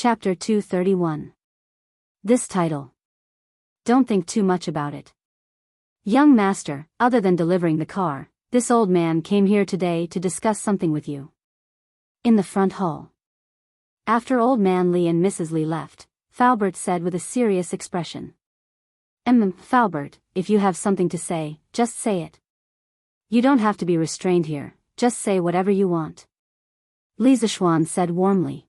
Chapter 231. This title. Don't think too much about it. Young master, other than delivering the car, this old man came here today to discuss something with you. In the front hall. After old man Lee and Mrs. Lee left, Faubert said with a serious expression. Faubert, if you have something to say, just say it. You don't have to be restrained here, just say whatever you want. Lisa Schwan said warmly.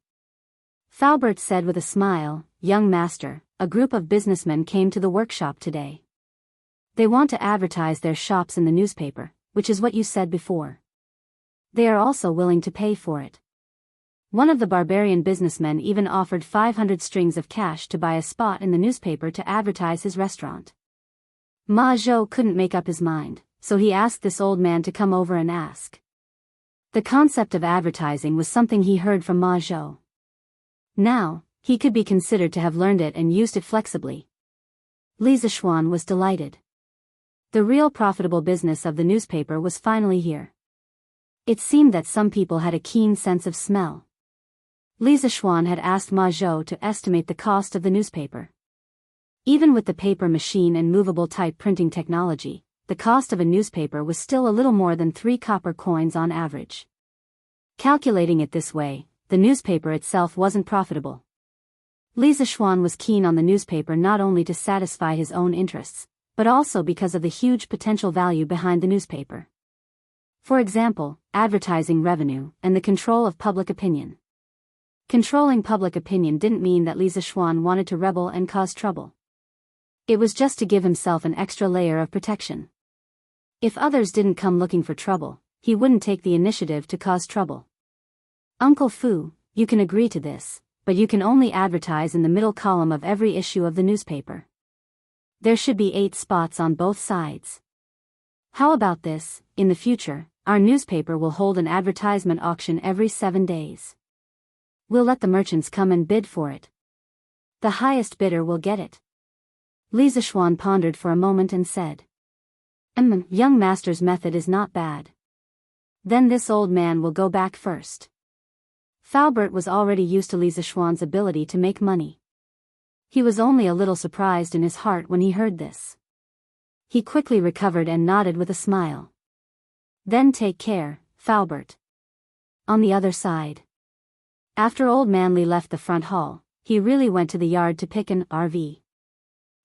Faubert said with a smile, young master, a group of businessmen came to the workshop today. They want to advertise their shops in the newspaper, which is what you said before. They are also willing to pay for it. One of the barbarian businessmen even offered 500 strings of cash to buy a spot in the newspaper to advertise his restaurant. Ma Zhou couldn't make up his mind, so he asked this old man to come over and ask. The concept of advertising was something he heard from Ma Zhou. Now, he could be considered to have learned it and used it flexibly. Lisa Schwan was delighted. The real profitable business of the newspaper was finally here. It seemed that some people had a keen sense of smell. Lisa Schwan had asked Ma Zhou to estimate the cost of the newspaper. Even with the paper machine and movable type printing technology, the cost of a newspaper was still a little more than 3 copper coins on average. Calculating it this way, the newspaper itself wasn't profitable. Lisa Schwan was keen on the newspaper not only to satisfy his own interests, but also because of the huge potential value behind the newspaper. For example, advertising revenue and the control of public opinion. Controlling public opinion didn't mean that Lisa Schwan wanted to rebel and cause trouble. It was just to give himself an extra layer of protection. If others didn't come looking for trouble, he wouldn't take the initiative to cause trouble. Uncle Fu, you can agree to this, but you can only advertise in the middle column of every issue of the newspaper. There should be 8 spots on both sides. How about this? In the future, our newspaper will hold an advertisement auction every 7 days. We'll let the merchants come and bid for it. The highest bidder will get it. Lisa Schwan pondered for a moment and said. Young master's method is not bad. Then this old man will go back first. Faubert was already used to Lisa Schwan's ability to make money. He was only a little surprised in his heart when he heard this. He quickly recovered and nodded with a smile. Then take care, Faubert. On the other side. After old man Lee left the front hall, he really went to the yard to pick an RV.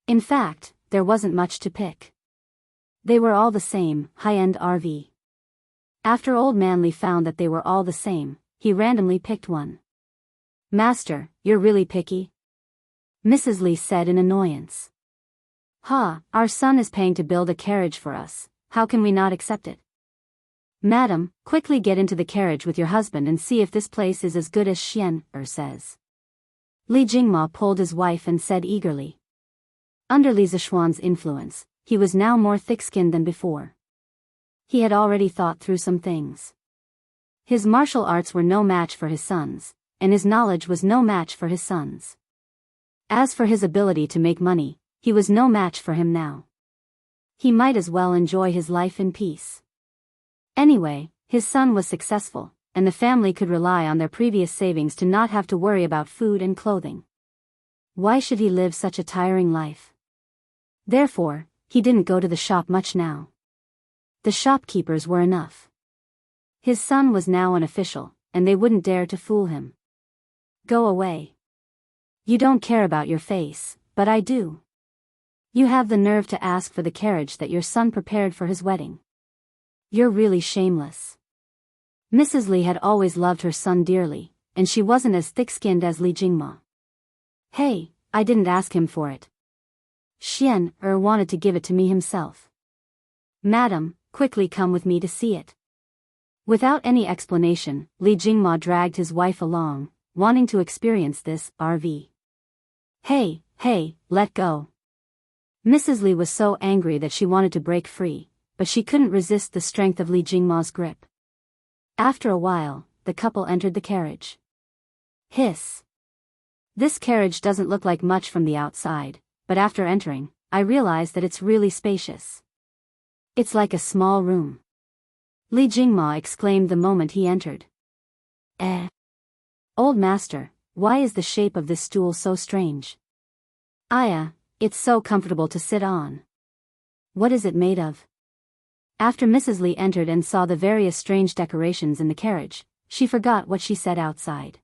In fact, there wasn't much to pick. They were all the same, high-end RV. After old man Lee found that they were all the same, he randomly picked one. Master, you're really picky? Mrs. Lee said in annoyance. Our son is paying to build a carriage for us, how can we not accept it? Madam, quickly get into the carriage with your husband and see if this place is as good as Xian says. Li Jingma pulled his wife and said eagerly. Under Lisa Schwan's influence, he was now more thick-skinned than before. He had already thought through some things. His martial arts were no match for his son's, and his knowledge was no match for his son's. As for his ability to make money, he was no match for him now. He might as well enjoy his life in peace. Anyway, his son was successful, and the family could rely on their previous savings to not have to worry about food and clothing. Why should he live such a tiring life? Therefore, he didn't go to the shop much now. The shopkeepers were enough. His son was now an official, and they wouldn't dare to fool him. Go away. You don't care about your face, but I do. You have the nerve to ask for the carriage that your son prepared for his wedding. You're really shameless. Mrs. Lee had always loved her son dearly, and she wasn't as thick-skinned as Li Jingma. Hey, I didn't ask him for it. Xian wanted to give it to me himself. Madam, quickly come with me to see it. Without any explanation, Li Jingma dragged his wife along, wanting to experience this RV. Hey, let go. Mrs. Lee was so angry that she wanted to break free, but she couldn't resist the strength of Li Jingma's grip. After a while, the couple entered the carriage. Hiss. This carriage doesn't look like much from the outside, but after entering, I realized that it's really spacious. It's like a small room. Li Jingma exclaimed the moment he entered. Old master, why is the shape of this stool so strange? Aya, it's so comfortable to sit on. What is it made of? After Mrs. Lee entered and saw the various strange decorations in the carriage, she forgot what she said outside.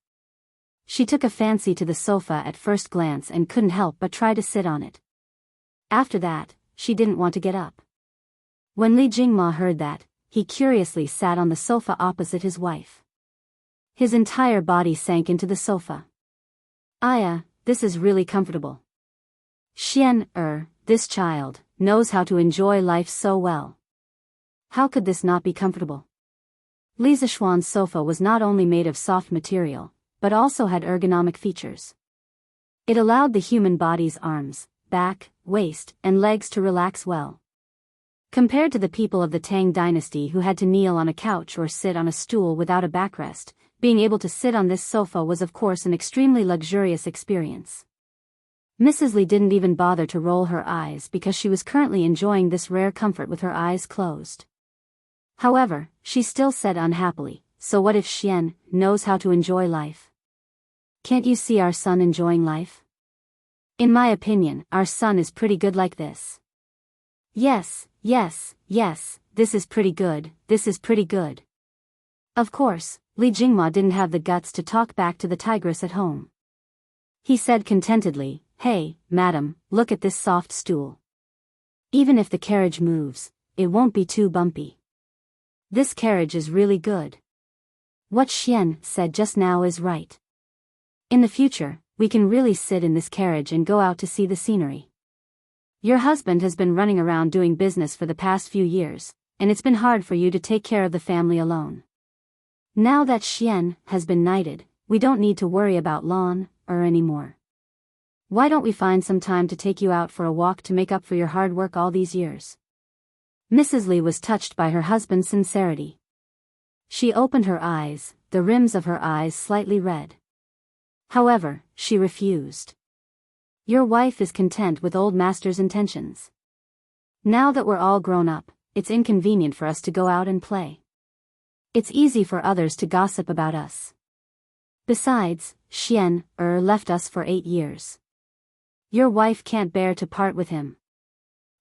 She took a fancy to the sofa at first glance and couldn't help but try to sit on it. After that, she didn't want to get up. When Li Jingma heard that, he curiously sat on the sofa opposite his wife. His entire body sank into the sofa. Aya, this is really comfortable. This child knows how to enjoy life so well. How could this not be comfortable? Li Zishuan's sofa was not only made of soft material, but also had ergonomic features. It allowed the human body's arms, back, waist, and legs to relax well. Compared to the people of the Tang dynasty who had to kneel on a couch or sit on a stool without a backrest, being able to sit on this sofa was of course an extremely luxurious experience. Mrs. Li didn't even bother to roll her eyes because she was currently enjoying this rare comfort with her eyes closed. However, she still said unhappily, so what if Xian knows how to enjoy life? Can't you see our son enjoying life? In my opinion, our son is pretty good like this. Yes, this is pretty good, this is pretty good. Of course, Li Jingma didn't have the guts to talk back to the tigress at home. He said contentedly, "Hey, madam, look at this soft stool. Even if the carriage moves, it won't be too bumpy. This carriage is really good. What Xian said just now is right. In the future, we can really sit in this carriage and go out to see the scenery. Your husband has been running around doing business for the past few years, and it's been hard for you to take care of the family alone. Now that Xian has been knighted, we don't need to worry about lawn anymore. Why don't we find some time to take you out for a walk to make up for your hard work all these years?" Mrs. Li was touched by her husband's sincerity. She opened her eyes, the rims of her eyes slightly red. However, she refused. Your wife is content with old master's intentions. Now that we're all grown up, it's inconvenient for us to go out and play. It's easy for others to gossip about us. Besides, Xian left us for 8 years. Your wife can't bear to part with him.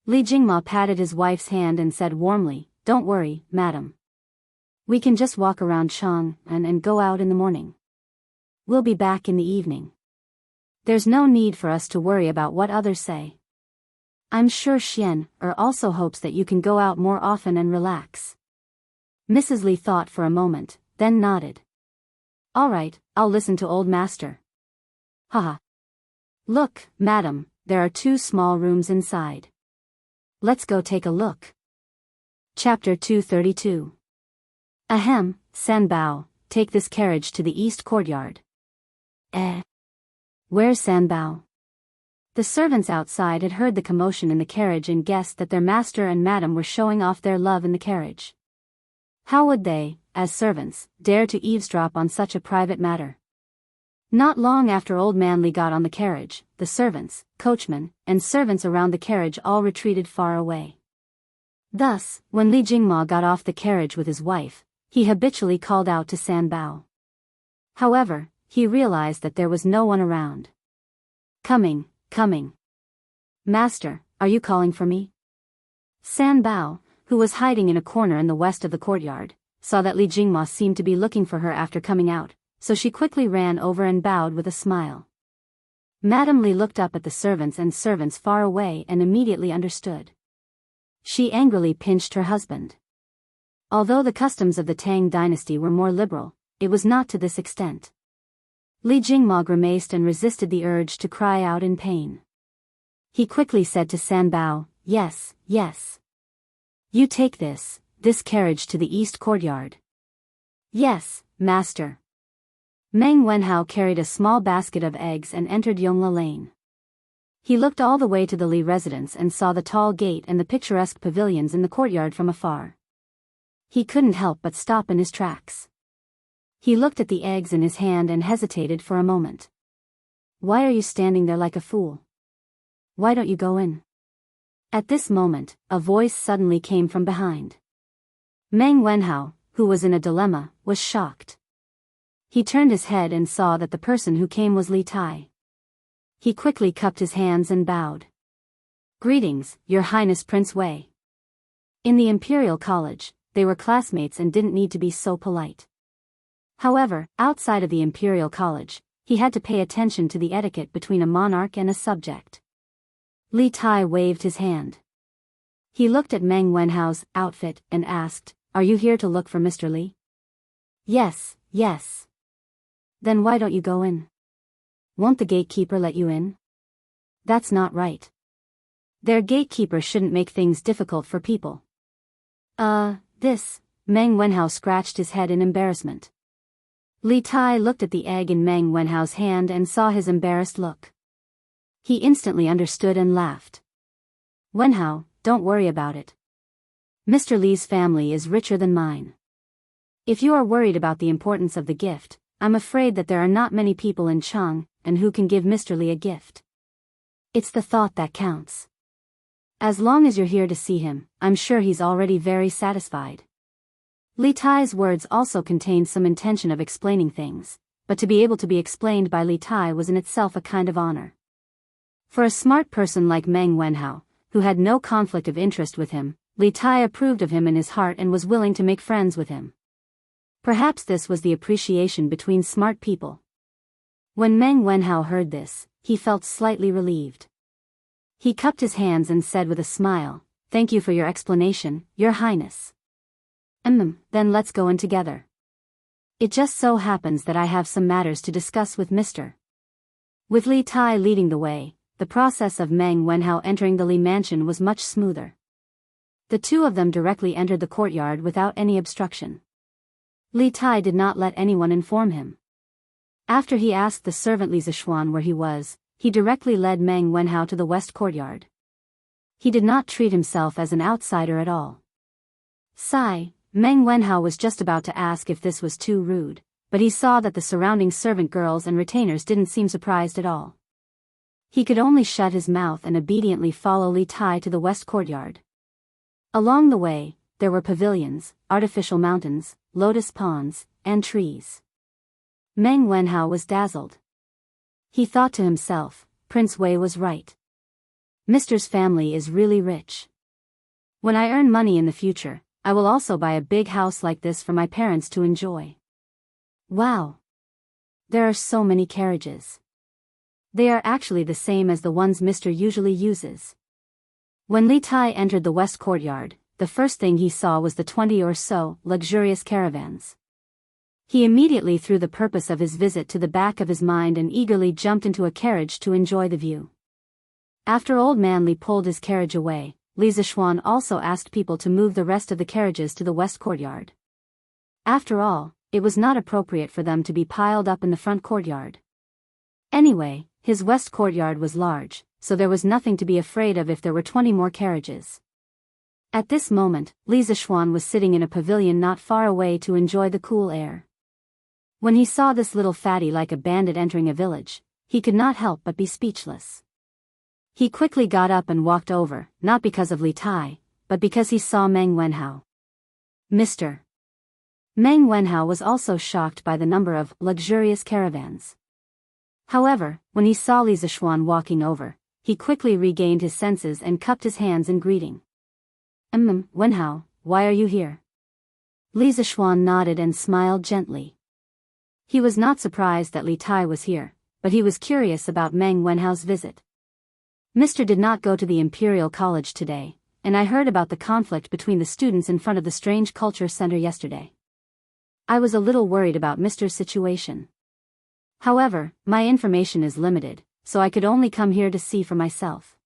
Li Jingma patted his wife's hand and said warmly, "Don't worry, madam. We can just walk around Chang and go out in the morning. We'll be back in the evening. There's no need for us to worry about what others say. I'm sure Xian also hopes that you can go out more often and relax." Mrs. Li thought for a moment, then nodded. "All right, I'll listen to old master." Haha. Look, madam, there are 2 small rooms inside. Let's go take a look. Chapter 232. Ahem, Sanbao, take this carriage to the east courtyard. Where's Sanbao? The servants outside had heard the commotion in the carriage and guessed that their master and madam were showing off their love in the carriage. How would they, as servants, dare to eavesdrop on such a private matter? Not long after Old Man Li got on the carriage, the servants, coachmen, and servants around the carriage all retreated far away. Thus, when Li Jingma got off the carriage with his wife, he habitually called out to Sanbao. However, he realized that there was no one around. Coming. Master, are you calling for me?" Sanbao, who was hiding in a corner in the west of the courtyard, saw that Li Jingma seemed to be looking for her after coming out, so she quickly ran over and bowed with a smile. Madame Li looked up at the servants far away and immediately understood. She angrily pinched her husband. Although the customs of the Tang dynasty were more liberal, it was not to this extent. Li Jingma grimaced and resisted the urge to cry out in pain. He quickly said to Sanbao, Yes. You take this carriage to the east courtyard." "Yes, master." Meng Wenhao carried a small basket of eggs and entered Yongla Lane. He looked all the way to the Li residence and saw the tall gate and the picturesque pavilions in the courtyard from afar. He couldn't help but stop in his tracks. He looked at the eggs in his hand and hesitated for a moment. "Why are you standing there like a fool? Why don't you go in?" At this moment, a voice suddenly came from behind. Meng Wenhao, who was in a dilemma, was shocked. He turned his head and saw that the person who came was Li Tai. He quickly cupped his hands and bowed. "Greetings, Your Highness Prince Wei." In the Imperial College, they were classmates and didn't need to be so polite. However, outside of the Imperial College, he had to pay attention to the etiquette between a monarch and a subject. Li Tai waved his hand. He looked at Meng Wenhao's outfit and asked, "Are you here to look for Mr. Li?" "Yes, yes." "Then why don't you go in? Won't the gatekeeper let you in?" "That's not right. Their gatekeeper shouldn't make things difficult for people." This," Meng Wenhao scratched his head in embarrassment. Li Tai looked at the egg in Meng Wenhao's hand and saw his embarrassed look. He instantly understood and laughed. "Wenhao, don't worry about it. Mr. Li's family is richer than mine. If you are worried about the importance of the gift, I'm afraid that there are not many people in Chang and who can give Mr. Li a gift. It's the thought that counts. As long as you're here to see him, I'm sure he's already very satisfied." Li Tai's words also contained some intention of explaining things, but to be able to be explained by Li Tai was in itself a kind of honor. For a smart person like Meng Wenhao, who had no conflict of interest with him, Li Tai approved of him in his heart and was willing to make friends with him. Perhaps this was the appreciation between smart people. When Meng Wenhao heard this, he felt slightly relieved. He cupped his hands and said with a smile, "Thank you for your explanation, Your Highness. Then let's go in together. It just so happens that I have some matters to discuss with Mr." With Li Tai leading the way, the process of Meng Wenhao entering the Li mansion was much smoother. The two of them directly entered the courtyard without any obstruction. Li Tai did not let anyone inform him. After he asked the servant Li Zishuan where he was, he directly led Meng Wenhao to the west courtyard. He did not treat himself as an outsider at all. Sigh, Meng Wenhao was just about to ask if this was too rude, but he saw that the surrounding servant girls and retainers didn't seem surprised at all. He could only shut his mouth and obediently follow Li Tai to the west courtyard. Along the way, there were pavilions, artificial mountains, lotus ponds, and trees. Meng Wenhao was dazzled. He thought to himself, Prince Wei was right. Mister's family is really rich. When I earn money in the future, I will also buy a big house like this for my parents to enjoy. Wow! There are so many carriages. They are actually the same as the ones Mister usually uses. When Li Tai entered the west courtyard, the first thing he saw was the 20 or so luxurious caravans. He immediately threw the purpose of his visit to the back of his mind and eagerly jumped into a carriage to enjoy the view. After Old Man Li pulled his carriage away, Li Zishuan also asked people to move the rest of the carriages to the west courtyard. After all, it was not appropriate for them to be piled up in the front courtyard. Anyway, his west courtyard was large, so there was nothing to be afraid of if there were 20 more carriages. At this moment, Li Zishuan was sitting in a pavilion not far away to enjoy the cool air. When he saw this little fatty like a bandit entering a village, he could not help but be speechless. He quickly got up and walked over, not because of Li Tai, but because he saw Meng Wenhao. Mr. Meng Wenhao was also shocked by the number of luxurious caravans. However, when he saw Li Zishuan walking over, he quickly regained his senses and cupped his hands in greeting. Wenhao, why are you here?" Li Zishuan nodded and smiled gently. He was not surprised that Li Tai was here, but he was curious about Meng Wenhao's visit. "Mister did not go to the Imperial College today, and I heard about the conflict between the students in front of the Strange Culture Center yesterday. I was a little worried about Mister's situation. However, my information is limited, so I could only come here to see for myself.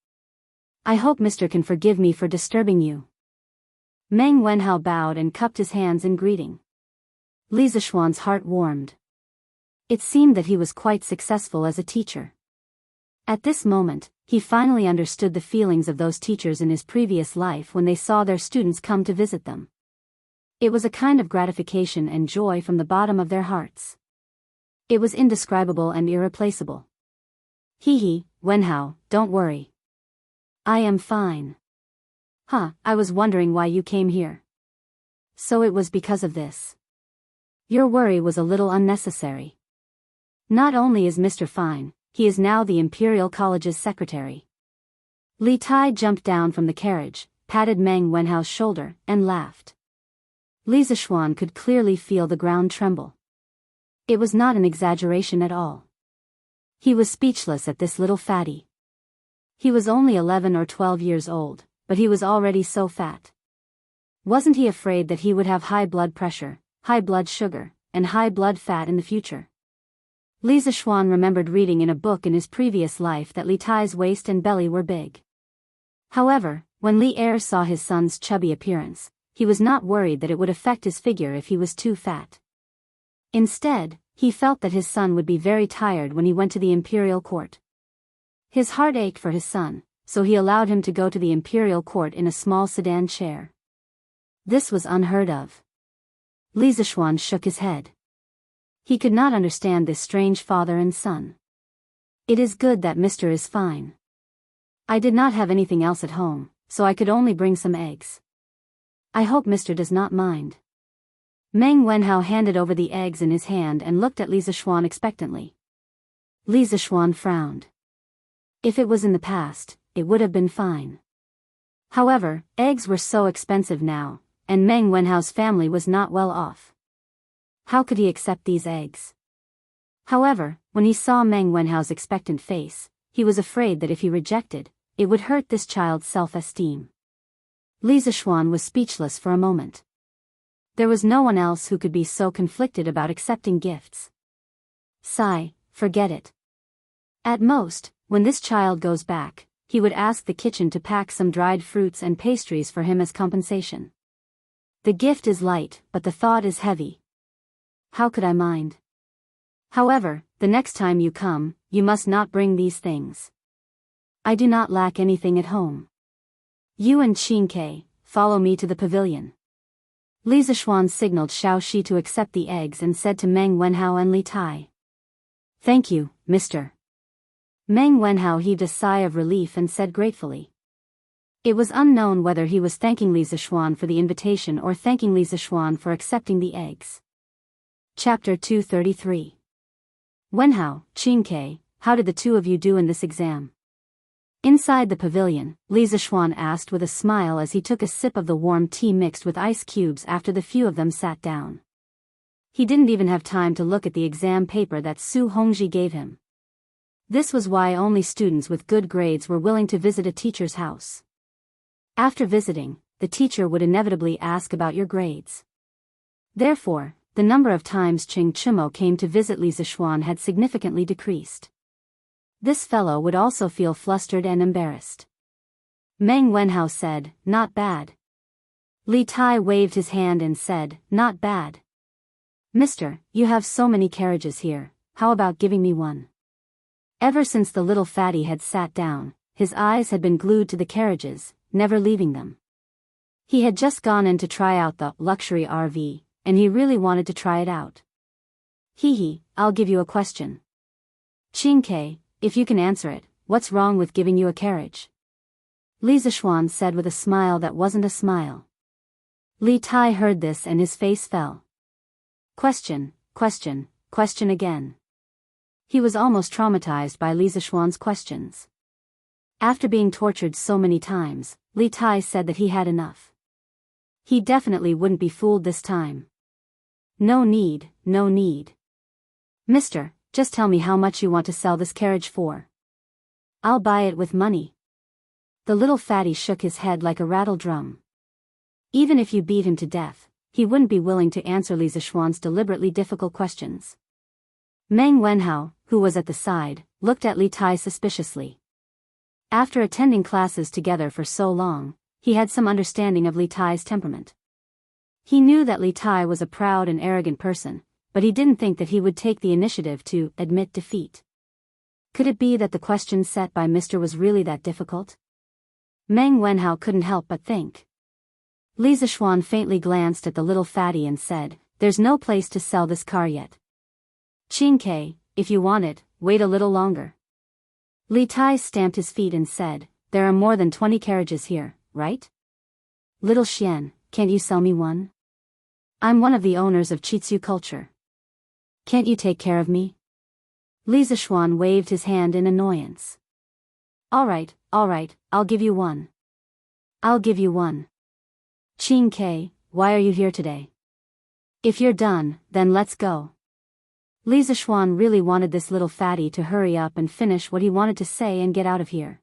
I hope Mister can forgive me for disturbing you." Meng Wenhao bowed and cupped his hands in greeting. Li Zishuan's heart warmed. It seemed that he was quite successful as a teacher. At this moment, he finally understood the feelings of those teachers in his previous life when they saw their students come to visit them. It was a kind of gratification and joy from the bottom of their hearts. It was indescribable and irreplaceable. "Hee, Wenhao, don't worry. I am fine." I was wondering why you came here." "So it was because of this. Your worry was a little unnecessary. Not only is Mr. fine, he is now the Imperial College's secretary. Li Tai jumped down from the carriage, patted Meng Wenhao's shoulder, and laughed. Li Zishuan could clearly feel the ground tremble. It was not an exaggeration at all. He was speechless at this little fatty. He was only 11 or 12 years old, but he was already so fat. Wasn't he afraid that he would have high blood pressure, high blood sugar, and high blood fat in the future? Li Zishuan remembered reading in a book in his previous life that Li Tai's waist and belly were big. However, when Li Er saw his son's chubby appearance, he was not worried that it would affect his figure if he was too fat. Instead, he felt that his son would be very tired when he went to the imperial court. His heart ached for his son, so he allowed him to go to the imperial court in a small sedan chair. This was unheard of. Li Zishuan shook his head. He could not understand this strange father and son. It is good that Mr. is fine. I did not have anything else at home, so I could only bring some eggs. I hope Mr. does not mind. Meng Wenhao handed over the eggs in his hand and looked at Li Zishuan expectantly. Li Zishuan frowned. If it was in the past, it would have been fine. However, eggs were so expensive now, and Meng Wenhao's family was not well off. How could he accept these eggs? However, when he saw Meng Wenhao's expectant face, he was afraid that if he rejected, it would hurt this child's self-esteem. Li Zishuan was speechless for a moment. There was no one else who could be so conflicted about accepting gifts. Sigh, forget it. At most, when this child goes back, he would ask the kitchen to pack some dried fruits and pastries for him as compensation. The gift is light, but the thought is heavy. How could I mind? However, the next time you come, you must not bring these things. I do not lack anything at home. You and Qingke, follow me to the pavilion. Li Zishuan signaled Xiao Shi to accept the eggs and said to Meng Wenhao and Li Tai. Thank you, Mr. Meng Wenhao heaved a sigh of relief and said gratefully. It was unknown whether he was thanking Li Zishuan for the invitation or thanking Li Zishuan for accepting the eggs. Chapter 233. Wenhao, Qingke, how did the two of you do in this exam? Inside the pavilion, Li Zishuan asked with a smile as he took a sip of the warm tea mixed with ice cubes after the few of them sat down. He didn't even have time to look at the exam paper that Su Hongji gave him. This was why only students with good grades were willing to visit a teacher's house. After visiting, the teacher would inevitably ask about your grades. Therefore, the number of times Ching Chumo came to visit Li Zishuan had significantly decreased. This fellow would also feel flustered and embarrassed. Meng Wenhao said, not bad. Li Tai waved his hand and said, not bad. Mister, you have so many carriages here, how about giving me one? Ever since the little fatty had sat down, his eyes had been glued to the carriages, never leaving them. He had just gone in to try out the luxury RV, and he really wanted to try it out. I'll give you a question. Qingke, if you can answer it, what's wrong with giving you a carriage? Li Zishuan said with a smile that wasn't a smile. Li Tai heard this and his face fell. Question again. He was almost traumatized by Li Zishuan's questions. After being tortured so many times, Li Tai said that he had enough. He definitely wouldn't be fooled this time. No need. Mister, just tell me how much you want to sell this carriage for. I'll buy it with money. The little fatty shook his head like a rattle drum. Even if you beat him to death, he wouldn't be willing to answer Li Zishuan's deliberately difficult questions. Meng Wenhao, who was at the side, looked at Li Tai suspiciously. After attending classes together for so long, he had some understanding of Li Tai's temperament. He knew that Li Tai was a proud and arrogant person, but he didn't think that he would take the initiative to admit defeat. Could it be that the question set by Mr. was really that difficult? Meng Wenhao couldn't help but think. Li Zishuan faintly glanced at the little fatty and said, there's no place to sell this car yet. Qingke, if you want it, wait a little longer. Li Tai stamped his feet and said, there are more than 20 carriages here, right? Little Xian, can't you sell me one? I'm one of the owners of Chitsu Culture. Can't you take care of me? Li Zishuan waved his hand in annoyance. All right, I'll give you one. I'll give you one. Qing Ke, why are you here today? If you're done, then let's go. Li Zishuan really wanted this little fatty to hurry up and finish what he wanted to say and get out of here.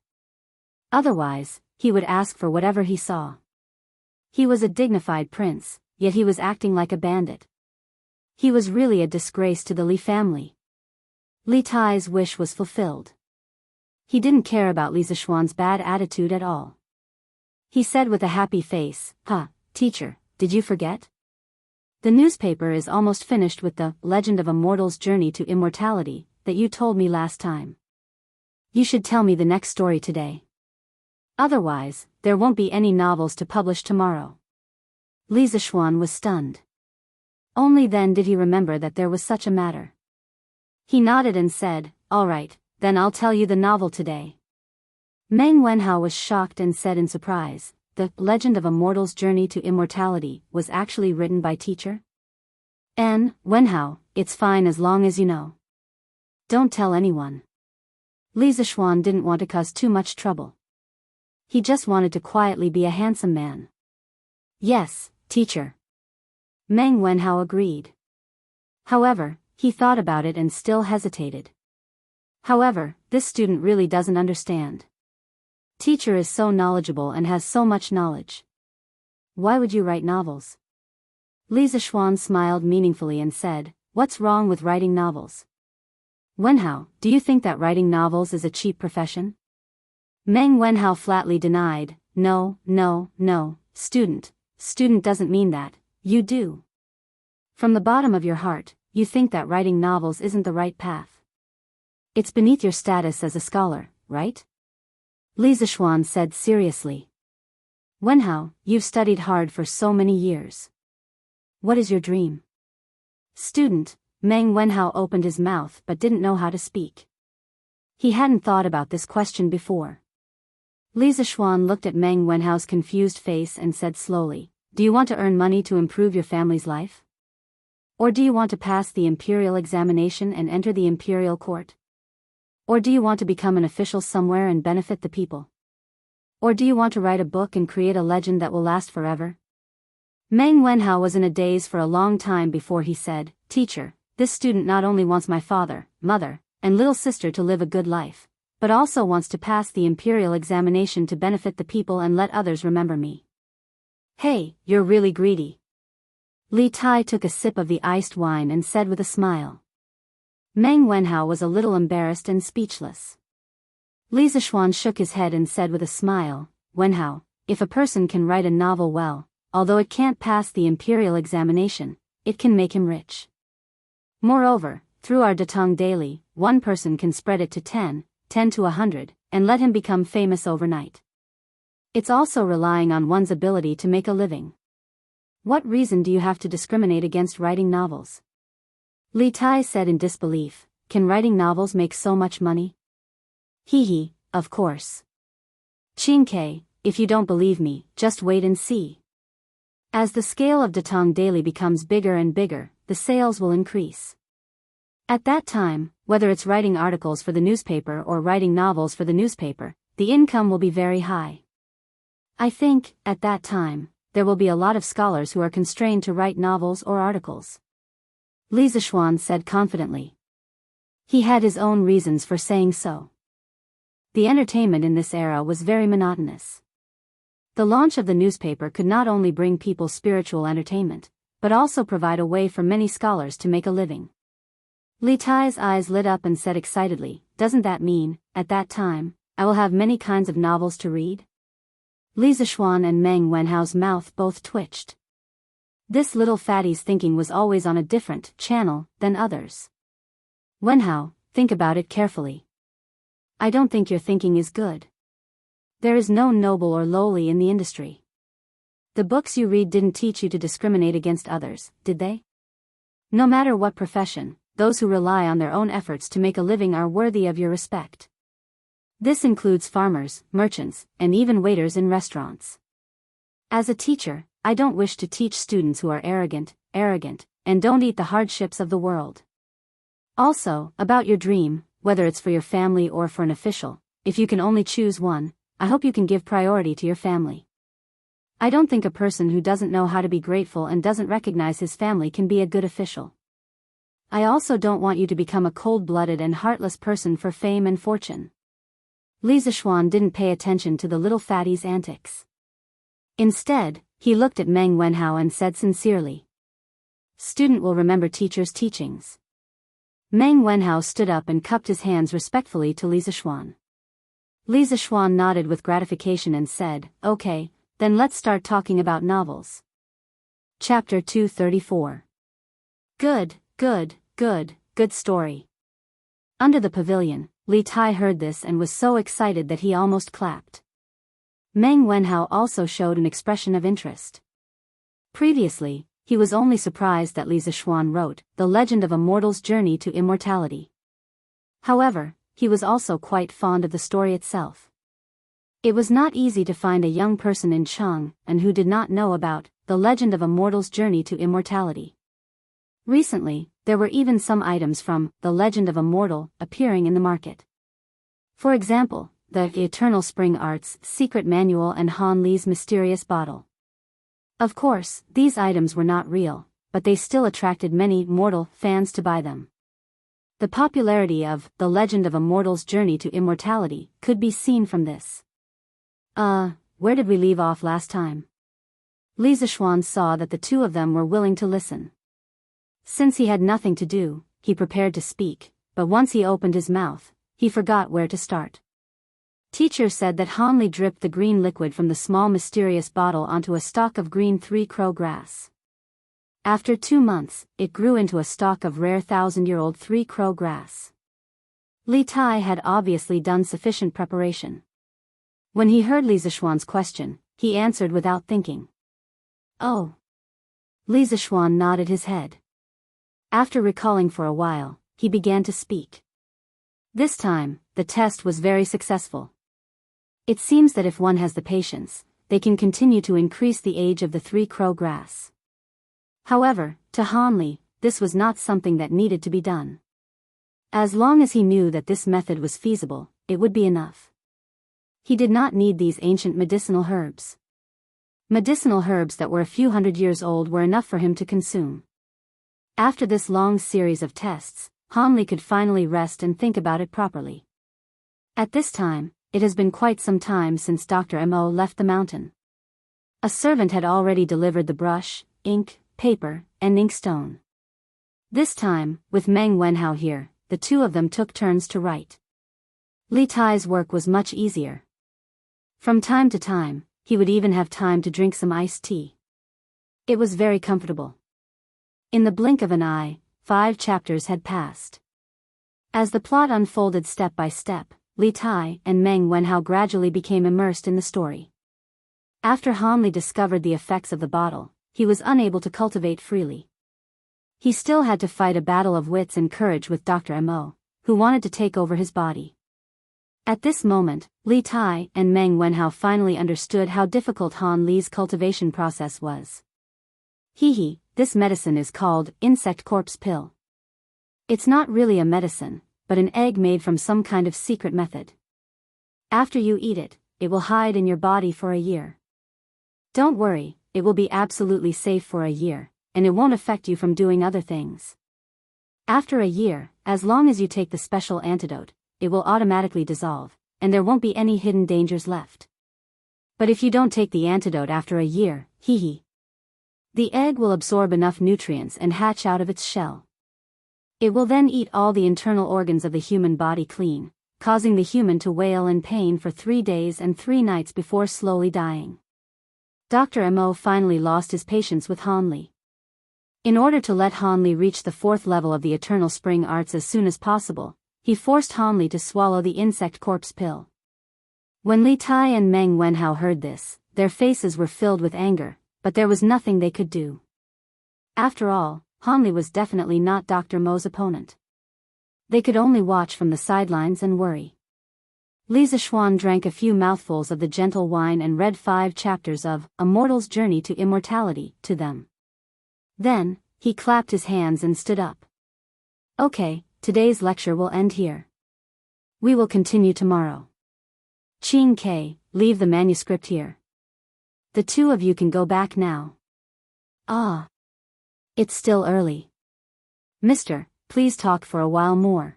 Otherwise, he would ask for whatever he saw. He was a dignified prince, yet he was acting like a bandit. He was really a disgrace to the Li family. Li Tai's wish was fulfilled. He didn't care about Li Zishuan's bad attitude at all. He said with a happy face, Teacher, did you forget? The newspaper is almost finished with the Legend of a Mortal's Journey to Immortality that you told me last time. You should tell me the next story today. Otherwise, there won't be any novels to publish tomorrow. Li Zishuan was stunned. Only then did he remember that there was such a matter. He nodded and said, All right, then I'll tell you the novel today. Meng Wenhao was shocked and said in surprise, The Legend of a Mortal's Journey to Immortality was actually written by teacher? Wenhao, it's fine as long as you know. Don't tell anyone. Li Zishuan didn't want to cause too much trouble. He just wanted to quietly be a handsome man. Yes, teacher. Meng Wenhao agreed. However, he thought about it and still hesitated. However, this student really doesn't understand. Teacher is so knowledgeable and has so much knowledge. Why would you write novels? Li Zishuan smiled meaningfully and said, What's wrong with writing novels? Wenhao, do you think that writing novels is a cheap profession? Meng Wenhao flatly denied, No, student doesn't mean that, you do. From the bottom of your heart, you think that writing novels isn't the right path. It's beneath your status as a scholar, right? Li Zishuan said seriously. Wenhao, you've studied hard for so many years. What is your dream? Student, Meng Wenhao opened his mouth but didn't know how to speak. He hadn't thought about this question before. Li Zishuan looked at Meng Wenhao's confused face and said slowly, Do you want to earn money to improve your family's life? Or do you want to pass the imperial examination and enter the imperial court? Or do you want to become an official somewhere and benefit the people? Or do you want to write a book and create a legend that will last forever? Meng Wenhao was in a daze for a long time before he said, Teacher, this student not only wants my father, mother, and little sister to live a good life, but also wants to pass the imperial examination to benefit the people and let others remember me. Hey, you're really greedy. Li Tai took a sip of the iced wine and said with a smile. Meng Wenhao was a little embarrassed and speechless. Li Zishuan shook his head and said with a smile, Wenhao, if a person can write a novel well, although it can't pass the imperial examination, it can make him rich. Moreover, through our Datong daily, one person can spread it to 10 to 100, and let him become famous overnight. It's also relying on one's ability to make a living. What reason do you have to discriminate against writing novels? Li Tai said in disbelief, Can writing novels make so much money? Hee, of course. Qing Ke, if you don't believe me, just wait and see. As the scale of Datong Daily becomes bigger and bigger, the sales will increase. At that time, whether it's writing articles for the newspaper or writing novels for the newspaper, the income will be very high. I think, at that time, there will be a lot of scholars who are constrained to write novels or articles. Li Zishuan said confidently. He had his own reasons for saying so. The entertainment in this era was very monotonous. The launch of the newspaper could not only bring people spiritual entertainment, but also provide a way for many scholars to make a living. Li Tai's eyes lit up and said excitedly, Doesn't that mean, at that time, I will have many kinds of novels to read? Li Zishuan and Meng Wenhao's mouth both twitched. This little fatty's thinking was always on a different channel than others. Wenhao, think about it carefully. I don't think your thinking is good. There is no noble or lowly in the industry. The books you read didn't teach you to discriminate against others, did they? No matter what profession, those who rely on their own efforts to make a living are worthy of your respect. This includes farmers, merchants, and even waiters in restaurants. As a teacher, I don't wish to teach students who are arrogant, and don't eat the hardships of the world. Also, about your dream, whether it's for your family or for an official, if you can only choose one, I hope you can give priority to your family. I don't think a person who doesn't know how to be grateful and doesn't recognize his family can be a good official. I also don't want you to become a cold-blooded and heartless person for fame and fortune. Li Zishuan didn't pay attention to the little fatty's antics. Instead, he looked at Meng Wenhao and said sincerely, "Student will remember teacher's teachings." Meng Wenhao stood up and cupped his hands respectfully to Li Zishuan. Li Zishuan nodded with gratification and said, "Okay, then let's start talking about novels." Chapter 234. Good story. Under the pavilion, Li Tai heard this and was so excited that he almost clapped. Meng Wenhao also showed an expression of interest. Previously, he was only surprised that Li Zishuan wrote The Legend of a Mortal's Journey to Immortality. However, he was also quite fond of the story itself. It was not easy to find a young person in Chang and who did not know about The Legend of a Mortal's Journey to Immortality. Recently, there were even some items from The Legend of a Mortal appearing in the market. For example, the Eternal Spring Arts Secret Manual and Han Li's Mysterious Bottle. Of course, these items were not real, but they still attracted many mortal fans to buy them. The popularity of The Legend of a Mortal's Journey to Immortality could be seen from this. Where did we leave off last time? Li Zishuan saw that the two of them were willing to listen. Since he had nothing to do, he prepared to speak, but once he opened his mouth, he forgot where to start. Teacher said that Han Li dripped the green liquid from the small mysterious bottle onto a stalk of green three-crow grass. After 2 months, it grew into a stalk of rare 1,000-year-old three-crow grass. Li Tai had obviously done sufficient preparation. When he heard Li Zishuan's question, he answered without thinking. "Oh." Li Zishuan nodded his head. After recalling for a while, he began to speak. This time, the test was very successful. It seems that if one has the patience, they can continue to increase the age of the three-crow grass. However, to Han Li, this was not something that needed to be done. As long as he knew that this method was feasible, it would be enough. He did not need these ancient medicinal herbs. Medicinal herbs that were a few hundred years old were enough for him to consume. After this long series of tests, Han Li could finally rest and think about it properly. At this time, it has been quite some time since Dr. Mo left the mountain. A servant had already delivered the brush, ink, paper, and inkstone. This time, with Meng Wenhao here, the two of them took turns to write. Li Tai's work was much easier. From time to time, he would even have time to drink some iced tea. It was very comfortable. In the blink of an eye, 5 chapters had passed. As the plot unfolded step by step, Li Tai and Meng Wenhao gradually became immersed in the story. After Han Li discovered the effects of the bottle, he was unable to cultivate freely. He still had to fight a battle of wits and courage with Dr. Mo, who wanted to take over his body. At this moment, Li Tai and Meng Wenhao finally understood how difficult Han Li's cultivation process was. This medicine is called insect corpse pill. It's not really a medicine, but an egg made from some kind of secret method. After you eat it, it will hide in your body for a year. Don't worry, it will be absolutely safe for a year, and it won't affect you from doing other things. After a year, as long as you take the special antidote, it will automatically dissolve, and there won't be any hidden dangers left. But if you don't take the antidote after a year, the egg will absorb enough nutrients and hatch out of its shell. It will then eat all the internal organs of the human body clean, causing the human to wail in pain for 3 days and 3 nights before slowly dying. Dr. Mo finally lost his patience with Han Li. In order to let Han Li reach the 4th level of the Eternal Spring Arts as soon as possible, he forced Han Li to swallow the insect corpse pill. When Li Tai and Meng Wenhao heard this, their faces were filled with anger, but there was nothing they could do. After all, Han Li was definitely not Dr. Mo's opponent. They could only watch from the sidelines and worry. Li Zixuan drank a few mouthfuls of the gentle wine and read 5 chapters of A Mortal's Journey to Immortality to them. Then, he clapped his hands and stood up. Okay, today's lecture will end here. We will continue tomorrow. Qing Ke, leave the manuscript here. The 2 of you can go back now. Ah. It's still early. Mister, please talk for a while more.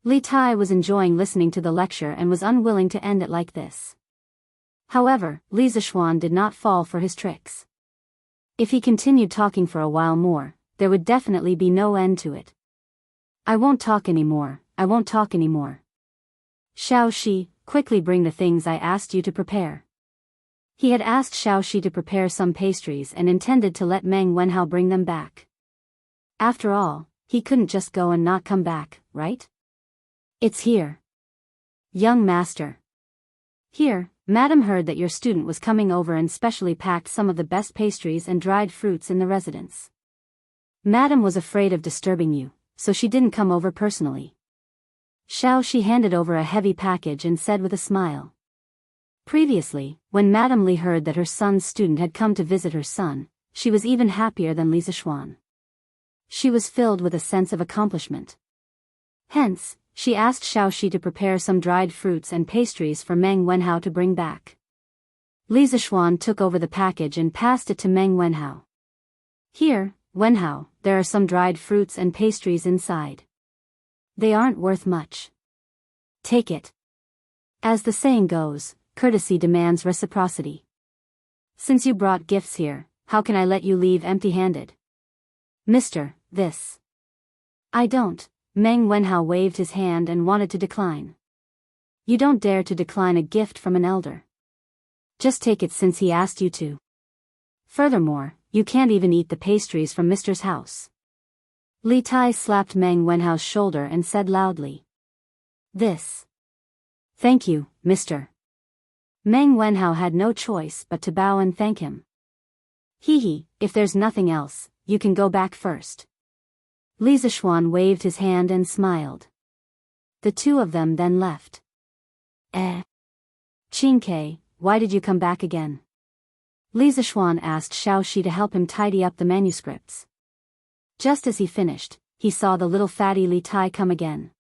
Li Tai was enjoying listening to the lecture and was unwilling to end it like this. However, Li Zixuan did not fall for his tricks. If he continued talking for a while more, there would definitely be no end to it. I won't talk anymore, I won't talk anymore. Xiao Shi, quickly bring the things I asked you to prepare. He had asked Xiao Shi to prepare some pastries and intended to let Meng Wenhao bring them back. After all, he couldn't just go and not come back, right? It's here. Young master. Here, Madam heard that your student was coming over and specially packed some of the best pastries and dried fruits in the residence. Madam was afraid of disturbing you, so she didn't come over personally. Xiao Shi handed over a heavy package and said with a smile. Previously, when Madame Li heard that her son's student had come to visit her son, she was even happier than Li Zixuan. She was filled with a sense of accomplishment. Hence, she asked Xiao Shi to prepare some dried fruits and pastries for Meng Wenhao to bring back. Li Zixuan took over the package and passed it to Meng Wenhao. Here, Wenhao, there are some dried fruits and pastries inside. They aren't worth much. Take it. As the saying goes, courtesy demands reciprocity. Since you brought gifts here, how can I let you leave empty-handed? Mister, this. I don't. Meng Wenhao waved his hand and wanted to decline. You don't dare to decline a gift from an elder. Just take it since he asked you to. Furthermore, you can't even eat the pastries from Mister's house. Li Tai slapped Meng Wenhao's shoulder and said loudly. This. Thank you, Mister. Meng Wenhao had no choice but to bow and thank him. Hee, if there's nothing else, you can go back first. Li Zixuan waved his hand and smiled. The 2 of them then left. Qing Ke, why did you come back again? Li Zixuan asked Xiao Shi to help him tidy up the manuscripts. Just as he finished, he saw the little fatty Li Tai come again.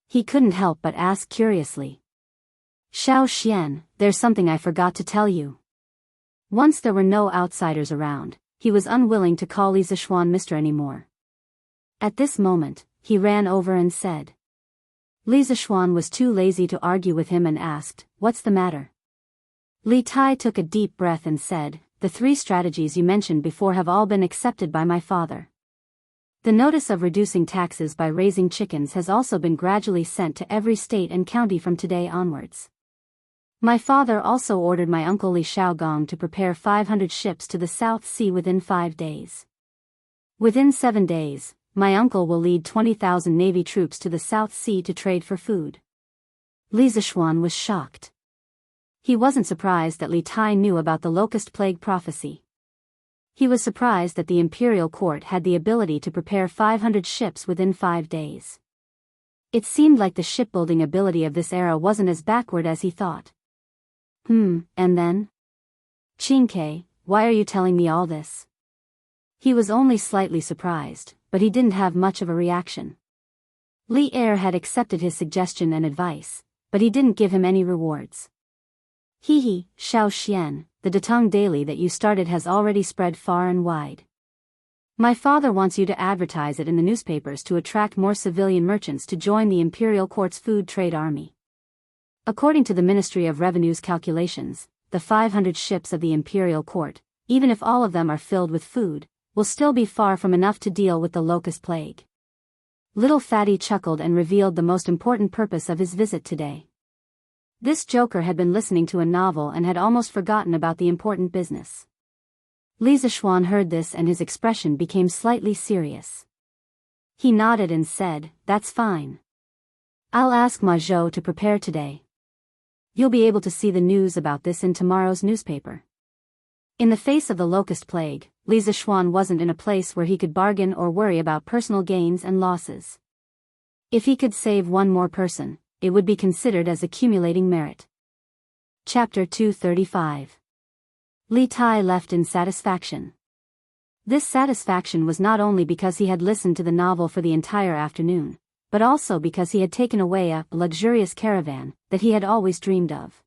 He couldn't help but ask curiously. Xiao Xian, there's something I forgot to tell you. Once there were no outsiders around, he was unwilling to call Li Zixuan Mister anymore. At this moment, he ran over and said. Li Zixuan was too lazy to argue with him and asked, What's the matter? Li Tai took a deep breath and said, The 3 strategies you mentioned before have all been accepted by my father. The notice of reducing taxes by raising chickens has also been gradually sent to every state and county from today onwards. My father also ordered my uncle Li Shaogong to prepare 500 ships to the South Sea within 5 days. Within 7 days, my uncle will lead 20,000 Navy troops to the South Sea to trade for food. Li Zixuan was shocked. He wasn't surprised that Li Tai knew about the locust plague prophecy. He was surprised that the imperial court had the ability to prepare 500 ships within 5 days. It seemed like the shipbuilding ability of this era wasn't as backward as he thought. And then? Qing Ke, why are you telling me all this? He was only slightly surprised, but he didn't have much of a reaction. Li Er had accepted his suggestion and advice, but he didn't give him any rewards. Xiao Xian, the Datong daily that you started has already spread far and wide. My father wants you to advertise it in the newspapers to attract more civilian merchants to join the imperial court's food trade army. According to the Ministry of Revenue's calculations, the 500 ships of the imperial court, even if all of them are filled with food, will still be far from enough to deal with the locust plague. Little Fatty chuckled and revealed the most important purpose of his visit today. This joker had been listening to a novel and had almost forgotten about the important business. Li Zixuan heard this and his expression became slightly serious. He nodded and said, That's fine. I'll ask Ma Zhou to prepare today. You'll be able to see the news about this in tomorrow's newspaper. In the face of the locust plague, Li Zixuan wasn't in a place where he could bargain or worry about personal gains and losses. If he could save one more person, it would be considered as accumulating merit. Chapter 235. Li Tai left in satisfaction. This satisfaction was not only because he had listened to the novel for the entire afternoon, but also because he had taken away a luxurious caravan that he had always dreamed of.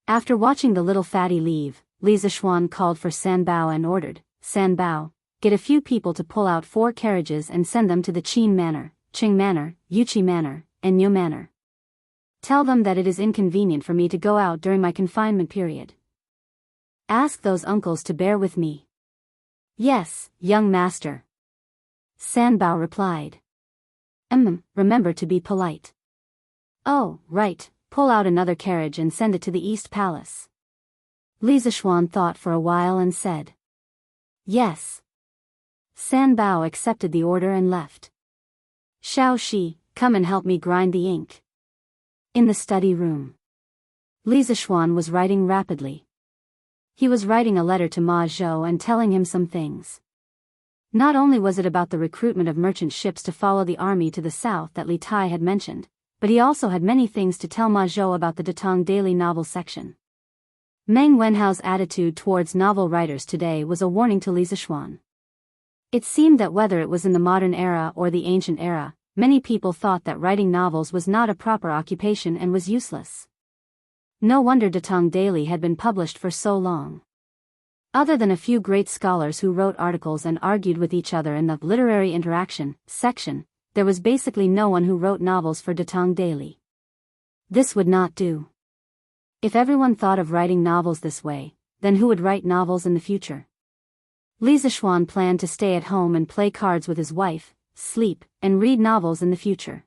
After watching the little fatty leave, Li Zishuan called for San Bao and ordered, "San Bao, get a few people to pull out 4 carriages and send them to the Qin Manor, Qing Manor, Yuqi Manor, and Nyo Manor. Tell them that it is inconvenient for me to go out during my confinement period. Ask those uncles to bear with me." "Yes, young master," San Bao replied. Remember to be polite." "Oh, right, pull out another carriage and send it to the East Palace." Li Zishuan thought for a while and said, "Yes." San Bao accepted the order and left. "Xiao Shi, come and help me grind the ink." In the study room, Li Zishuan was writing rapidly. He was writing a letter to Ma Zhou and telling him some things. Not only was it about the recruitment of merchant ships to follow the army to the south that Li Tai had mentioned, but he also had many things to tell Ma Zhou about the Datong Daily Novel section. Meng Wenhao's attitude towards novel writers today was a warning to Li Zishuan. It seemed that whether it was in the modern era or the ancient era, many people thought that writing novels was not a proper occupation and was useless. No wonder Datong Daily had been published for so long. Other than a few great scholars who wrote articles and argued with each other in the literary interaction section, there was basically no one who wrote novels for Datong Daily. This would not do. If everyone thought of writing novels this way, then who would write novels in the future? Li Zishuan planned to stay at home and play cards with his wife, sleep, and read novels in the future.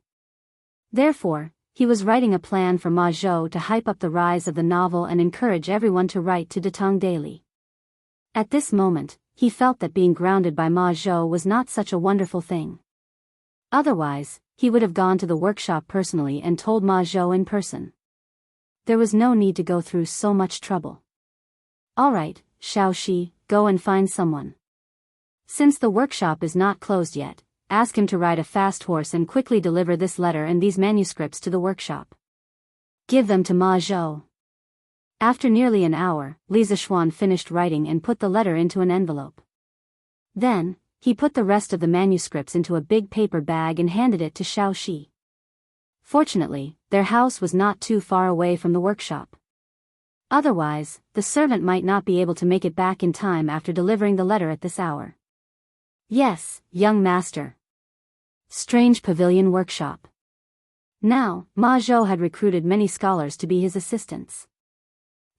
Therefore, he was writing a plan for Ma Zhou to hype up the rise of the novel and encourage everyone to write to Datong Daily. At this moment, he felt that being grounded by Ma Zhou was not such a wonderful thing. Otherwise, he would have gone to the workshop personally and told Ma Zhou in person. There was no need to go through so much trouble. "All right, Xiao Shi, go and find someone. Since the workshop is not closed yet, ask him to ride a fast horse and quickly deliver this letter and these manuscripts to the workshop. Give them to Ma Zhou." After nearly an hour, Li Zishuan finished writing and put the letter into an envelope. Then, he put the rest of the manuscripts into a big paper bag and handed it to Xiao Shi. Fortunately, their house was not too far away from the workshop. Otherwise, the servant might not be able to make it back in time after delivering the letter at this hour. "Yes, young master." Strange Pavilion Workshop. Now, Ma Zhou had recruited many scholars to be his assistants.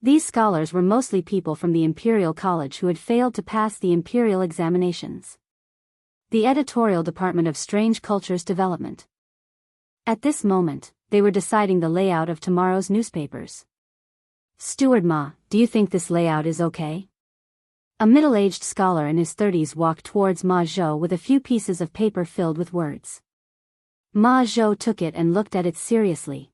These scholars were mostly people from the Imperial College who had failed to pass the Imperial examinations. The editorial department of Strange Cultures Development. At this moment, they were deciding the layout of tomorrow's newspapers. "Steward Ma, do you think this layout is okay?" A middle-aged scholar in his 30s walked towards Ma Zhou with a few pieces of paper filled with words. Ma Zhou took it and looked at it seriously.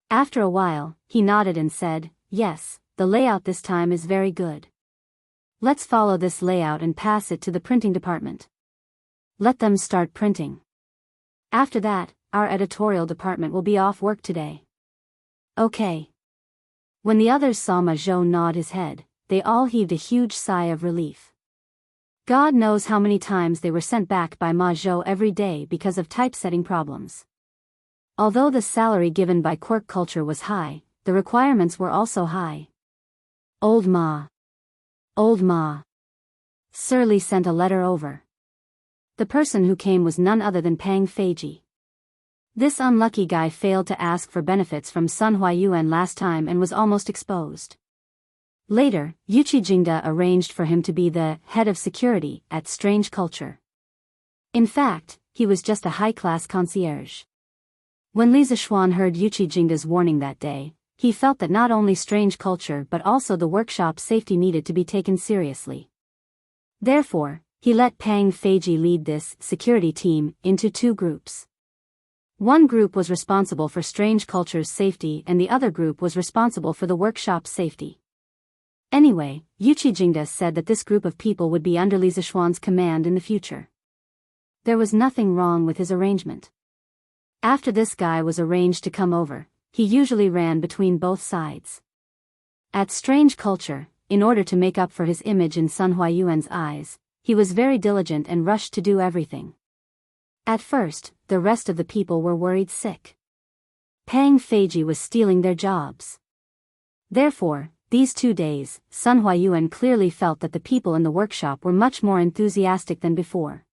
After a while, he nodded and said, "Yes, the layout this time is very good. Let's follow this layout and pass it to the printing department. Let them start printing. After that, our editorial department will be off work today." "Okay." When the others saw Ma Zhou nod his head, they all heaved a huge sigh of relief. God knows how many times they were sent back by Ma Zhou every day because of typesetting problems. Although the salary given by quirk culture was high, the requirements were also high. Old Ma. Old Ma. Sir Li sent a letter over. The person who came was none other than Pang Feiji. This unlucky guy failed to ask for benefits from Sun Huayuan last time and was almost exposed. Later, Yuqi Jingda arranged for him to be the head of security at Strange Culture. In fact, he was just a high-class concierge. When Li Zishuan heard Yuqi Jingda's warning that day, he felt that not only Strange Culture but also the workshop safety needed to be taken seriously. Therefore, he let Pang Feiji lead this security team into 2 groups. One group was responsible for Strange Culture's safety and the other group was responsible for the workshop's safety. Anyway, Yuqi Jingda said that this group of people would be under Li Zishuan's command in the future. There was nothing wrong with his arrangement. After this guy was arranged to come over, he usually ran between both sides. At Strange Culture, in order to make up for his image in Sun Huayuan's eyes, he was very diligent and rushed to do everything. At first, the rest of the people were worried sick. Pang Feiji was stealing their jobs. Therefore, these 2 days, Sun Huayuan clearly felt that the people in the workshop were much more enthusiastic than before.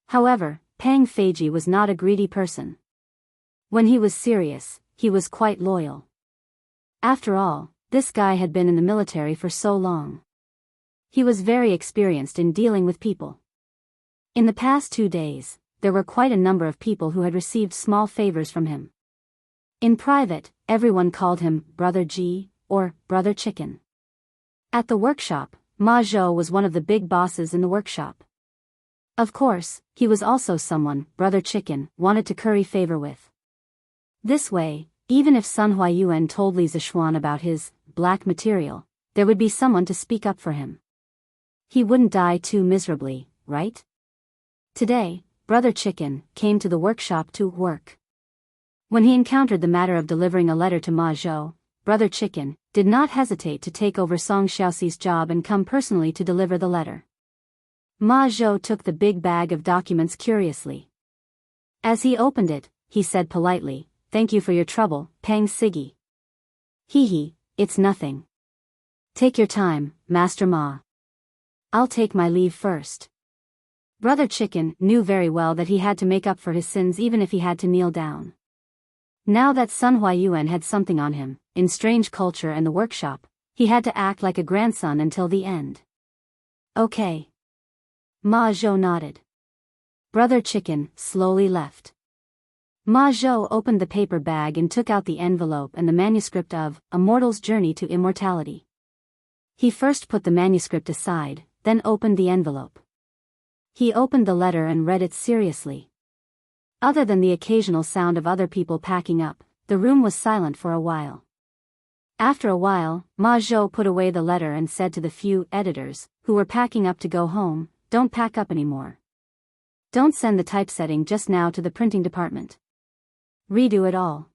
However, Pang Feiji was not a greedy person. When he was serious, he was quite loyal. After all, this guy had been in the military for so long. He was very experienced in dealing with people. In the past 2 days, there were quite a number of people who had received small favors from him. In private, everyone called him Brother G, or Brother Chicken. At the workshop, Ma Zhou was one of the big bosses in the workshop. Of course, he was also someone Brother Chicken wanted to curry favor with. This way, even if Sun Huayuan told Li Zixuan about his black material, there would be someone to speak up for him. He wouldn't die too miserably, right? Today, Brother Chicken came to the workshop to work. When he encountered the matter of delivering a letter to Ma Zhou, Brother Chicken did not hesitate to take over Song Xiaoxi's job and come personally to deliver the letter. Ma Zhou took the big bag of documents curiously. As he opened it, he said politely, "Thank you for your trouble, Pang Sigi." "Hee, it's nothing. Take your time, Master Ma. I'll take my leave first." Brother Chicken knew very well that he had to make up for his sins even if he had to kneel down. Now that Sun Huayuan had something on him, in Strange Culture and the workshop, he had to act like a grandson until the end. "Okay." Ma Zhou nodded. Brother Chicken slowly left. Ma Zhou opened the paper bag and took out the envelope and the manuscript of A Mortal's Journey to Immortality. He first put the manuscript aside, then opened the envelope. He opened the letter and read it seriously. Other than the occasional sound of other people packing up, the room was silent for a while. After a while, Ma Zhou put away the letter and said to the few editors who were packing up to go home, "Don't pack up anymore. Don't send the typesetting just now to the printing department. Redo it all.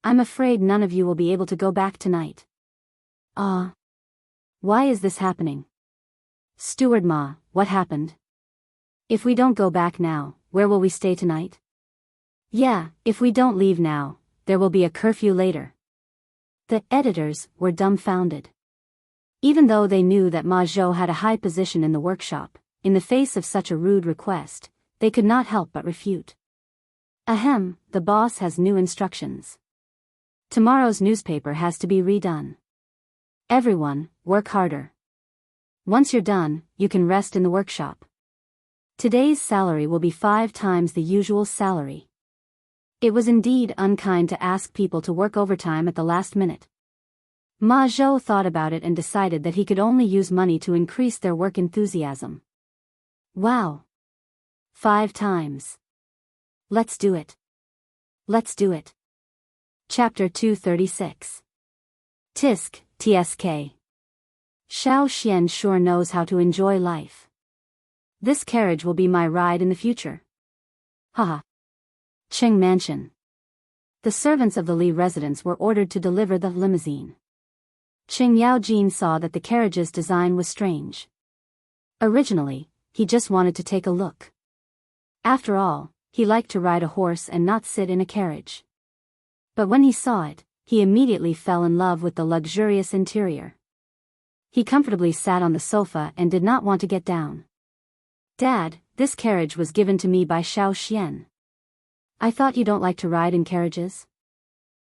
I'm afraid none of you will be able to go back tonight." Why is this happening? Steward Ma, what happened? If we don't go back now, where will we stay tonight? Yeah, if we don't leave now, there will be a curfew later. The editors were dumbfounded. Even though they knew that Ma Zhou had a high position in the workshop, in the face of such a rude request, they could not help but refute. Ahem, the boss has new instructions. Tomorrow's newspaper has to be redone. Everyone, work harder. Once you're done, you can rest in the workshop. Today's salary will be 5 times the usual salary. It was indeed unkind to ask people to work overtime at the last minute. Ma Zhou thought about it and decided that he could only use money to increase their work enthusiasm. Wow! 5 times. Let's do it. Let's do it. Chapter 236. Tisk, TSK. Xiao Xian sure knows how to enjoy life. This carriage will be my ride in the future. Haha. Qing Mansion. The servants of the Li residence were ordered to deliver the limousine. Qing Yaojin saw that the carriage's design was strange. Originally, he just wanted to take a look. After all, he liked to ride a horse and not sit in a carriage. But when he saw it, he immediately fell in love with the luxurious interior. He comfortably sat on the sofa and did not want to get down. "Dad, this carriage was given to me by Xiao Xian. I thought you don't like to ride in carriages?"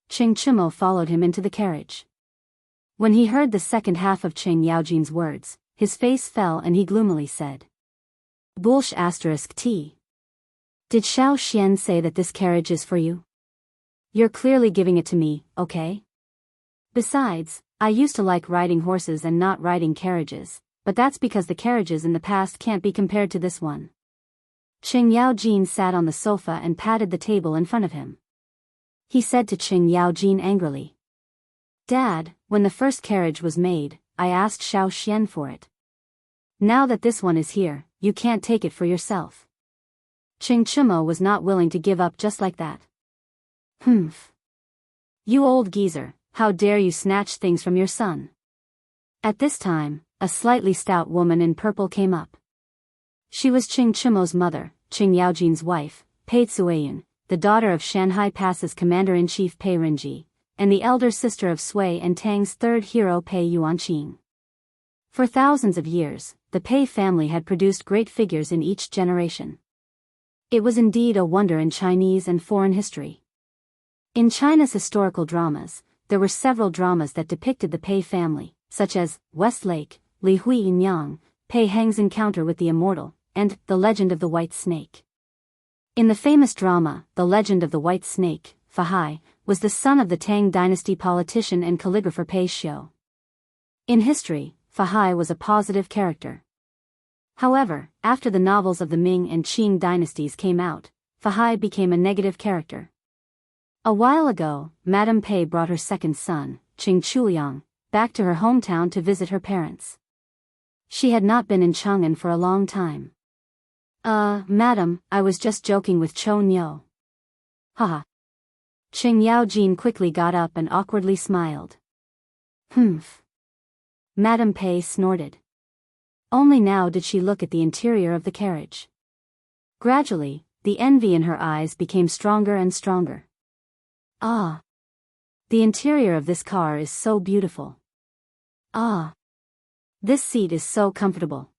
Qing Chimo followed him into the carriage. When he heard the second half of Qing Yaojin's words, his face fell and he gloomily said, "Bullsh *T. Did Xiao Xian say that this carriage is for you? You're clearly giving it to me, okay? Besides, I used to like riding horses and not riding carriages, but that's because the carriages in the past can't be compared to this one." Qing Yaojin sat on the sofa and patted the table in front of him. He said to Qing Yaojin angrily, "Dad, when the first carriage was made, I asked Xiao Xian for it. Now that this one is here, you can't take it for yourself." Ching Chimo was not willing to give up just like that. Humph. You old geezer, how dare you snatch things from your son? At this time, a slightly stout woman in purple came up. She was Ching Chimo's mother, Ching Yaojin's wife, Pei Tsueyun, the daughter of Shanhai Pass's commander-in-chief Pei Rinji, and the elder sister of Sui and Tang's third hero Pei Yuanqing. For thousands of years, the Pei family had produced great figures in each generation. It was indeed a wonder in Chinese and foreign history. In China's historical dramas, there were several dramas that depicted the Pei family, such as Westlake, Li Hui Yang, Pei Heng's Encounter with the Immortal, and The Legend of the White Snake. In the famous drama, The Legend of the White Snake, Fa Hai was the son of the Tang dynasty politician and calligrapher Pei Xiu. In history, Fa Hai was a positive character. However, after the novels of the Ming and Qing dynasties came out, Fa Hai became a negative character. A while ago, Madame Pei brought her second son, Qing Chuliang, back to her hometown to visit her parents. She had not been in Chang'an for a long time. Madam, I was just joking with Cho Nyo. Haha. Qing Yaojin quickly got up and awkwardly smiled. Humph. Madame Pei snorted. Only now did she look at the interior of the carriage. Gradually, the envy in her eyes became stronger and stronger. Ah. The interior of this car is so beautiful. Ah. This seat is so comfortable.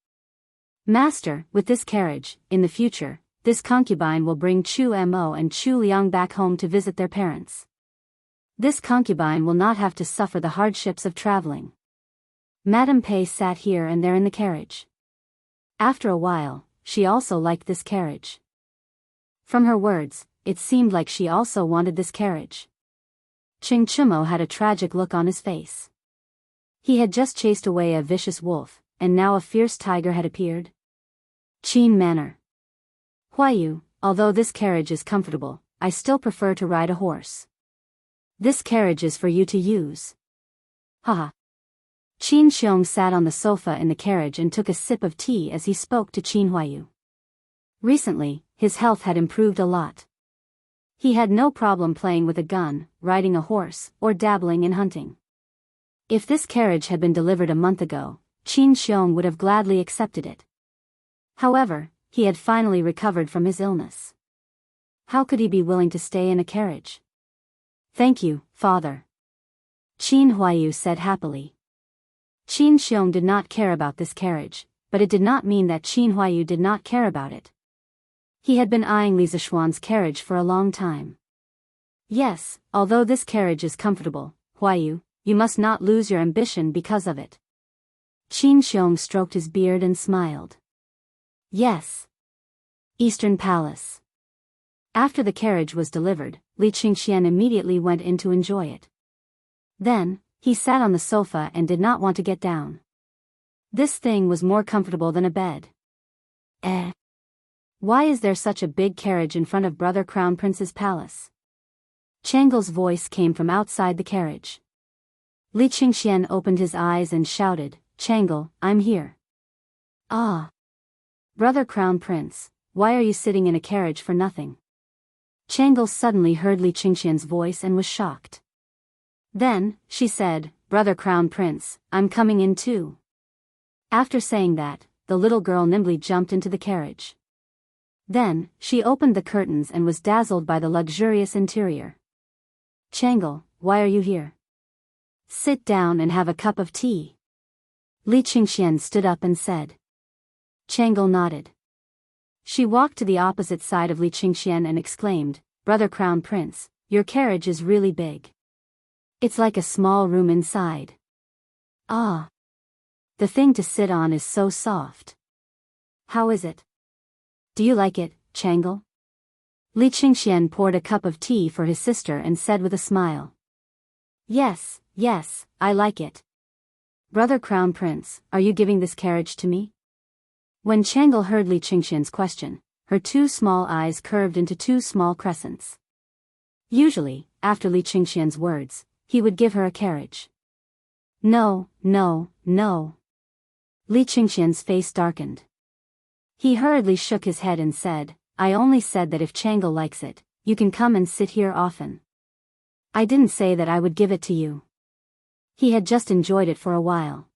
Master, with this carriage, in the future, this concubine will bring Chu Mo and Chu Liang back home to visit their parents. This concubine will not have to suffer the hardships of traveling. Madame Pei sat here and there in the carriage. After a while, she also liked this carriage. From her words, it seemed like she also wanted this carriage. Ching Chimo had a tragic look on his face. He had just chased away a vicious wolf, and now a fierce tiger had appeared. Qin Manor. Huayu, although this carriage is comfortable, I still prefer to ride a horse. This carriage is for you to use. Haha. Qin Xiong sat on the sofa in the carriage and took a sip of tea as he spoke to Qin Huayu. Recently, his health had improved a lot. He had no problem playing with a gun, riding a horse, or dabbling in hunting. If this carriage had been delivered a month ago, Qin Xiong would have gladly accepted it. However, he had finally recovered from his illness. How could he be willing to stay in a carriage? Thank you, father. Qin Huayu said happily. Qin Xiong did not care about this carriage, but it did not mean that Qin Huayu did not care about it. He had been eyeing Li Zishuan's carriage for a long time. Yes, although this carriage is comfortable, Huayu, you must not lose your ambition because of it. Qin Xiong stroked his beard and smiled. Yes. Eastern Palace. After the carriage was delivered, Li Qingxian immediately went in to enjoy it. Then, he sat on the sofa and did not want to get down. This thing was more comfortable than a bed. Why is there such a big carriage in front of Brother Crown Prince's palace? Changle's voice came from outside the carriage. Li Qingxian opened his eyes and shouted, Changle, I'm here. Ah. Brother Crown Prince, why are you sitting in a carriage for nothing? Changle suddenly heard Li Qingxian's voice and was shocked. Then, she said, Brother Crown Prince, I'm coming in too. After saying that, the little girl nimbly jumped into the carriage. Then, she opened the curtains and was dazzled by the luxurious interior. Changle, why are you here? Sit down and have a cup of tea. Li Qingxian stood up and said. Changle nodded. She walked to the opposite side of Li Qingxian and exclaimed, Brother Crown Prince, your carriage is really big. It's like a small room inside. Ah. The thing to sit on is so soft. How is it? Do you like it, Changle? Li Qingxian poured a cup of tea for his sister and said with a smile. Yes, I like it. Brother Crown Prince, are you giving this carriage to me? When Changle heard Li Qingxian's question, her two small eyes curved into two small crescents. Usually, after Li Qingxian's words, he would give her a carriage. No. Li Qingxian's face darkened. He hurriedly shook his head and said, I only said that if Changle likes it, you can come and sit here often. I didn't say that I would give it to you. He had just enjoyed it for a while.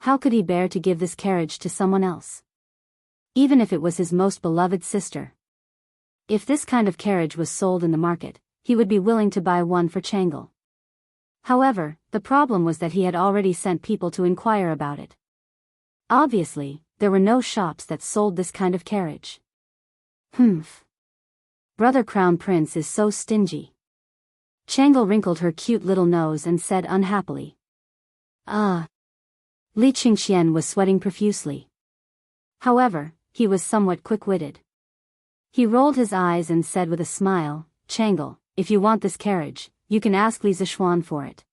How could he bear to give this carriage to someone else? Even if it was his most beloved sister. If this kind of carriage was sold in the market, he would be willing to buy one for Changle. However, the problem was that he had already sent people to inquire about it. Obviously, there were no shops that sold this kind of carriage. Humph. Brother Crown Prince is so stingy. Changle wrinkled her cute little nose and said unhappily. Li Qingxian was sweating profusely. However, he was somewhat quick-witted. He rolled his eyes and said with a smile, Changle, if you want this carriage, you can ask Li Zishuan for it.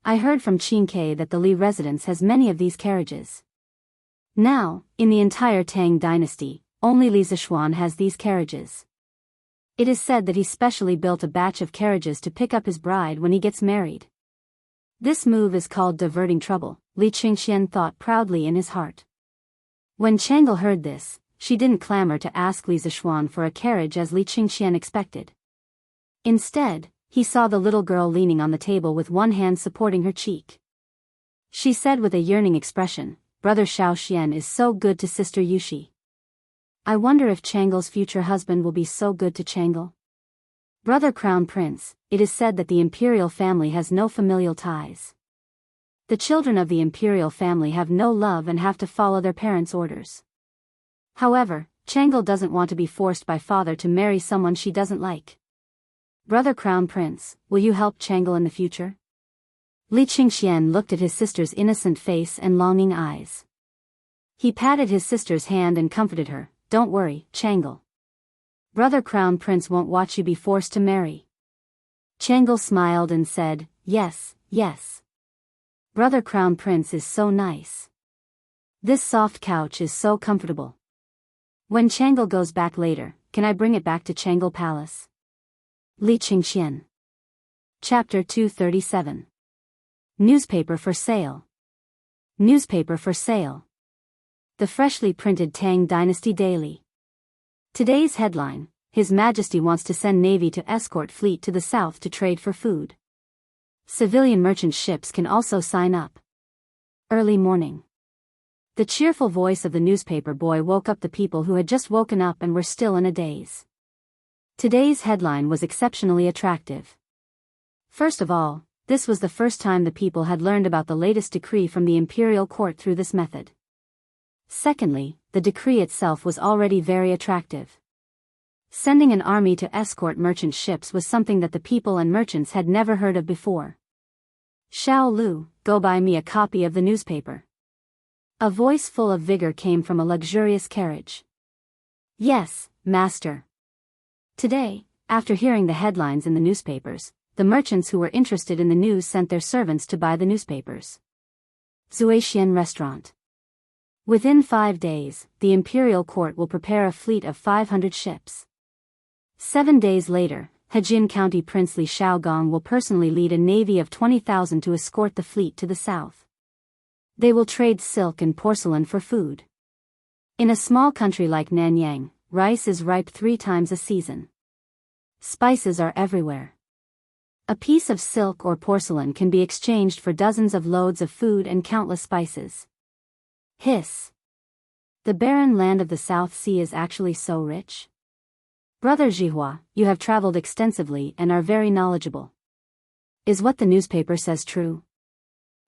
I heard from Qingke that the Li residence has many of these carriages. Now, in the entire Tang dynasty, only Li Zishuan has these carriages. It is said that he specially built a batch of carriages to pick up his bride when he gets married. This move is called diverting trouble, Li Qingxian thought proudly in his heart. When Changle heard this, she didn't clamor to ask Li Zishuan for a carriage as Li Qingxian expected. Instead, he saw the little girl leaning on the table with one hand supporting her cheek. She said with a yearning expression, Brother Xiaoxian is so good to Sister Yushi. I wonder if Changle's future husband will be so good to Changle. Brother Crown Prince, it is said that the imperial family has no familial ties. The children of the imperial family have no love and have to follow their parents' orders. However, Changle doesn't want to be forced by father to marry someone she doesn't like. Brother Crown Prince, will you help Changle in the future? Li Qingxian looked at his sister's innocent face and longing eyes. He patted his sister's hand and comforted her, don't worry, Changle. Brother Crown Prince won't watch you be forced to marry. Changle smiled and said, yes, yes. Brother Crown Prince is so nice. This soft couch is so comfortable. When Changle goes back later, can I bring it back to Changle Palace? Li Qingxian. Chapter 237. Newspaper for sale. Newspaper for sale. The freshly printed Tang Dynasty Daily. Today's headline, His Majesty wants to send Navy to escort fleet to the south to trade for food. Civilian merchant ships can also sign up. Early morning. The cheerful voice of the newspaper boy woke up the people who had just woken up and were still in a daze. Today's headline was exceptionally attractive. First of all, this was the first time the people had learned about the latest decree from the imperial court through this method. Secondly, the decree itself was already very attractive. Sending an army to escort merchant ships was something that the people and merchants had never heard of before. Xiao Lu, go buy me a copy of the newspaper. A voice full of vigor came from a luxurious carriage. Yes, master. Today, after hearing the headlines in the newspapers, the merchants who were interested in the news sent their servants to buy the newspapers. Zuaxian Restaurant. Within 5 days, the imperial court will prepare a fleet of 500 ships. 7 days later, Hejin County Prince Li Shaogong will personally lead a navy of 20,000 to escort the fleet to the south. They will trade silk and porcelain for food. In a small country like Nanyang, rice is ripe 3 times a season. Spices are everywhere. A piece of silk or porcelain can be exchanged for dozens of loads of food and countless spices. Hiss. The barren land of the South Sea is actually so rich. Brother Zhihua, you have traveled extensively and are very knowledgeable. Is what the newspaper says true?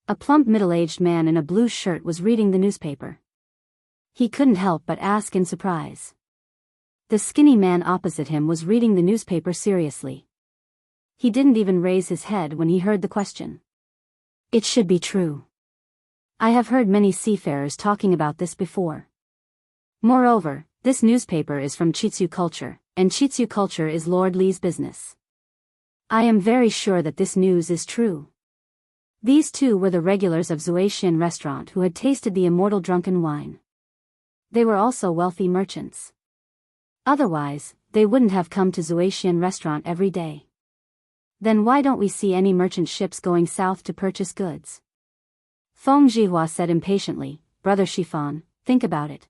A plump middle-aged man in a blue shirt was reading the newspaper. He couldn't help but ask in surprise. The skinny man opposite him was reading the newspaper seriously. He didn't even raise his head when he heard the question. It should be true. I have heard many seafarers talking about this before. Moreover, this newspaper is from Chitsu culture, and Chitsu culture is Lord Li's business. I am very sure that this news is true. These two were the regulars of Zuaxian restaurant who had tasted the immortal drunken wine. They were also wealthy merchants. Otherwise, they wouldn't have come to Zuaxian restaurant every day. Then why don't we see any merchant ships going south to purchase goods? Feng Zhihua said impatiently, Brother Shifan, think about it.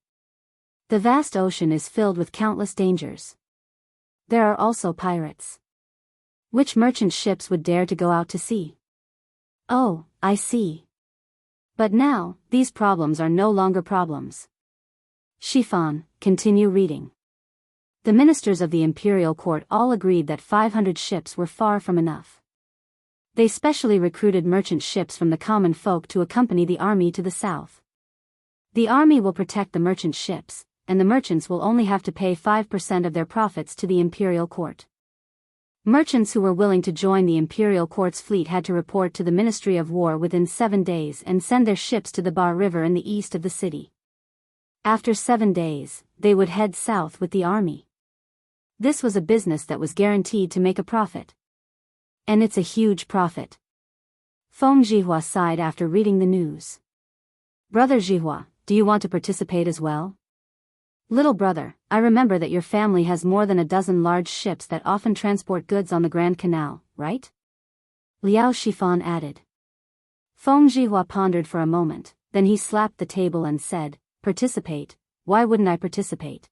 The vast ocean is filled with countless dangers. There are also pirates. Which merchant ships would dare to go out to sea? Oh, I see. But now, these problems are no longer problems. Chiffon, continue reading. The ministers of the imperial court all agreed that 500 ships were far from enough. They specially recruited merchant ships from the common folk to accompany the army to the south. The army will protect the merchant ships, and the merchants will only have to pay 5% of their profits to the imperial court. Merchants who were willing to join the imperial court's fleet had to report to the Ministry of War within 7 days and send their ships to the Bar River in the east of the city. After 7 days, they would head south with the army. This was a business that was guaranteed to make a profit. And it's a huge profit. Feng Jihua sighed after reading the news. Brother Jihua, do you want to participate as well? Little brother, I remember that your family has more than a dozen large ships that often transport goods on the Grand Canal, right? Liao Shifan added. Feng Jihua pondered for a moment, then he slapped the table and said, Participate, why wouldn't I participate?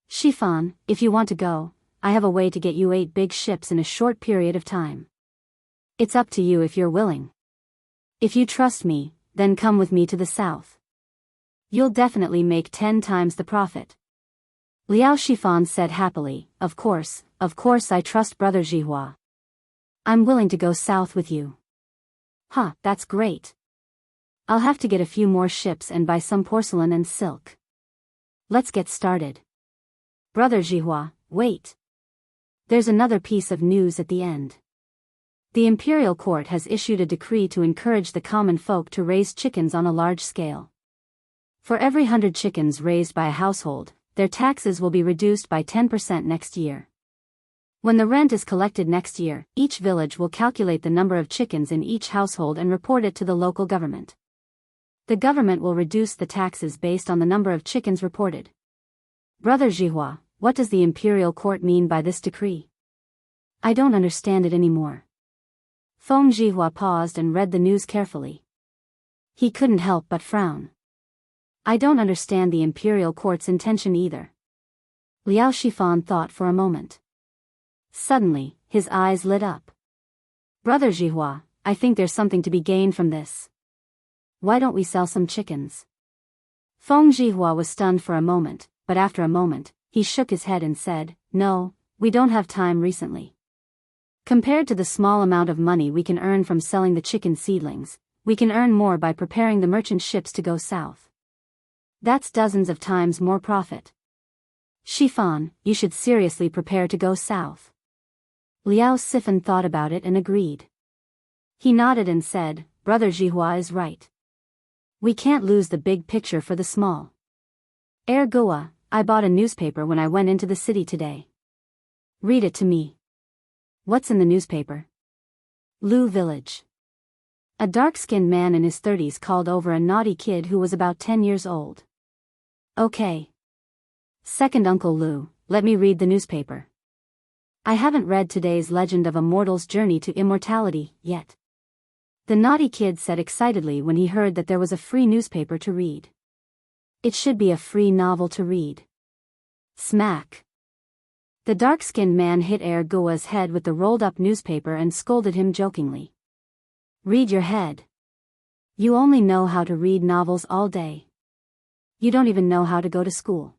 Shifan, if you want to go, I have a way to get you 8 big ships in a short period of time. It's up to you if you're willing. If you trust me, then come with me to the south. You'll definitely make 10 times the profit. Liao Shifan said happily, Of course I trust Brother Jihua. I'm willing to go south with you. That's great. I'll have to get a few more ships and buy some porcelain and silk. Let's get started. Brother Jihua, wait. There's another piece of news at the end. The imperial court has issued a decree to encourage the common folk to raise chickens on a large scale. For every 100 chickens raised by a household, their taxes will be reduced by 10% next year. When the rent is collected next year, each village will calculate the number of chickens in each household and report it to the local government. The government will reduce the taxes based on the number of chickens reported. Brother Jihua, what does the imperial court mean by this decree? I don't understand it anymore. Feng Jihua paused and read the news carefully. He couldn't help but frown. I don't understand the imperial court's intention either. Liao Shifan thought for a moment. Suddenly, his eyes lit up. Brother Jihua, I think there's something to be gained from this. Why don't we sell some chickens? Feng Jihua was stunned for a moment, but after a moment, he shook his head and said, No, we don't have time recently. Compared to the small amount of money we can earn from selling the chicken seedlings, we can earn more by preparing the merchant ships to go south. That's dozens of times more profit. Shifan, you should seriously prepare to go south. Liao Sifan thought about it and agreed. He nodded and said, Brother Jihua is right. We can't lose the big picture for the small. Ergoa, I bought a newspaper when I went into the city today. Read it to me. What's in the newspaper? Lu Village. A dark-skinned man in his 30s called over a naughty kid who was about 10 years old. Okay. Second Uncle Lu, let me read the newspaper. I haven't read today's Legend of a Mortal's Journey to Immortality yet. The naughty kid said excitedly when he heard that there was a free newspaper to read. It should be a free novel to read. Smack. The dark-skinned man hit Ergoa's head with the rolled-up newspaper and scolded him jokingly. Read your head. You only know how to read novels all day. You don't even know how to go to school.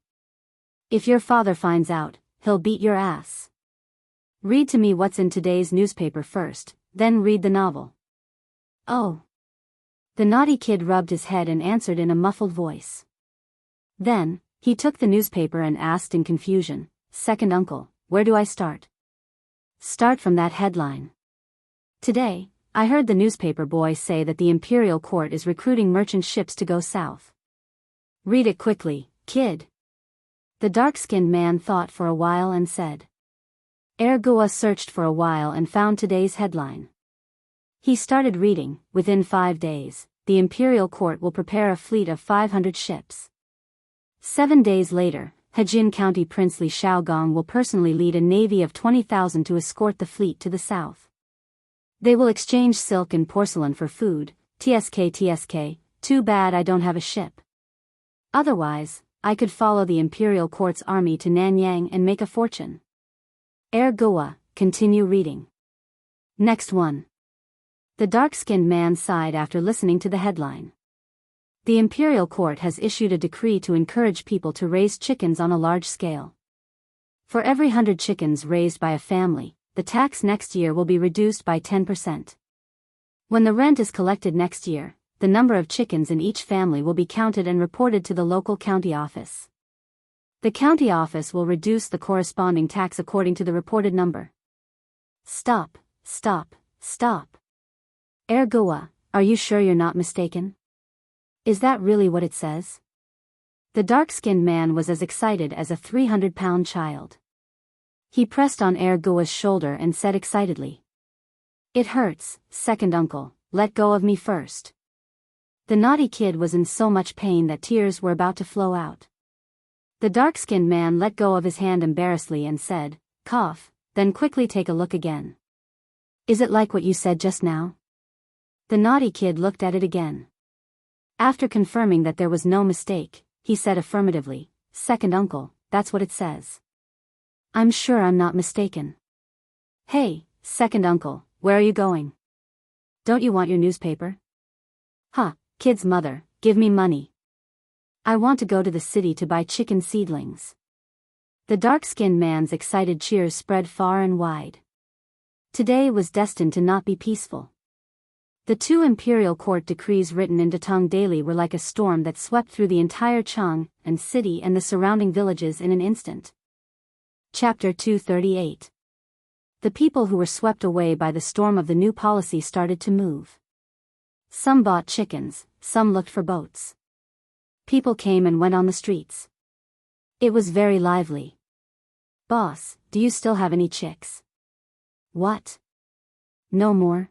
If your father finds out, he'll beat your ass. Read to me what's in today's newspaper first, then read the novel. Oh. The naughty kid rubbed his head and answered in a muffled voice. Then, he took the newspaper and asked in confusion, Second uncle, where do I start? Start from that headline. Today, I heard the newspaper boy say that the imperial court is recruiting merchant ships to go south. Read it quickly, kid. The dark-skinned man thought for a while and said. Ergoa searched for a while and found today's headline. He started reading. Within 5 days, the imperial court will prepare a fleet of 500 ships. 7 days later, Hejin County Princely Shaogong will personally lead a navy of 20,000 to escort the fleet to the south. They will exchange silk and porcelain for food. TSK, too bad I don't have a ship. Otherwise, I could follow the imperial court's army to Nanyang and make a fortune. Goa, continue reading. Next one. The dark-skinned man sighed after listening to the headline. The imperial court has issued a decree to encourage people to raise chickens on a large scale. For every 100 chickens raised by a family, the tax next year will be reduced by 10%. When the rent is collected next year, the number of chickens in each family will be counted and reported to the local county office. The county office will reduce the corresponding tax according to the reported number. Stop, stop, stop. Goa, are you sure you're not mistaken? Is that really what it says? The dark-skinned man was as excited as a 300-pound child. He pressed on Goa's shoulder and said excitedly, "It hurts, second uncle, let go of me first." The naughty kid was in so much pain that tears were about to flow out. The dark-skinned man let go of his hand embarrassedly and said, "Cough, then quickly take a look again. Is it like what you said just now?" The naughty kid looked at it again. After confirming that there was no mistake, he said affirmatively, "Second uncle, that's what it says. I'm sure I'm not mistaken." "Hey, second uncle, where are you going? Don't you want your newspaper?" "Huh, kid's mother, give me money. I want to go to the city to buy chicken seedlings." The dark-skinned man's excited cheers spread far and wide. Today was destined to not be peaceful. The 2 imperial court decrees written in Datong daily were like a storm that swept through the entire Chang and city and the surrounding villages in an instant. Chapter 238. The people who were swept away by the storm of the new policy started to move. Some bought chickens, some looked for boats. People came and went on the streets. It was very lively. "Boss, do you still have any chicks?" "What? No more?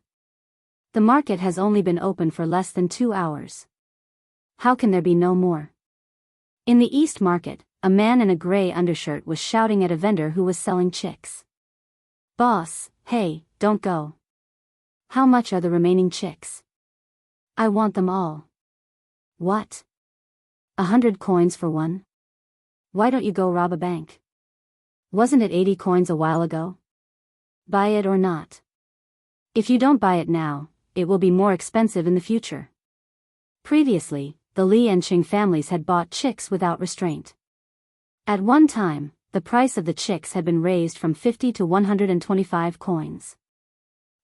The market has only been open for less than 2 hours. How can there be no more?" In the East Market, a man in a gray undershirt was shouting at a vendor who was selling chicks. "Boss, hey, don't go. How much are the remaining chicks? I want them all." "What? 100 coins for one? Why don't you go rob a bank? Wasn't it 80 coins a while ago? Buy it or not? If you don't buy it now, it will be more expensive in the future." Previously, the Li and Qing families had bought chicks without restraint. At one time, the price of the chicks had been raised from 50 to 125 coins.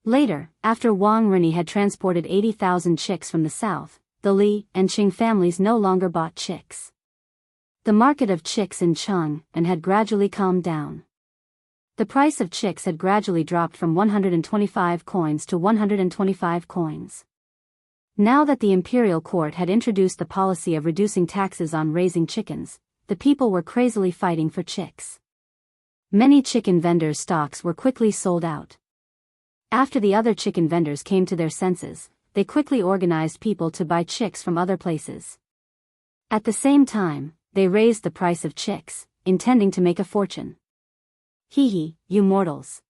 Later, after Wang Rini had transported 80,000 chicks from the south, the Li and Qing families no longer bought chicks. The market of chicks in Chang and had gradually calmed down. The price of chicks had gradually dropped from 125 coins to 125 coins. Now that the imperial court had introduced the policy of reducing taxes on raising chickens, the people were crazily fighting for chicks. Many chicken vendors' stocks were quickly sold out. After the other chicken vendors came to their senses, they quickly organized people to buy chicks from other places. At the same time, they raised the price of chicks, intending to make a fortune. Hee, you mortals.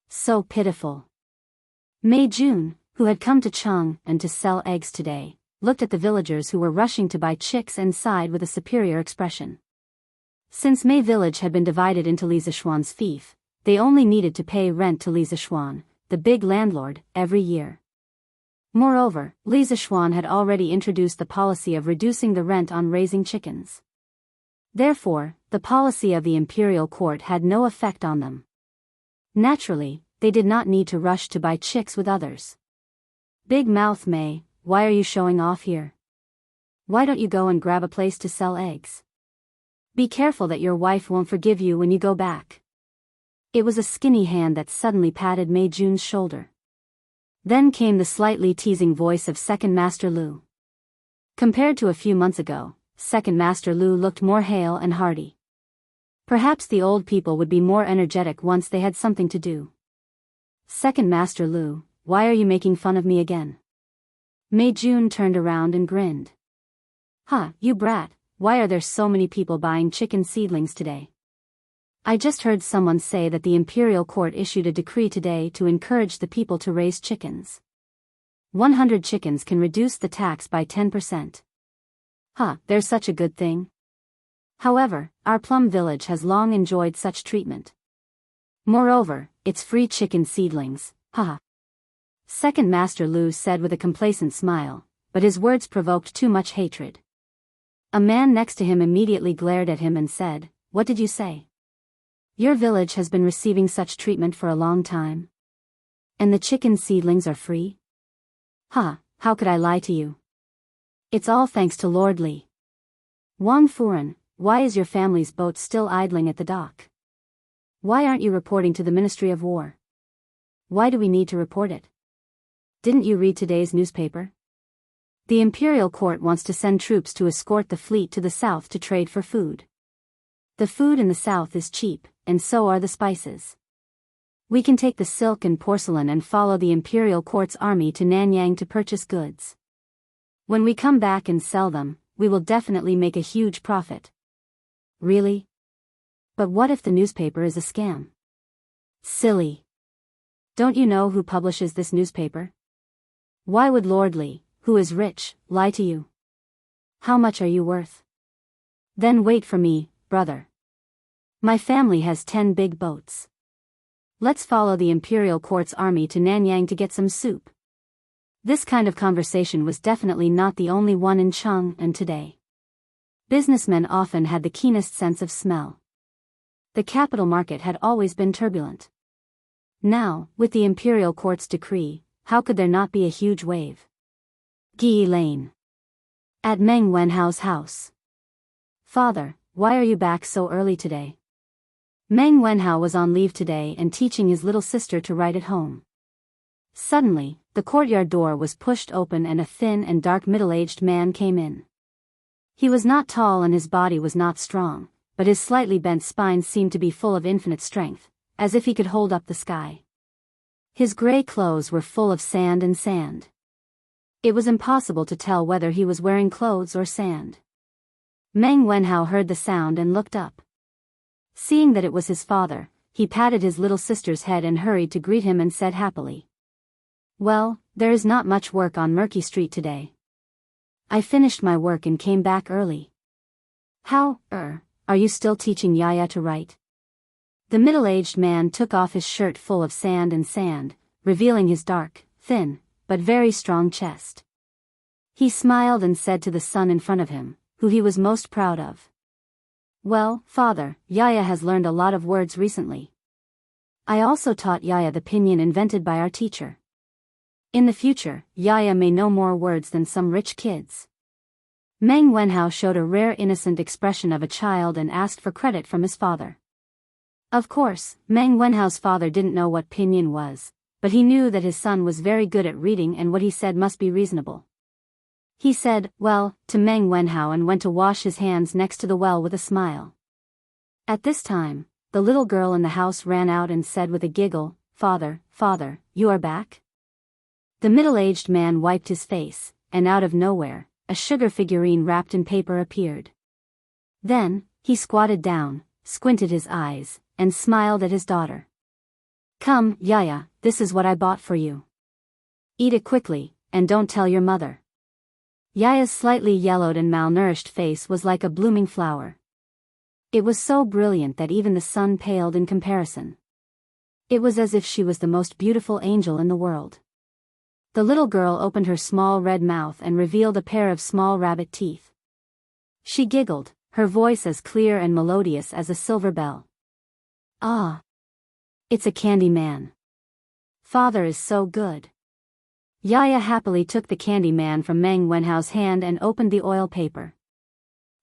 So pitiful. Mei Jun, who had come to Chang and to sell eggs today, looked at the villagers who were rushing to buy chicks and sighed with a superior expression. Since Mei village had been divided into Li Zishuan's fief, they only needed to pay rent to Li Zishuan, the big landlord, every year. Moreover, Li Zishuan had already introduced the policy of reducing the rent on raising chickens. Therefore, the policy of the imperial court had no effect on them. Naturally, they did not need to rush to buy chicks with others. "Big mouth Mei, why are you showing off here? Why don't you go and grab a place to sell eggs? Be careful that your wife won't forgive you when you go back." It was a skinny hand that suddenly patted Mei Jun's shoulder. Then came the slightly teasing voice of Second Master Lu. Compared to a few months ago, Second Master Lu looked more hale and hearty. Perhaps the old people would be more energetic once they had something to do. "Second Master Lu, why are you making fun of me again?" Mei Jun turned around and grinned. "Huh, you brat, why are there so many people buying chicken seedlings today? I just heard someone say that the imperial court issued a decree today to encourage the people to raise chickens. 100 chickens can reduce the tax by 10%. Huh, there's such a good thing. However, our plum village has long enjoyed such treatment. Moreover, it's free chicken seedlings, haha. Second Master Lu said with a complacent smile, but his words provoked too much hatred. A man next to him immediately glared at him and said, "What did you say? Your village has been receiving such treatment for a long time? And the chicken seedlings are free? Ha, how could I lie to you? It's all thanks to Lord Li. Wang Furen, why is your family's boat still idling at the dock? Why aren't you reporting to the Ministry of War? Why do we need to report it? Didn't you read today's newspaper? The Imperial Court wants to send troops to escort the fleet to the south to trade for food. The food in the south is cheap, and so are the spices. We can take the silk and porcelain and follow the Imperial Court's army to Nanyang to purchase goods. When we come back and sell them, we will definitely make a huge profit." Really? But what if the newspaper is a scam? Silly. Don't you know who publishes this newspaper? Why would Lord Li, who is rich, lie to you? How much are you worth? Then wait for me, brother. My family has 10 big boats. Let's follow the Imperial Court's army to Nanyang to get some soup. This kind of conversation was definitely not the only one in Chang'an today. Businessmen often had the keenest sense of smell. The capital market had always been turbulent. Now, with the Imperial Court's decree, how could there not be a huge wave? Gi Lane. At Meng Wenhao's house. "Father, why are you back so early today?" Meng Wenhao was on leave today and teaching his little sister to write at home. Suddenly, the courtyard door was pushed open and a thin and dark middle-aged man came in. He was not tall and his body was not strong, but his slightly bent spine seemed to be full of infinite strength, as if he could hold up the sky. His gray clothes were full of sand and sand. It was impossible to tell whether he was wearing clothes or sand. Meng Wenhao heard the sound and looked up. Seeing that it was his father, he patted his little sister's head and hurried to greet him and said happily, "Well, there is not much work on Murky Street today. I finished my work and came back early." "How, are you still teaching Yaya to write?" The middle-aged man took off his shirt full of sand and sand, revealing his dark, thin, but very strong chest. He smiled and said to the son in front of him, who he was most proud of, "Well, father, Yaya has learned a lot of words recently. I also taught Yaya the pinyin invented by our teacher. In the future, Yaya may know more words than some rich kids." Meng Wenhao showed a rare innocent expression of a child and asked for credit from his father. Of course, Meng Wenhao's father didn't know what pinyin was, but he knew that his son was very good at reading and what he said must be reasonable. He said, "Well," to Meng Wenhao and went to wash his hands next to the well with a smile. At this time, the little girl in the house ran out and said with a giggle, Father, you are back?" The middle-aged man wiped his face, and out of nowhere, a sugar figurine wrapped in paper appeared. Then, he squatted down, squinted his eyes, and smiled at his daughter. "Come, Yaya, this is what I bought for you. Eat it quickly, and don't tell your mother." Yaya's slightly yellowed and malnourished face was like a blooming flower. It was so brilliant that even the sun paled in comparison. It was as if she was the most beautiful angel in the world. The little girl opened her small red mouth and revealed a pair of small rabbit teeth. She giggled, her voice as clear and melodious as a silver bell. "Ah! It's a candy man. Father is so good." Yaya happily took the candy man from Meng Wenhao's hand and opened the oil paper.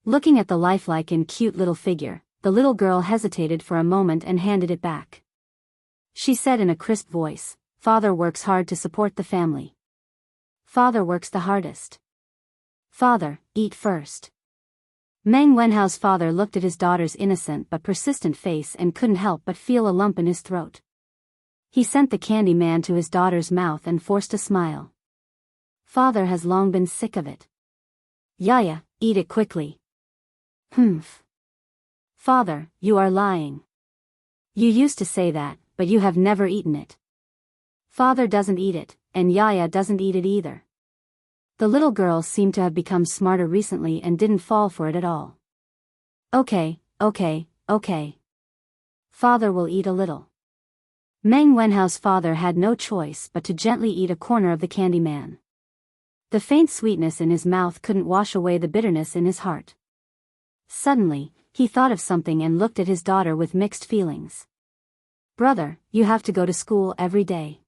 Looking at the lifelike and cute little figure, the little girl hesitated for a moment and handed it back. She said in a crisp voice, "Father works hard to support the family. Father works the hardest. Father, eat first." Meng Wenhao's father looked at his daughter's innocent but persistent face and couldn't help but feel a lump in his throat. He sent the candy man to his daughter's mouth and forced a smile. "Father has long been sick of it. Yaya, eat it quickly." "Humph. Father, you are lying. You used to say that, but you have never eaten it. Father doesn't eat it, and Yaya doesn't eat it either." The little girl seemed to have become smarter recently and didn't fall for it at all. Okay, okay, okay. Father will eat a little. Meng Wenhao's father had no choice but to gently eat a corner of the candy man. The faint sweetness in his mouth couldn't wash away the bitterness in his heart. Suddenly, he thought of something and looked at his daughter with mixed feelings. Brother, you have to go to school every day.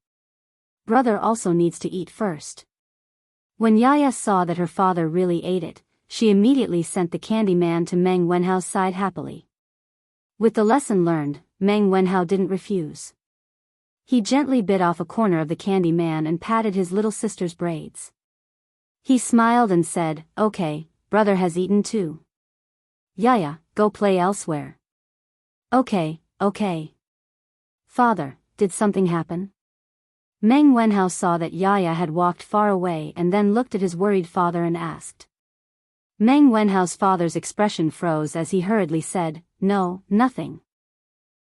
Brother also needs to eat first. When Yaya saw that her father really ate it, she immediately sent the candy man to Meng Wenhao's side happily. With the lesson learned, Meng Wenhao didn't refuse. He gently bit off a corner of the candy man and patted his little sister's braids. He smiled and said, "Okay, brother has eaten too. Yaya, go play elsewhere." "Okay, okay." "Father, did something happen?" Meng Wenhao saw that Yaya had walked far away and then looked at his worried father and asked. Meng Wenhao's father's expression froze as he hurriedly said, "No, nothing."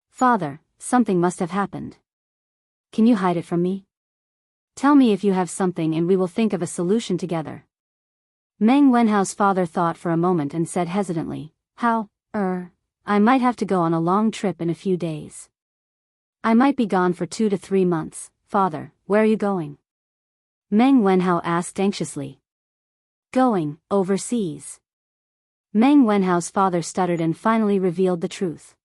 "Father, something must have happened. Can you hide it from me? Tell me if you have something and we will think of a solution together." Meng Wenhao's father thought for a moment and said hesitantly, I might have to go on a long trip in a few days. I might be gone for 2 to 3 months. Father, where are you going?" Meng Wenhao asked anxiously. "Going overseas." Meng Wenhao's father stuttered and finally revealed the truth.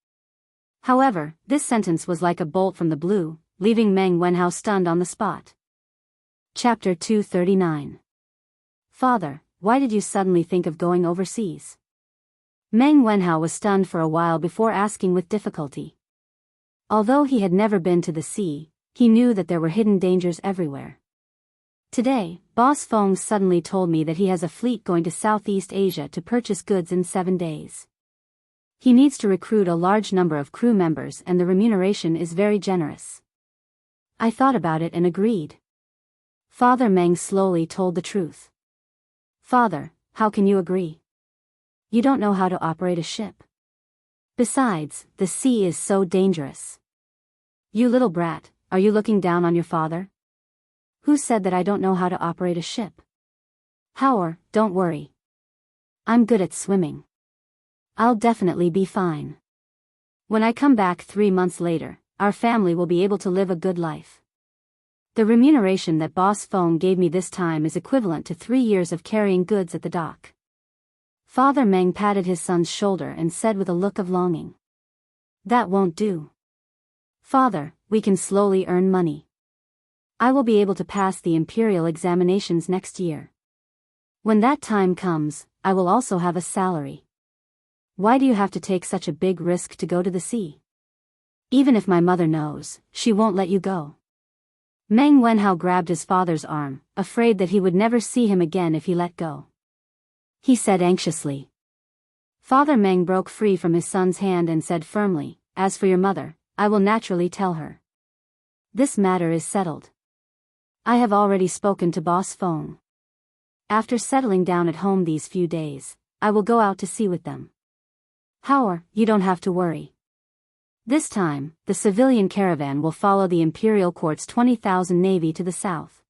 However, this sentence was like a bolt from the blue, leaving Meng Wenhao stunned on the spot. Chapter 239. Father, why did you suddenly think of going overseas? Meng Wenhao was stunned for a while before asking with difficulty. Although he had never been to the sea, he knew that there were hidden dangers everywhere. Today, Boss Feng suddenly told me that he has a fleet going to Southeast Asia to purchase goods in 7 days. He needs to recruit a large number of crew members and the remuneration is very generous. I thought about it and agreed. Father Meng slowly told the truth. Father, how can you agree? You don't know how to operate a ship. Besides, the sea is so dangerous. You little brat, are you looking down on your father? Who said that I don't know how to operate a ship? Howard, don't worry. I'm good at swimming. I'll definitely be fine. When I come back 3 months later, our family will be able to live a good life. The remuneration that Boss Feng gave me this time is equivalent to 3 years of carrying goods at the dock. Father Meng patted his son's shoulder and said with a look of longing. That won't do. Father, we can slowly earn money. I will be able to pass the imperial examinations next year. When that time comes, I will also have a salary. Why do you have to take such a big risk to go to the sea? Even if my mother knows, she won't let you go. Meng Wenhao grabbed his father's arm, afraid that he would never see him again if he let go. He said anxiously. Father Meng broke free from his son's hand and said firmly, "As for your mother, I will naturally tell her. This matter is settled. I have already spoken to Boss Feng. After settling down at home these few days, I will go out to sea with them. Howard, you don't have to worry. This time, the civilian caravan will follow the Imperial Court's 20,000 navy to the south.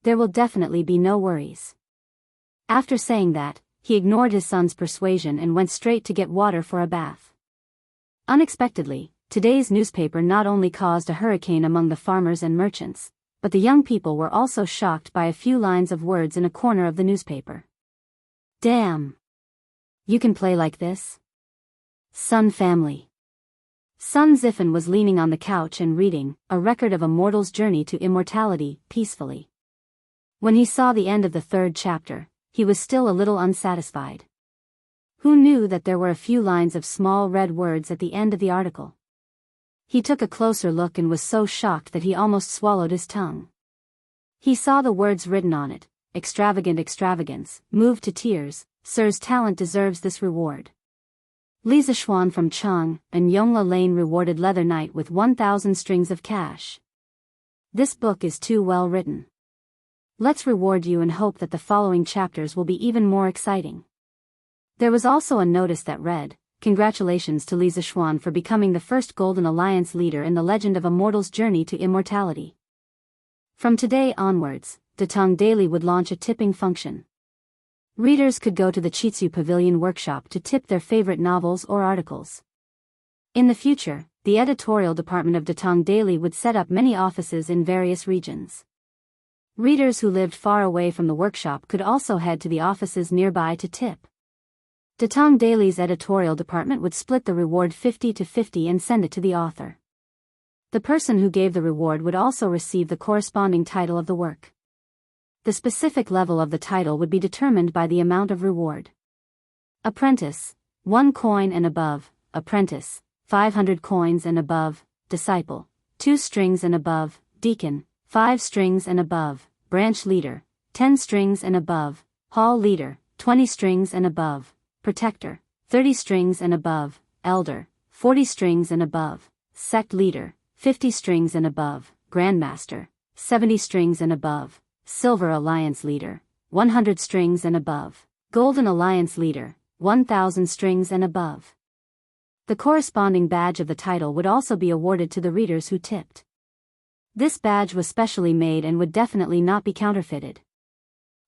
There will definitely be no worries." After saying that, he ignored his son's persuasion and went straight to get water for a bath. Unexpectedly, today's newspaper not only caused a hurricane among the farmers and merchants, but the young people were also shocked by a few lines of words in a corner of the newspaper. Damn! You can play like this? Sun family. Sun Zifen was leaning on the couch and reading, A Record of a Mortal's Journey to Immortality, peacefully. When he saw the end of the 3rd chapter, he was still a little unsatisfied. Who knew that there were a few lines of small red words at the end of the article? He took a closer look and was so shocked that he almost swallowed his tongue. He saw the words written on it, extravagant extravagance, moved to tears, Sir's talent deserves this reward. Li Zishuan from Chang and Yongla Lane rewarded Leather Knight with 1,000 strings of cash. This book is too well written. Let's reward you and hope that the following chapters will be even more exciting. There was also a notice that read, Congratulations to Li Zishuan for becoming the first Golden Alliance leader in the legend of a mortal's journey to immortality. From today onwards, Datong Daily would launch a tipping function. Readers could go to the Chitsu Pavilion workshop to tip their favorite novels or articles. In the future, the editorial department of Datong Daily would set up many offices in various regions. Readers who lived far away from the workshop could also head to the offices nearby to tip. Datong Daily's editorial department would split the reward 50-50 and send it to the author. The person who gave the reward would also receive the corresponding title of the work. The specific level of the title would be determined by the amount of reward. Apprentice, 1 coin and above; apprentice, 500 coins and above; disciple, 2 strings and above; deacon, 5 strings and above; branch leader, 10 strings and above; hall leader, 20 strings and above; protector, 30 strings and above; elder, 40 strings and above; sect leader, 50 strings and above; grandmaster, 70 strings and above; silver alliance leader, 100 strings and above; golden alliance leader, 1,000 strings and above. The corresponding badge of the title would also be awarded to the readers who tipped. This badge was specially made and would definitely not be counterfeited.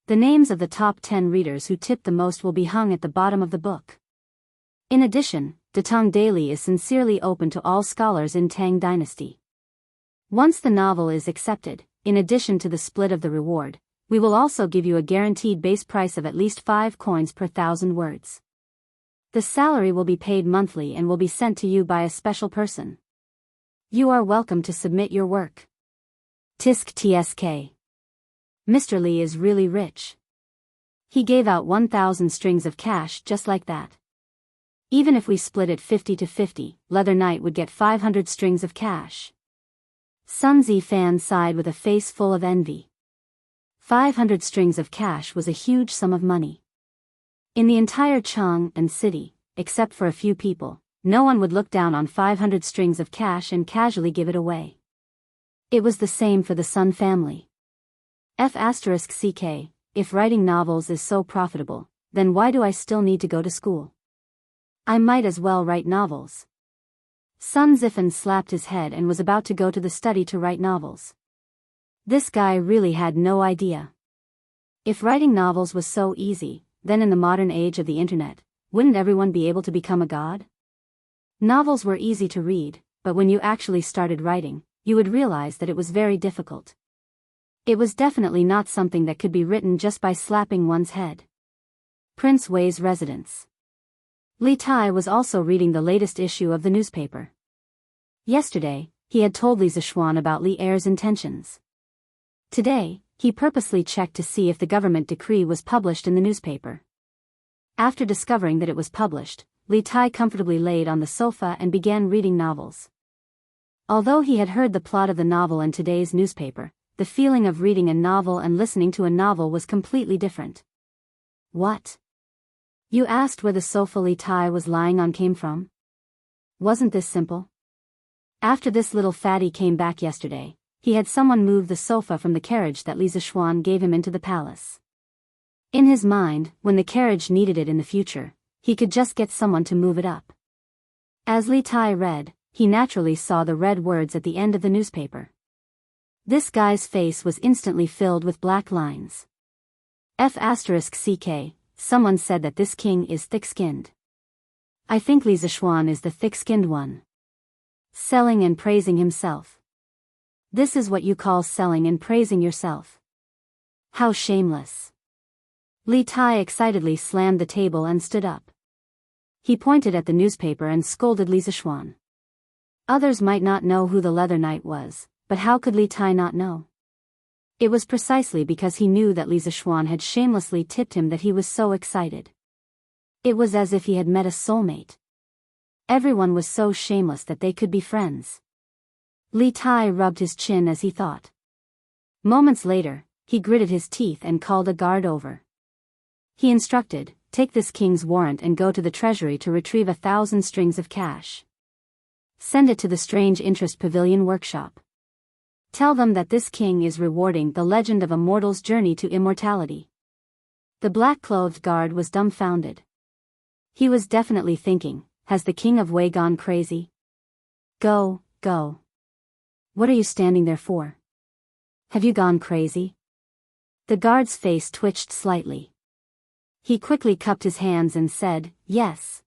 The names of the top 10 readers who tipped the most will be hung at the bottom of the book. In addition, Datong Daily is sincerely open to all scholars in Tang Dynasty. Once the novel is accepted, in addition to the split of the reward, we will also give you a guaranteed base price of at least 5 coins per 1,000 words. The salary will be paid monthly and will be sent to you by a special person. You are welcome to submit your work. Tisk TSK. Mr. Lee is really rich. He gave out 1,000 strings of cash just like that. Even if we split it 50-50, Leather Knight would get 500 strings of cash. Sun Zi fan sighed with a face full of envy. 500 strings of cash was a huge sum of money. In the entire Chang'an city, except for a few people, no one would look down on 500 strings of cash and casually give it away. It was the same for the Sun family. F***ck, if writing novels is so profitable, then why do I still need to go to school? I might as well write novels. Sun Zifan slapped his head and was about to go to the study to write novels. This guy really had no idea. If writing novels was so easy, then in the modern age of the internet, wouldn't everyone be able to become a god? Novels were easy to read, but when you actually started writing, you would realize that it was very difficult. It was definitely not something that could be written just by slapping one's head. Prince Wei's residence. Li Tai was also reading the latest issue of the newspaper. Yesterday, he had told Li Zishuan about Li Er's intentions. Today, he purposely checked to see if the government decree was published in the newspaper. After discovering that it was published, Li Tai comfortably laid on the sofa and began reading novels. Although he had heard the plot of the novel in today's newspaper, the feeling of reading a novel and listening to a novel was completely different. What? You asked where the sofa Li Tai was lying on came from? Wasn't this simple? After this little fatty came back yesterday, he had someone move the sofa from the carriage that Li Zishuan gave him into the palace. In his mind, when the carriage needed it in the future, he could just get someone to move it up. As Li Tai read, he naturally saw the red words at the end of the newspaper. This guy's face was instantly filled with black lines. F***ck, someone said that this king is thick-skinned. I think Li Zishuan is the thick-skinned one. Selling and praising himself. This is what you call selling and praising yourself. How shameless. Li Tai excitedly slammed the table and stood up. He pointed at the newspaper and scolded Li Zishuan. Others might not know who the Leather Knight was, but how could Li Tai not know? It was precisely because he knew that Li Zishuan had shamelessly tipped him that he was so excited. It was as if he had met a soulmate. Everyone was so shameless that they could be friends. Li Tai rubbed his chin as he thought. Moments later, he gritted his teeth and called a guard over. He instructed, take this king's warrant and go to the treasury to retrieve 1,000 strings of cash. Send it to the Strange Interest Pavilion workshop. Tell them that this king is rewarding the legend of a mortal's journey to immortality. The black-clothed guard was dumbfounded. He was definitely thinking, has the king of Wei gone crazy? Go, go. What are you standing there for? Have you gone crazy? The guard's face twitched slightly. He quickly cupped his hands and said, "Yes."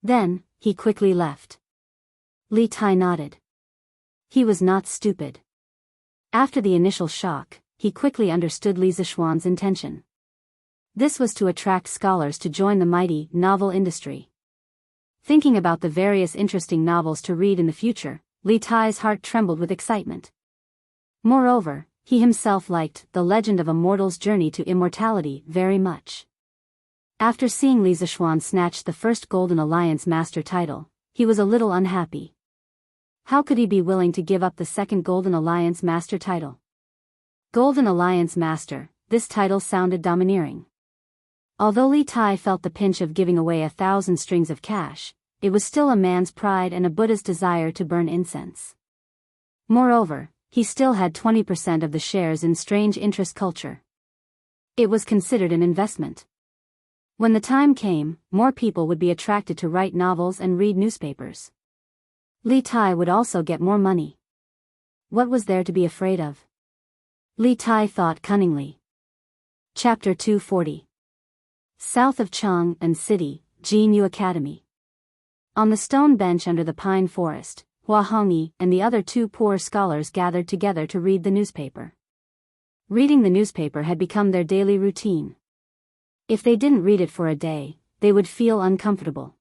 Then, he quickly left. Li Tai nodded. He was not stupid. After the initial shock, he quickly understood Li Zishuan's intention. This was to attract scholars to join the mighty novel industry. Thinking about the various interesting novels to read in the future, Li Tai's heart trembled with excitement. Moreover, he himself liked The Legend of a Mortal's Journey to Immortality very much. After seeing Li Zishuan snatch the first Golden Alliance Master title, he was a little unhappy. How could he be willing to give up the second Golden Alliance Master title? Golden Alliance Master, this title sounded domineering. Although Li Tai felt the pinch of giving away 1,000 strings of cash, it was still a man's pride and a Buddha's desire to burn incense. Moreover, he still had 20% of the shares in Strange Interest Culture. It was considered an investment. When the time came, more people would be attracted to write novels and read newspapers. Li Tai would also get more money. What was there to be afraid of? Li Tai thought cunningly. Chapter 240. South of Chang'an City, Jinyu Academy. On the stone bench under the pine forest, Hua Hongyi and the other two poor scholars gathered together to read the newspaper. Reading the newspaper had become their daily routine. If they didn't read it for a day, they would feel uncomfortable.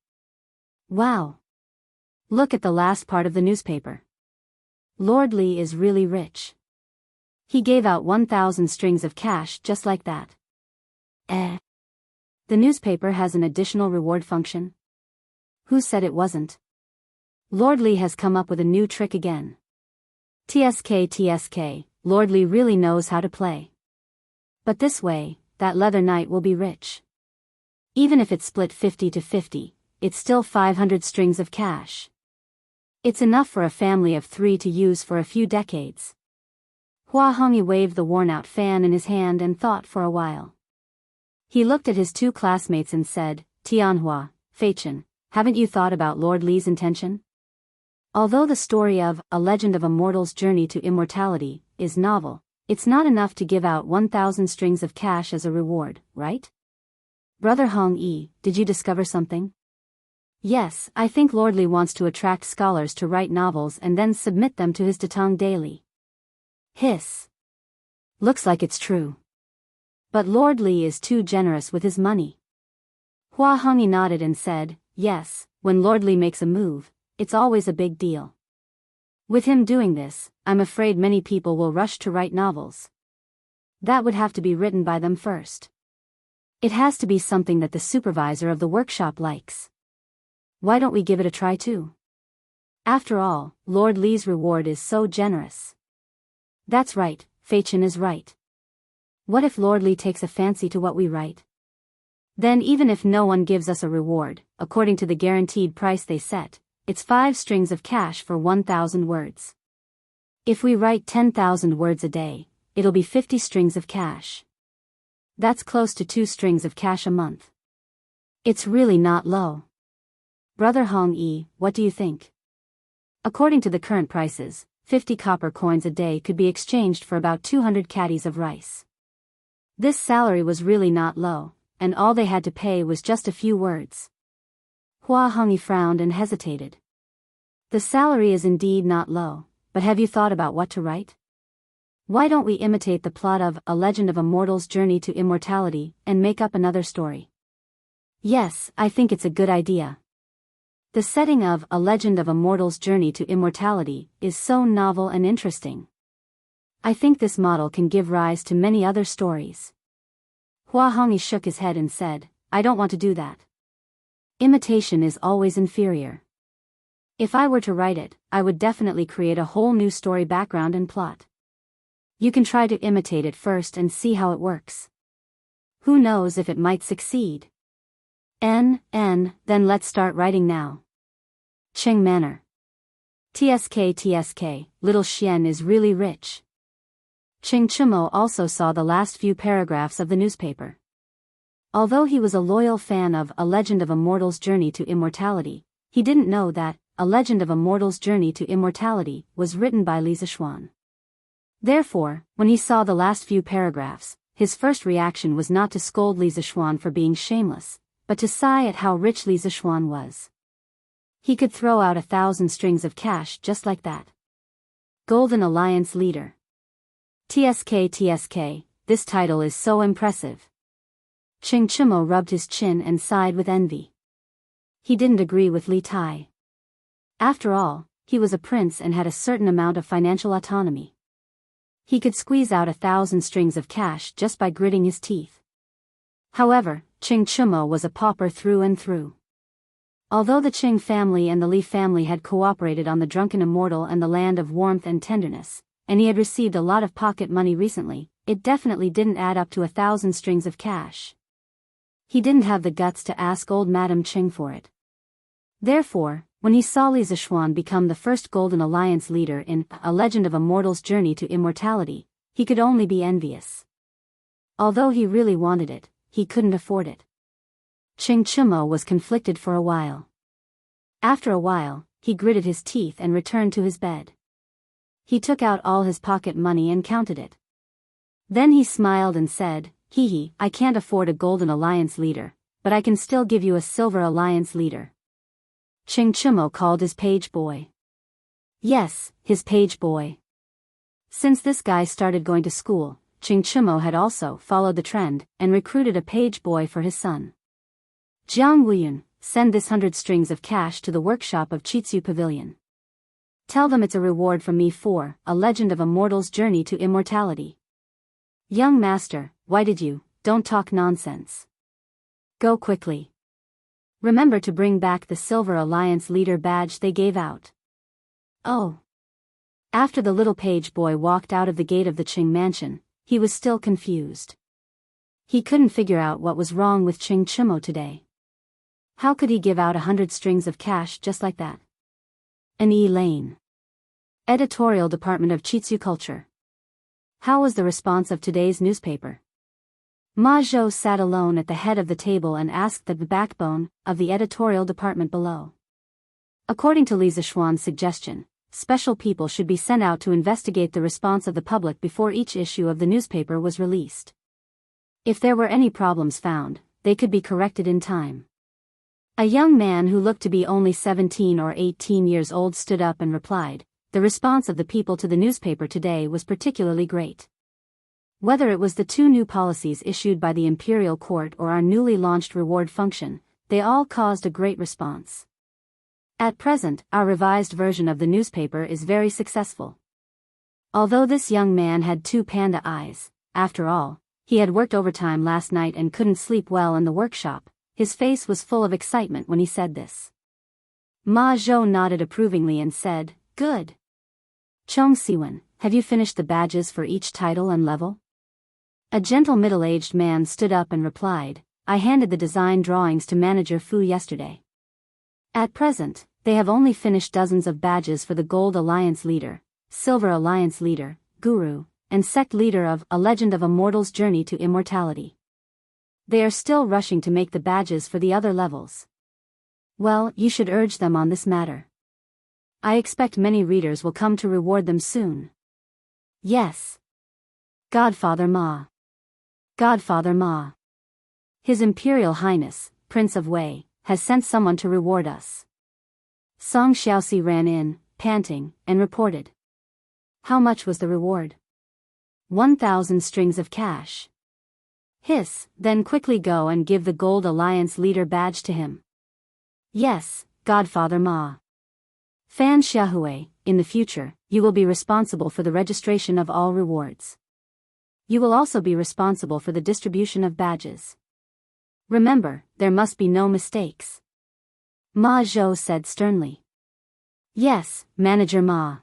Wow! Look at the last part of the newspaper. Lord Li is really rich. He gave out 1,000 strings of cash just like that. The newspaper has an additional reward function? Who said it wasn't? Lord Li has come up with a new trick again. TSK, Lord Li really knows how to play. But this way, that leather knight will be rich. Even if it's split 50-50, it's still 500 strings of cash. It's enough for a family of 3 to use for a few decades. Hua Hongyi waved the worn-out fan in his hand and thought for a while. He looked at his two classmates and said, "Tianhua, Feichen, haven't you thought about Lord Li's intention? Although the story of A Legend of a Mortal's Journey to Immortality is novel, it's not enough to give out 1,000 strings of cash as a reward, right? Brother Hongyi, did you discover something?" "Yes, I think Lord Li wants to attract scholars to write novels and then submit them to his Datang daily." Hiss. Looks like it's true. But Lord Li is too generous with his money. Hua Hongyi nodded and said, "Yes, when Lord Li makes a move, it's always a big deal. With him doing this, I'm afraid many people will rush to write novels. That would have to be written by them first. It has to be something that the supervisor of the workshop likes. Why don't we give it a try too? After all, Lord Li's reward is so generous." "That's right, Feichen is right. What if Lord Li takes a fancy to what we write? Then even if no one gives us a reward, according to the guaranteed price they set, it's 5 strings of cash for 1,000 words. If we write 10,000 words a day, it'll be 50 strings of cash. That's close to 2 strings of cash a month. It's really not low. Brother Hongyi, what do you think?" According to the current prices, 50 copper coins a day could be exchanged for about 200 caddies of rice. This salary was really not low, and all they had to pay was just a few words. Hua Hongyi frowned and hesitated. The salary is indeed not low, but have you thought about what to write? Why don't we imitate the plot of A Legend of a Mortal's Journey to Immortality and make up another story? Yes, I think it's a good idea. The setting of A Legend of a Mortal's Journey to Immortality is so novel and interesting. I think this model can give rise to many other stories. Hua Hongyi shook his head and said, "I don't want to do that. Imitation is always inferior. If I were to write it, I would definitely create a whole new story background and plot. You can try to imitate it first and see how it works. Who knows if it might succeed? Then let's start writing now." Qing Manor. TSK, little Xian is really rich. Qing Chumo also saw the last few paragraphs of the newspaper. Although he was a loyal fan of A Legend of a Mortal's Journey to Immortality, he didn't know that A Legend of a Mortal's Journey to Immortality was written by Li Zishuan. Therefore, when he saw the last few paragraphs, his first reaction was not to scold Li Zixuan for being shameless, but to sigh at how rich Li Zixuan was. He could throw out 1,000 strings of cash just like that. Golden Alliance Leader. TSK, this title is so impressive. Ching Chimo rubbed his chin and sighed with envy. He didn't agree with Li Tai. After all, he was a prince and had a certain amount of financial autonomy. He could squeeze out 1,000 strings of cash just by gritting his teeth. However, Ching Chimo was a pauper through and through. Although the Ching family and the Li family had cooperated on the Drunken Immortal and the Land of Warmth and Tenderness, and he had received a lot of pocket money recently, it definitely didn't add up to 1,000 strings of cash. He didn't have the guts to ask old Madame Ching for it. Therefore, when he saw Li Zixuan become the first Golden Alliance leader in A Legend of a Mortal's Journey to Immortality, he could only be envious. Although he really wanted it, he couldn't afford it. Ching Chimo was conflicted for a while. After a while, he gritted his teeth and returned to his bed. He took out all his pocket money and counted it. Then he smiled and said, "Hee, I can't afford a Golden Alliance leader, but I can still give you a Silver Alliance leader." Ching Chimo called his page boy. Yes, his page boy. Since this guy started going to school, Ching Chimo had also followed the trend and recruited a page boy for his son. Jiang Wuyun, send this 100 strings of cash to the workshop of Chitsu Pavilion. Tell them it's a reward from me for A Legend of a Mortal's Journey to Immortality. Young master, why did you? Don't talk nonsense. Go quickly. Remember to bring back the Silver Alliance leader badge they gave out. Oh. After the little page boy walked out of the gate of the Ching mansion, he was still confused. He couldn't figure out what was wrong with Ching Chimo today. How could he give out 100 strings of cash just like that? An Lane. Editorial Department of Chitsu Culture. How was the response of today's newspaper? Ma Zhou sat alone at the head of the table and asked the backbone of the editorial department below. According to Li Zixuan's suggestion, special people should be sent out to investigate the response of the public before each issue of the newspaper was released. If there were any problems found, they could be corrected in time. A young man who looked to be only 17 or 18 years old stood up and replied, "The response of the people to the newspaper today was particularly great. Whether it was the 2 new policies issued by the Imperial Court or our newly launched reward function, they all caused a great response. At present, our revised version of the newspaper is very successful." Although this young man had 2 panda eyes, after all, he had worked overtime last night and couldn't sleep well in the workshop, his face was full of excitement when he said this. Ma Zhou nodded approvingly and said, "Good. Chong Siwen, have you finished the badges for each title and level?" A gentle middle-aged man stood up and replied, "I handed the design drawings to Manager Fu yesterday. At present, they have only finished dozens of badges for the Gold Alliance Leader, Silver Alliance Leader, Guru, and Sect Leader of A Legend of a Mortal's Journey to Immortality. They are still rushing to make the badges for the other levels. Well, you should urge them on this matter. I expect many readers will come to reward them soon." Yes. Godfather Ma. Godfather Ma. His Imperial Highness, Prince of Wei, has sent someone to reward us. Song Xiaoxi ran in, panting, and reported. How much was the reward? 1,000 strings of cash. Hiss, then quickly go and give the Gold Alliance leader badge to him. Yes, Godfather Ma. Fan Xiaohui, in the future, you will be responsible for the registration of all rewards. You will also be responsible for the distribution of badges. Remember, there must be no mistakes. Ma Zhou said sternly. Yes, Manager Ma.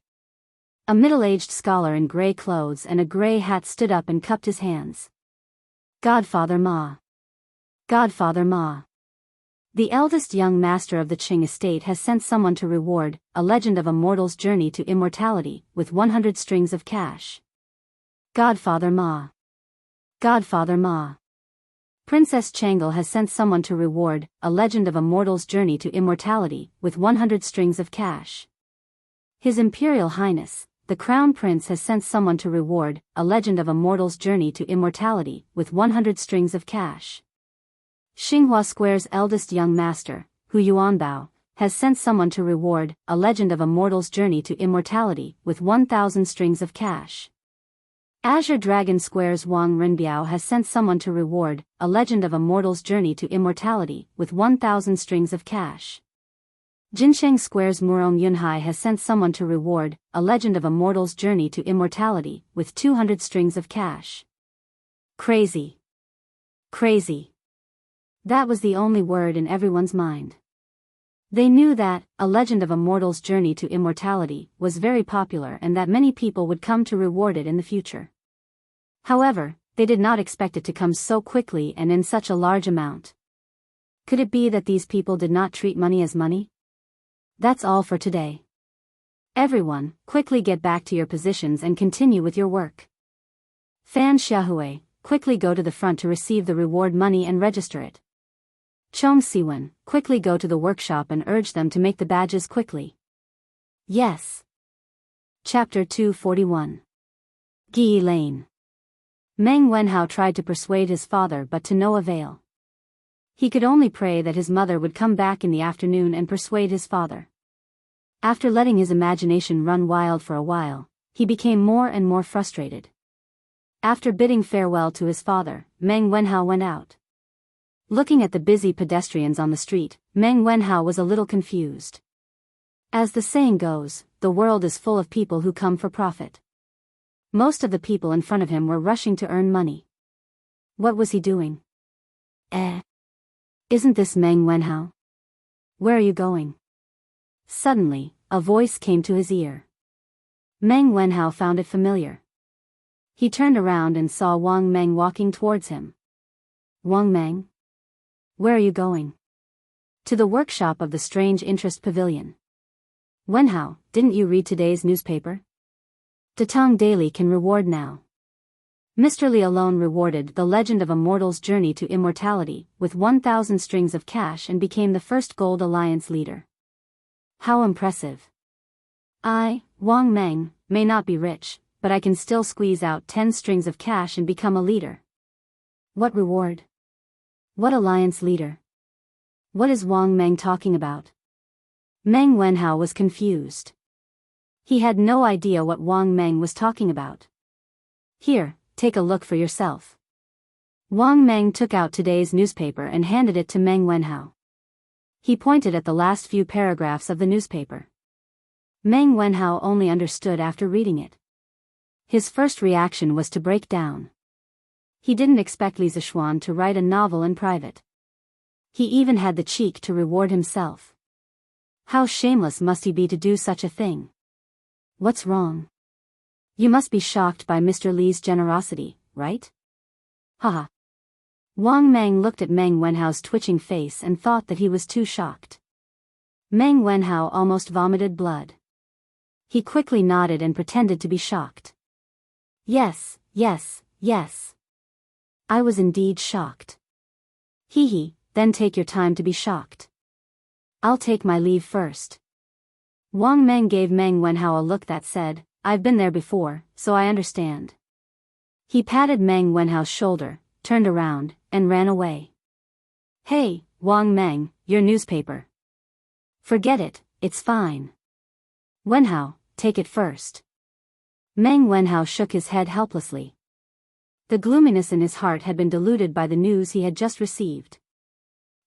A middle-aged scholar in gray clothes and a gray hat stood up and cupped his hands. Godfather Ma. Godfather Ma. The eldest young master of the Qing estate has sent someone to reward A Legend of a Mortal's Journey to Immortality with 100 strings of cash. Godfather Ma. Godfather Ma. Princess Changle has sent someone to reward A Legend of a Mortal's Journey to Immortality with 100 strings of cash. His Imperial Highness, the Crown Prince has sent someone to reward A Legend of a Mortal's Journey to Immortality with 100 strings of cash. Xinghua Square's eldest young master, Hu Yuanbao, has sent someone to reward A Legend of a Mortal's Journey to Immortality with 1,000 strings of cash. Azure Dragon Square's Wang Renbiao has sent someone to reward A Legend of a Mortal's Journey to Immortality with 1,000 strings of cash. Jinsheng Square's Murong Yunhai has sent someone to reward A Legend of a Mortal's Journey to Immortality with 200 strings of cash. Crazy. Crazy. That was the only word in everyone's mind. They knew that A Legend of a Mortal's Journey to Immortality was very popular and that many people would come to reward it in the future. However, they did not expect it to come so quickly and in such a large amount. Could it be that these people did not treat money as money? That's all for today. Everyone, quickly get back to your positions and continue with your work. Fan Xiaohui, quickly go to the front to receive the reward money and register it. Chong Siwen, quickly go to the workshop and urge them to make the badges quickly. Yes. Chapter 241. Gi Lane. Meng Wenhao tried to persuade his father but to no avail. He could only pray that his mother would come back in the afternoon and persuade his father. After letting his imagination run wild for a while, he became more and more frustrated. After bidding farewell to his father, Meng Wenhao went out. Looking at the busy pedestrians on the street, Meng Wenhao was a little confused. As the saying goes, the world is full of people who come for profit. Most of the people in front of him were rushing to earn money. What was he doing? Isn't this Meng Wenhao? Where are you going? Suddenly, a voice came to his ear. Meng Wenhao found it familiar. He turned around and saw Wang Meng walking towards him. Wang Meng? Where are you going? To the workshop of the Strange Interest Pavilion. Wenhao, didn't you read today's newspaper? Datong Daily can reward now. Mr. Li alone rewarded The Legend of a Mortal's Journey to Immortality with 1,000 strings of cash and became the first Gold Alliance leader. How impressive. I, Wang Meng, may not be rich, but I can still squeeze out 10 strings of cash and become a leader. What reward? What alliance leader? What is Wang Meng talking about? Meng Wenhao was confused. He had no idea what Wang Meng was talking about. Here, take a look for yourself. Wang Meng took out today's newspaper and handed it to Meng Wenhao. He pointed at the last few paragraphs of the newspaper. Meng Wenhao only understood after reading it. His first reaction was to break down. He didn't expect Li Zishuan to write a novel in private. He even had the cheek to reward himself. How shameless must he be to do such a thing? What's wrong? You must be shocked by Mr. Li's generosity, right? Haha. Wang Meng looked at Meng Wenhao's twitching face and thought that he was too shocked. Meng Wenhao almost vomited blood. He quickly nodded and pretended to be shocked. Yes, yes, yes. I was indeed shocked. Hee, then take your time to be shocked. I'll take my leave first. Wang Meng gave Meng Wenhao a look that said, I've been there before, so I understand. He patted Meng Wenhao's shoulder, turned around, and ran away. Hey, Wang Meng, your newspaper. Forget it, it's fine. Wenhao, take it first. Meng Wenhao shook his head helplessly. The gloominess in his heart had been diluted by the news he had just received.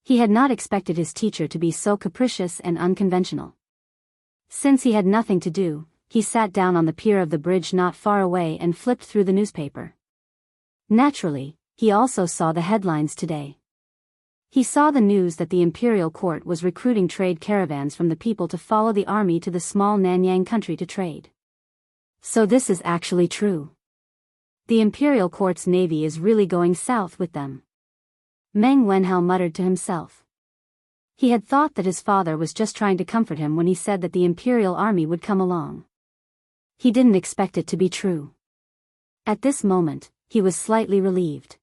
He had not expected his teacher to be so capricious and unconventional. Since he had nothing to do, he sat down on the pier of the bridge not far away and flipped through the newspaper. Naturally, he also saw the headlines today. He saw the news that the imperial court was recruiting trade caravans from the people to follow the army to the small Nanyang country to trade. So this is actually true. The imperial court's navy is really going south with them. Meng Wenhao muttered to himself. He had thought that his father was just trying to comfort him when he said that the imperial army would come along. He didn't expect it to be true. At this moment, he was slightly relieved.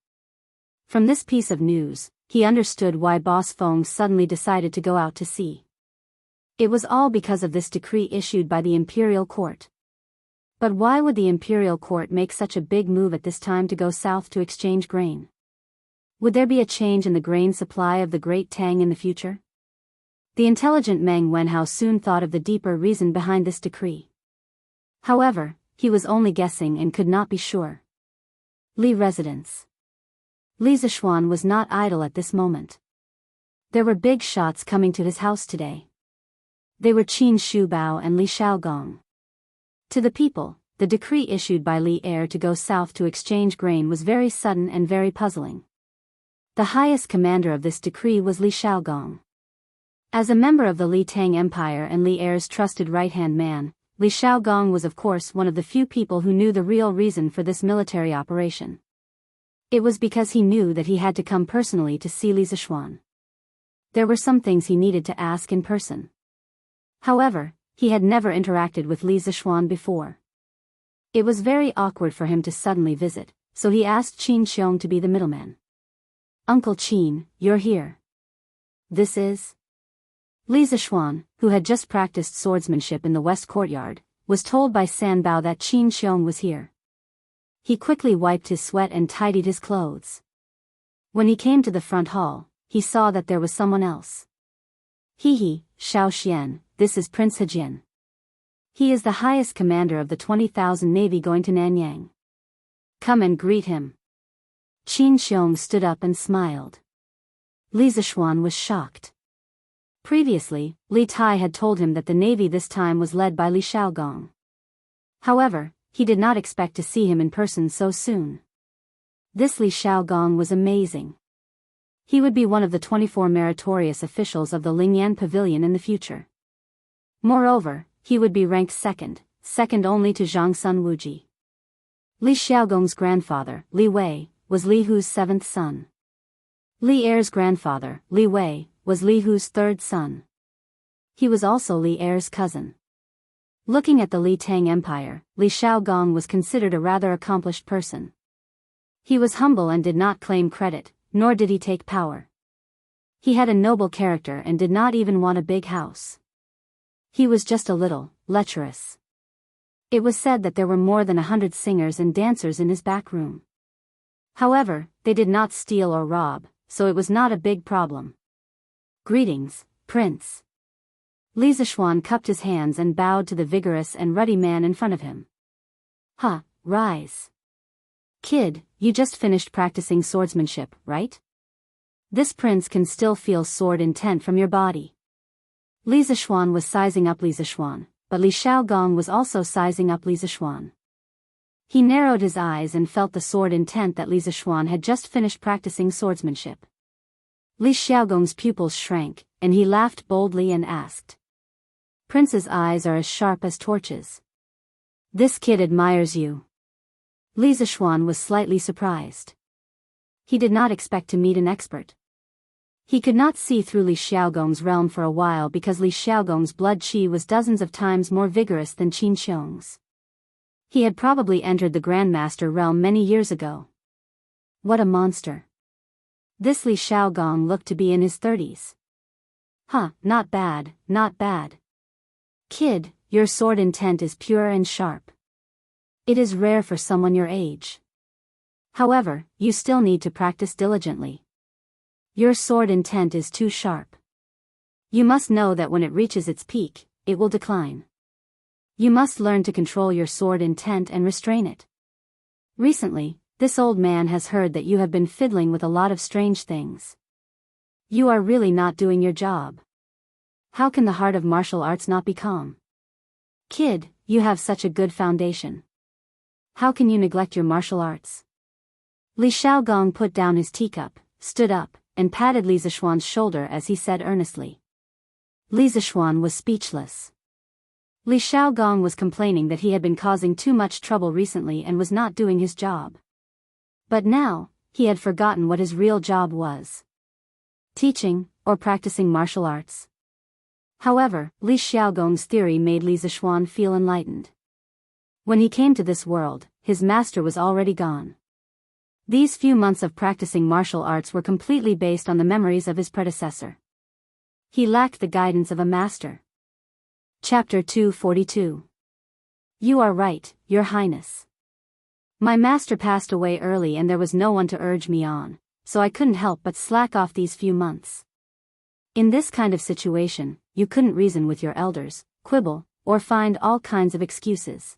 From this piece of news, he understood why Boss Feng suddenly decided to go out to sea. It was all because of this decree issued by the imperial court. But why would the imperial court make such a big move at this time to go south to exchange grain? Would there be a change in the grain supply of the Great Tang in the future? The intelligent Meng Wenhao soon thought of the deeper reason behind this decree. However, he was only guessing and could not be sure. Li residence. Li Zishuan was not idle at this moment. There were big shots coming to his house today. They were Qin Shubao and Li Xiaogong. To the people, the decree issued by Li Heir to go south to exchange grain was very sudden and very puzzling. The highest commander of this decree was Li Xiaogong. As a member of the Li Tang Empire and Li Heir's trusted right-hand man, Li Xiaogong was of course one of the few people who knew the real reason for this military operation. It was because he knew that he had to come personally to see Li Zishuan. There were some things he needed to ask in person. However, he had never interacted with Li Zishuan before. It was very awkward for him to suddenly visit, so he asked Qin Xiong to be the middleman. "Uncle Qin, you're here. This is..." Li Zishuan, who had just practiced swordsmanship in the west courtyard, was told by San Bao that Qin Xiong was here. He quickly wiped his sweat and tidied his clothes. When he came to the front hall, he saw that there was someone else. "He, Xiao Xian, this is Prince Hejian. He is the highest commander of the 20,000 navy going to Nanyang. Come and greet him." Qin Xiong stood up and smiled. Li Zishuan was shocked. Previously, Li Tai had told him that the navy this time was led by Li Xiaogong. However, he did not expect to see him in person so soon. This Li Xiaogong was amazing. He would be one of the 24 meritorious officials of the Lingyan Pavilion in the future. Moreover, he would be ranked second only to Zhang Sun Wuji. Li Xiaogong's grandfather, Li Wei, was Li Hu's seventh son. Li Heir's grandfather, Li Wei, was Li Hu's third son. He was also Li Heir's cousin. Looking at the Li Tang Empire, Li Xiaogong was considered a rather accomplished person. He was humble and did not claim credit, nor did he take power. He had a noble character and did not even want a big house. He was just a little lecherous. It was said that there were more than 100 singers and dancers in his back room. However, they did not steal or rob, so it was not a big problem. "Greetings, Prince." Li Zishuan cupped his hands and bowed to the vigorous and ruddy man in front of him. Rise. Kid, you just finished practicing swordsmanship, right? This prince can still feel sword intent from your body. Li Zishuan was sizing up Li Zishuan, but Li Xiaogong was also sizing up Li Zishuan. He narrowed his eyes and felt the sword intent that Li Zishuan had just finished practicing swordsmanship. Li Xiaogong's pupils shrank, and he laughed boldly and asked. "Prince's eyes are as sharp as torches. This kid admires you." Li Zishuan was slightly surprised. He did not expect to meet an expert. He could not see through Li Xiaogong's realm for a while because Li Xiaogong's blood qi was dozens of times more vigorous than Qin Xiong's. He had probably entered the Grandmaster realm many years ago. What a monster. This Li Xiaogong looked to be in his 30s. Not bad, not bad. Kid, your sword intent is pure and sharp. It is rare for someone your age. However, you still need to practice diligently. Your sword intent is too sharp. You must know that when it reaches its peak, it will decline. You must learn to control your sword intent and restrain it. Recently, this old man has heard that you have been fiddling with a lot of strange things. You are really not doing your job. How can the heart of martial arts not be calm? Kid, you have such a good foundation. How can you neglect your martial arts? Li Xiaogong put down his teacup, stood up, and patted Li Zishuan's shoulder as he said earnestly. Li Zishuan was speechless. Li Xiaogong was complaining that he had been causing too much trouble recently and was not doing his job. But now, he had forgotten what his real job was. Teaching, or practicing martial arts. However, Li Xiaogong's theory made Li Zishuan feel enlightened. When he came to this world, his master was already gone. These few months of practicing martial arts were completely based on the memories of his predecessor. He lacked the guidance of a master. Chapter 242. You are right, Your Highness. My master passed away early and there was no one to urge me on, so I couldn't help but slack off these few months. In this kind of situation, you couldn't reason with your elders, quibble, or find all kinds of excuses.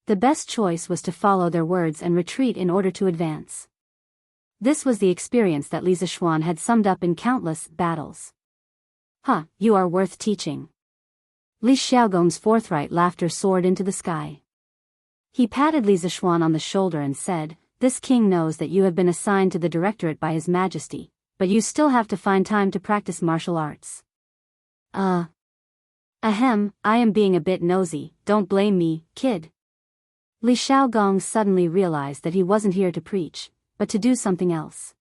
The best choice was to follow their words and retreat in order to advance. This was the experience that Li Zixuan had summed up in countless battles. Huh, you are worth teaching. Li Xiaogong's forthright laughter soared into the sky. He patted Li Zixuan on the shoulder and said, "This king knows that you have been assigned to the directorate by His Majesty, but you still have to find time to practice martial arts." Ahem, I am being a bit nosy, don't blame me, kid. Li Xiaogong suddenly realized that he wasn't here to preach, but to do something else.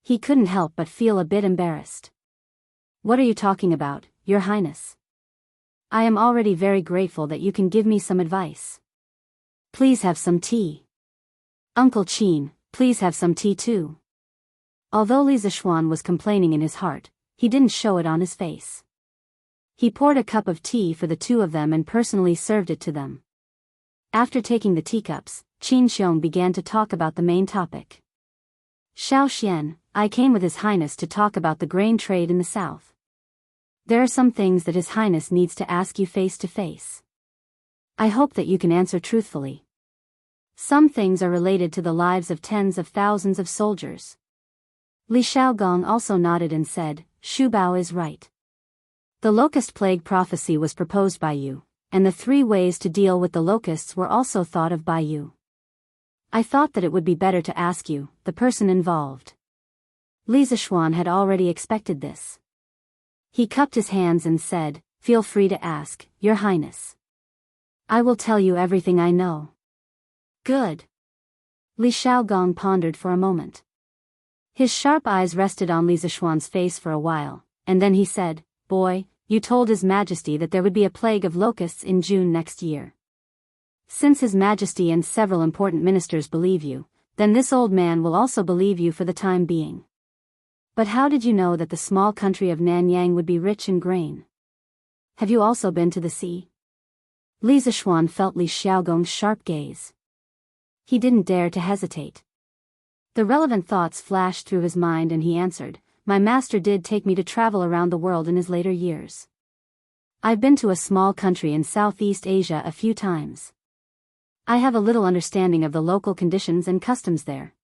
He couldn't help but feel a bit embarrassed. What are you talking about, Your Highness? I am already very grateful that you can give me some advice. Please have some tea. Uncle Qin, please have some tea too. Although Li Zixuan was complaining in his heart, he didn't show it on his face. He poured a cup of tea for the two of them and personally served it to them. After taking the teacups, Qin Xiong began to talk about the main topic. Xiao Xian, I came with His Highness to talk about the grain trade in the south. There are some things that His Highness needs to ask you face to face. I hope that you can answer truthfully. Some things are related to the lives of tens of thousands of soldiers. Li Xiaogong also nodded and said, Shu Bao is right. The locust plague prophecy was proposed by you, and the 3 ways to deal with the locusts were also thought of by you. I thought that it would be better to ask you, the person involved. Li Zixuan had already expected this. He cupped his hands and said, Feel free to ask, Your Highness. I will tell you everything I know. Good. Li Xiaogong pondered for a moment. His sharp eyes rested on Li Zixuan's face for a while, and then he said, Boy, you told His Majesty that there would be a plague of locusts in June next year. Since His Majesty and several important ministers believe you, then this old man will also believe you for the time being. But how did you know that the small country of Nanyang would be rich in grain? Have you also been to the sea? Li Zixuan felt Li Xiaogong's sharp gaze. He didn't dare to hesitate. The relevant thoughts flashed through his mind and he answered, My master did take me to travel around the world in his later years. I've been to a small country in Southeast Asia a few times. I have a little understanding of the local conditions and customs there.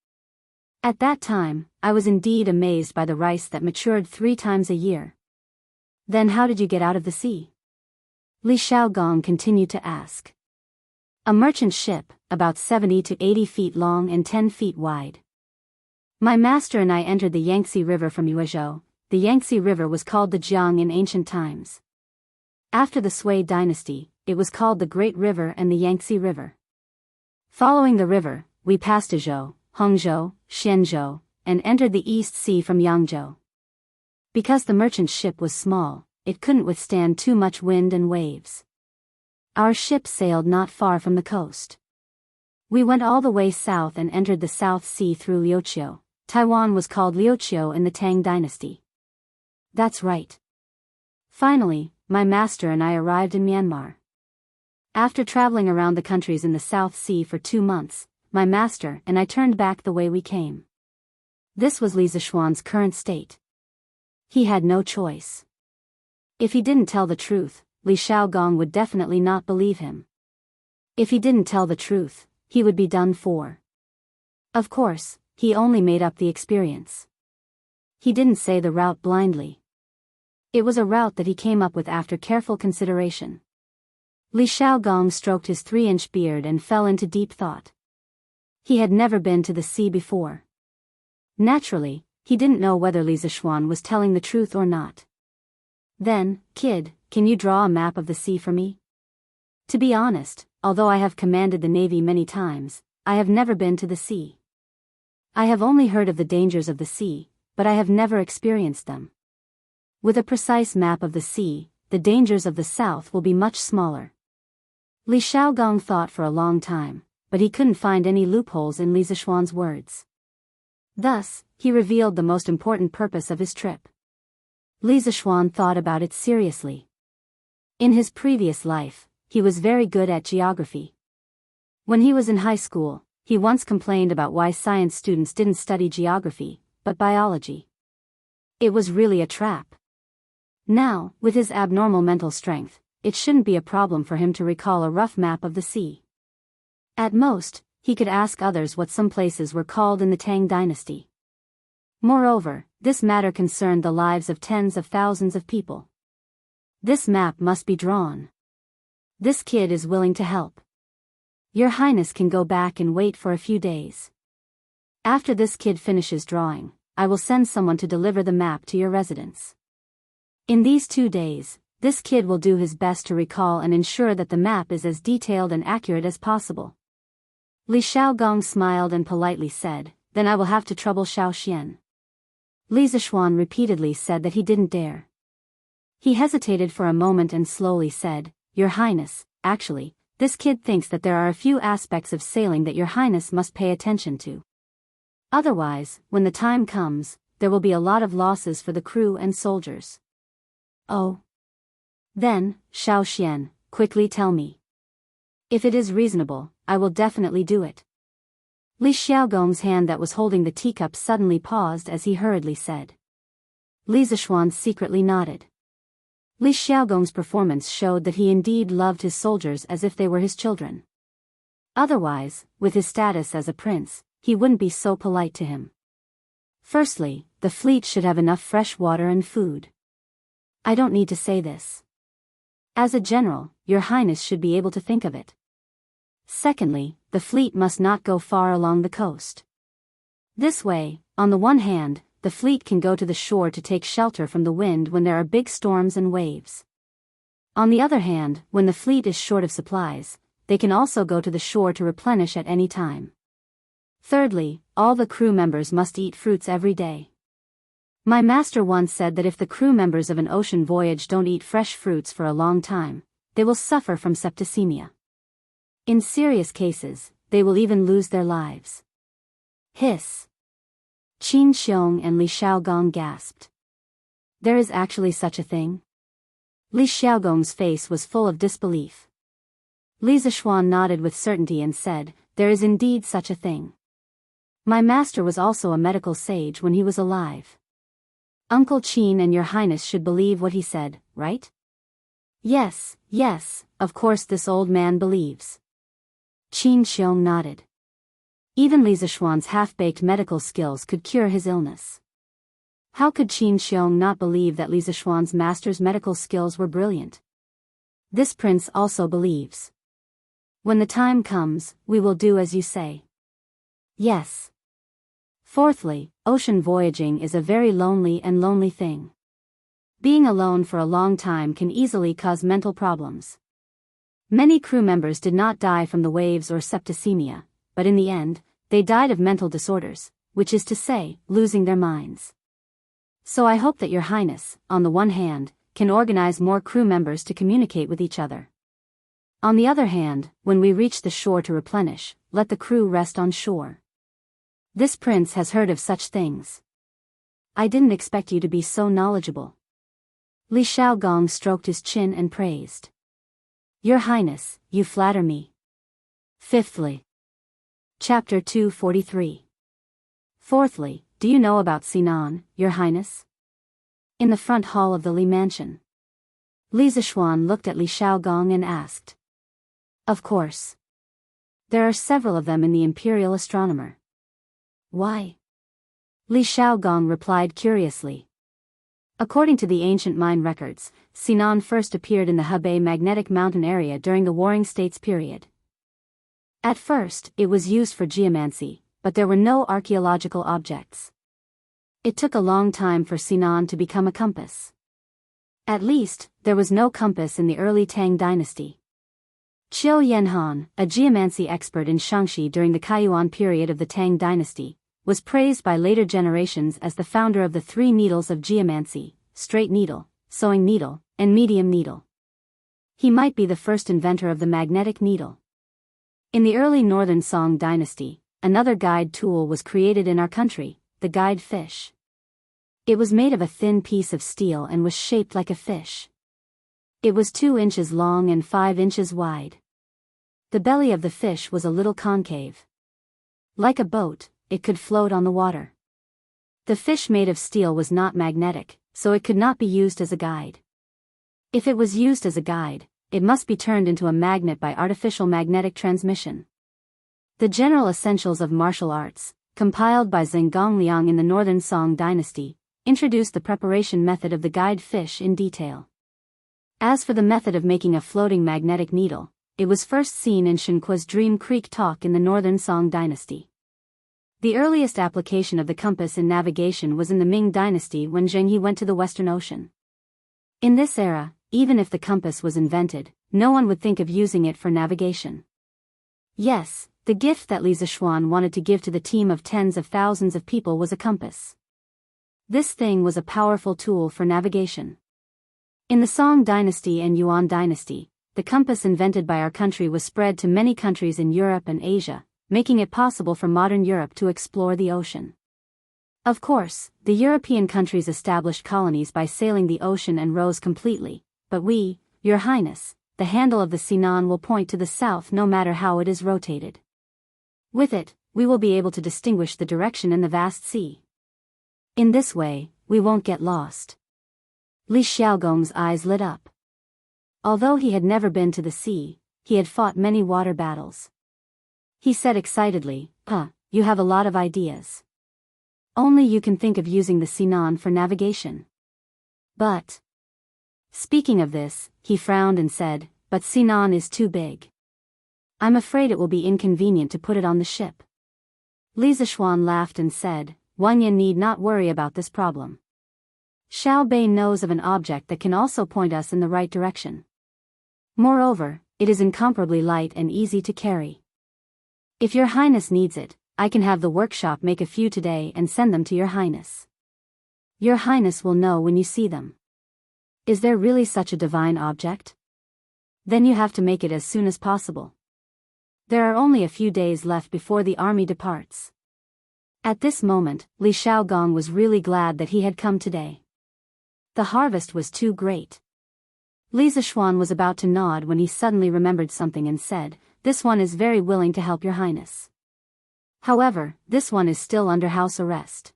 At that time, I was indeed amazed by the rice that matured 3 times a year. Then how did you get out of the sea? Li Xiaogong continued to ask. A merchant ship, about 70 to 80 feet long and 10 feet wide. My master and I entered the Yangtze River from Yuezhou. The Yangtze River was called the Jiang in ancient times. After the Sui dynasty, it was called the Great River and the Yangtze River. Following the river, we passed Zhou, Hongzhou, Shenzhou, and entered the East Sea from Yangzhou. Because the merchant ship was small, it couldn't withstand too much wind and waves. Our ship sailed not far from the coast. We went all the way south and entered the South Sea through Liuqiu. Taiwan was called Liuqiu in the Tang dynasty. That's right. Finally, my master and I arrived in Myanmar. After traveling around the countries in the South Sea for 2 months, my master and I turned back the way we came. This was Li Zixuan's current state. He had no choice. If he didn't tell the truth, Li Xiaogong would definitely not believe him. If he didn't tell the truth, he would be done for. Of course, he only made up the experience. He didn't say the route blindly. It was a route that he came up with after careful consideration. Li Xiaogong stroked his 3-inch beard and fell into deep thought. He had never been to the sea before. Naturally, he didn't know whether Li Zixuan was telling the truth or not. Then, kid, can you draw a map of the sea for me? To be honest, although I have commanded the Navy many times, I have never been to the sea. I have only heard of the dangers of the sea, but I have never experienced them. With a precise map of the sea, the dangers of the south will be much smaller. Li Xiaogong thought for a long time, but he couldn't find any loopholes in Li Zixuan's words. Thus, he revealed the most important purpose of his trip. Li Zixuan thought about it seriously. In his previous life, he was very good at geography. When he was in high school, he once complained about why science students didn't study geography, but biology. It was really a trap. Now, with his abnormal mental strength, it shouldn't be a problem for him to recall a rough map of the sea. At most, he could ask others what some places were called in the Tang dynasty. Moreover, this matter concerned the lives of tens of thousands of people. This map must be drawn. This kid is willing to help. Your Highness can go back and wait for a few days. After this kid finishes drawing, I will send someone to deliver the map to your residence. In these 2 days, this kid will do his best to recall and ensure that the map is as detailed and accurate as possible. Li Xiaogong smiled and politely said, then I will have to trouble Xiaoxian. Li Zishuan repeatedly said that he didn't dare. He hesitated for a moment and slowly said, Your Highness, actually, this kid thinks that there are a few aspects of sailing that Your Highness must pay attention to. Otherwise, when the time comes, there will be a lot of losses for the crew and soldiers. Oh. Then, Xiaoxian, quickly tell me. If it is reasonable, I will definitely do it. Li Xiaogong's hand that was holding the teacup suddenly paused as he hurriedly said. Li Zishuan secretly nodded. Li Xiaogong's performance showed that he indeed loved his soldiers as if they were his children. Otherwise, with his status as a prince, he wouldn't be so polite to him. Firstly, the fleet should have enough fresh water and food. I don't need to say this. As a general, Your Highness should be able to think of it. Secondly, the fleet must not go far along the coast. This way, on the one hand, the fleet can go to the shore to take shelter from the wind when there are big storms and waves. On the other hand, when the fleet is short of supplies, they can also go to the shore to replenish at any time. Thirdly, all the crew members must eat fruits every day. My master once said that if the crew members of an ocean voyage don't eat fresh fruits for a long time, they will suffer from septicemia. In serious cases, they will even lose their lives. Hiss. Qin Xiong and Li Xiaogong gasped. There is actually such a thing? Li Xiaogong's face was full of disbelief. Li Zishuan nodded with certainty and said, There is indeed such a thing. My master was also a medical sage when he was alive. Uncle Qin and Your Highness should believe what he said, right? Yes, of course this old man believes. Qin Xiong nodded. Even Li Zishuan's half-baked medical skills could cure his illness. How could Qin Xiong not believe that Li Zishuan's master's medical skills were brilliant? This prince also believes. When the time comes, we will do as you say. Yes. Fourthly, ocean voyaging is a very lonely thing. Being alone for a long time can easily cause mental problems. Many crew members did not die from the waves or septicemia, but in the end, they died of mental disorders, which is to say, losing their minds. So I hope that Your Highness, on the one hand, can organize more crew members to communicate with each other. On the other hand, when we reach the shore to replenish, let the crew rest on shore. This prince has heard of such things. I didn't expect you to be so knowledgeable. Li Xiaogong stroked his chin and praised. Your Highness, you flatter me. Fifthly. Chapter 243. Fourthly, do you know about Sinan, Your Highness? In the front hall of the Li mansion. Li Zishuan looked at Li Xiaogong and asked. Of course. There are several of them in the Imperial Astronomer. Why? Li Xiaogong replied curiously. According to the ancient mine records, Sinan first appeared in the Hebei magnetic mountain area during the Warring States period. At first, it was used for geomancy, but there were no archaeological objects. It took a long time for Sinan to become a compass. At least, there was no compass in the early Tang dynasty. Qiu Yanhan, a geomancy expert in Shangxi during the Kaiyuan period of the Tang dynasty, was praised by later generations as the founder of the three needles of geomancy: straight needle, sewing needle, and medium needle. He might be the first inventor of the magnetic needle. In the early Northern Song dynasty, another guide tool was created in our country, the guide fish. It was made of a thin piece of steel and was shaped like a fish. It was 2 inches long and 5 inches wide. The belly of the fish was a little concave. Like a boat, it could float on the water. The fish made of steel was not magnetic, so it could not be used as a guide. If it was used as a guide, it must be turned into a magnet by artificial magnetic transmission. The General Essentials of Martial Arts, compiled by Zheng Gongliang in the Northern Song Dynasty, introduced the preparation method of the guide fish in detail. As for the method of making a floating magnetic needle, it was first seen in Shenqua's Dream Creek Talk in the Northern Song Dynasty. The earliest application of the compass in navigation was in the Ming Dynasty when Zheng He went to the Western Ocean. In this era, even if the compass was invented, no one would think of using it for navigation. Yes, the gift that Li Zishuan wanted to give to the team of tens of thousands of people was a compass. This thing was a powerful tool for navigation. In the Song Dynasty and Yuan Dynasty, the compass invented by our country was spread to many countries in Europe and Asia, making it possible for modern Europe to explore the ocean. Of course, the European countries established colonies by sailing the ocean and rose completely, but we, Your Highness, the handle of the Sinan will point to the south no matter how it is rotated. With it, we will be able to distinguish the direction in the vast sea. In this way, we won't get lost. Li Xiaogong's eyes lit up. Although he had never been to the sea, he had fought many water battles. He said excitedly, you have a lot of ideas. Only you can think of using the Sinan for navigation. But... Speaking of this, he frowned and said, but Sinan is too big. I'm afraid it will be inconvenient to put it on the ship. Li Zishuan laughed and said, Wanyan need not worry about this problem. Xiao Bei knows of an object that can also point us in the right direction. Moreover, it is incomparably light and easy to carry. If Your Highness needs it, I can have the workshop make a few today and send them to Your Highness. Your Highness will know when you see them. Is there really such a divine object? Then you have to make it as soon as possible. There are only a few days left before the army departs. At this moment, Li Xiaogong was really glad that he had come today. The harvest was too great. Li Zishuan was about to nod when he suddenly remembered something and said, This one is very willing to help Your Highness. However, this one is still under house arrest.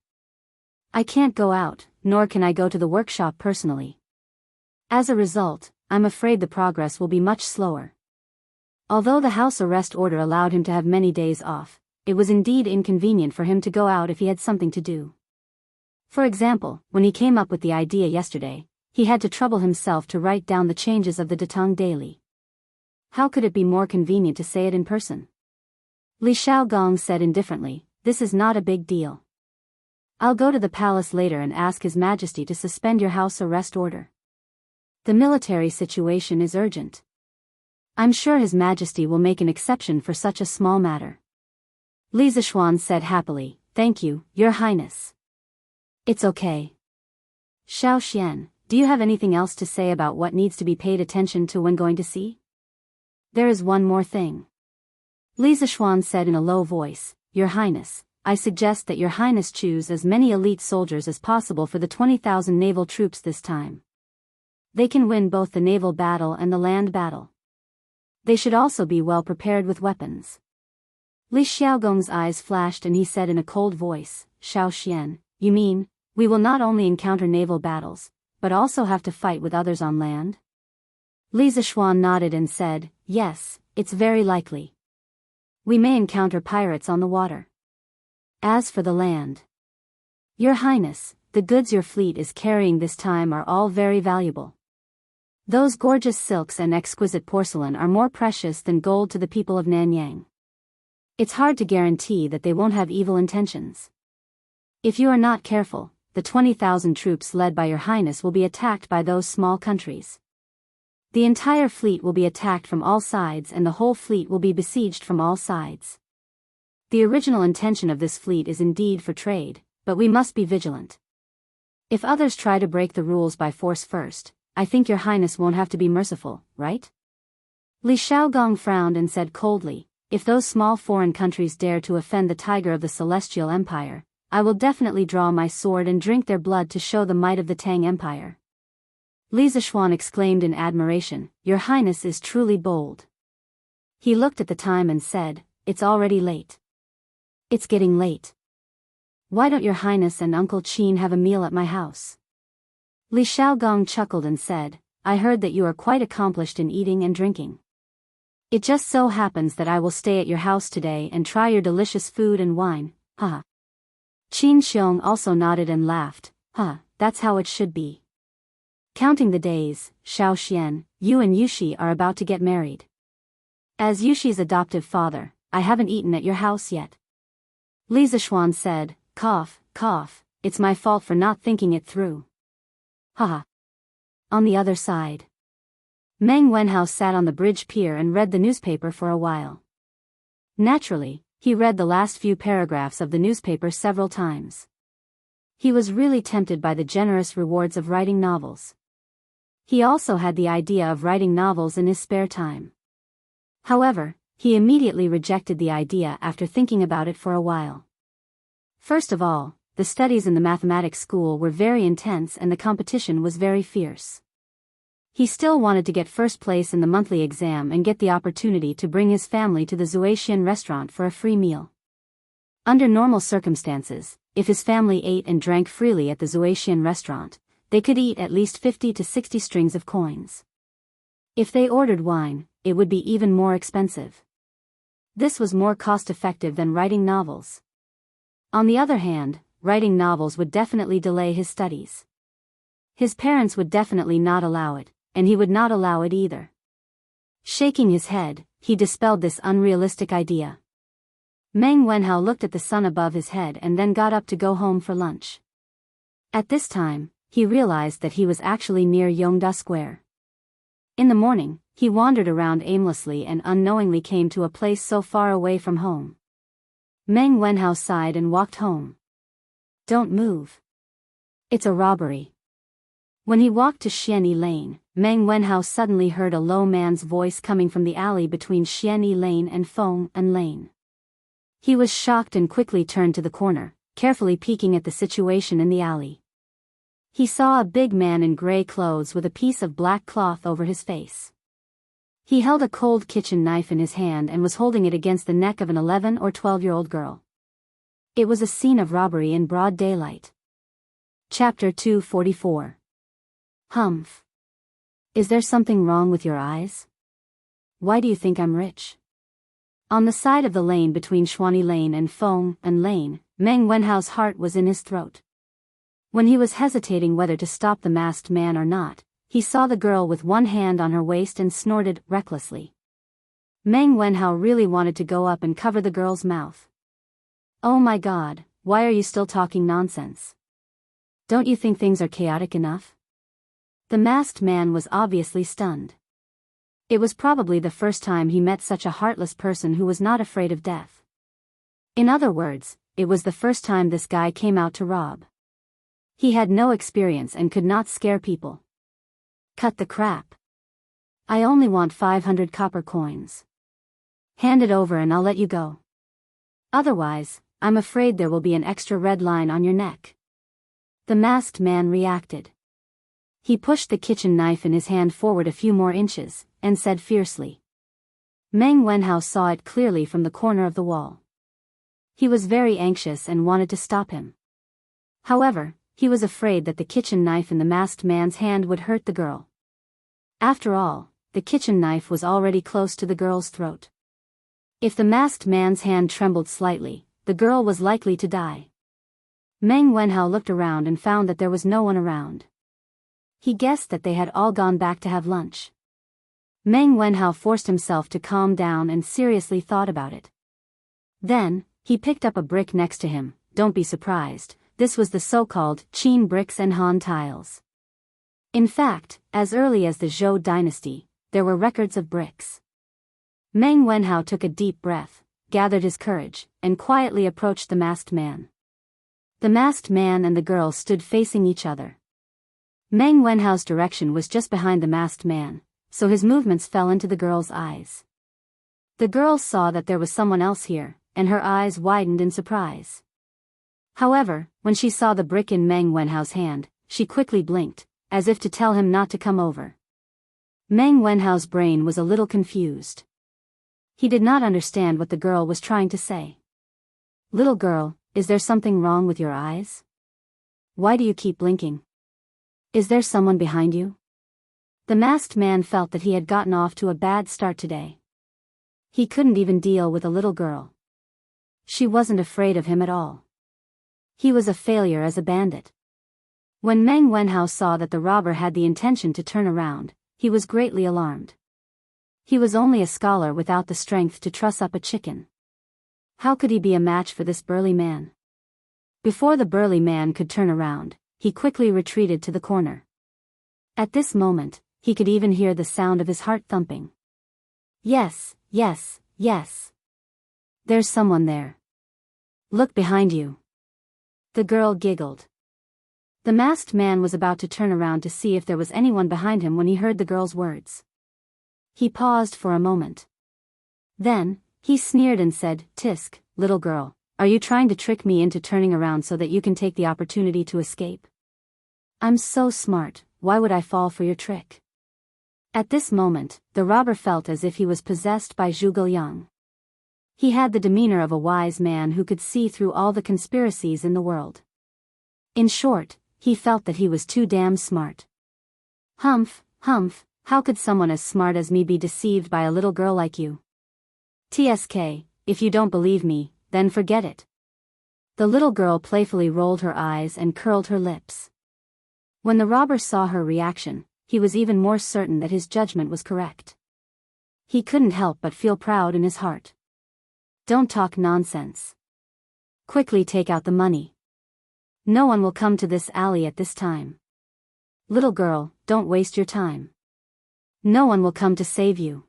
I can't go out, nor can I go to the workshop personally. As a result, I'm afraid the progress will be much slower. Although the house arrest order allowed him to have many days off, it was indeed inconvenient for him to go out if he had something to do. For example, when he came up with the idea yesterday, he had to trouble himself to write down the changes of the Datang daily. How could it be more convenient to say it in person? Li Xiaogong said indifferently, This is not a big deal. I'll go to the palace later and ask His Majesty to suspend your house arrest order. The military situation is urgent. I'm sure His Majesty will make an exception for such a small matter. Li Zishuan said happily, Thank you, Your Highness. It's okay. Xiao Xian, do you have anything else to say about what needs to be paid attention to when going to sea? There is one more thing. Li Zishuan said in a low voice, Your Highness, I suggest that Your Highness choose as many elite soldiers as possible for the 20,000 naval troops this time. They can win both the naval battle and the land battle. They should also be well prepared with weapons. Li Xiaogong's eyes flashed and he said in a cold voice, Xiao Xian, you mean, we will not only encounter naval battles, but also have to fight with others on land? Li Zishuan nodded and said, Yes, it's very likely. We may encounter pirates on the water. As for the land, Your Highness, the goods your fleet is carrying this time are all very valuable. Those gorgeous silks and exquisite porcelain are more precious than gold to the people of Nanyang. It's hard to guarantee that they won't have evil intentions. If you are not careful, the 20,000 troops led by Your Highness will be attacked by those small countries. The entire fleet will be attacked from all sides and the whole fleet will be besieged from all sides. The original intention of this fleet is indeed for trade, but we must be vigilant. If others try to break the rules by force first, I think Your Highness won't have to be merciful, right? Li Xiaogong frowned and said coldly, If those small foreign countries dare to offend the tiger of the Celestial Empire, I will definitely draw my sword and drink their blood to show the might of the Tang Empire. Li Zishuan exclaimed in admiration, "Your Highness is truly bold." He looked at the time and said, "It's already late." "It's getting late. Why don't your Highness and Uncle Qin have a meal at my house?" Li Xiaogong chuckled and said, "I heard that you are quite accomplished in eating and drinking. It just so happens that I will stay at your house today and try your delicious food and wine, haha." Qin Xiong also nodded and laughed, that's how it should be. Counting the days, Xiao Xian, you and Yushi are about to get married. As Yushi's adoptive father, I haven't eaten at your house yet. Li Zishuan said, cough, it's my fault for not thinking it through. Haha. On the other side, Meng Wenhao sat on the bridge pier and read the newspaper for a while. Naturally, he read the last few paragraphs of the newspaper several times. He was really tempted by the generous rewards of writing novels. He also had the idea of writing novels in his spare time. However, he immediately rejected the idea after thinking about it for a while. First of all, the studies in the mathematics school were very intense and the competition was very fierce. He still wanted to get first place in the monthly exam and get the opportunity to bring his family to the Zuaxian restaurant for a free meal. Under normal circumstances, if his family ate and drank freely at the Zuaxian restaurant, they could eat at least 50 to 60 strings of coins. If they ordered wine, it would be even more expensive. This was more cost-effective than writing novels. On the other hand, writing novels would definitely delay his studies. His parents would definitely not allow it, and he would not allow it either. Shaking his head, he dispelled this unrealistic idea. Meng Wenhao looked at the sun above his head and then got up to go home for lunch. At this time, he realized that he was actually near Yongda Square. In the morning, he wandered around aimlessly and unknowingly came to a place so far away from home. Meng Wenhao sighed and walked home. Don't move. It's a robbery. When he walked to Xianyi Lane, Meng Wenhao suddenly heard a low man's voice coming from the alley between Xianyi Lane and Feng An Lane. He was shocked and quickly turned to the corner, carefully peeking at the situation in the alley. He saw a big man in gray clothes with a piece of black cloth over his face. He held a cold kitchen knife in his hand and was holding it against the neck of an 11 or 12-year-old girl. It was a scene of robbery in broad daylight. Chapter 244. Humph. Is there something wrong with your eyes? Why do you think I'm rich? On the side of the lane between Xuanyi Lane and Feng An Lane, Meng Wenhao's heart was in his throat. When he was hesitating whether to stop the masked man or not, he saw the girl with one hand on her waist and snorted recklessly. Meng Wenhao really wanted to go up and cover the girl's mouth. Oh my God, why are you still talking nonsense? Don't you think things are chaotic enough? The masked man was obviously stunned. It was probably the first time he met such a heartless person who was not afraid of death. In other words, it was the first time this guy came out to rob. He had no experience and could not scare people. Cut the crap. I only want 500 copper coins. Hand it over and I'll let you go. Otherwise, I'm afraid there will be an extra red line on your neck. The masked man reacted. He pushed the kitchen knife in his hand forward a few more inches, and said fiercely. Meng Wenhao saw it clearly from the corner of the wall. He was very anxious and wanted to stop him. However, he was afraid that the kitchen knife in the masked man's hand would hurt the girl. After all, the kitchen knife was already close to the girl's throat. If the masked man's hand trembled slightly, the girl was likely to die. Meng Wenhao looked around and found that there was no one around. He guessed that they had all gone back to have lunch. Meng Wenhao forced himself to calm down and seriously thought about it. Then, he picked up a brick next to him. Don't be surprised, this was the so-called Qin bricks and Han tiles. In fact, as early as the Zhou dynasty, there were records of bricks. Meng Wenhao took a deep breath, gathered his courage, and quietly approached the masked man. The masked man and the girl stood facing each other. Meng Wenhao's direction was just behind the masked man, so his movements fell into the girl's eyes. The girl saw that there was someone else here, and her eyes widened in surprise. However, when she saw the brick in Meng Wenhao's hand, she quickly blinked, as if to tell him not to come over. Meng Wenhao's brain was a little confused. He did not understand what the girl was trying to say. "Little girl, is there something wrong with your eyes? Why do you keep blinking? Is there someone behind you?" The masked man felt that he had gotten off to a bad start today. He couldn't even deal with a little girl. She wasn't afraid of him at all. He was a failure as a bandit. When Meng Wenhao saw that the robber had the intention to turn around, he was greatly alarmed. He was only a scholar without the strength to truss up a chicken. How could he be a match for this burly man? Before the burly man could turn around, he quickly retreated to the corner. At this moment, he could even hear the sound of his heart thumping. "Yes, yes, yes. There's someone there. Look behind you." The girl giggled. The masked man was about to turn around to see if there was anyone behind him when he heard the girl's words. He paused for a moment. Then, he sneered and said, "Tisk, little girl, are you trying to trick me into turning around so that you can take the opportunity to escape? I'm so smart, why would I fall for your trick?" At this moment, the robber felt as if he was possessed by Zhuge Liang. He had the demeanor of a wise man who could see through all the conspiracies in the world. In short, he felt that he was too damn smart. Humph, humph, how could someone as smart as me be deceived by a little girl like you? TSK, if you don't believe me, then forget it. The little girl playfully rolled her eyes and curled her lips. When the robber saw her reaction, he was even more certain that his judgment was correct. He couldn't help but feel proud in his heart. "Don't talk nonsense. Quickly take out the money. No one will come to this alley at this time. Little girl, don't waste your time. No one will come to save you."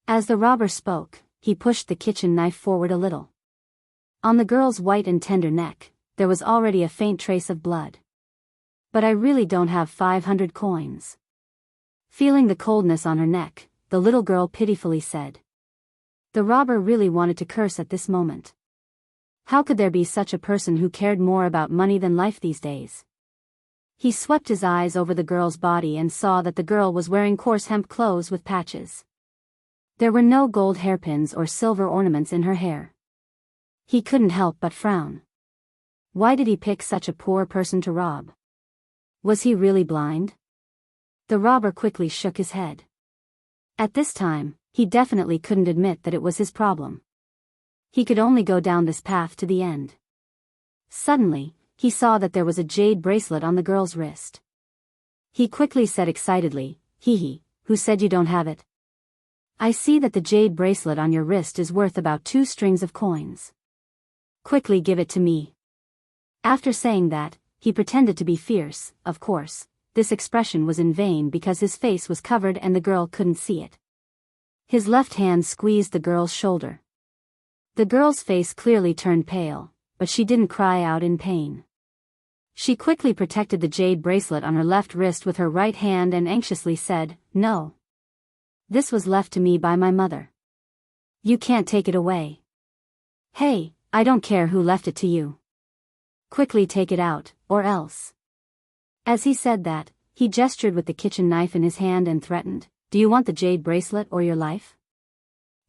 As the robber spoke, he pushed the kitchen knife forward a little. On the girl's white and tender neck, there was already a faint trace of blood. "But I really don't have 500 coins. Feeling the coldness on her neck, the little girl pitifully said. The robber really wanted to curse at this moment. How could there be such a person who cared more about money than life these days? He swept his eyes over the girl's body and saw that the girl was wearing coarse hemp clothes with patches. There were no gold hairpins or silver ornaments in her hair. He couldn't help but frown. Why did he pick such a poor person to rob? Was he really blind? The robber quickly shook his head. At this time, he definitely couldn't admit that it was his problem. He could only go down this path to the end. Suddenly, he saw that there was a jade bracelet on the girl's wrist. He quickly said excitedly, "Hee, who said you don't have it? I see that the jade bracelet on your wrist is worth about 2 strings of coins. Quickly give it to me." After saying that, he pretended to be fierce. Of course, this expression was in vain because his face was covered and the girl couldn't see it. His left hand squeezed the girl's shoulder. The girl's face clearly turned pale, but she didn't cry out in pain. She quickly protected the jade bracelet on her left wrist with her right hand and anxiously said, "No. This was left to me by my mother. You can't take it away. Hey, I don't care who left it to you. Quickly take it out, or else." As he said that, he gestured with the kitchen knife in his hand and threatened, "Do you want the jade bracelet or your life?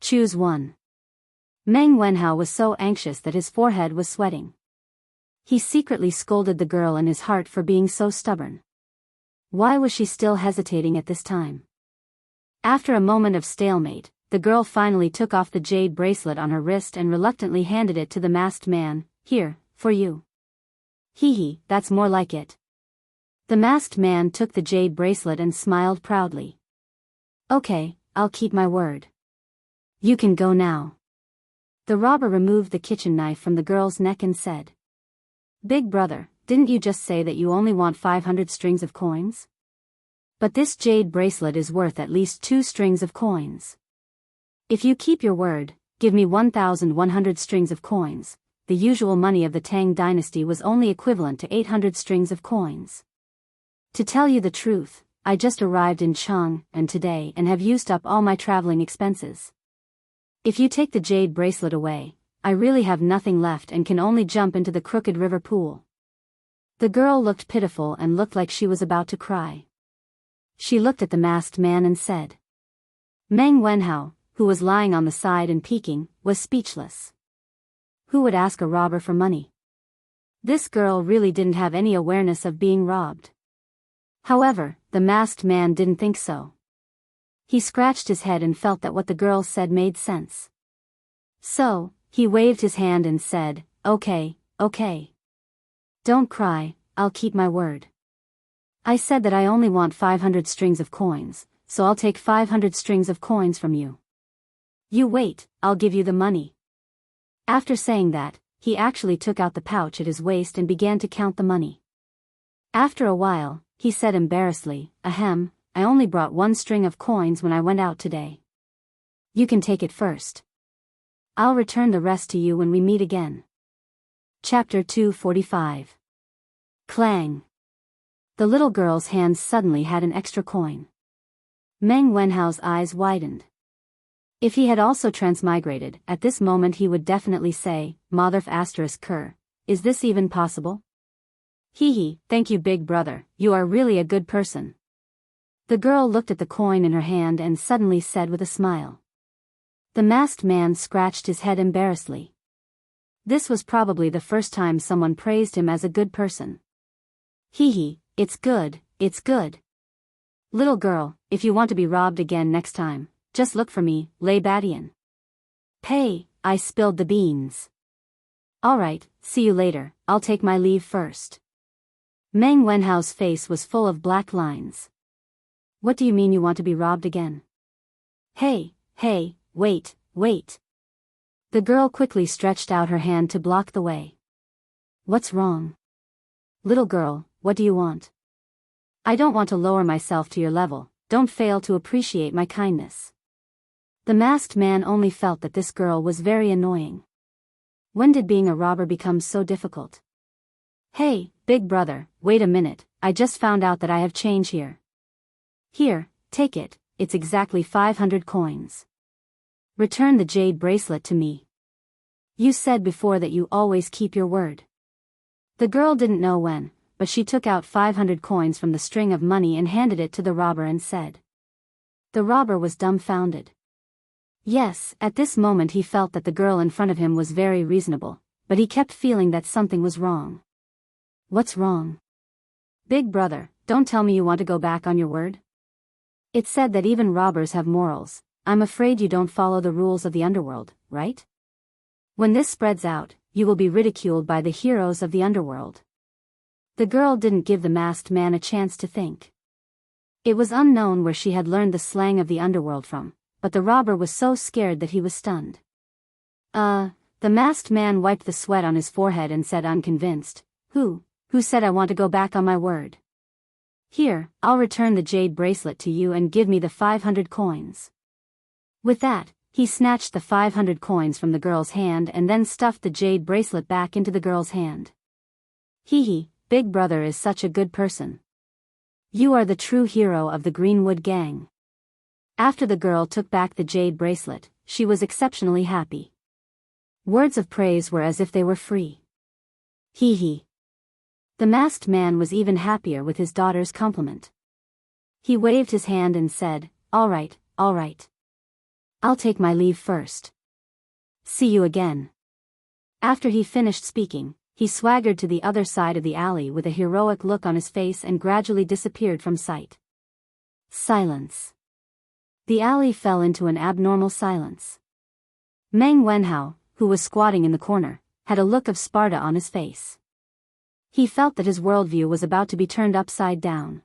Choose one." Meng Wenhao was so anxious that his forehead was sweating. He secretly scolded the girl in his heart for being so stubborn. Why was she still hesitating at this time? After a moment of stalemate, the girl finally took off the jade bracelet on her wrist and reluctantly handed it to the masked man. "Here, for you." "Hee, that's more like it." The masked man took the jade bracelet and smiled proudly. "Okay, I'll keep my word. You can go now." The robber removed the kitchen knife from the girl's neck and said, "Big brother, didn't you just say that you only want 500 strings of coins? But this jade bracelet is worth at least 2 strings of coins. If you keep your word, give me 1,100 strings of coins." The usual money of the Tang dynasty was only equivalent to 800 strings of coins. "To tell you the truth, I just arrived in Cheng and today and have used up all my traveling expenses. If you take the jade bracelet away, I really have nothing left and can only jump into the crooked river pool." The girl looked pitiful and looked like she was about to cry. She looked at the masked man and said. Meng Wenhao, who was lying on the side and peeking, was speechless. Who would ask a robber for money? This girl really didn't have any awareness of being robbed. However, the masked man didn't think so. He scratched his head and felt that what the girl said made sense. So, he waved his hand and said, okay, okay. Don't cry, I'll keep my word. I said that I only want 500 strings of coins, so I'll take 500 strings of coins from you. You wait, I'll give you the money. After saying that, he actually took out the pouch at his waist and began to count the money. After a while, he said embarrassedly, ahem, I only brought 1 string of coins when I went out today. You can take it first. I'll return the rest to you when we meet again. Chapter 245. Clang. The little girl's hands suddenly had an extra coin. Meng Wenhao's eyes widened. If he had also transmigrated, at this moment he would definitely say, Motherf asterisk cur, is this even possible? Hee, thank you big brother, you are really a good person. The girl looked at the coin in her hand and suddenly said with a smile. The masked man scratched his head embarrassedly. This was probably the first time someone praised him as a good person. Hee, it's good, it's good. Little girl, if you want to be robbed again next time, just look for me, Lei Badian. Pay, I spilled the beans. Alright, see you later, I'll take my leave first. Meng Wenhao's face was full of black lines. What do you mean you want to be robbed again? Hey, wait. The girl quickly stretched out her hand to block the way. What's wrong? Little girl, what do you want? I don't want to lower myself to your level, don't fail to appreciate my kindness. The masked man only felt that this girl was very annoying. When did being a robber become so difficult? Hey, big brother, wait a minute, I just found out that I have change here. Here, take it, it's exactly 500 coins. Return the jade bracelet to me. You said before that you always keep your word. The girl didn't know when, but she took out 500 coins from the string of money and handed it to the robber and said. The robber was dumbfounded. Yes, at this moment he felt that the girl in front of him was very reasonable, but he kept feeling that something was wrong. What's wrong? Big brother, don't tell me you want to go back on your word? It's said that even robbers have morals. I'm afraid you don't follow the rules of the underworld, right? When this spreads out, you will be ridiculed by the heroes of the underworld. The girl didn't give the masked man a chance to think. It was unknown where she had learned the slang of the underworld from, but the robber was so scared that he was stunned. The masked man wiped the sweat on his forehead and said unconvinced, Who said I want to go back on my word? Here, I'll return the jade bracelet to you and give me the 500 coins. With that, he snatched the 500 coins from the girl's hand and then stuffed the jade bracelet back into the girl's hand. Hee, big brother is such a good person. You are the true hero of the Greenwood gang. After the girl took back the jade bracelet, she was exceptionally happy. Words of praise were as if they were free. Hee. The masked man was even happier with his daughter's compliment. He waved his hand and said, all right. I'll take my leave first. See you again. After he finished speaking, he swaggered to the other side of the alley with a heroic look on his face and gradually disappeared from sight. Silence. The alley fell into an abnormal silence. Meng Wenhao, who was squatting in the corner, had a look of Sparta on his face. He felt that his worldview was about to be turned upside down.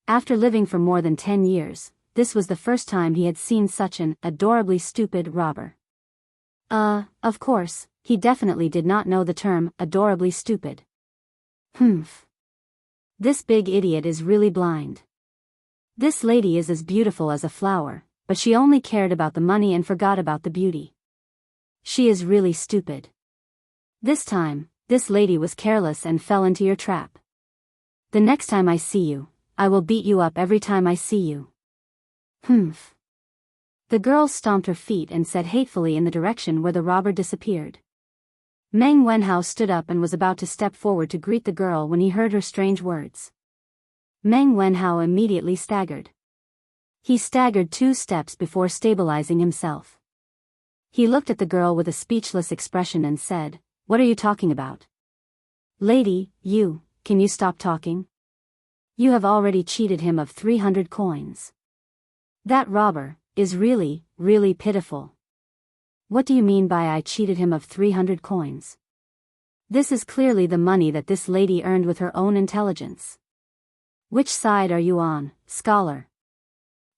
After living for more than 10 years, this was the first time he had seen such an adorably stupid robber. Of course, he definitely did not know the term adorably stupid. This big idiot is really blind. This lady is as beautiful as a flower, but she only cared about the money and forgot about the beauty. She is really stupid. This time, this lady was careless and fell into your trap. The next time I see you, I will beat you up every time I see you. The girl stomped her feet and said hatefully in the direction where the robber disappeared. Meng Wenhao stood up and was about to step forward to greet the girl when he heard her strange words. Meng Wenhao immediately staggered. He staggered 2 steps before stabilizing himself. He looked at the girl with a speechless expression and said, "What are you talking about? Lady, can you stop talking? You have already cheated him of 300 coins. That robber is really, really pitiful. What do you mean by I cheated him of 300 coins? This is clearly the money that this lady earned with her own intelligence. Which side are you on, scholar?"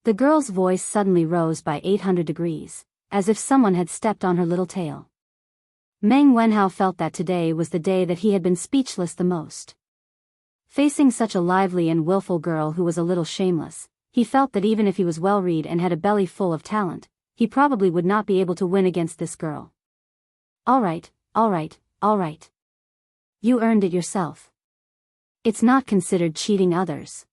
The girl's voice suddenly rose by 800 degrees, as if someone had stepped on her little tail. Meng Wenhao felt that today was the day that he had been speechless the most. Facing such a lively and willful girl who was a little shameless, he felt that even if he was well-read and had a belly full of talent, he probably would not be able to win against this girl. All right. You earned it yourself. It's not considered cheating others."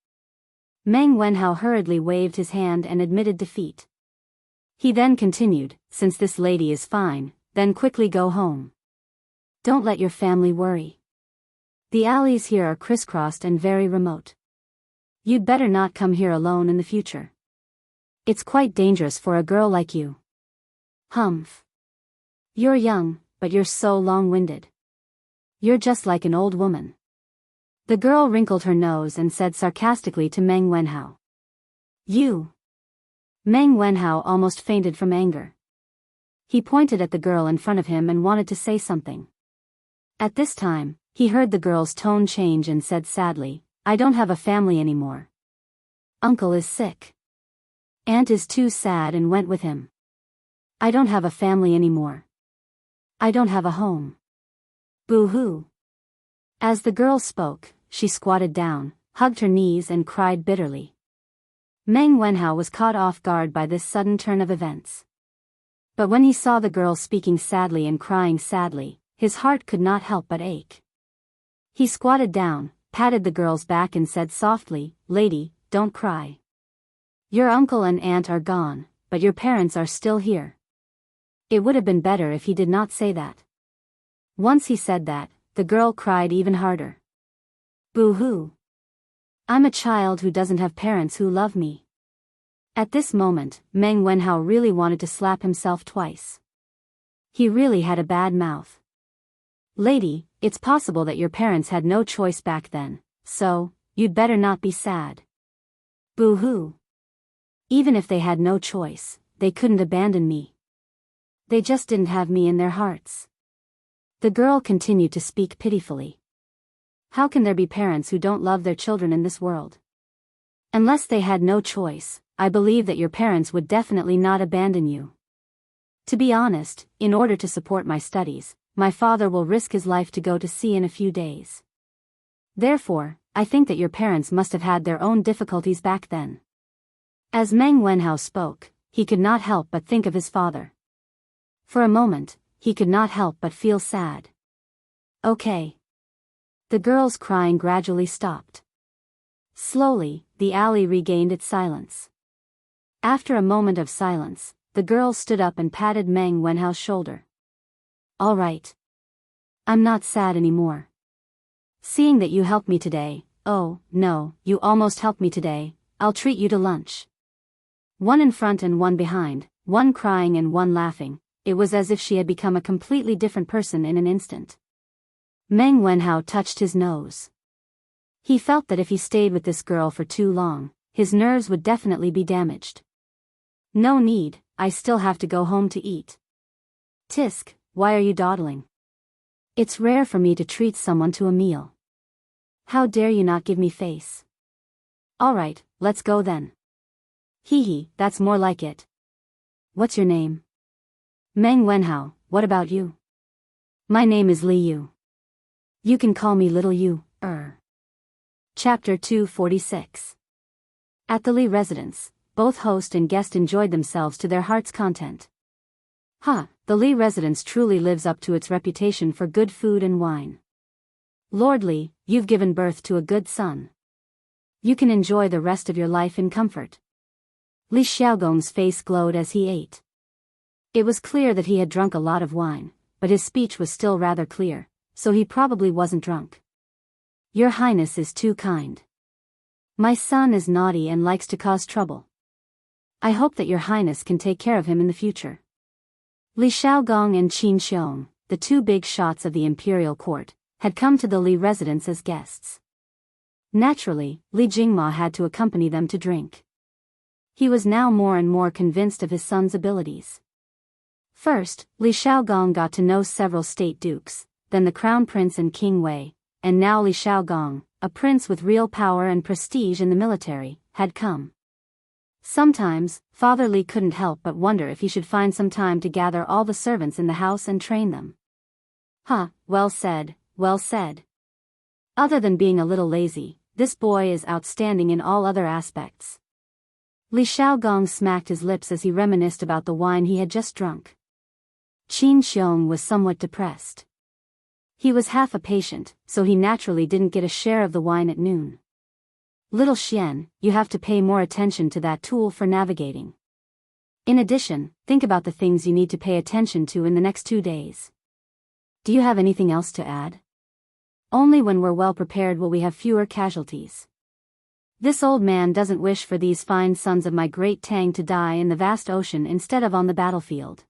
Meng Wenhao hurriedly waved his hand and admitted defeat. He then continued, "Since this lady is fine, then quickly go home. Don't let your family worry. The alleys here are crisscrossed and very remote. You'd better not come here alone in the future. It's quite dangerous for a girl like you. Humph. You're young, but you're so long-winded. You're just like an old woman." The girl wrinkled her nose and said sarcastically to Meng Wenhao, "You." Meng Wenhao almost fainted from anger. He pointed at the girl in front of him and wanted to say something. At this time, he heard the girl's tone change and said sadly, "I don't have a family anymore. Uncle is sick. Aunt is too sad and went with him. I don't have a family anymore. I don't have a home. Boo-hoo." As the girl spoke, she squatted down, hugged her knees and cried bitterly. Meng Wenhao was caught off guard by this sudden turn of events. But when he saw the girl speaking sadly and crying sadly, his heart could not help but ache. He squatted down, patted the girl's back and said softly, "Lady, don't cry. Your uncle and aunt are gone, but your parents are still here." It would have been better if he did not say that. Once he said that, the girl cried even harder. "Boo-hoo. I'm a child who doesn't have parents who love me." At this moment, Meng Wenhao really wanted to slap himself twice. He really had a bad mouth. "Lady, it's possible that your parents had no choice back then, so, you'd better not be sad. Boo-hoo. Even if they had no choice, they couldn't abandon me. They just didn't have me in their hearts." The girl continued to speak pitifully. How can there be parents who don't love their children in this world? Unless they had no choice, I believe that your parents would definitely not abandon you. To be honest, in order to support my studies, my father will risk his life to go to sea in a few days. Therefore, I think that your parents must have had their own difficulties back then." As Meng Wenhao spoke, he could not help but think of his father. For a moment, he could not help but feel sad. "Okay." The girl's crying gradually stopped. Slowly, the alley regained its silence. After a moment of silence, the girl stood up and patted Meng Wenhao's shoulder. "All right. I'm not sad anymore. Seeing that you helped me today, oh, no, you almost helped me today, I'll treat you to lunch." One in front and one behind, one crying and one laughing, it was as if she had become a completely different person in an instant. Meng Wenhao touched his nose. He felt that if he stayed with this girl for too long, his nerves would definitely be damaged. "No need, I still have to go home to eat." "Tisk, why are you dawdling? It's rare for me to treat someone to a meal. How dare you not give me face?" "All right, let's go then." "Hee, that's more like it. What's your name?" "Meng Wenhao, what about you?" "My name is Li Yu. You can call me Little Yu, Chapter 246. At the Li residence, both host and guest enjoyed themselves to their heart's content. The Li residence truly lives up to its reputation for good food and wine. Lord Li, you've given birth to a good son. You can enjoy the rest of your life in comfort. Li Xiaogong's face glowed as he ate. It was clear that he had drunk a lot of wine, but his speech was still rather clear, so he probably wasn't drunk. Your Highness is too kind. My son is naughty and likes to cause trouble. I hope that your Highness can take care of him in the future. Li Shaogong and Qin Xiong, the two big shots of the imperial court, had come to the Li residence as guests. Naturally, Li Jingma had to accompany them to drink. He was now more and more convinced of his son's abilities. First, Li Shaogong got to know several state dukes, then the crown prince and King Wei, and now Li Shaogong, a prince with real power and prestige in the military, had come. Sometimes, Father Li couldn't help but wonder if he should find some time to gather all the servants in the house and train them. Well said, well said. Other than being a little lazy, this boy is outstanding in all other aspects. Li Shaogong smacked his lips as he reminisced about the wine he had just drunk. Qin Xiong was somewhat depressed. He was half a patient, so he naturally didn't get a share of the wine at noon. Little Xian, you have to pay more attention to that tool for navigating. In addition, think about the things you need to pay attention to in the next 2 days. Do you have anything else to add? Only when we're well prepared will we have fewer casualties. This old man doesn't wish for these fine sons of my great Tang to die in the vast ocean instead of on the battlefield.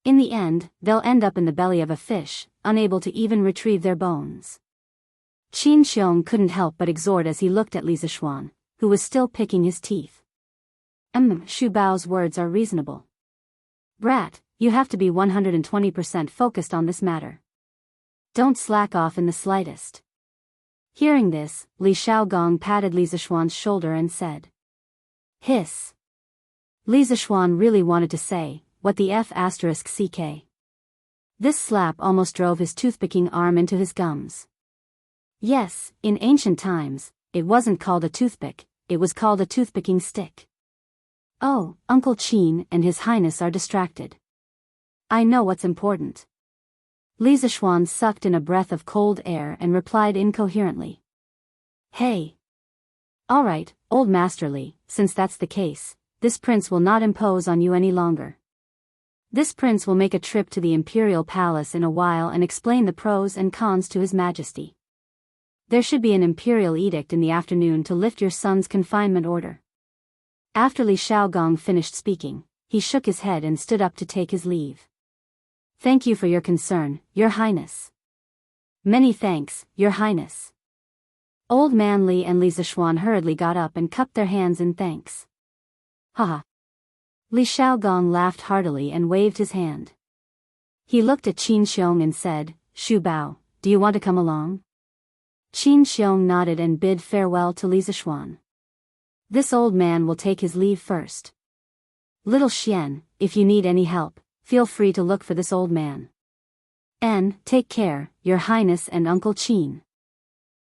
In the end, they'll end up in the belly of a fish, unable to even retrieve their bones. Qin Xiong couldn't help but exhort as he looked at Li Zishuan, who was still picking his teeth. Xu Bao's words are reasonable. Brat, you have to be 120% focused on this matter. Don't slack off in the slightest. Hearing this, Li Shaogong patted Li Zishuan's shoulder and said. Hiss. Li Zishuan really wanted to say, what the F***ck. This slap almost drove his toothpicking arm into his gums. Yes, in ancient times, it wasn't called a toothpick, it was called a toothpicking stick. Oh, Uncle Qin and His Highness are distracted. I know what's important. Li Zishuan sucked in a breath of cold air and replied incoherently. Hey. Alright, old Master Li, since that's the case, this prince will not impose on you any longer. This prince will make a trip to the imperial palace in a while and explain the pros and cons to His Majesty. There should be an imperial edict in the afternoon to lift your son's confinement order. After Li Shaogong finished speaking, he shook his head and stood up to take his leave. Thank you for your concern, Your Highness. Many thanks, Your Highness. Old Man Li and Li Zishuan hurriedly got up and cupped their hands in thanks. Haha. Li Shaogong laughed heartily and waved his hand. He looked at Qin Xiong and said, Xu Bao, do you want to come along? Qin Xiong nodded and bid farewell to Li Zishuan. This old man will take his leave first. Little Xian, if you need any help, feel free to look for this old man. And, take care, Your Highness and Uncle Qin.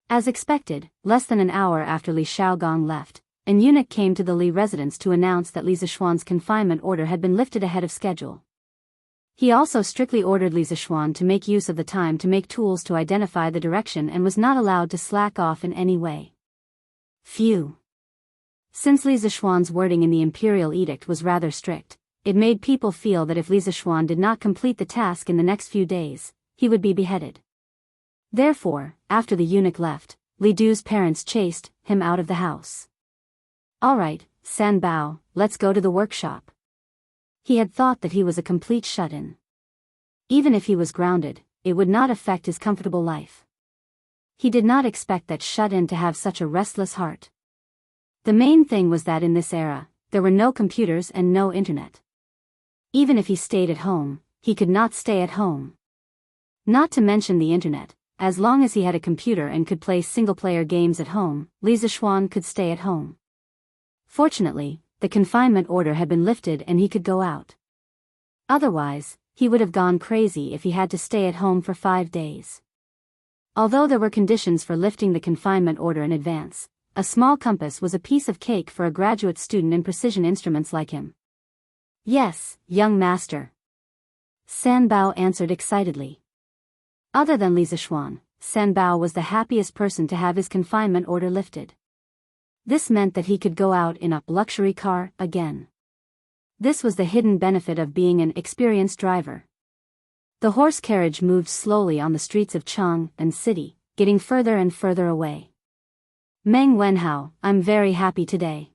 As expected, less than an hour after Li Shaogong left, an eunuch came to the Li residence to announce that Li Zishuan's confinement order had been lifted ahead of schedule. He also strictly ordered Li Zishuan to make use of the time to make tools to identify the direction and was not allowed to slack off in any way. Phew. Since Li Zishuan's wording in the imperial edict was rather strict, it made people feel that if Li Zishuan did not complete the task in the next few days, he would be beheaded. Therefore, after the eunuch left, Li Du's parents chased him out of the house. Alright, San Bao, let's go to the workshop. He had thought that he was a complete shut-in. Even if he was grounded, it would not affect his comfortable life. He did not expect that shut-in to have such a restless heart. The main thing was that in this era, there were no computers and no internet. Even if he stayed at home, he could not stay at home. Not to mention the internet, as long as he had a computer and could play single-player games at home, Li Zishuan could stay at home. Fortunately, the confinement order had been lifted and he could go out. Otherwise, he would have gone crazy if he had to stay at home for 5 days. Although there were conditions for lifting the confinement order in advance, a small compass was a piece of cake for a graduate student in precision instruments like him. Yes, young master. San Bao answered excitedly. Other than Li Zishuan, San Bao was the happiest person to have his confinement order lifted. This meant that he could go out in a luxury car again. This was the hidden benefit of being an experienced driver. The horse carriage moved slowly on the streets of Chang'an City, getting further and further away. Meng Wenhao, I'm very happy today.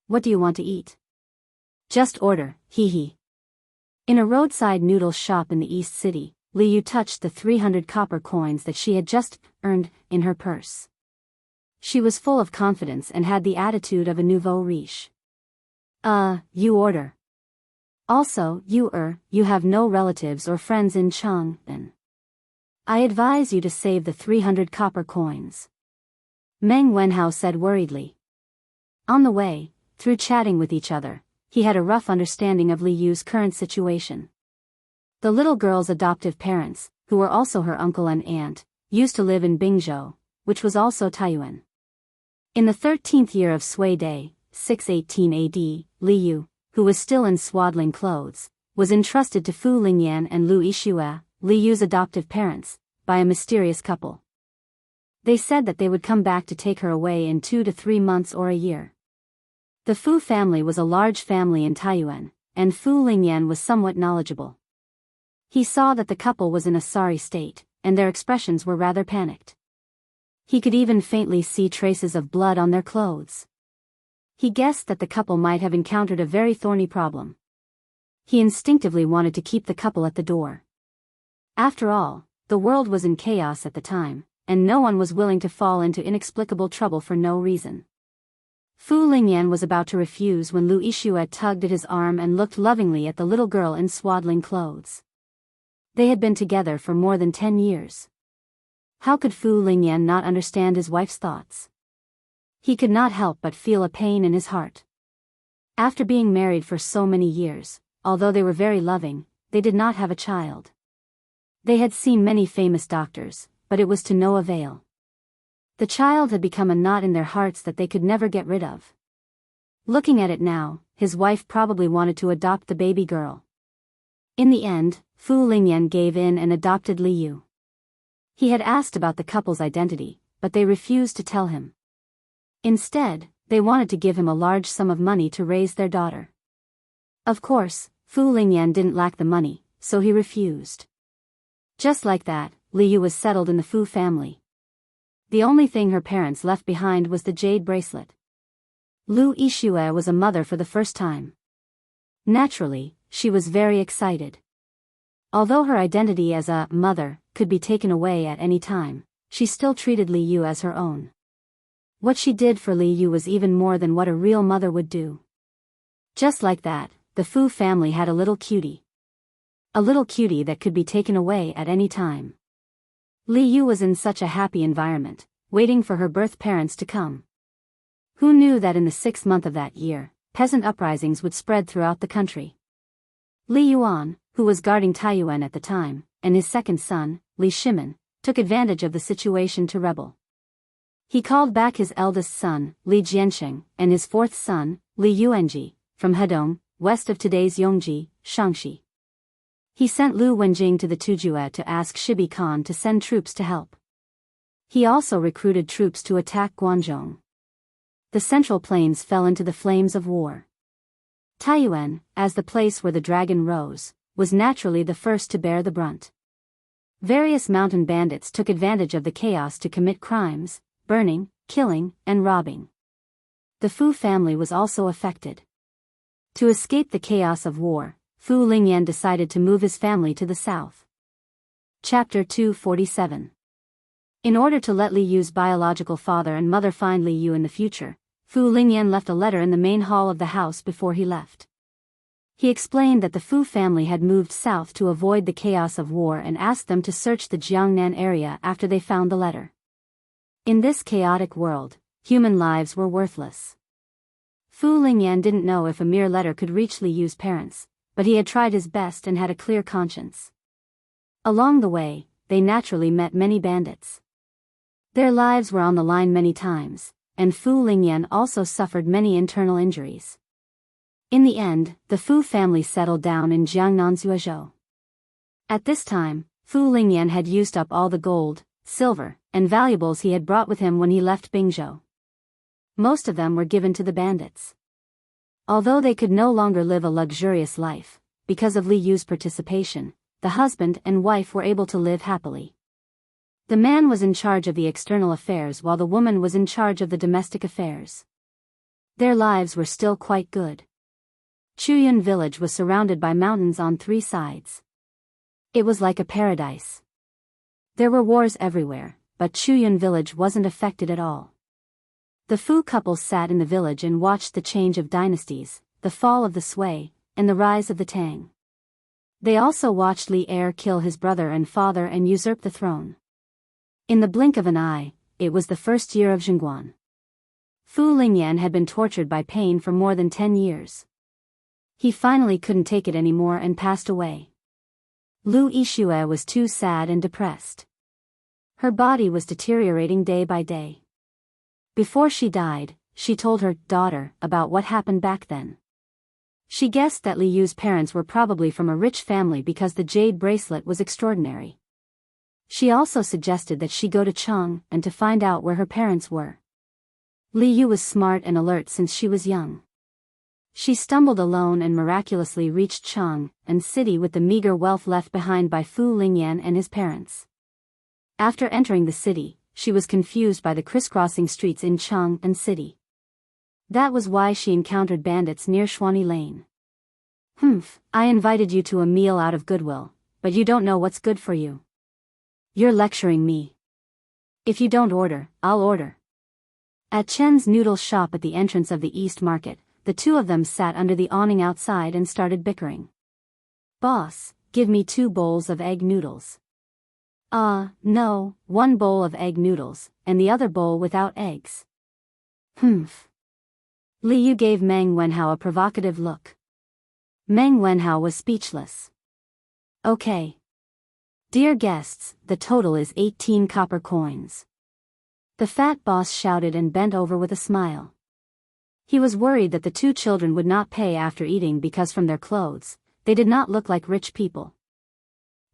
What do you want to eat? Just order, hee hee. In a roadside noodle shop in the East City, Li Yu touched the 300 copper coins that she had just earned in her purse. She was full of confidence and had the attitude of a nouveau riche. You order. Also, you have no relatives or friends in Chang'an. I advise you to save the 300 copper coins. Meng Wenhao said worriedly. On the way, through chatting with each other, he had a rough understanding of Li Yu's current situation. The little girl's adoptive parents, who were also her uncle and aunt, used to live in Bingzhou, which was also Taiyuan. In the 13th year of Sui Day, 618 AD, Li Yu, who was still in swaddling clothes, was entrusted to Fu Lingyan and Lu Yixue, Li Yu's adoptive parents, by a mysterious couple. They said that they would come back to take her away in 2 to 3 months or a year. The Fu family was a large family in Taiyuan, and Fu Lingyan was somewhat knowledgeable. He saw that the couple was in a sorry state, and their expressions were rather panicked. He could even faintly see traces of blood on their clothes. He guessed that the couple might have encountered a very thorny problem. He instinctively wanted to keep the couple at the door. After all, the world was in chaos at the time, and no one was willing to fall into inexplicable trouble for no reason. Fu Lingyan was about to refuse when Lu Yixue tugged at his arm and looked lovingly at the little girl in swaddling clothes. They had been together for more than 10 years. How could Fu Lingyan not understand his wife's thoughts? He could not help but feel a pain in his heart. After being married for so many years, although they were very loving, they did not have a child. They had seen many famous doctors, but it was to no avail. The child had become a knot in their hearts that they could never get rid of. Looking at it now, his wife probably wanted to adopt the baby girl. In the end, Fu Lingyan gave in and adopted Li Yu. He had asked about the couple's identity, but they refused to tell him. Instead, they wanted to give him a large sum of money to raise their daughter. Of course, Fu Lingyan didn't lack the money, so he refused. Just like that, Li Yu was settled in the Fu family. The only thing her parents left behind was the jade bracelet. Lu Yixue was a mother for the first time. Naturally, she was very excited. Although her identity as a mother could be taken away at any time, she still treated Li Yu as her own. What she did for Li Yu was even more than what a real mother would do. Just like that, the Fu family had a little cutie. A little cutie that could be taken away at any time. Li Yu was in such a happy environment, waiting for her birth parents to come. Who knew that in the 6th month of that year, peasant uprisings would spread throughout the country? Li Yuan, who was guarding Taiyuan at the time, and his second son, Li Shimin, took advantage of the situation to rebel. He called back his eldest son, Li Jiansheng, and his 4th son, Li Yuanji, from Hedong, west of today's Yongji, Shaanxi. He sent Lu Wenjing to the Tujue to ask Shibi Khan to send troops to help. He also recruited troops to attack Guanzhong. The Central Plains fell into the flames of war. Taiyuan, as the place where the dragon rose, was naturally the first to bear the brunt. Various mountain bandits took advantage of the chaos to commit crimes, burning, killing, and robbing. The Fu family was also affected. To escape the chaos of war, Fu Lingyan decided to move his family to the south. Chapter 247. In order to let Li Yu's biological father and mother find Li Yu in the future, Fu Lingyan left a letter in the main hall of the house before he left. He explained that the Fu family had moved south to avoid the chaos of war and asked them to search the Jiangnan area after they found the letter. In this chaotic world, human lives were worthless. Fu Lingyan didn't know if a mere letter could reach Li Yu's parents, but he had tried his best and had a clear conscience. Along the way, they naturally met many bandits. Their lives were on the line many times, and Fu Lingyan also suffered many internal injuries. In the end, the Fu family settled down in Jiangnan Zuozhou. At this time, Fu Lingyan had used up all the gold, silver, and valuables he had brought with him when he left Bingzhou. Most of them were given to the bandits. Although they could no longer live a luxurious life, because of Li Yu's participation, the husband and wife were able to live happily. The man was in charge of the external affairs while the woman was in charge of the domestic affairs. Their lives were still quite good. Chuyun village was surrounded by mountains on 3 sides. It was like a paradise. There were wars everywhere, but Chuyun village wasn't affected at all. The Fu couple sat in the village and watched the change of dynasties, the fall of the Sui, and the rise of the Tang. They also watched Li Er kill his brother and father and usurp the throne. In the blink of an eye, it was the first year of Zhengguan. Fu Lingyan had been tortured by pain for more than 10 years. He finally couldn't take it anymore and passed away. Lu Yixue was too sad and depressed. Her body was deteriorating day by day. Before she died, she told her daughter about what happened back then. She guessed that Li Yu's parents were probably from a rich family because the jade bracelet was extraordinary. She also suggested that she go to Cheng and to find out where her parents were. Li Yu was smart and alert since she was young. She stumbled alone and miraculously reached Cheng and city with the meager wealth left behind by Fu Lingyan and his parents. After entering the city, she was confused by the crisscrossing streets in Cheng and city. That was why she encountered bandits near Shuani Lane. I invited you to a meal out of goodwill, but you don't know what's good for you. You're lecturing me. If you don't order, I'll order. At Chen's noodle shop at the entrance of the East Market, the two of them sat under the awning outside and started bickering. Boss, give me 2 bowls of egg noodles. No, 1 bowl of egg noodles, and the other bowl without eggs. Li Yu gave Meng Wenhao a provocative look. Meng Wenhao was speechless. Okay. Dear guests, the total is 18 copper coins. The fat boss shouted and bent over with a smile. He was worried that the 2 children would not pay after eating because from their clothes, they did not look like rich people.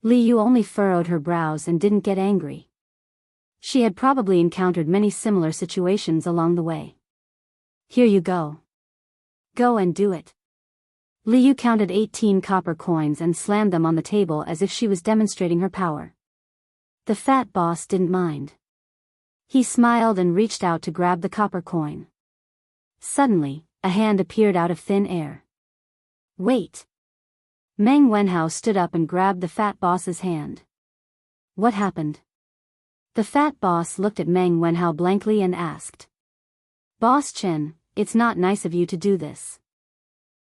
Li Yu only furrowed her brows and didn't get angry. She had probably encountered many similar situations along the way. Here you go. Go and do it. Li Yu counted 18 copper coins and slammed them on the table as if she was demonstrating her power. The fat boss didn't mind. He smiled and reached out to grab the copper coin. Suddenly, a hand appeared out of thin air. Wait. Meng Wenhao stood up and grabbed the fat boss's hand. What happened? The fat boss looked at Meng Wenhao blankly and asked. Boss Chen, it's not nice of you to do this.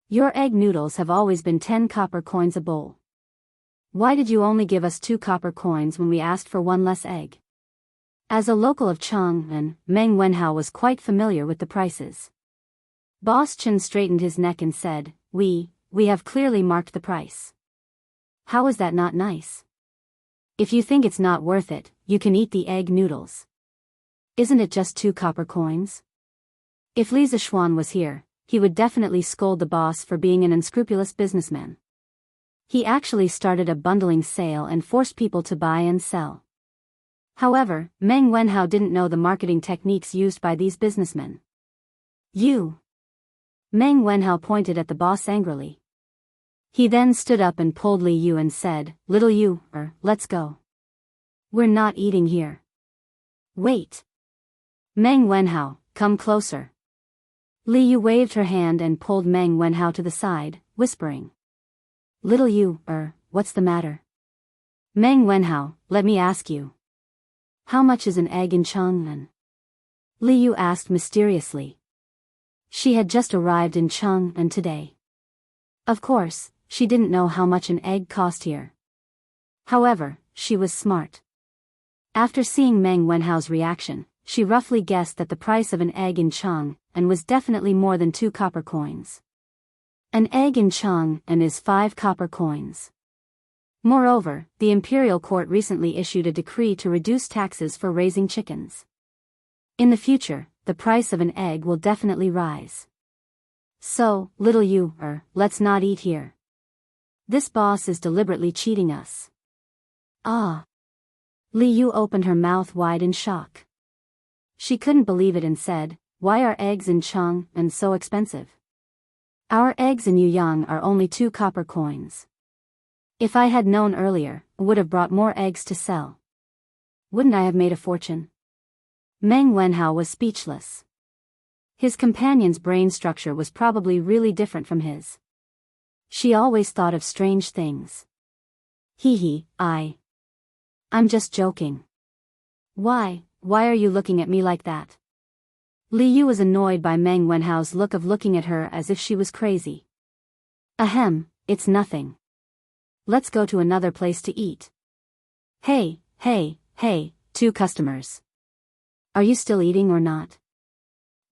Your egg noodles have always been 10 copper coins a bowl. Why did you only give us 2 copper coins when we asked for 1 less egg? As a local of Chang'an, Meng Wenhao was quite familiar with the prices. Boss Chen straightened his neck and said, We have clearly marked the price. How is that not nice? If you think it's not worth it, you can eat the egg noodles. Isn't it just 2 copper coins? If Li Zishuan was here, he would definitely scold the boss for being an unscrupulous businessman. He actually started a bundling sale and forced people to buy and sell. However, Meng Wenhao didn't know the marketing techniques used by these businessmen. You! Meng Wenhao pointed at the boss angrily. He then stood up and pulled Li Yu and said, Little Yu, let's go. We're not eating here. Wait. Meng Wenhao, come closer. Li Yu waved her hand and pulled Meng Wenhao to the side, whispering. Little Yu, what's the matter? Meng Wenhao, let me ask you. How much is an egg in Chang'an? Li Yu asked mysteriously. She had just arrived in Chang'an today. Of course, she didn't know how much an egg cost here. However, she was smart. After seeing Meng Wenhao's reaction, she roughly guessed that the price of an egg in Chang'an was definitely more than 2 copper coins. An egg in Chang'an is 5 copper coins. Moreover, the imperial court recently issued a decree to reduce taxes for raising chickens. In the future, the price of an egg will definitely rise. So, little Yu, let's not eat here. This boss is deliberately cheating us. Ah! Li Yu opened her mouth wide in shock. She couldn't believe it and said, Why are eggs in Chang'an so expensive? Our eggs in Yuyang are only 2 copper coins. If I had known earlier, I would have brought more eggs to sell. Wouldn't I have made a fortune? Meng Wenhao was speechless. His companion's brain structure was probably really different from his. She always thought of strange things. I'm just joking. Why are you looking at me like that? Li Yu was annoyed by Meng Wenhao's look of looking at her as if she was crazy. Ahem, it's nothing. Let's go to another place to eat. Hey, 2 customers. Are you still eating or not?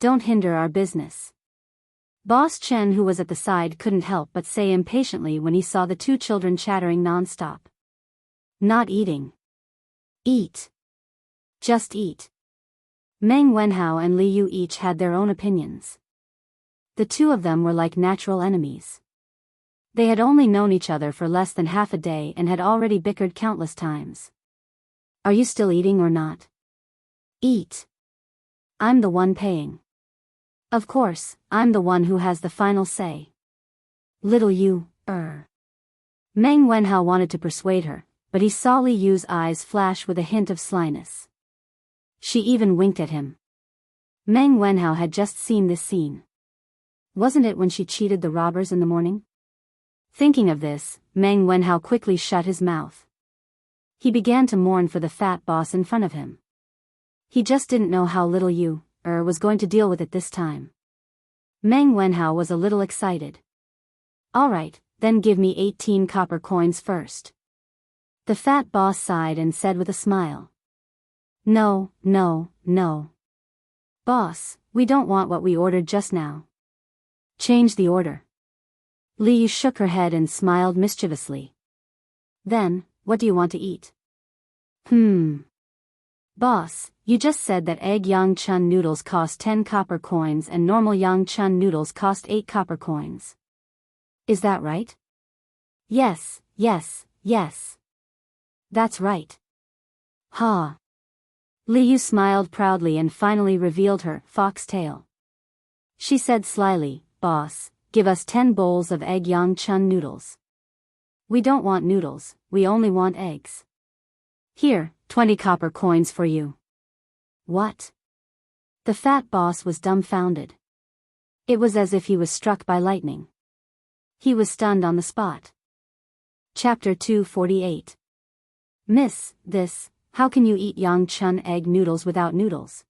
Don't hinder our business. Boss Chen, who was at the side, couldn't help but say impatiently when he saw the 2 children chattering non-stop. Not eating. Eat. Just eat. Meng Wenhao and Li Yu each had their own opinions. The 2 of them were like natural enemies. They had only known each other for less than half a day and had already bickered countless times. Are you still eating or not? Eat. I'm the one paying. Of course, I'm the one who has the final say. Little Yu, Meng Wenhao wanted to persuade her, but he saw Li Yu's eyes flash with a hint of slyness. She even winked at him. Meng Wenhao had just seen this scene. Wasn't it when she cheated the robbers in the morning? Thinking of this, Meng Wenhao quickly shut his mouth. He began to mourn for the fat boss in front of him. He just didn't know how little Yu was going to deal with it this time. Meng Wenhao was a little excited. Alright, then give me 18 copper coins first. The fat boss sighed and said with a smile. No. Boss, we don't want what we ordered just now. Change the order. Li Yu shook her head and smiled mischievously. Then, what do you want to eat? Boss, you just said that egg yang chun noodles cost 10 copper coins and normal yang chun noodles cost 8 copper coins. Is that right? Yes. That's right. Ha. Li Yu smiled proudly and finally revealed her foxtail. She said slyly, Boss, give us 10 bowls of egg yang chun noodles. We don't want noodles, we only want eggs. Here, 20 copper coins for you. What? The fat boss was dumbfounded. It was as if he was struck by lightning. He was stunned on the spot. Chapter 248. Miss, how can you eat yang chun egg noodles without noodles?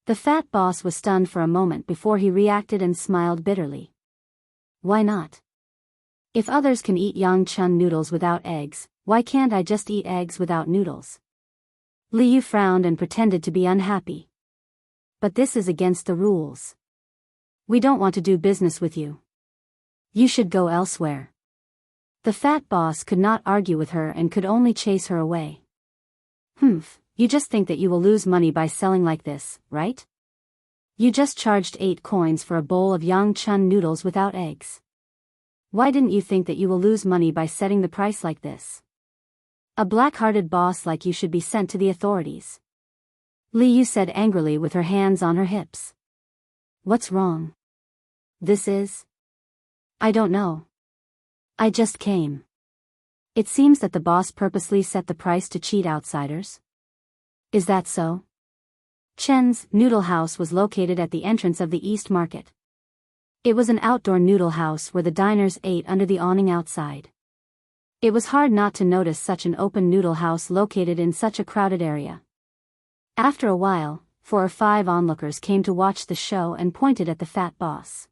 The fat boss was stunned for a moment before he reacted and smiled bitterly. Why not? If others can eat yang chun noodles without eggs, why can't I just eat eggs without noodles? Li Yu frowned and pretended to be unhappy. But this is against the rules. We don't want to do business with you. You should go elsewhere. The fat boss could not argue with her and could only chase her away. You just think that you will lose money by selling like this, right? You just charged 8 coins for a bowl of yang chun noodles without eggs. Why didn't you think that you will lose money by setting the price like this? A black-hearted boss like you should be sent to the authorities. Li Yu said angrily with her hands on her hips. What's wrong? I don't know. I just came. It seems that the boss purposely set the price to cheat outsiders. Is that so? Chen's noodle house was located at the entrance of the East Market. It was an outdoor noodle house where the diners ate under the awning outside. It was hard not to notice such an open noodle house located in such a crowded area. After a while, 4 or 5 onlookers came to watch the show and pointed at the fat boss.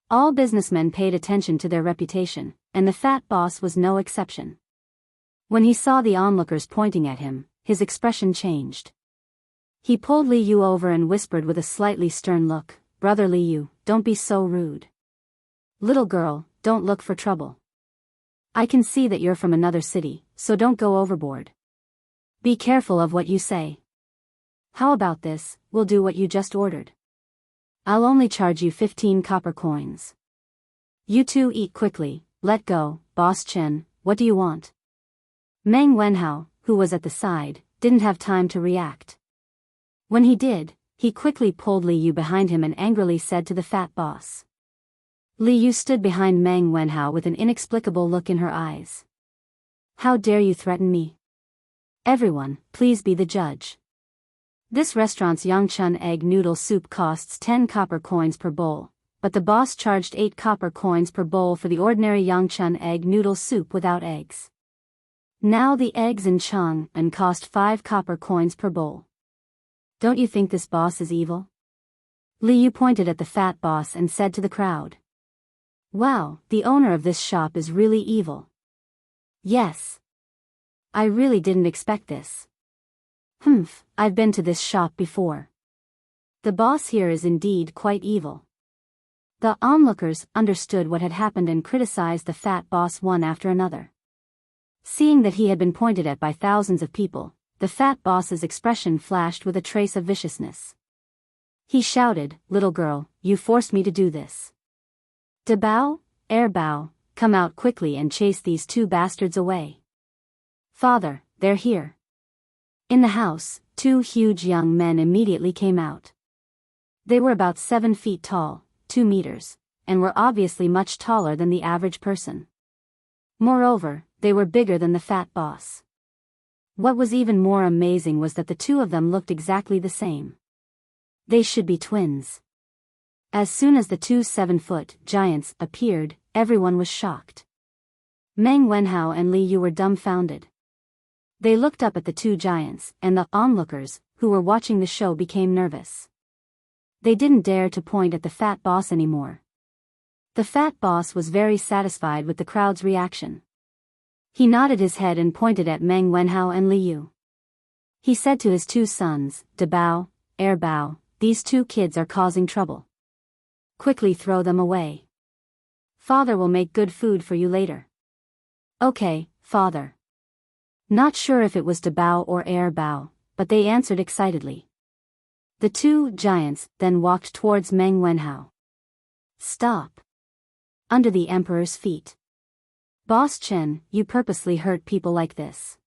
All businessmen paid attention to their reputation, and the fat boss was no exception. When he saw the onlookers pointing at him, his expression changed. He pulled Li Yu over and whispered with a slightly stern look, Brother Li Yu, don't be so rude. Little girl, don't look for trouble. I can see that you're from another city, so don't go overboard. Be careful of what you say. How about this, we'll do what you just ordered. I'll only charge you 15 copper coins. You 2 eat quickly, let go, Boss Chen, what do you want? Meng Wenhao, who was at the side, didn't have time to react. When he did, he quickly pulled Li Yu behind him and angrily said to the fat boss. Li Yu stood behind Meng Wenhao with an inexplicable look in her eyes. How dare you threaten me? Everyone, please be the judge. This restaurant's Yangchun egg noodle soup costs 10 copper coins per bowl, but the boss charged 8 copper coins per bowl for the ordinary Yangchun egg noodle soup without eggs. Now the eggs in Chang'an cost 5 copper coins per bowl. Don't you think this boss is evil? Li Yu pointed at the fat boss and said to the crowd. Wow, the owner of this shop is really evil. Yes. I really didn't expect this. I've been to this shop before. The boss here is indeed quite evil. The onlookers understood what had happened and criticized the fat boss one after another. Seeing that he had been pointed at by thousands of people, the fat boss's expression flashed with a trace of viciousness. He shouted, "Little girl, you forced me to do this. Dabao, Bao, come out quickly and chase these 2 bastards away." Father, they're here. In the house, 2 huge young men immediately came out. They were about 7 feet tall, 2 meters, and were obviously much taller than the average person. Moreover, they were bigger than the fat boss. What was even more amazing was that the 2 of them looked exactly the same. They should be twins. As soon as the 2 7-foot giants appeared, everyone was shocked. Meng Wenhao and Li Yu were dumbfounded. They looked up at the 2 giants, and the onlookers, who were watching the show, became nervous. They didn't dare to point at the fat boss anymore. The fat boss was very satisfied with the crowd's reaction. He nodded his head and pointed at Meng Wenhao and Li Yu. He said to his 2 sons, Dabao, Bao, these 2 kids are causing trouble. Quickly throw them away. Father will make good food for you later. Okay, father. Not sure if it was Dabao or Bao, but they answered excitedly. The 2 giants then walked towards Meng Wenhao. Stop. Under the emperor's feet. Boss Chen, you purposely hurt people like this.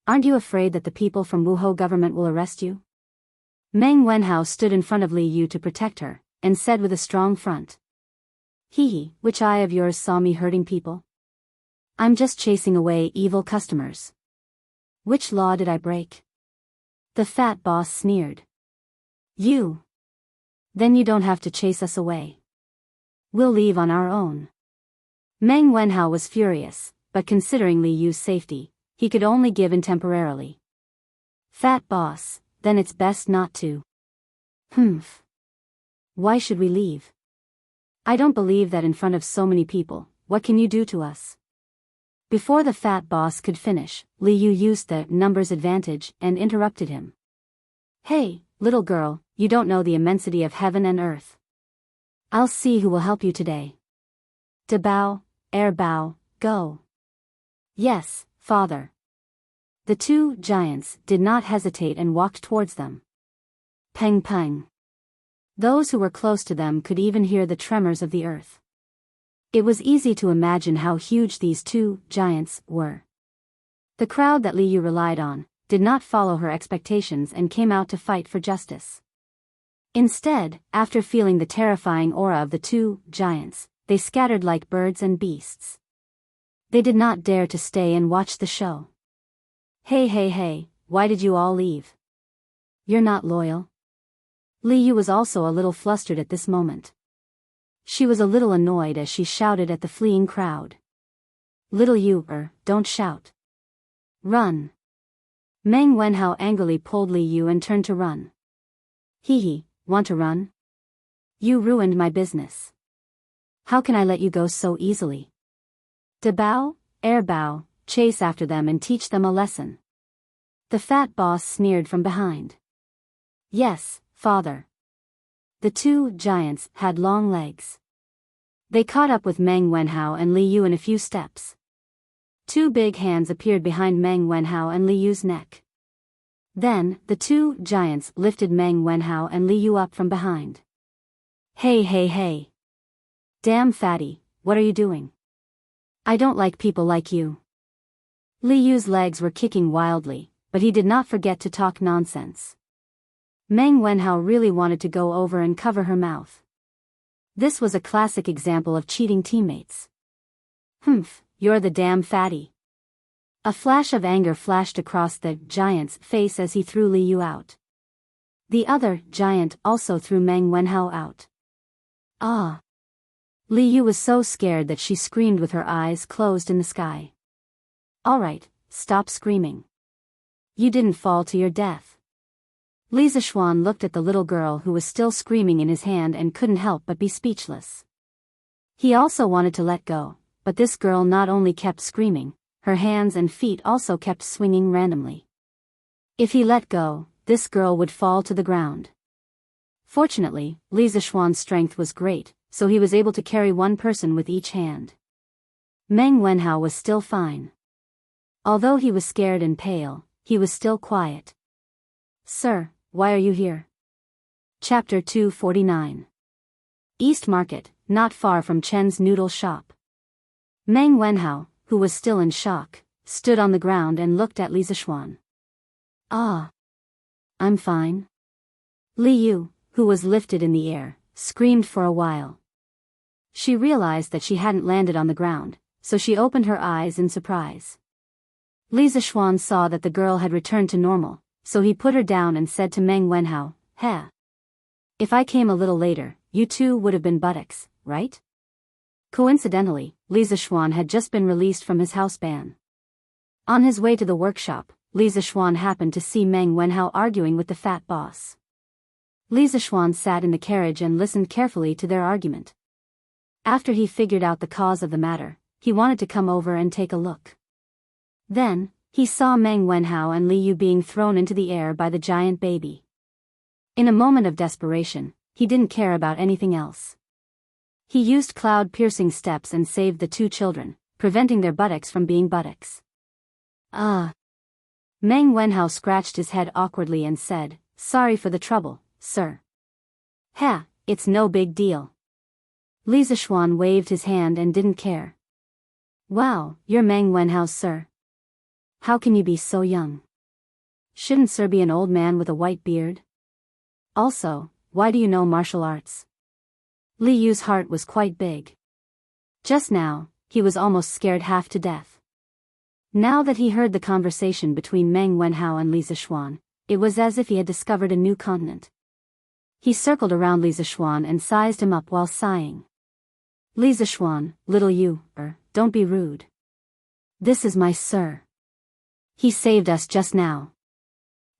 Aren't you afraid that the people from Wuhou government will arrest you? Meng Wenhao stood in front of Li Yu to protect her, and said with a strong front. Hee, which eye of yours saw me hurting people? I'm just chasing away evil customers. Which law did I break? The fat boss sneered. You. Then you don't have to chase us away. We'll leave on our own. Meng Wenhao was furious, but considering Li Yu's safety, he could only give in temporarily. Fat boss, then it's best not to. Why should we leave? I don't believe that in front of so many people. What can you do to us? Before the fat boss could finish, Li Yu used the numbers advantage and interrupted him. Hey, little girl, you don't know the immensity of heaven and earth. I'll see who will help you today. Dabao, Bao, go. Yes, father. The 2 giants did not hesitate and walked towards them. Peng peng. Those who were close to them could even hear the tremors of the earth. It was easy to imagine how huge these 2 giants were. The crowd that Li Yu relied on did not follow her expectations and came out to fight for justice. Instead, after feeling the terrifying aura of the 2 giants, they scattered like birds and beasts. They did not dare to stay and watch the show. Hey, why did you all leave? You're not loyal? Li Yu was also a little flustered at this moment. She was a little annoyed as she shouted at the fleeing crowd. Little Yu, don't shout. Run. Meng Wenhao angrily pulled Li Yu and turned to run. Hee, want to run? You ruined my business. How can I let you go so easily? Dabao, Bao, chase after them and teach them a lesson. The fat boss sneered from behind. Yes, father. The 2 giants had long legs. They caught up with Meng Wenhao and Li Yu in a few steps. 2 big hands appeared behind Meng Wenhao and Li Yu's neck. Then, the 2 giants lifted Meng Wenhao and Li Yu up from behind. Hey. Damn fatty, what are you doing? I don't like people like you. Li Yu's legs were kicking wildly, but he did not forget to talk nonsense. Meng Wenhao really wanted to go over and cover her mouth. This was a classic example of cheating teammates. You're the damn fatty. A flash of anger flashed across the giant's face as he threw Li Yu out. The other giant also threw Meng Wenhao out. Ah! Li Yu was so scared that she screamed with her eyes closed in the sky. Alright, stop screaming. You didn't fall to your death. Li Zishuan looked at the little girl who was still screaming in his hand and couldn't help but be speechless. He also wanted to let go, but this girl not only kept screaming, her hands and feet also kept swinging randomly. If he let go, this girl would fall to the ground. Fortunately, Li Zishuan's strength was great, so he was able to carry one person with each hand. Meng Wenhao was still fine. Although he was scared and pale, he was still quiet. Sir, why are you here? Chapter 249. East Market, not far from Chen's noodle shop. Meng Wenhao, who was still in shock, stood on the ground and looked at Li Zishuan. Ah! I'm fine. Li Yu, who was lifted in the air, screamed for a while. She realized that she hadn't landed on the ground, so she opened her eyes in surprise. Li Zishuan saw that the girl had returned to normal, so he put her down and said to Meng Wenhao, "Heh. If I came a little later, you two would have been buttocks, right?" Coincidentally, Li Zishuan had just been released from his house ban. On his way to the workshop, Li Zishuan happened to see Meng Wenhao arguing with the fat boss. Li Zishuan sat in the carriage and listened carefully to their argument. After he figured out the cause of the matter, he wanted to come over and take a look. Then, he saw Meng Wenhao and Li Yu being thrown into the air by the giant baby. In a moment of desperation, he didn't care about anything else. He used cloud-piercing steps and saved the two children, preventing their buttocks from being buttocks. Ah! Meng Wenhao scratched his head awkwardly and said, "Sorry for the trouble, sir." "Heh, it's no big deal." Li Zishuan waved his hand and didn't care. "Wow, you're Meng Wenhao, sir. How can you be so young? Shouldn't sir be an old man with a white beard? Also, why do you know martial arts?" Li Yu's heart was quite big. Just now, he was almost scared half to death. Now that he heard the conversation between Meng Wenhao and Li Zishuan, it was as if he had discovered a new continent. He circled around Li Zishuan and sized him up while sighing. "Li Zishuan, little you, don't be rude. This is my sir. He saved us just now."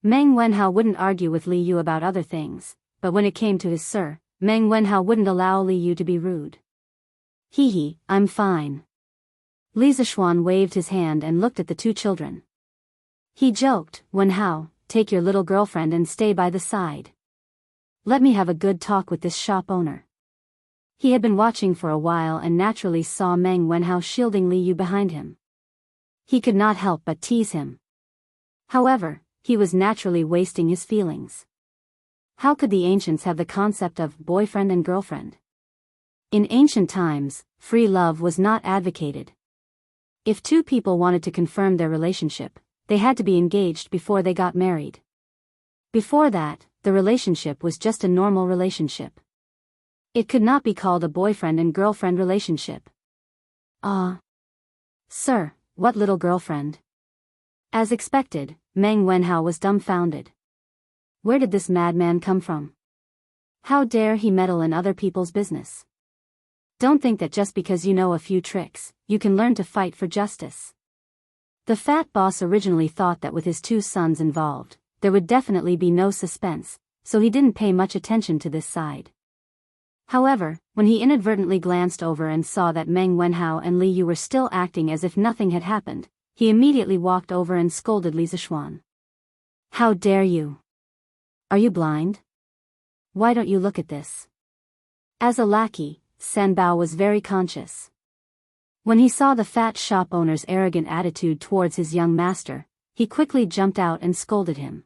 Meng Wenhao wouldn't argue with Li Yu about other things, but when it came to his sir, Meng Wenhao wouldn't allow Li Yu to be rude. "Hee, I'm fine." Li Zishuan waved his hand and looked at the two children. He joked, "Wenhao, take your little girlfriend and stay by the side. Let me have a good talk with this shop owner." He had been watching for a while and naturally saw Meng Wenhao shielding Li Yu behind him. He could not help but tease him. However, he was naturally wasting his feelings. How could the ancients have the concept of boyfriend and girlfriend? In ancient times, free love was not advocated. If two people wanted to confirm their relationship, they had to be engaged before they got married. Before that, the relationship was just a normal relationship. It could not be called a boyfriend and girlfriend relationship. Sir, what little girlfriend? As expected, Meng Wenhao was dumbfounded. Where did this madman come from? How dare he meddle in other people's business? Don't think that just because you know a few tricks, you can learn to fight for justice. The fat boss originally thought that with his two sons involved, there would definitely be no suspense, so he didn't pay much attention to this side. However, when he inadvertently glanced over and saw that Meng Wenhao and Li Yu were still acting as if nothing had happened, he immediately walked over and scolded Li Zishuan. "How dare you? Are you blind? Why don't you look at this?" As a lackey, Sanbao was very conscious. When he saw the fat shop owner's arrogant attitude towards his young master, he quickly jumped out and scolded him.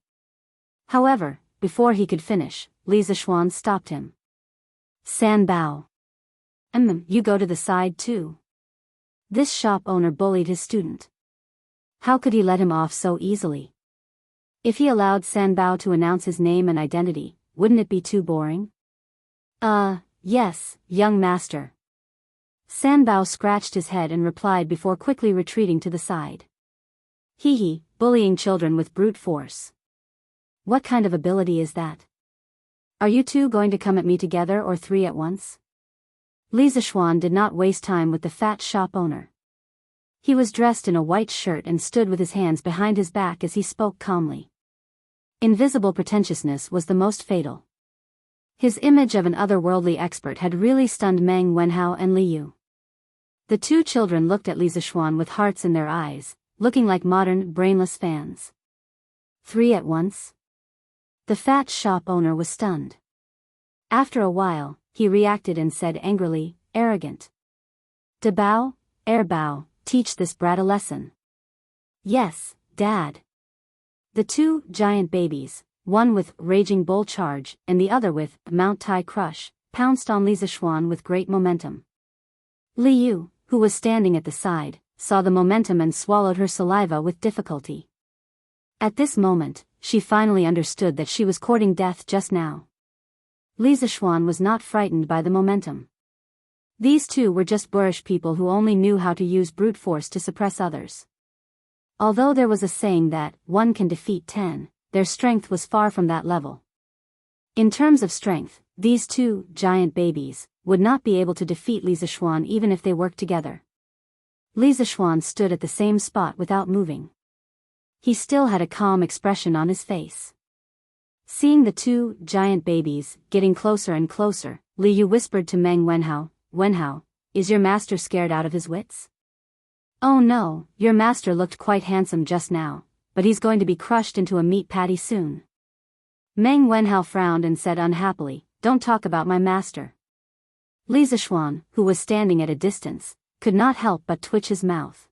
However, before he could finish, Li Zishuan stopped him. "Sanbao. You go to the side too." This shop owner bullied his student. How could he let him off so easily? If he allowed Sanbao to announce his name and identity, wouldn't it be too boring? Yes, young master." Sanbao scratched his head and replied before quickly retreating to the side. Hee hee, bullying children with brute force. What kind of ability is that? Are you two going to come at me together or three at once? Li Zishuan did not waste time with the fat shop owner. He was dressed in a white shirt and stood with his hands behind his back as he spoke calmly. Invisible pretentiousness was the most fatal. His image of an otherworldly expert had really stunned Meng Wenhao and Li Yu. The two children looked at Li Zishuan with hearts in their eyes, looking like modern, brainless fans. Three at once? The fat shop owner was stunned. After a while, he reacted and said angrily, arrogant. Dabao, Bao, teach this brat a lesson. Yes, Dad. The two giant babies, one with Raging Bull Charge and the other with Mount Tai Crush, pounced on Li Zishuan with great momentum. Li Yu, who was standing at the side, saw the momentum and swallowed her saliva with difficulty. At this moment, she finally understood that she was courting death just now. Li Zishuan was not frightened by the momentum. These two were just boorish people who only knew how to use brute force to suppress others. Although there was a saying that one can defeat 10, their strength was far from that level. In terms of strength, these two giant babies would not be able to defeat Li Zishuan even if they worked together. Li Zishuan stood at the same spot without moving. He still had a calm expression on his face. Seeing the two giant babies getting closer and closer, Li Yu whispered to Meng Wenhao, Wenhao, is your master scared out of his wits? Oh no, your master looked quite handsome just now, but he's going to be crushed into a meat patty soon. Meng Wenhao frowned and said unhappily, don't talk about my master. Li Zishuan, who was standing at a distance, could not help but twitch his mouth.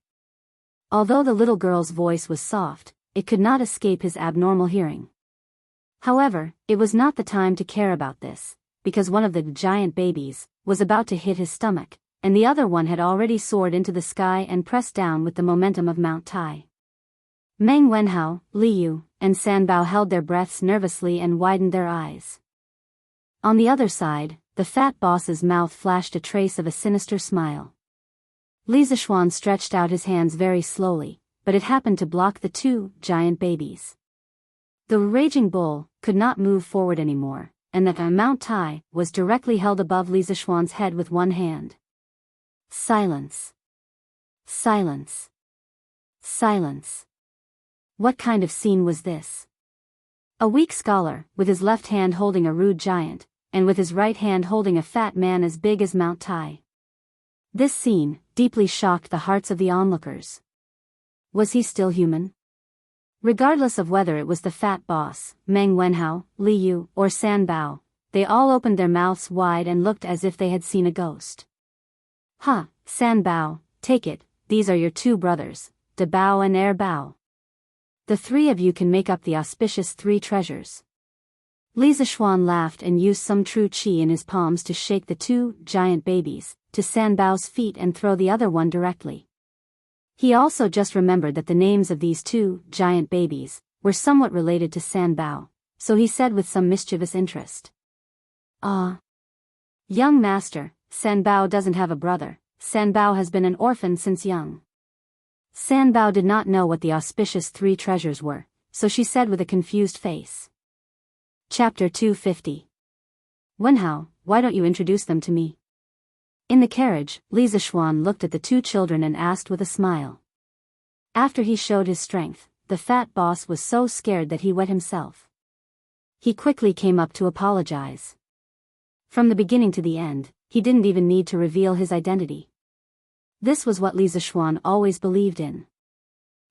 Although the little girl's voice was soft, it could not escape his abnormal hearing. However, it was not the time to care about this, because one of the giant babies was about to hit his stomach, and the other one had already soared into the sky and pressed down with the momentum of Mount Tai. Meng Wenhao, Li Yu, and Sanbao held their breaths nervously and widened their eyes. On the other side, the fat boss's mouth flashed a trace of a sinister smile. Li Zishuan stretched out his hands very slowly, but it happened to block the two giant babies. The Raging Bull could not move forward anymore, and the Mount Tai was directly held above Li Zishuan's head with one hand. Silence. Silence. Silence. What kind of scene was this? A weak scholar, with his left hand holding a rude giant, and with his right hand holding a fat man as big as Mount Tai. This scene deeply shocked the hearts of the onlookers. Was he still human? Regardless of whether it was the fat boss, Meng Wenhao, Li Yu, or Sanbao, they all opened their mouths wide and looked as if they had seen a ghost. Ha, Sanbao, take it, these are your two brothers, Dabao and Bao. The three of you can make up the auspicious three treasures. Li Zishuan laughed and used some true qi in his palms to shake the two giant babies to Sanbao's feet and throw the other one directly. He also just remembered that the names of these two giant babies were somewhat related to Sanbao, so he said with some mischievous interest. Ah. Young master, Sanbao doesn't have a brother, Sanbao has been an orphan since young. Sanbao did not know what the auspicious three treasures were, so she said with a confused face. Chapter 250. Wenhao, why don't you introduce them to me? In the carriage, Li Zishuan looked at the two children and asked with a smile. After he showed his strength, the fat boss was so scared that he wet himself. He quickly came up to apologize. From the beginning to the end, he didn't even need to reveal his identity. This was what Li Zishuan always believed in.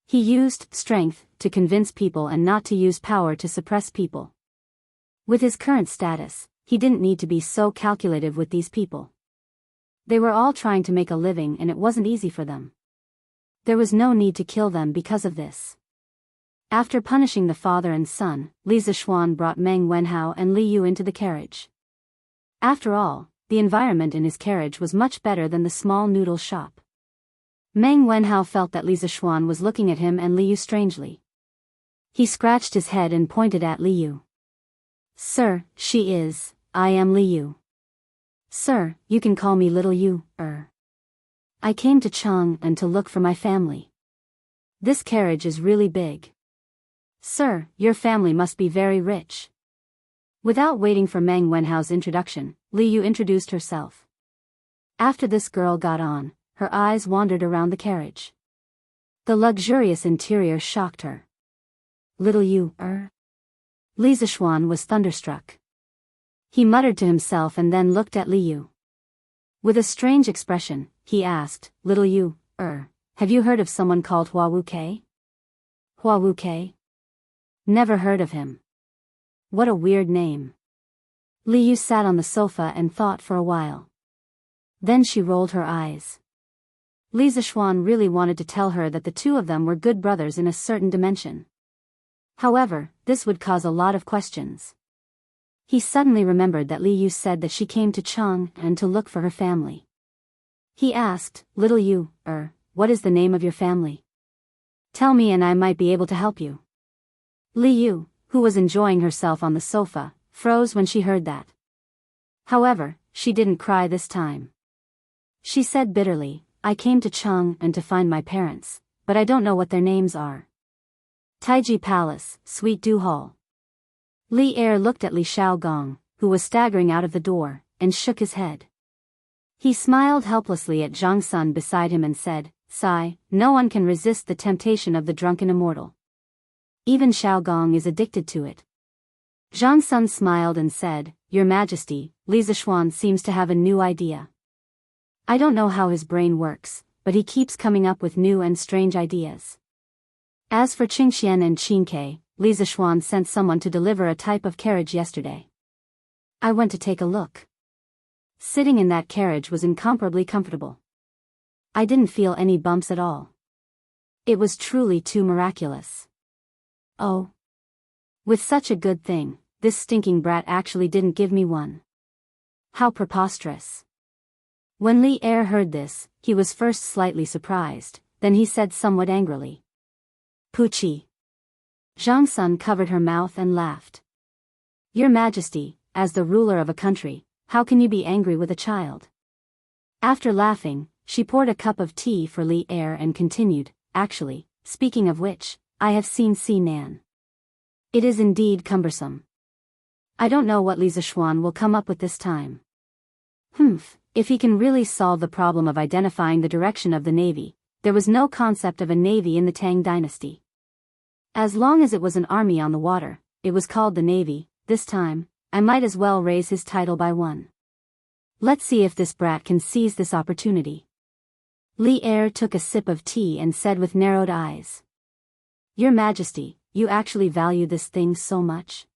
He used strength to convince people and not to use power to suppress people. With his current status, he didn't need to be so calculative with these people. They were all trying to make a living and it wasn't easy for them. There was no need to kill them because of this. After punishing the father and son, Li Zishuan brought Meng Wenhao and Li Yu into the carriage. After all, the environment in his carriage was much better than the small noodle shop. Meng Wenhao felt that Li Zishuan was looking at him and Li Yu strangely. He scratched his head and pointed at Li Yu. Sir, she is, I am Li Yu. Sir, you can call me Little Yu, I came to Chang'an to look for my family. This carriage is really big. Sir, your family must be very rich. Without waiting for Meng Wenhao's introduction, Li Yu introduced herself. After this girl got on, her eyes wandered around the carriage. The luxurious interior shocked her. Little Yu, Li Zishuan was thunderstruck. He muttered to himself and then looked at Li Yu. With a strange expression, he asked, Little Yu, have you heard of someone called Hua Wuke? Hua Wuke? Never heard of him. What a weird name. Li Yu sat on the sofa and thought for a while. Then she rolled her eyes. Li Zishuan really wanted to tell her that the two of them were good brothers in a certain dimension. However, this would cause a lot of questions. He suddenly remembered that Li Yu said that she came to Chang and to look for her family. He asked, Little Yu, what is the name of your family? Tell me and I might be able to help you. Li Yu, who was enjoying herself on the sofa, froze when she heard that. However, she didn't cry this time. She said bitterly, I came to Chang and to find my parents, but I don't know what their names are. Taiji Palace, Sweet Dew Hall. Li Er looked at Li Shaogong, who was staggering out of the door, and shook his head. He smiled helplessly at Zhang Sun beside him and said, Sigh, no one can resist the temptation of the drunken immortal. Even Shaogong is addicted to it. Zhang Sun smiled and said, Your Majesty, Li Zishuan seems to have a new idea. I don't know how his brain works, but he keeps coming up with new and strange ideas. As for Qingxian and Qingke, Li Zishuan sent someone to deliver a type of carriage yesterday. I went to take a look. Sitting in that carriage was incomparably comfortable. I didn't feel any bumps at all. It was truly too miraculous. Oh. With such a good thing, this stinking brat actually didn't give me one. How preposterous. When Li Er heard this, he was first slightly surprised, then he said somewhat angrily. Puchi. Zhang Sun covered her mouth and laughed. Your Majesty, as the ruler of a country, how can you be angry with a child? After laughing, she poured a cup of tea for Li Er and continued, Actually, speaking of which, I have seen Si Nan. It is indeed cumbersome. I don't know what Li Zishuan will come up with this time. If he can really solve the problem of identifying the direction of the navy, there was no concept of a navy in the Tang dynasty. As long as it was an army on the water, it was called the navy. This time, I might as well raise his title by one. Let's see if this brat can seize this opportunity. Li Er took a sip of tea and said with narrowed eyes. Your Majesty, you actually value this thing so much?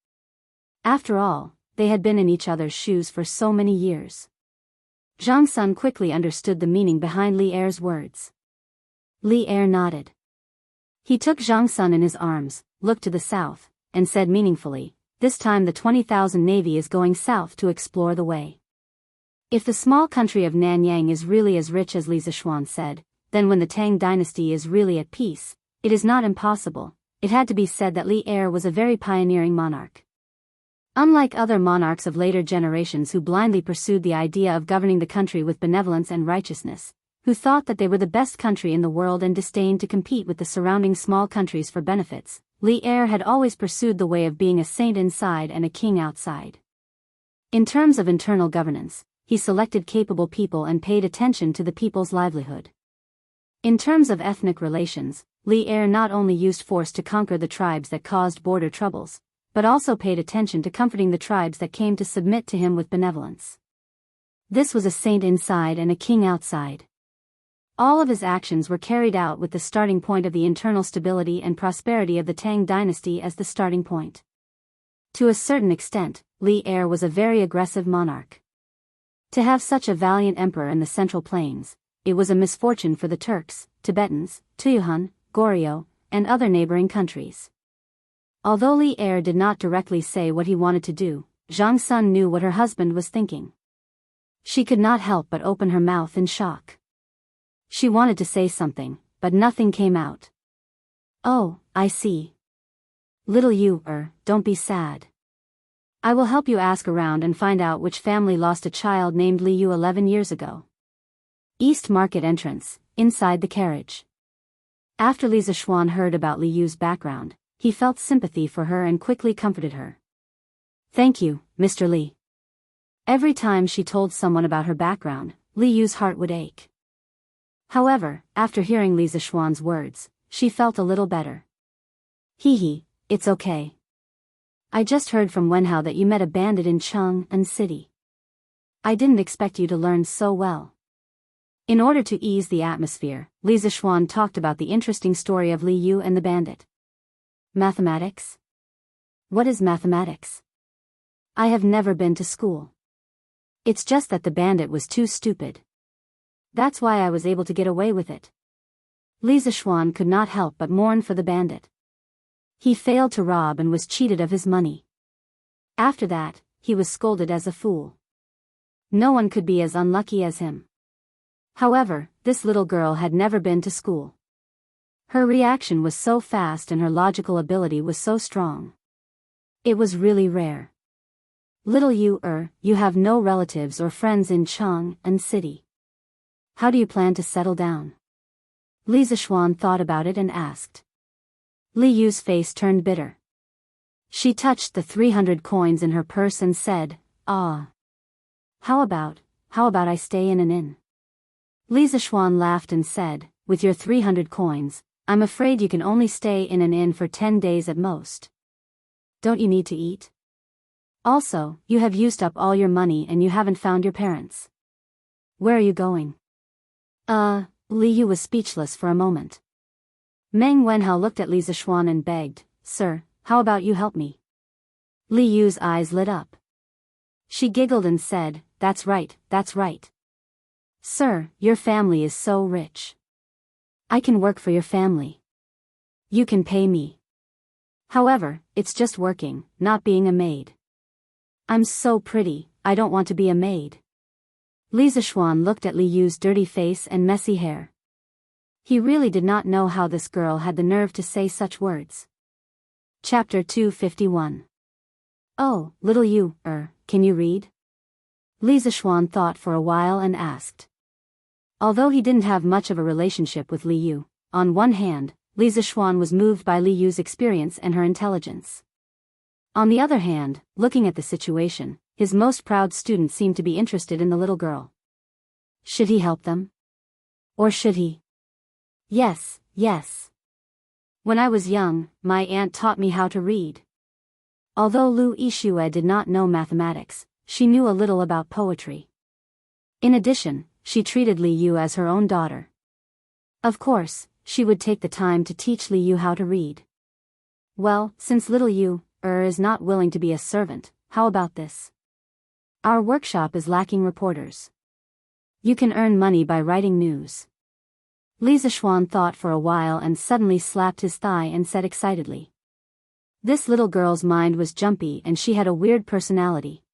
After all, they had been in each other's shoes for so many years. Zhang Sun quickly understood the meaning behind Li Er's words. Li Er nodded. He took Zhang Sun in his arms, looked to the south, and said meaningfully, This time the 20,000 navy is going south to explore the way. If the small country of Nanyang is really as rich as Li Zishuan said, then when the Tang dynasty is really at peace, it is not impossible. It had to be said that Li Er was a very pioneering monarch. Unlike other monarchs of later generations who blindly pursued the idea of governing the country with benevolence and righteousness, who thought that they were the best country in the world and disdained to compete with the surrounding small countries for benefits, Li Er had always pursued the way of being a saint inside and a king outside. In terms of internal governance, he selected capable people and paid attention to the people's livelihood. In terms of ethnic relations, Li Er not only used force to conquer the tribes that caused border troubles, but also paid attention to comforting the tribes that came to submit to him with benevolence. This was a saint inside and a king outside. All of his actions were carried out with the starting point of the internal stability and prosperity of the Tang dynasty as the starting point. To a certain extent, Li Er was a very aggressive monarch. To have such a valiant emperor in the Central Plains, it was a misfortune for the Turks, Tibetans, Tuyuhun, Goryeo, and other neighboring countries. Although Li Er did not directly say what he wanted to do, Zhang Sun knew what her husband was thinking. She could not help but open her mouth in shock. She wanted to say something, but nothing came out. Oh, I see. Little Yu, don't be sad. I will help you ask around and find out which family lost a child named Li Yu 11 years ago. East Market entrance, inside the carriage. After Li Zixuan heard about Li Yu's background, he felt sympathy for her and quickly comforted her. Thank you, Mr. Li. Every time she told someone about her background, Li Yu's heart would ache. However, after hearing Li Zixuan's words, she felt a little better. Hee, it's okay. I just heard from Wenhao that you met a bandit in Cheng'an City. I didn't expect you to learn so well. In order to ease the atmosphere, Li Zixuan talked about the interesting story of Li Yu and the bandit. Mathematics? What is mathematics? I have never been to school. It's just that the bandit was too stupid. That's why I was able to get away with it. Li Zixuan could not help but mourn for the bandit. He failed to rob and was cheated of his money. After that, he was scolded as a fool. No one could be as unlucky as him. However, this little girl had never been to school. Her reaction was so fast and her logical ability was so strong. It was really rare. Little you have no relatives or friends in Cheng'an City. How do you plan to settle down? Li Zixuan thought about it and asked. Li Yu's face turned bitter. She touched the 300 coins in her purse and said, "Ah. How about I stay in an inn?" Li Zixuan laughed and said, "With your 300 coins, I'm afraid you can only stay in an inn for 10 days at most. Don't you need to eat? Also, you have used up all your money and you haven't found your parents. Where are you going?" Li Yu was speechless for a moment. Meng Wenhao looked at Li Zixuan and begged, "Sir, how about you help me?" Li Yu's eyes lit up. She giggled and said, that's right. Sir, your family is so rich. I can work for your family. You can pay me. However, it's just working, not being a maid. I'm so pretty, I don't want to be a maid." Li Zixuan looked at Li Yu's dirty face and messy hair. He really did not know how this girl had the nerve to say such words. Chapter 251. Oh, little you, can you read? Li Zixuan thought for a while and asked. Although he didn't have much of a relationship with Li Yu, on one hand, Li Zixuan was moved by Li Yu's experience and her intelligence. On the other hand, looking at the situation, his most proud student seemed to be interested in the little girl. Should he help them? Or should he? Yes. When I was young, my aunt taught me how to read. Although Lu Yixue did not know mathematics, she knew a little about poetry. In addition, she treated Li Yu as her own daughter. Of course, she would take the time to teach Li Yu how to read. Well, since little Yu is not willing to be a servant, how about this? Our workshop is lacking reporters. You can earn money by writing news. Li Zixuan thought for a while and suddenly slapped his thigh and said excitedly. This little girl's mind was jumpy and she had a weird personality.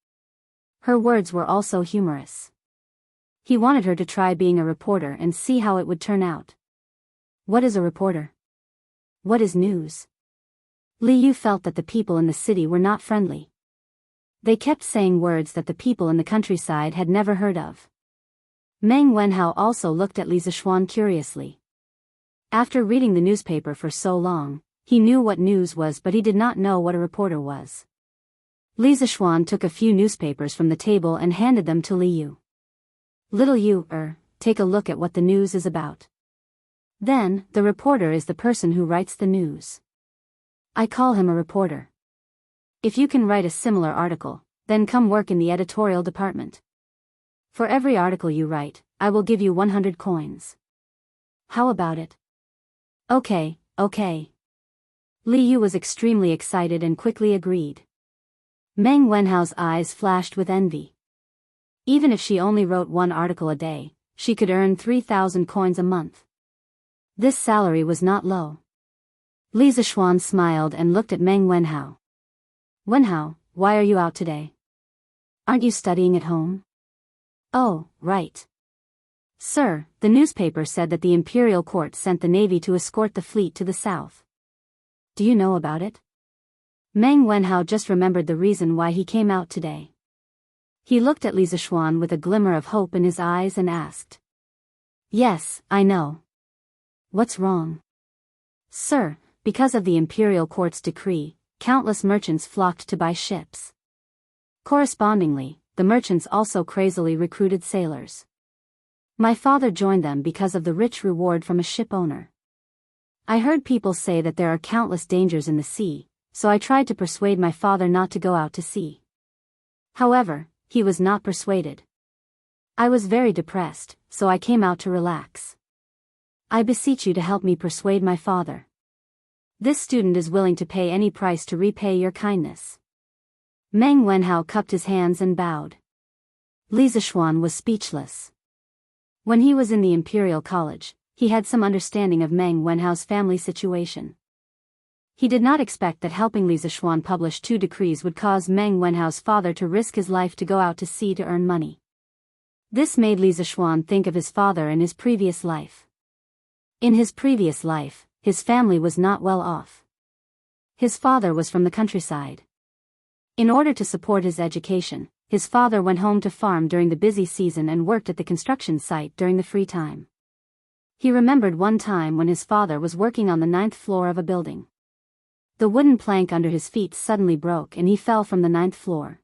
Her words were also humorous. He wanted her to try being a reporter and see how it would turn out. What is a reporter? What is news? Li Yu felt that the people in the city were not friendly. They kept saying words that the people in the countryside had never heard of. Meng Wenhao also looked at Li Zixuan curiously. After reading the newspaper for so long, he knew what news was but he did not know what a reporter was. Li Zixuan took a few newspapers from the table and handed them to Li Yu. Little Yu, take a look at what the news is about. Then, the reporter is the person who writes the news. I call him a reporter. If you can write a similar article, then come work in the editorial department. For every article you write, I will give you 100 coins. How about it? Okay. Li Yu was extremely excited and quickly agreed. Meng Wenhao's eyes flashed with envy. Even if she only wrote one article a day, she could earn 3,000 coins a month. This salary was not low. Li Zixuan smiled and looked at Meng Wenhao. Wenhao, why are you out today? Aren't you studying at home? Oh, right. Sir, the newspaper said that the imperial court sent the navy to escort the fleet to the south. Do you know about it? Meng Wenhao just remembered the reason why he came out today. He looked at Li Zixuan with a glimmer of hope in his eyes and asked. Yes, I know. What's wrong? Sir, because of the imperial court's decree, countless merchants flocked to buy ships. Correspondingly, the merchants also crazily recruited sailors. My father joined them because of the rich reward from a ship owner. I heard people say that there are countless dangers in the sea, so I tried to persuade my father not to go out to sea. However, he was not persuaded. I was very depressed, so I came out to relax. I beseech you to help me persuade my father. This student is willing to pay any price to repay your kindness. Meng Wenhao cupped his hands and bowed. Li Zishuan was speechless. When he was in the Imperial College, he had some understanding of Meng Wenhao's family situation. He did not expect that helping Li Zishuan publish 2 decrees would cause Meng Wenhao's father to risk his life to go out to sea to earn money. This made Li Zishuan think of his father in his previous life. In his previous life, his family was not well off. His father was from the countryside. In order to support his education, his father went home to farm during the busy season and worked at the construction site during the free time. He remembered one time when his father was working on the 9th floor of a building. The wooden plank under his feet suddenly broke and he fell from the 9th floor.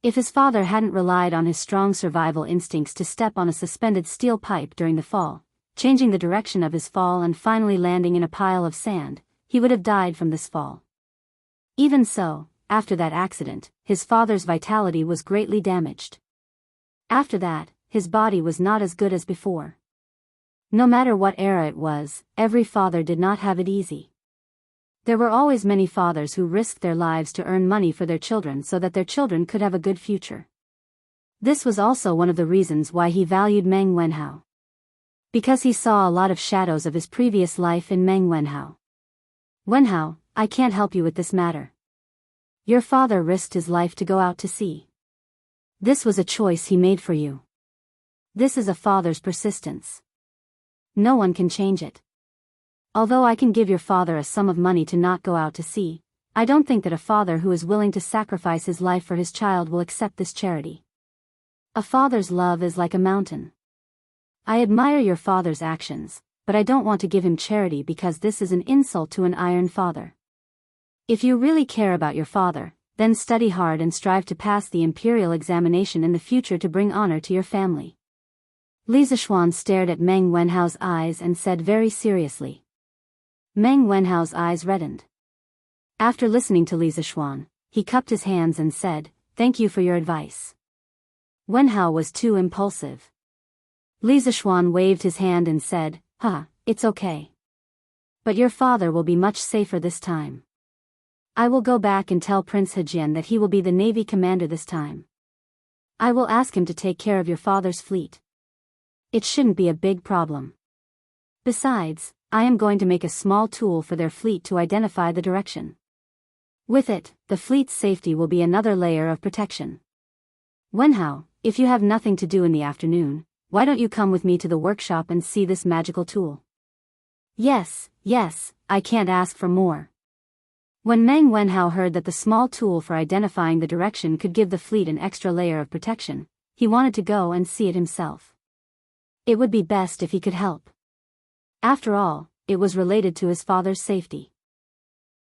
If his father hadn't relied on his strong survival instincts to step on a suspended steel pipe during the fall, changing the direction of his fall and finally landing in a pile of sand, he would have died from this fall. Even so, after that accident, his father's vitality was greatly damaged. After that, his body was not as good as before. No matter what era it was, every father did not have it easy. There were always many fathers who risked their lives to earn money for their children so that their children could have a good future. This was also one of the reasons why he valued Meng Wenhao. Because he saw a lot of shadows of his previous life in Meng Wenhao. Wenhao, I can't help you with this matter. Your father risked his life to go out to sea. This was a choice he made for you. This is a father's persistence. No one can change it. Although I can give your father a sum of money to not go out to sea, I don't think that a father who is willing to sacrifice his life for his child will accept this charity. A father's love is like a mountain. I admire your father's actions, but I don't want to give him charity because this is an insult to an iron father. If you really care about your father, then study hard and strive to pass the imperial examination in the future to bring honor to your family. Li Zishuan stared at Meng Wenhao's eyes and said very seriously. Meng Wenhao's eyes reddened. After listening to Li Zishuan, he cupped his hands and said, "Thank you for your advice." Wenhao was too impulsive. Li Zishuan waved his hand and said, it's okay. But your father will be much safer this time. I will go back and tell Prince Hejian that he will be the Navy commander this time. I will ask him to take care of your father's fleet. It shouldn't be a big problem. Besides, I am going to make a small tool for their fleet to identify the direction. With it, the fleet's safety will be another layer of protection. Wenhao, if you have nothing to do in the afternoon, why don't you come with me to the workshop and see this magical tool? Yes, I can't ask for more. When Meng Wenhao heard that the small tool for identifying the direction could give the fleet an extra layer of protection, he wanted to go and see it himself. It would be best if he could help. After all, it was related to his father's safety.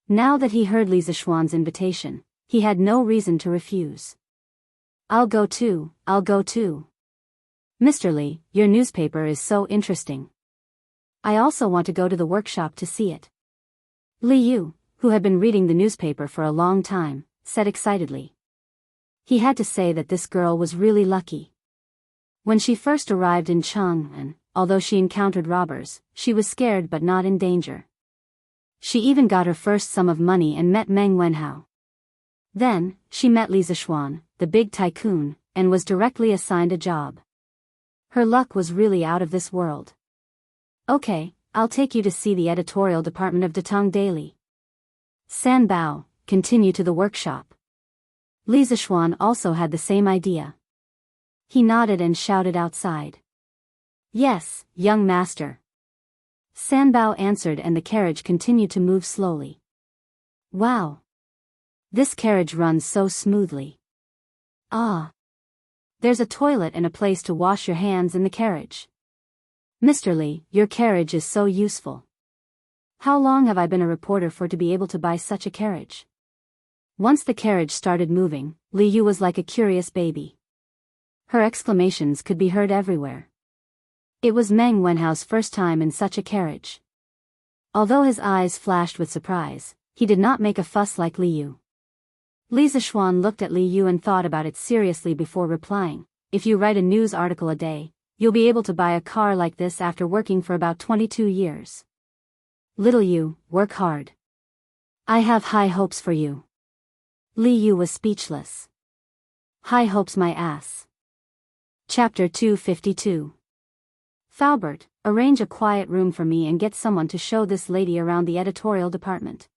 Now that he heard Li Zishuan's invitation, he had no reason to refuse. I'll go too. Mr. Li, your newspaper is so interesting. I also want to go to the workshop to see it. Li Yu, who had been reading the newspaper for a long time, said excitedly. He had to say that this girl was really lucky. When she first arrived in Chang'an, although she encountered robbers, she was scared but not in danger. She even got her first sum of money and met Meng Wenhao. Then, she met Li Zishuan, the big tycoon, and was directly assigned a job. Her luck was really out of this world. Okay, I'll take you to see the editorial department of Datong Daily. San Bao, continue to the workshop. Li Zishuan also had the same idea. He nodded and shouted outside. Yes, young master. Sanbao answered and the carriage continued to move slowly. Wow! This carriage runs so smoothly. Ah! There's a toilet and a place to wash your hands in the carriage. Mr. Li, your carriage is so useful. How long have I been a reporter for to be able to buy such a carriage? Once the carriage started moving, Li Yu was like a curious baby. Her exclamations could be heard everywhere. It was Meng Wenhao's first time in such a carriage. Although his eyes flashed with surprise, he did not make a fuss like Li Yu. Li Zixuan looked at Li Yu and thought about it seriously before replying. If you write a news article a day, you'll be able to buy a car like this after working for about 22 years. Little Yu, work hard. I have high hopes for you. Li Yu was speechless. High hopes my ass. Chapter 252. Faubert, arrange a quiet room for me and get someone to show this lady around the editorial department.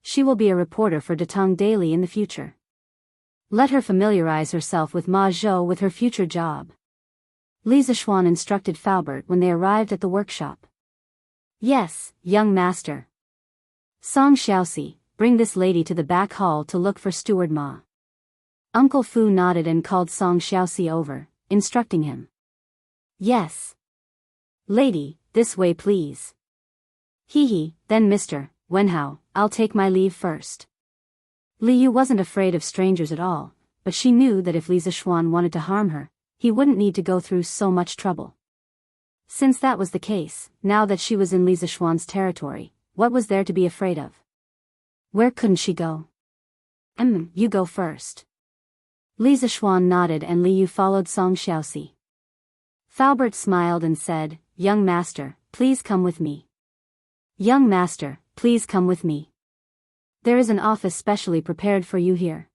She will be a reporter for Datong Daily in the future. Let her familiarize herself with Ma Zhou with her future job. Li Zixuan instructed Faubert when they arrived at the workshop. Yes, young master. Song Xiaoxi, bring this lady to the back hall to look for Steward Ma. Uncle Fu nodded and called Song Xiaoxi over, instructing him. Yes. Lady, this way please. Hee, then Mr. Wenhao, I'll take my leave first. Li Yu wasn't afraid of strangers at all, but she knew that if Li Zixuan wanted to harm her, he wouldn't need to go through so much trouble. Since that was the case, now that she was in Li Zixuan's territory, what was there to be afraid of? Where couldn't she go? You go first. Li Zixuan nodded and Li Yu followed Song Xiaoxi. Faubert smiled and said, Young master, please come with me. Young master, please come with me. There is an office specially prepared for you here.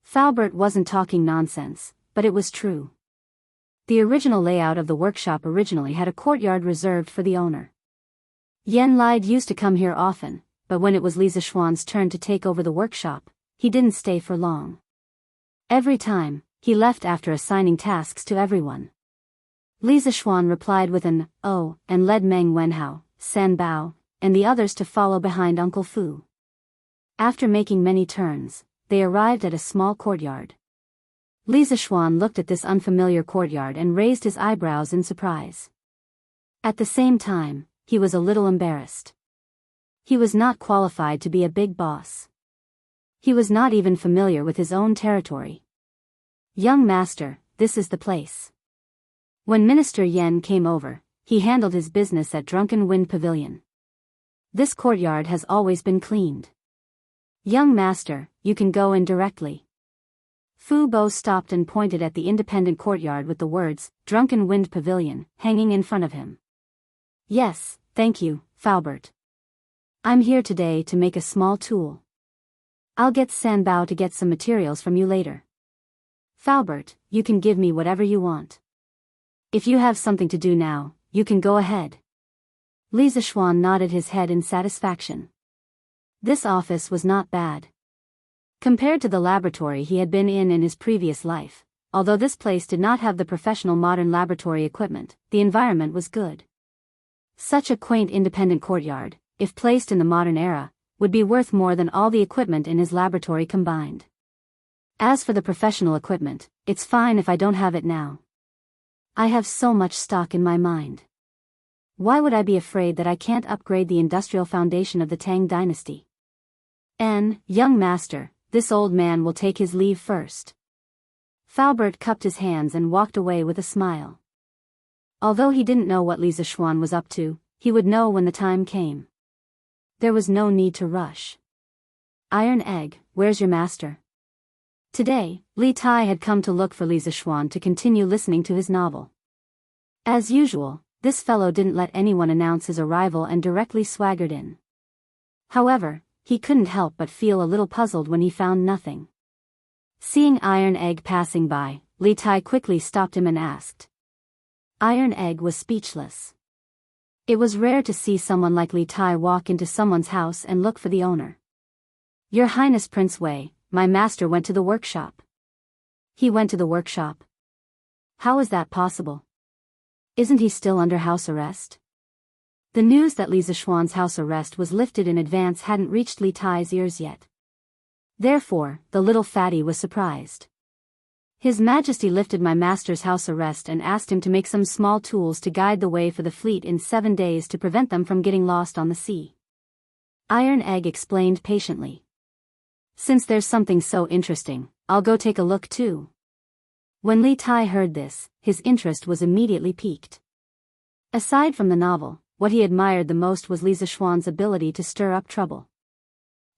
Faubert wasn't talking nonsense, but it was true. The original layout of the workshop originally had a courtyard reserved for the owner. Yan Lide used to come here often, but when it was Li Zixuan's turn to take over the workshop, he didn't stay for long. Every time, he left after assigning tasks to everyone. Li Zixuan replied with an "oh" and led Meng Wenhao, San Bao, and the others to follow behind Uncle Fu. After making many turns, they arrived at a small courtyard. Li Zixuan looked at this unfamiliar courtyard and raised his eyebrows in surprise. At the same time, he was a little embarrassed. He was not qualified to be a big boss. He was not even familiar with his own territory. Young master, this is the place. When Minister Yen came over, he handled his business at Drunken Wind Pavilion. This courtyard has always been cleaned. Young master, you can go in directly. Fu Bo stopped and pointed at the independent courtyard with the words, Drunken Wind Pavilion, hanging in front of him. Yes, thank you, Faubert. I'm here today to make a small tool. I'll get San Bao to get some materials from you later. Faubert, you can give me whatever you want. If you have something to do now, you can go ahead. Li Zixuan nodded his head in satisfaction. This office was not bad. Compared to the laboratory he had been in his previous life, although this place did not have the professional modern laboratory equipment, the environment was good. Such a quaint independent courtyard, if placed in the modern era, would be worth more than all the equipment in his laboratory combined. As for the professional equipment, it's fine if I don't have it now. I have so much stock in my mind. Why would I be afraid that I can't upgrade the industrial foundation of the Tang dynasty? Young master, this old man will take his leave first. Faubert cupped his hands and walked away with a smile. Although he didn't know what Li Zixuan was up to, he would know when the time came. There was no need to rush. Iron Egg, where's your master? Today, Li Tai had come to look for Li Zixuan to continue listening to his novel. As usual, this fellow didn't let anyone announce his arrival and directly swaggered in. However, he couldn't help but feel a little puzzled when he found nothing. Seeing Iron Egg passing by, Li Tai quickly stopped him and asked. Iron Egg was speechless. It was rare to see someone like Li Tai walk into someone's house and look for the owner. Your Highness Prince Wei, my master went to the workshop. He went to the workshop. How is that possible? Isn't he still under house arrest? The news that Li Zixuan's house arrest was lifted in advance hadn't reached Li Tai's ears yet. Therefore, the little fatty was surprised. His Majesty lifted my master's house arrest and asked him to make some small tools to guide the way for the fleet in 7 days to prevent them from getting lost on the sea. Iron Egg explained patiently. Since there's something so interesting, I'll go take a look too. When Li Tai heard this, his interest was immediately piqued. Aside from the novel, what he admired the most was Li Zixuan's ability to stir up trouble.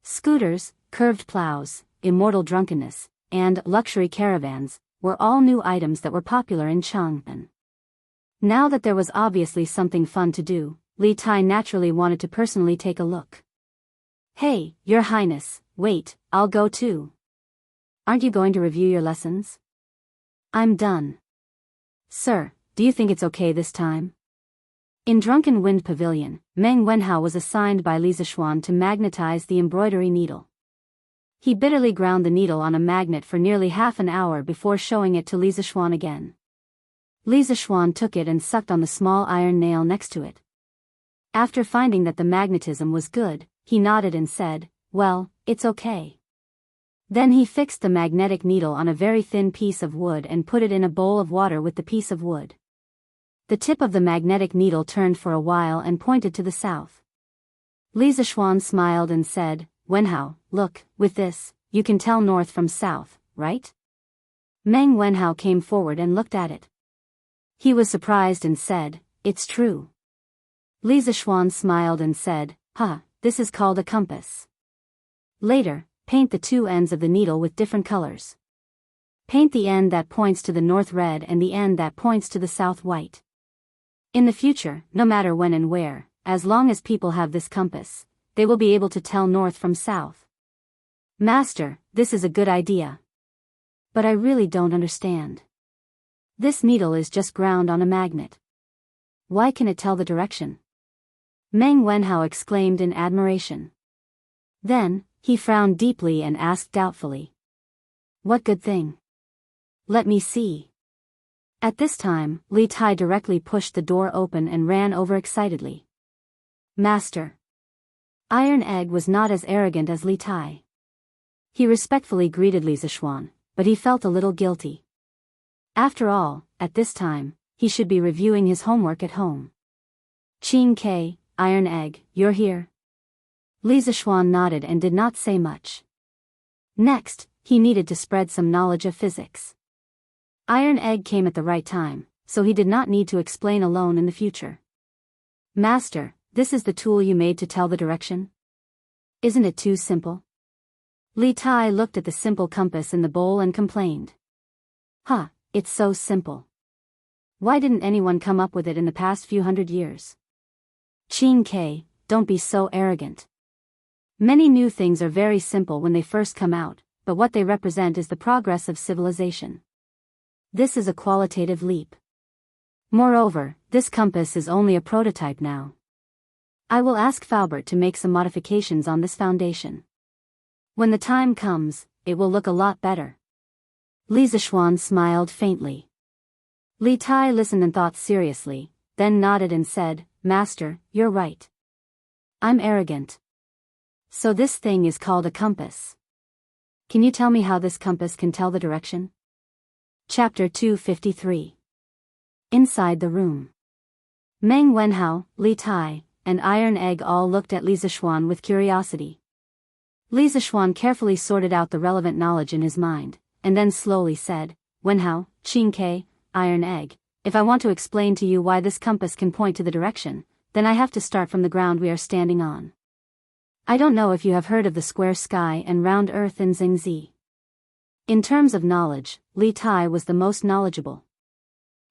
Scooters, curved plows, immortal drunkenness, and luxury caravans were all new items that were popular in Chang'an. Now that there was obviously something fun to do, Li Tai naturally wanted to personally take a look. Hey, Your Highness, wait, I'll go too. Aren't you going to review your lessons? I'm done. Sir, do you think it's okay this time? In Drunken Wind Pavilion, Meng Wenhao was assigned by Li Zixuan to magnetize the embroidery needle. He bitterly ground the needle on a magnet for nearly half an hour before showing it to Li Zixuan again. Li Zixuan took it and sucked on the small iron nail next to it. After finding that the magnetism was good, he nodded and said, "Well, it's okay." Then he fixed the magnetic needle on a very thin piece of wood and put it in a bowl of water with the piece of wood. The tip of the magnetic needle turned for a while and pointed to the south. Li Zixuan smiled and said, "Wenhao, look, with this, you can tell north from south, right?" Meng Wenhao came forward and looked at it. He was surprised and said, "It's true." Li Zixuan smiled and said, This is called a compass. Later, paint the two ends of the needle with different colors. Paint the end that points to the north red and the end that points to the south white. In the future, no matter when and where, as long as people have this compass, they will be able to tell north from south." "Master, this is a good idea. But I really don't understand. This needle is just ground on a magnet. Why can it tell the direction?" Meng Wenhao exclaimed in admiration. Then, he frowned deeply and asked doubtfully, "What good thing? Let me see." At this time, Li Tai directly pushed the door open and ran over excitedly. "Master." Iron Egg was not as arrogant as Li Tai. He respectfully greeted Li Zixuan, but he felt a little guilty. After all, at this time, he should be reviewing his homework at home. "Qing Ke, Iron Egg, you're here?" Li Zixuan nodded and did not say much. Next, he needed to spread some knowledge of physics. Iron Egg came at the right time, so he did not need to explain alone in the future. "Master, this is the tool you made to tell the direction? Isn't it too simple?" Li Tai looked at the simple compass in the bowl and complained. It's so simple. Why didn't anyone come up with it in the past few hundred years?" "Qing Ke, don't be so arrogant. Many new things are very simple when they first come out, but what they represent is the progress of civilization. This is a qualitative leap. Moreover, this compass is only a prototype now. I will ask Faubert to make some modifications on this foundation. When the time comes, it will look a lot better." Li Zixuan smiled faintly. Li Tai listened and thought seriously, then nodded and said, "Master, you're right. I'm arrogant. So this thing is called a compass. Can you tell me how this compass can tell the direction?" Chapter 253. Inside the room. Meng Wenhao, Li Tai, and Iron Egg all looked at Li Zixuan with curiosity. Li Zixuan carefully sorted out the relevant knowledge in his mind, and then slowly said, "Wenhao, Qing Ke, Iron Egg, if I want to explain to you why this compass can point to the direction, then I have to start from the ground we are standing on. I don't know if you have heard of the square sky and round earth in Xingzi." In terms of knowledge, Li Tai was the most knowledgeable.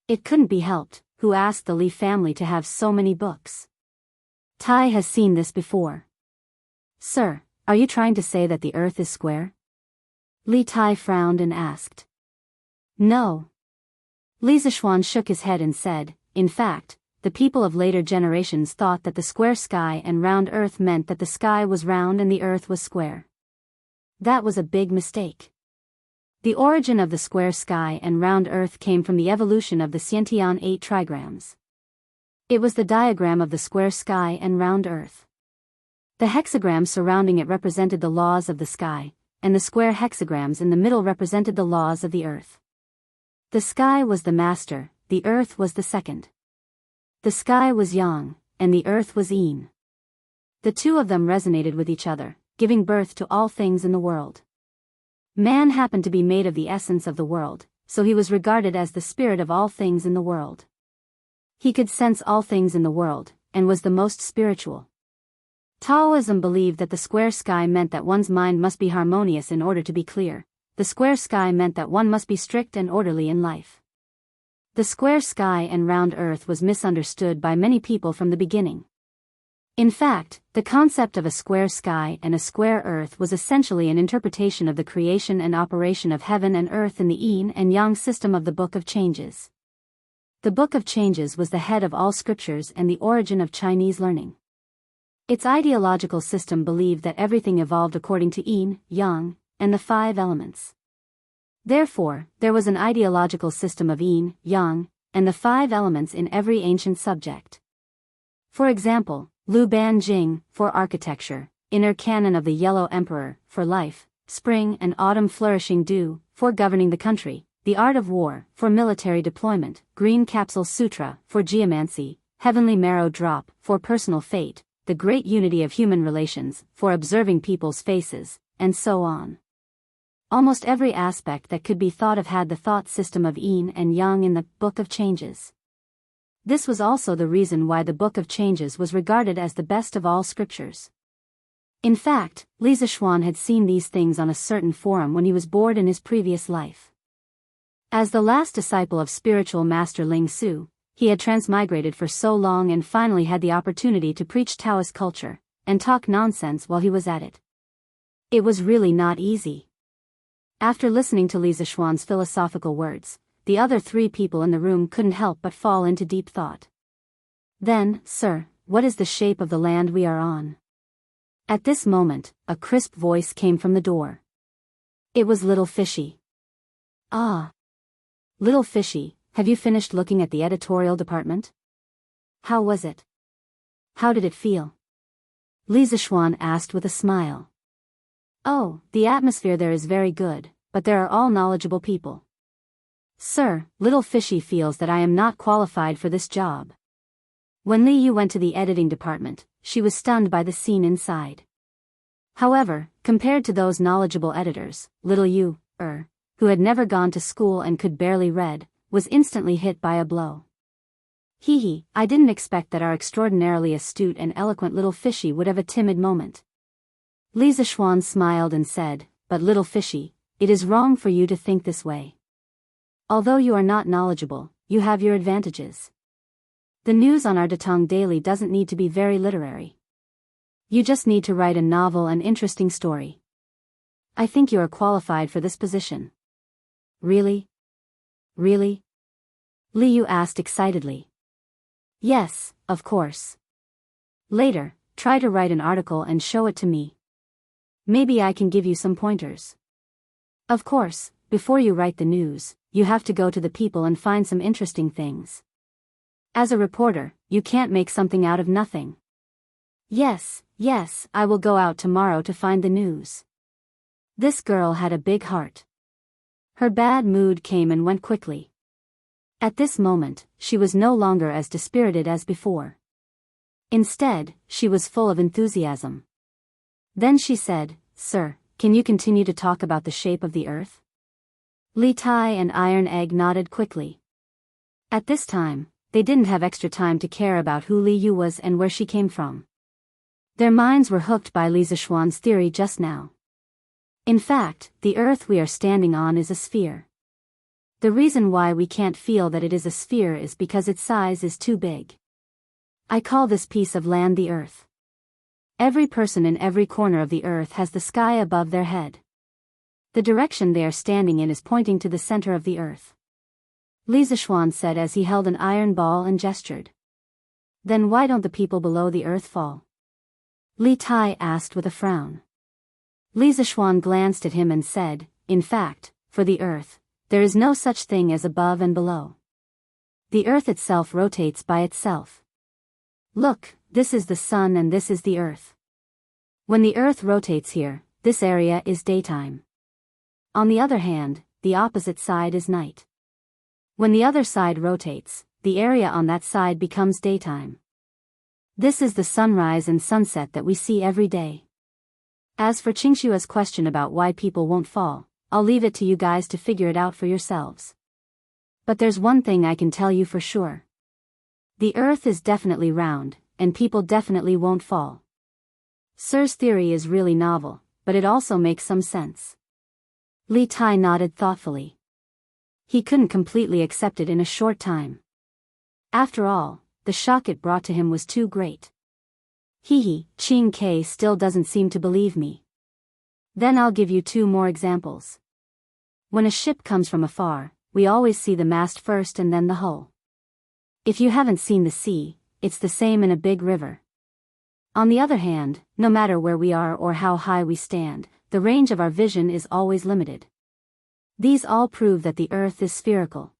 It couldn't be helped, who asked the Li family to have so many books. Tai has seen this before. "Sir, are you trying to say that the earth is square?" Li Tai frowned and asked. "No." Li Zixuan shook his head and said, "In fact, the people of later generations thought that the square sky and round earth meant that the sky was round and the earth was square. That was a big mistake. The origin of the square sky and round earth came from the evolution of the Xiantian 8 trigrams. It was the diagram of the square sky and round earth. The hexagrams surrounding it represented the laws of the sky, and the square hexagrams in the middle represented the laws of the earth. The sky was the master, the earth was the second. The sky was yang, and the earth was yin. The two of them resonated with each other, giving birth to all things in the world. Man happened to be made of the essence of the world, so he was regarded as the spirit of all things in the world. He could sense all things in the world, and was the most spiritual. Taoism believed that the square sky meant that one's mind must be harmonious in order to be clear. The square sky meant that one must be strict and orderly in life. The square sky and round earth was misunderstood by many people from the beginning. In fact, the concept of a square sky and a square earth was essentially an interpretation of the creation and operation of heaven and earth in the yin and yang system of the Book of Changes. The Book of Changes was the head of all scriptures and the origin of Chinese learning. Its ideological system believed that everything evolved according to yin, yang, and the five elements. Therefore, there was an ideological system of yin, yang, and the five elements in every ancient subject. For example, Lu Ban Jing, for architecture, inner canon of the Yellow Emperor, for life, spring and autumn flourishing dew, for governing the country, the art of war, for military deployment, Green Capsule Sutra, for geomancy, heavenly marrow drop, for personal fate, the great unity of human relations, for observing people's faces, and so on. Almost every aspect that could be thought of had the thought system of yin and yang in the Book of Changes. This was also the reason why the Book of Changes was regarded as the best of all scriptures. In fact, Li Zixuan had seen these things on a certain forum when he was bored in his previous life. As the last disciple of spiritual master Ling Su, he had transmigrated for so long and finally had the opportunity to preach Taoist culture, and talk nonsense while he was at it. It was really not easy. After listening to Li Zixuan's philosophical words, the other three people in the room couldn't help but fall into deep thought. Then, sir, what is the shape of the land we are on? At this moment, a crisp voice came from the door. It was Little Fishy. Ah. Little Fishy, have you finished looking at the editorial department? How was it? How did it feel? Li Zixuan asked with a smile. Oh, the atmosphere there is very good, but there are all knowledgeable people. Sir, Little Fishy feels that I am not qualified for this job. When Li Yu went to the editing department, she was stunned by the scene inside. However, compared to those knowledgeable editors, Little Yu, who had never gone to school and could barely read, was instantly hit by a blow. Hee, I didn't expect that our extraordinarily astute and eloquent Little Fishy would have a timid moment. Li Zixuan smiled and said, but Little Fishy, it is wrong for you to think this way. Although you are not knowledgeable, you have your advantages. The news on our Datong Daily doesn't need to be very literary. You just need to write a novel and interesting story. I think you are qualified for this position. Really? Really? Li Yu asked excitedly. Yes, of course. Later, try to write an article and show it to me. Maybe I can give you some pointers. Of course, before you write the news, you have to go to the people and find some interesting things. As a reporter, you can't make something out of nothing. Yes, I will go out tomorrow to find the news. This girl had a big heart. Her bad mood came and went quickly. At this moment, she was no longer as dispirited as before. Instead, she was full of enthusiasm. Then she said, Sir, can you continue to talk about the shape of the earth? Li Tai and Iron Egg nodded quickly. At this time, they didn't have extra time to care about who Li Yu was and where she came from. Their minds were hooked by Li Zixuan's theory just now. In fact, the earth we are standing on is a sphere. The reason why we can't feel that it is a sphere is because its size is too big. I call this piece of land the earth. Every person in every corner of the earth has the sky above their head. The direction they are standing in is pointing to the center of the earth. Li Zixuan said as he held an iron ball and gestured. Then why don't the people below the earth fall? Li Tai asked with a frown. Li Zixuan glanced at him and said, in fact, for the earth, there is no such thing as above and below. The earth itself rotates by itself. Look, this is the sun and this is the earth. When the earth rotates here, this area is daytime. On the other hand, the opposite side is night. When the other side rotates, the area on that side becomes daytime. This is the sunrise and sunset that we see every day. As for Qingshua's question about why people won't fall, I'll leave it to you guys to figure it out for yourselves. But there's one thing I can tell you for sure. The earth is definitely round, and people definitely won't fall. Sir's theory is really novel, but it also makes some sense. Li Tai nodded thoughtfully. He couldn't completely accept it in a short time. After all, the shock it brought to him was too great. Qing K still doesn't seem to believe me. Then I'll give you 2 more examples. When a ship comes from afar, we always see the mast first and then the hull. If you haven't seen the sea, it's the same in a big river. On the other hand, no matter where we are or how high we stand, the range of our vision is always limited. These all prove that the earth is spherical.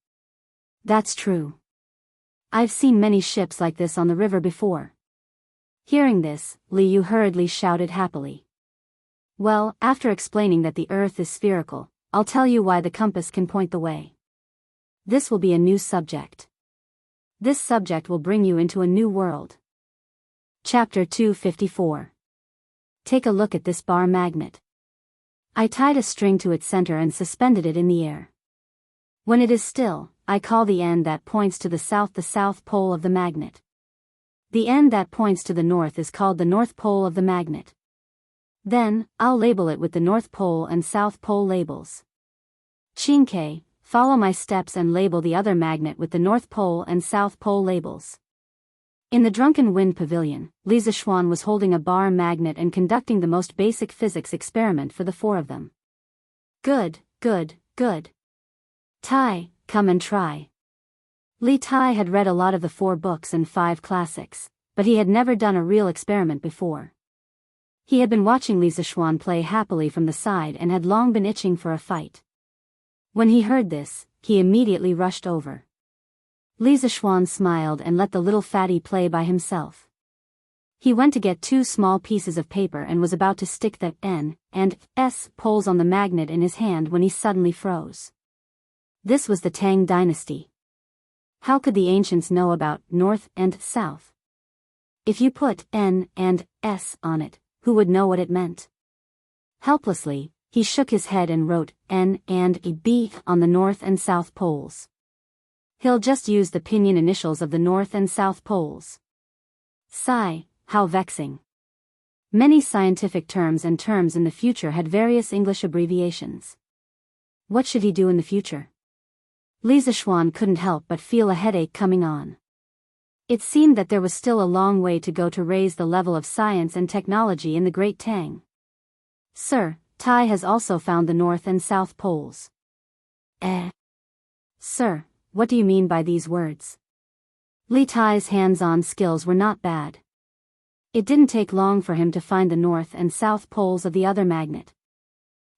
That's true. I've seen many ships like this on the river before. Hearing this, Li Yu hurriedly shouted happily. Well, after explaining that the earth is spherical, I'll tell you why the compass can point the way. This will be a new subject. This subject will bring you into a new world. Chapter 254. Take a look at this bar magnet. I tied a string to its center and suspended it in the air. When it is still, I call the end that points to the south pole of the magnet. The end that points to the north is called the north pole of the magnet. Then, I'll label it with the north pole and south pole labels. Qingke, follow my steps and label the other magnet with the north pole and south pole labels. In the Drunken Wind Pavilion, Li Zixuan was holding a bar magnet and conducting the most basic physics experiment for the 4 of them. Good. Tai, come and try. Li Tai had read a lot of the 4 books and 5 classics, but he had never done a real experiment before. He had been watching Li Zixuan play happily from the side and had long been itching for a fight. When he heard this, he immediately rushed over. Li Zixuan smiled and let the little fatty play by himself. He went to get 2 small pieces of paper and was about to stick the N and S poles on the magnet in his hand when he suddenly froze. This was the Tang dynasty. How could the ancients know about north and south? If you put N and S on it, who would know what it meant? Helplessly, he shook his head and wrote N and a B on the north and south poles. He'll just use the pinyin initials of the north and south poles. Sigh, how vexing. Many scientific terms and terms in the future had various English abbreviations. What should he do in the future? Li Zixuan couldn't help but feel a headache coming on. It seemed that there was still a long way to go to raise the level of science and technology in the Great Tang. Sir, Tai has also found the north and south poles. Sir, what do you mean by these words? Li Tai's hands-on skills were not bad. It didn't take long for him to find the north and south poles of the other magnet.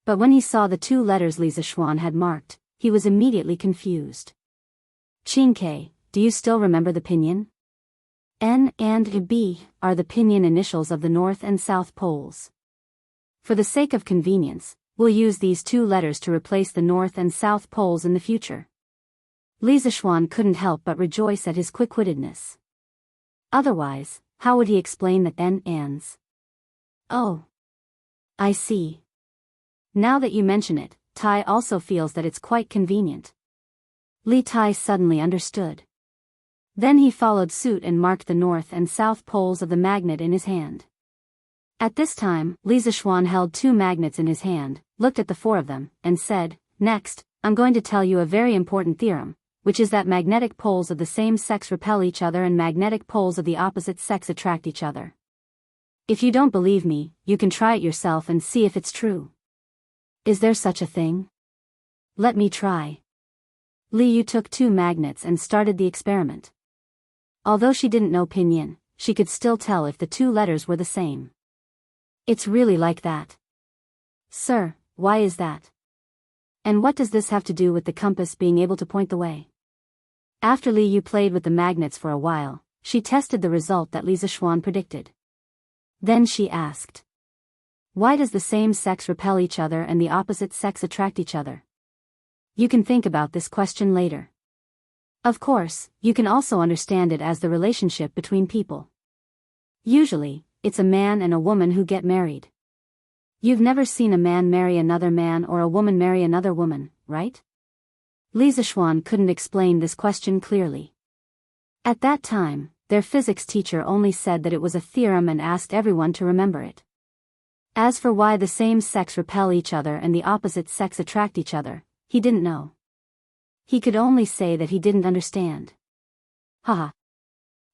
But when he saw the 2 letters Li Zixuan had marked, he was immediately confused. Qingke, do you still remember the pinyin? N and B are the pinyin initials of the north and south poles. For the sake of convenience, we'll use these 2 letters to replace the north and south poles in the future. Li Zixuan couldn't help but rejoice at his quick-wittedness. Otherwise, how would he explain the N ands? Oh. I see. Now that you mention it, Tai also feels that it's quite convenient. Li Tai suddenly understood. Then he followed suit and marked the north and south poles of the magnet in his hand. At this time, Li Zixuan held 2 magnets in his hand, looked at the 4 of them, and said, "Next, I'm going to tell you a very important theorem, which is that magnetic poles of the same sex repel each other and magnetic poles of the opposite sex attract each other. If you don't believe me, you can try it yourself and see if it's true." Is there such a thing? Let me try. Li Yu took 2 magnets and started the experiment. Although she didn't know pinyin, she could still tell if the 2 letters were the same. It's really like that. Sir, why is that? And what does this have to do with the compass being able to point the way? After Li Yu played with the magnets for a while, she tested the result that Li Zixuan predicted. Then she asked, "Why does the same sex repel each other and the opposite sex attract each other?" You can think about this question later. Of course, you can also understand it as the relationship between people. Usually, it's a man and a woman who get married. You've never seen a man marry another man or a woman marry another woman, right? Li Zishuan couldn't explain this question clearly. At that time, their physics teacher only said that it was a theorem and asked everyone to remember it. As for why the same sex repel each other and the opposite sex attract each other, he didn't know. He could only say that he didn't understand. Haha.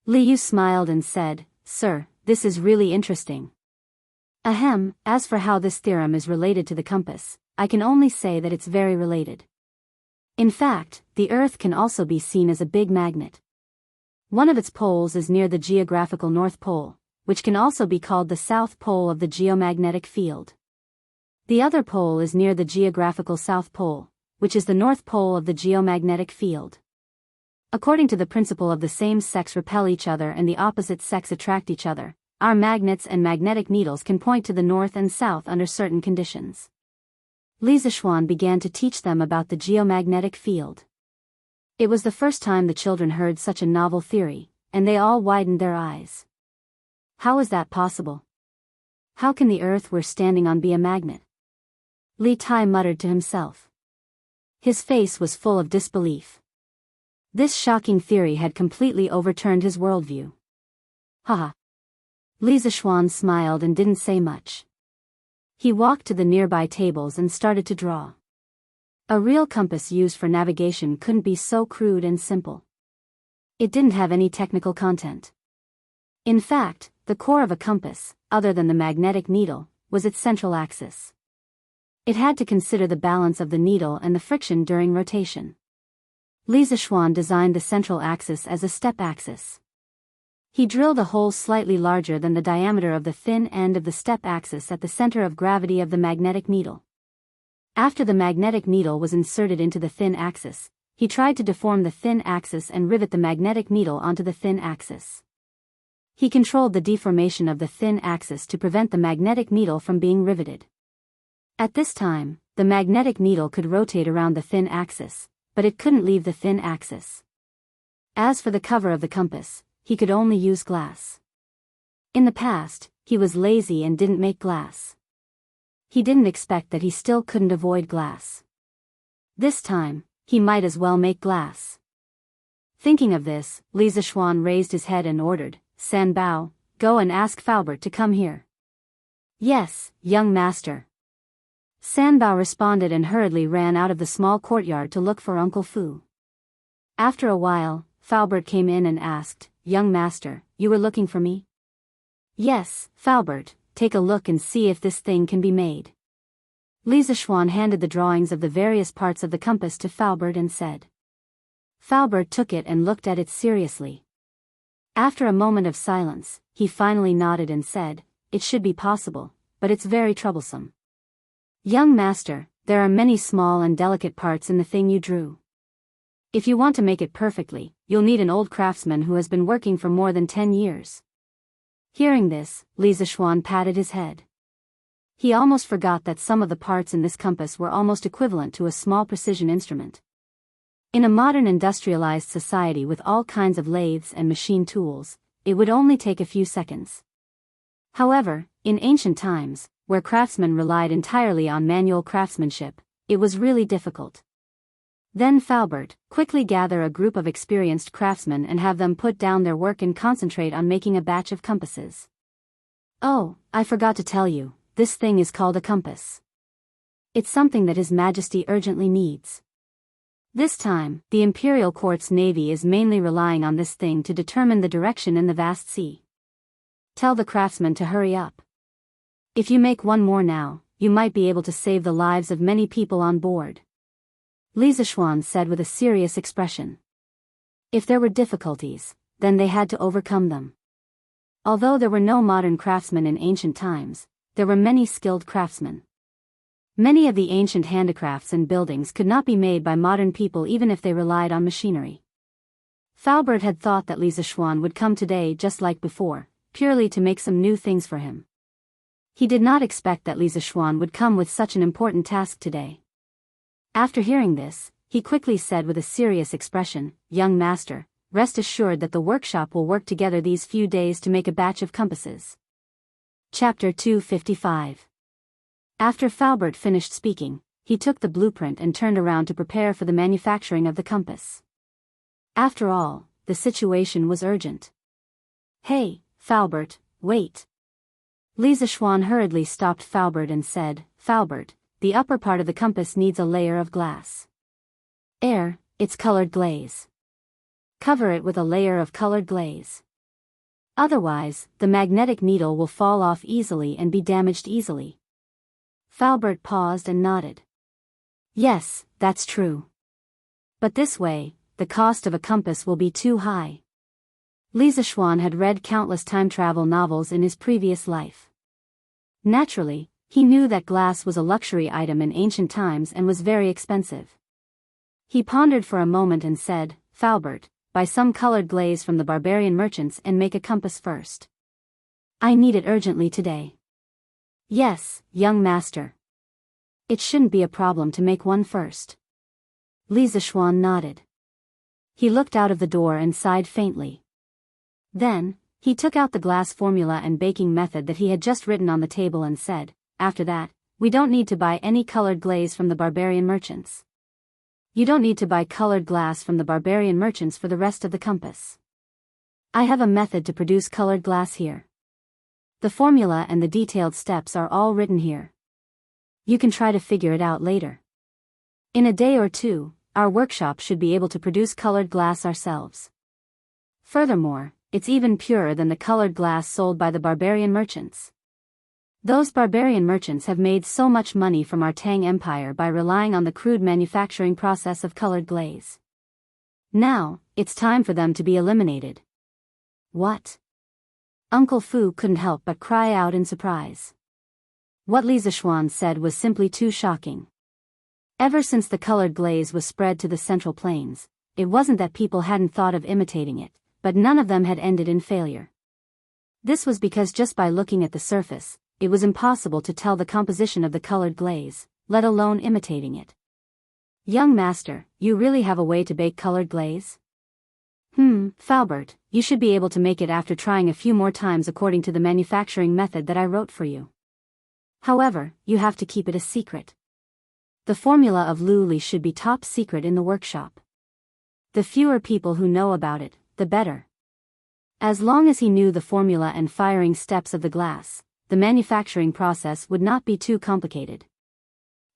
Li Yu smiled and said, "Sir, this is really interesting. Ahem, as for how this theorem is related to the compass, I can only say that it's very related. In fact, the Earth can also be seen as a big magnet. One of its poles is near the geographical North Pole, which can also be called the South Pole of the geomagnetic field. The other pole is near the geographical South Pole, which is the North Pole of the geomagnetic field. According to the principle of the same sex repel each other and the opposite sex attract each other, our magnets and magnetic needles can point to the north and south under certain conditions." Li Zishuan began to teach them about the geomagnetic field. It was the first time the children heard such a novel theory, and they all widened their eyes. How is that possible? How can the earth we're standing on be a magnet? Li Tai muttered to himself. His face was full of disbelief. This shocking theory had completely overturned his worldview. Haha. Li Zishuan smiled and didn't say much. He walked to the nearby tables and started to draw. A real compass used for navigation couldn't be so crude and simple. It didn't have any technical content. In fact, the core of a compass, other than the magnetic needle, was its central axis. It had to consider the balance of the needle and the friction during rotation. Li Zishuan designed the central axis as a step axis. He drilled a hole slightly larger than the diameter of the thin end of the step axis at the center of gravity of the magnetic needle. After the magnetic needle was inserted into the thin axis, he tried to deform the thin axis and rivet the magnetic needle onto the thin axis. He controlled the deformation of the thin axis to prevent the magnetic needle from being riveted. At this time, the magnetic needle could rotate around the thin axis, but it couldn't leave the thin axis. As for the cover of the compass, he could only use glass. In the past, he was lazy and didn't make glass. He didn't expect that he still couldn't avoid glass. This time, he might as well make glass. Thinking of this, Li Zishuan raised his head and ordered, "San Bao, go and ask Faubert to come here." "Yes, young master." San Bao responded and hurriedly ran out of the small courtyard to look for Uncle Fu. After a while, Faubert came in and asked, "Young master, you were looking for me?" "Yes, Faubert, take a look and see if this thing can be made." Li Zishuan handed the drawings of the various parts of the compass to Faubert and said. Faubert took it and looked at it seriously. After a moment of silence, he finally nodded and said, "It should be possible, but it's very troublesome." "Young master, there are many small and delicate parts in the thing you drew. If you want to make it perfectly, you'll need an old craftsman who has been working for more than 10 years. Hearing this, Li Zishuan patted his head. He almost forgot that some of the parts in this compass were almost equivalent to a small precision instrument. In a modern industrialized society with all kinds of lathes and machine tools, it would only take a few seconds. However, in ancient times, where craftsmen relied entirely on manual craftsmanship, it was really difficult. Then Faubert, quickly gather a group of experienced craftsmen and have them put down their work and concentrate on making a batch of compasses. "Oh, I forgot to tell you, this thing is called a compass. It's something that His Majesty urgently needs. This time, the Imperial Court's navy is mainly relying on this thing to determine the direction in the vast sea. Tell the craftsmen to hurry up. If you make one more now, you might be able to save the lives of many people on board." Li Zishuan said with a serious expression. If there were difficulties, then they had to overcome them. Although there were no modern craftsmen in ancient times, there were many skilled craftsmen. Many of the ancient handicrafts and buildings could not be made by modern people even if they relied on machinery. Faubert had thought that Li Zishuan would come today just like before, purely to make some new things for him. He did not expect that Li Zishuan would come with such an important task today. After hearing this, he quickly said with a serious expression, "Young master, rest assured that the workshop will work together these few days to make a batch of compasses." Chapter 255. After Faubert finished speaking, he took the blueprint and turned around to prepare for the manufacturing of the compass. After all, the situation was urgent. "Hey, Faubert, wait." Lisa Schwann hurriedly stopped Faubert and said, "Faubert, the upper part of the compass needs a layer of glass. It's colored glaze. Cover it with a layer of colored glaze. Otherwise, the magnetic needle will fall off easily and be damaged easily." Faubert paused and nodded. "Yes, that's true. But this way, the cost of a compass will be too high." Lisa Schwann had read countless time travel novels in his previous life. Naturally, he knew that glass was a luxury item in ancient times and was very expensive. He pondered for a moment and said, "Faubert, buy some colored glaze from the barbarian merchants and make a compass first. I need it urgently today." "Yes, young master. It shouldn't be a problem to make one first." Lisa Schwann nodded. He looked out of the door and sighed faintly. Then, he took out the glass formula and baking method that he had just written on the table and said, "After that, we don't need to buy any colored glaze from the barbarian merchants. You don't need to buy colored glass from the barbarian merchants for the rest of the compass. I have a method to produce colored glass here. The formula and the detailed steps are all written here. You can try to figure it out later. In a day or two, our workshop should be able to produce colored glass ourselves. Furthermore, it's even purer than the colored glass sold by the barbarian merchants. Those barbarian merchants have made so much money from our Tang Empire by relying on the crude manufacturing process of colored glaze. Now, it's time for them to be eliminated." "What?" Uncle Fu couldn't help but cry out in surprise. What Lisa Schwann said was simply too shocking. Ever since the colored glaze was spread to the Central Plains, it wasn't that people hadn't thought of imitating it, but none of them had ended in failure. This was because just by looking at the surface, it was impossible to tell the composition of the colored glaze, let alone imitating it. "Young master, you really have a way to bake colored glaze?" Faubert, you should be able to make it after trying a few more times according to the manufacturing method that I wrote for you. However, you have to keep it a secret. The formula of Luli should be top secret in the workshop. The fewer people who know about it, the better." As long as he knew the formula and firing steps of the glass, the manufacturing process would not be too complicated.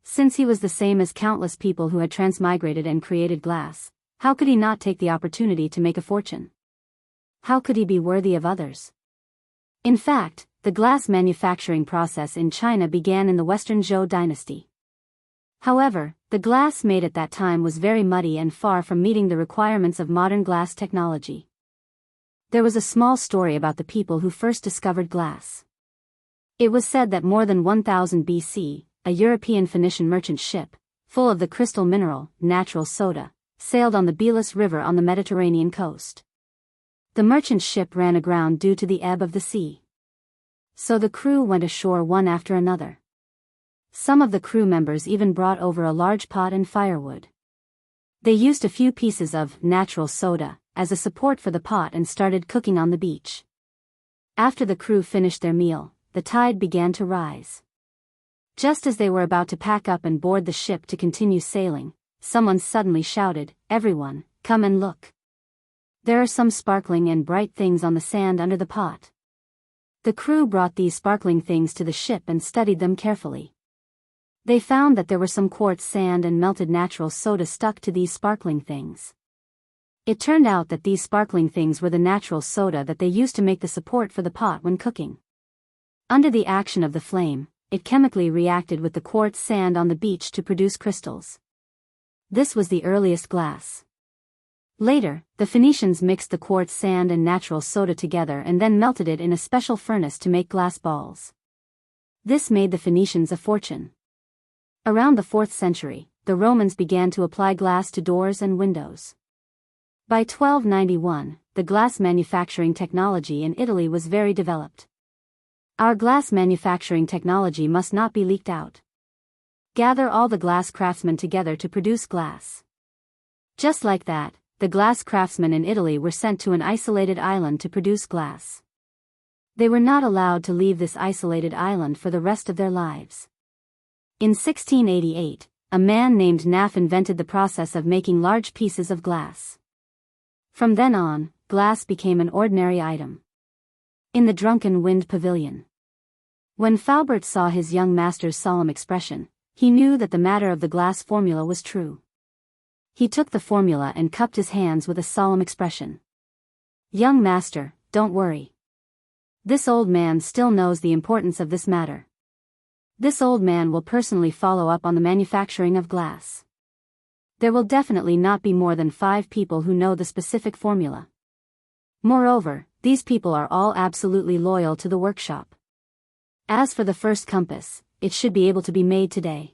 Since he was the same as countless people who had transmigrated and created glass, how could he not take the opportunity to make a fortune? How could he be worthy of others? In fact, the glass manufacturing process in China began in the Western Zhou dynasty. However, the glass made at that time was very muddy and far from meeting the requirements of modern glass technology. There was a small story about the people who first discovered glass. It was said that more than 1000 BC, a European Phoenician merchant ship, full of the crystal mineral, natural soda, sailed on the Belus River on the Mediterranean coast. The merchant ship ran aground due to the ebb of the sea. So the crew went ashore one after another. Some of the crew members even brought over a large pot and firewood. They used a few pieces of natural soda as a support for the pot and started cooking on the beach. After the crew finished their meal, the tide began to rise. Just as they were about to pack up and board the ship to continue sailing, someone suddenly shouted, "Everyone, come and look. There are some sparkling and bright things on the sand under the pot." The crew brought these sparkling things to the ship and studied them carefully. They found that there were some quartz sand and melted natural soda stuck to these sparkling things. It turned out that these sparkling things were the natural soda that they used to make the support for the pot when cooking. Under the action of the flame, it chemically reacted with the quartz sand on the beach to produce crystals. This was the earliest glass. Later, the Phoenicians mixed the quartz sand and natural soda together and then melted it in a special furnace to make glass balls. This made the Phoenicians a fortune. Around the 4th century, the Romans began to apply glass to doors and windows. By 1291, the glass manufacturing technology in Italy was very developed. Our glass manufacturing technology must not be leaked out. Gather all the glass craftsmen together to produce glass. Just like that, the glass craftsmen in Italy were sent to an isolated island to produce glass. They were not allowed to leave this isolated island for the rest of their lives. In 1688, a man named Naff invented the process of making large pieces of glass. From then on, glass became an ordinary item. In the Drunken Wind Pavilion. When Faubert saw his young master's solemn expression, he knew that the matter of the glass formula was true. He took the formula and cupped his hands with a solemn expression. "Young master, don't worry. This old man still knows the importance of this matter. This old man will personally follow up on the manufacturing of glass. There will definitely not be more than 5 people who know the specific formula. Moreover, these people are all absolutely loyal to the workshop. As for the first compass, it should be able to be made today."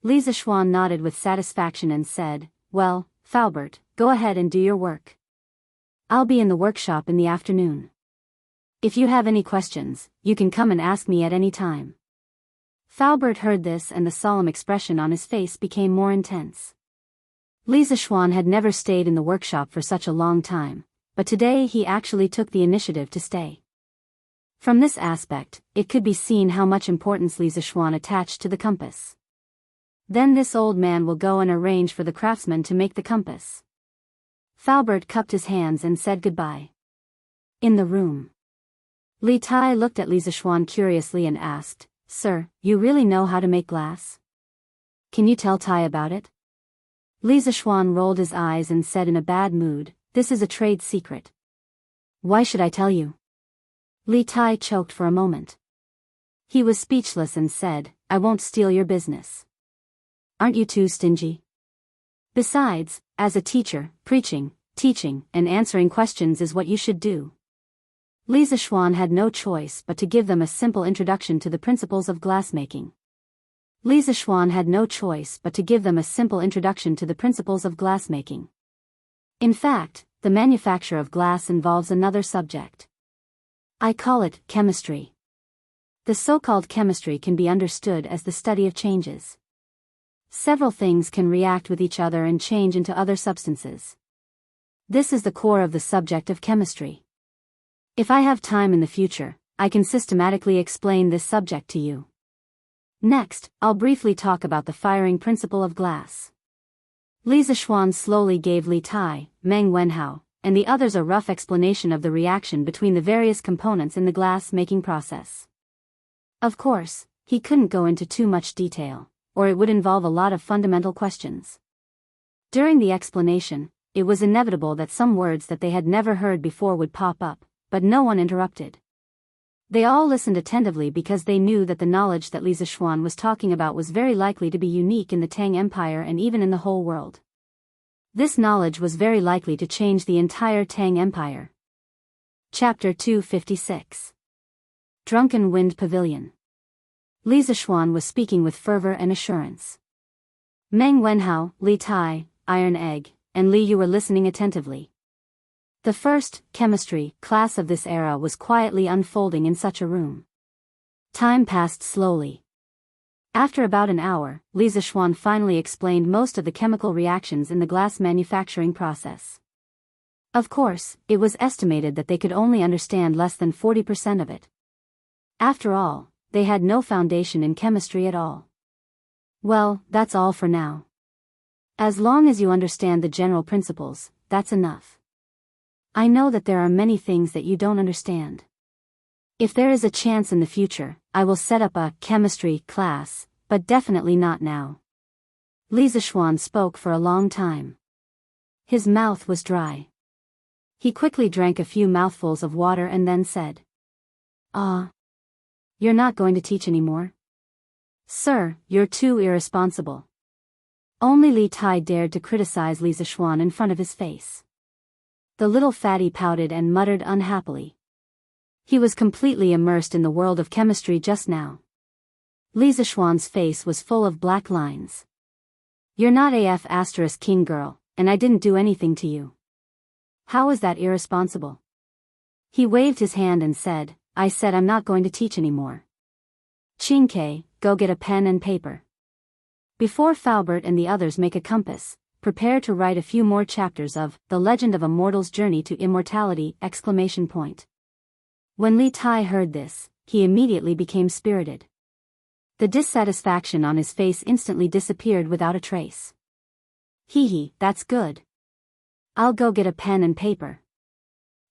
Lisa Schwann nodded with satisfaction and said, "Well, Faubert, go ahead and do your work. I'll be in the workshop in the afternoon. If you have any questions, you can come and ask me at any time." Faubert heard this and the solemn expression on his face became more intense. Lisa Schwann had never stayed in the workshop for such a long time, but today he actually took the initiative to stay. From this aspect, it could be seen how much importance Lisa Schwann attached to the compass. "Then this old man will go and arrange for the craftsman to make the compass." Faubert cupped his hands and said goodbye. In the room, Li Tai looked at Lisa Schwann curiously and asked, "Sir, you really know how to make glass? Can you tell Tai about it?" Lisa Schwann rolled his eyes and said in a bad mood, "This is a trade secret. Why should I tell you?" Li Tai choked for a moment. He was speechless and said, "I won't steal your business. Aren't you too stingy? Besides, as a teacher, preaching, teaching, and answering questions is what you should do." Lisa Schwann had no choice but to give them a simple introduction to the principles of glassmaking. Lisa Schwann had no choice but to give them a simple introduction to the principles of glassmaking. In fact, the manufacture of glass involves another subject. I call it chemistry. The so-called chemistry can be understood as the study of changes. Several things can react with each other and change into other substances. This is the core of the subject of chemistry. If I have time in the future, I can systematically explain this subject to you. Next, I'll briefly talk about the firing principle of glass. Lisa Schwann slowly gave Li Tai, Meng Wenhao, and the others a rough explanation of the reaction between the various components in the glass-making process. Of course, he couldn't go into too much detail, or it would involve a lot of fundamental questions. During the explanation, it was inevitable that some words that they had never heard before would pop up, but no one interrupted. They all listened attentively because they knew that the knowledge that Lisa Schwann was talking about was very likely to be unique in the Tang Empire and even in the whole world. This knowledge was very likely to change the entire Tang Empire. Chapter 256. Drunken Wind Pavilion. Lisa Schwann was speaking with fervor and assurance. Meng Wenhao, Li Tai, Iron Egg, and Li Yu were listening attentively. The first, chemistry, class of this era was quietly unfolding in such a room. Time passed slowly. After about an hour, Lisa Schwann finally explained most of the chemical reactions in the glass manufacturing process. Of course, it was estimated that they could only understand less than 40% of it. After all, they had no foundation in chemistry at all. Well, that's all for now. As long as you understand the general principles, that's enough. I know that there are many things that you don't understand. If there is a chance in the future, I will set up a chemistry class, but definitely not now. Lisa Schwann spoke for a long time. His mouth was dry. He quickly drank a few mouthfuls of water and then said, You're not going to teach anymore? Sir, you're too irresponsible. Only Li Tai dared to criticize Lisa Schwann in front of his face. The little fatty pouted and muttered unhappily. He was completely immersed in the world of chemistry just now. Lisa Schwann's face was full of black lines. You're not AF * king girl, and I didn't do anything to you. How is that irresponsible? He waved his hand and said, I said I'm not going to teach anymore. Qingke, go get a pen and paper. Before Faubert and the others make a compass, prepare to write a few more chapters of The Legend of a Mortal's Journey to Immortality! When Li Tai heard this, he immediately became spirited. The dissatisfaction on his face instantly disappeared without a trace. Hee, that's good. I'll go get a pen and paper.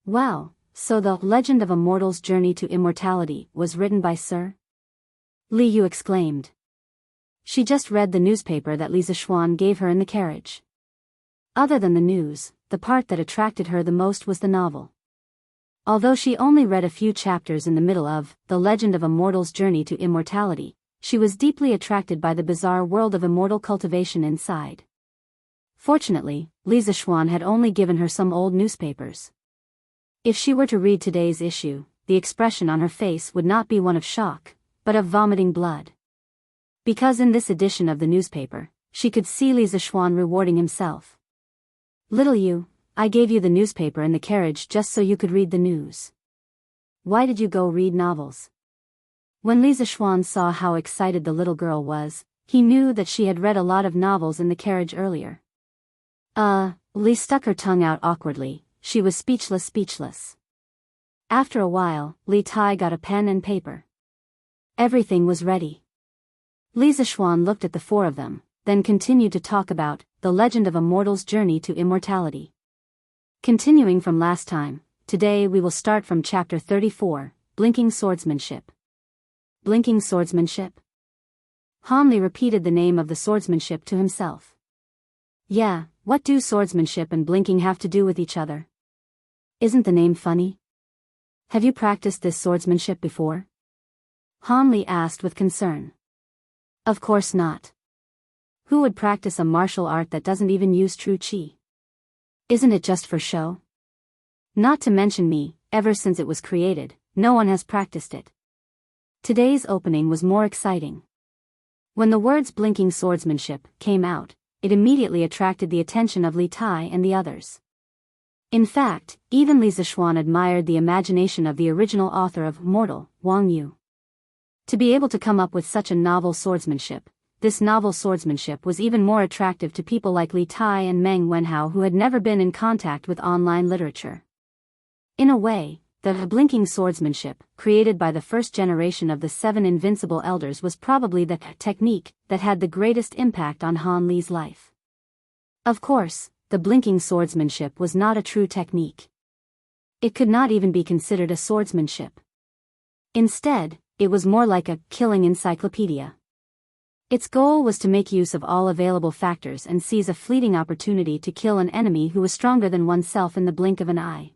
Wow, so The Legend of a Mortal's Journey to Immortality was written by Sir Li Yu exclaimed. She just read the newspaper that Li Zixuan gave her in the carriage. Other than the news, the part that attracted her the most was the novel. Although she only read a few chapters in the middle of The Legend of a Mortal's Journey to Immortality, she was deeply attracted by the bizarre world of immortal cultivation inside. Fortunately, Li Zixuan had only given her some old newspapers. If she were to read today's issue, the expression on her face would not be one of shock, but of vomiting blood. Because in this edition of the newspaper, she could see Li Zixuan rewarding himself. Little you, I gave you the newspaper in the carriage just so you could read the news. Why did you go read novels? When Li Zixuan saw how excited the little girl was, he knew that she had read a lot of novels in the carriage earlier. Li stuck her tongue out awkwardly, she was speechless. After a while, Li Tai got a pen and paper. Everything was ready. Li Zixuan looked at the four of them, then continued to talk about The Legend of a Mortal's Journey to Immortality. Continuing from last time, today we will start from chapter 34, Blinking Swordsmanship. Blinking Swordsmanship? Han Li repeated the name of the swordsmanship to himself. Yeah, what do swordsmanship and blinking have to do with each other? Isn't the name funny? Have you practiced this swordsmanship before? Han Li asked with concern. Of course not. Who would practice a martial art that doesn't even use true qi? Isn't it just for show? Not to mention me, ever since it was created, no one has practiced it. Today's opening was more exciting. When the words blinking swordsmanship came out, it immediately attracted the attention of Li Tai and the others. In fact, even Li Zixuan admired the imagination of the original author of Mortal, Wang Yu. To be able to come up with such a novel swordsmanship, this novel swordsmanship was even more attractive to people like Li Tai and Meng Wenhao who had never been in contact with online literature. In a way, the blinking swordsmanship, created by the first generation of the 7 invincible elders, was probably the technique that had the greatest impact on Han Li's life. Of course, the blinking swordsmanship was not a true technique. It could not even be considered a swordsmanship. Instead, it was more like a killing encyclopedia. Its goal was to make use of all available factors and seize a fleeting opportunity to kill an enemy who was stronger than oneself in the blink of an eye.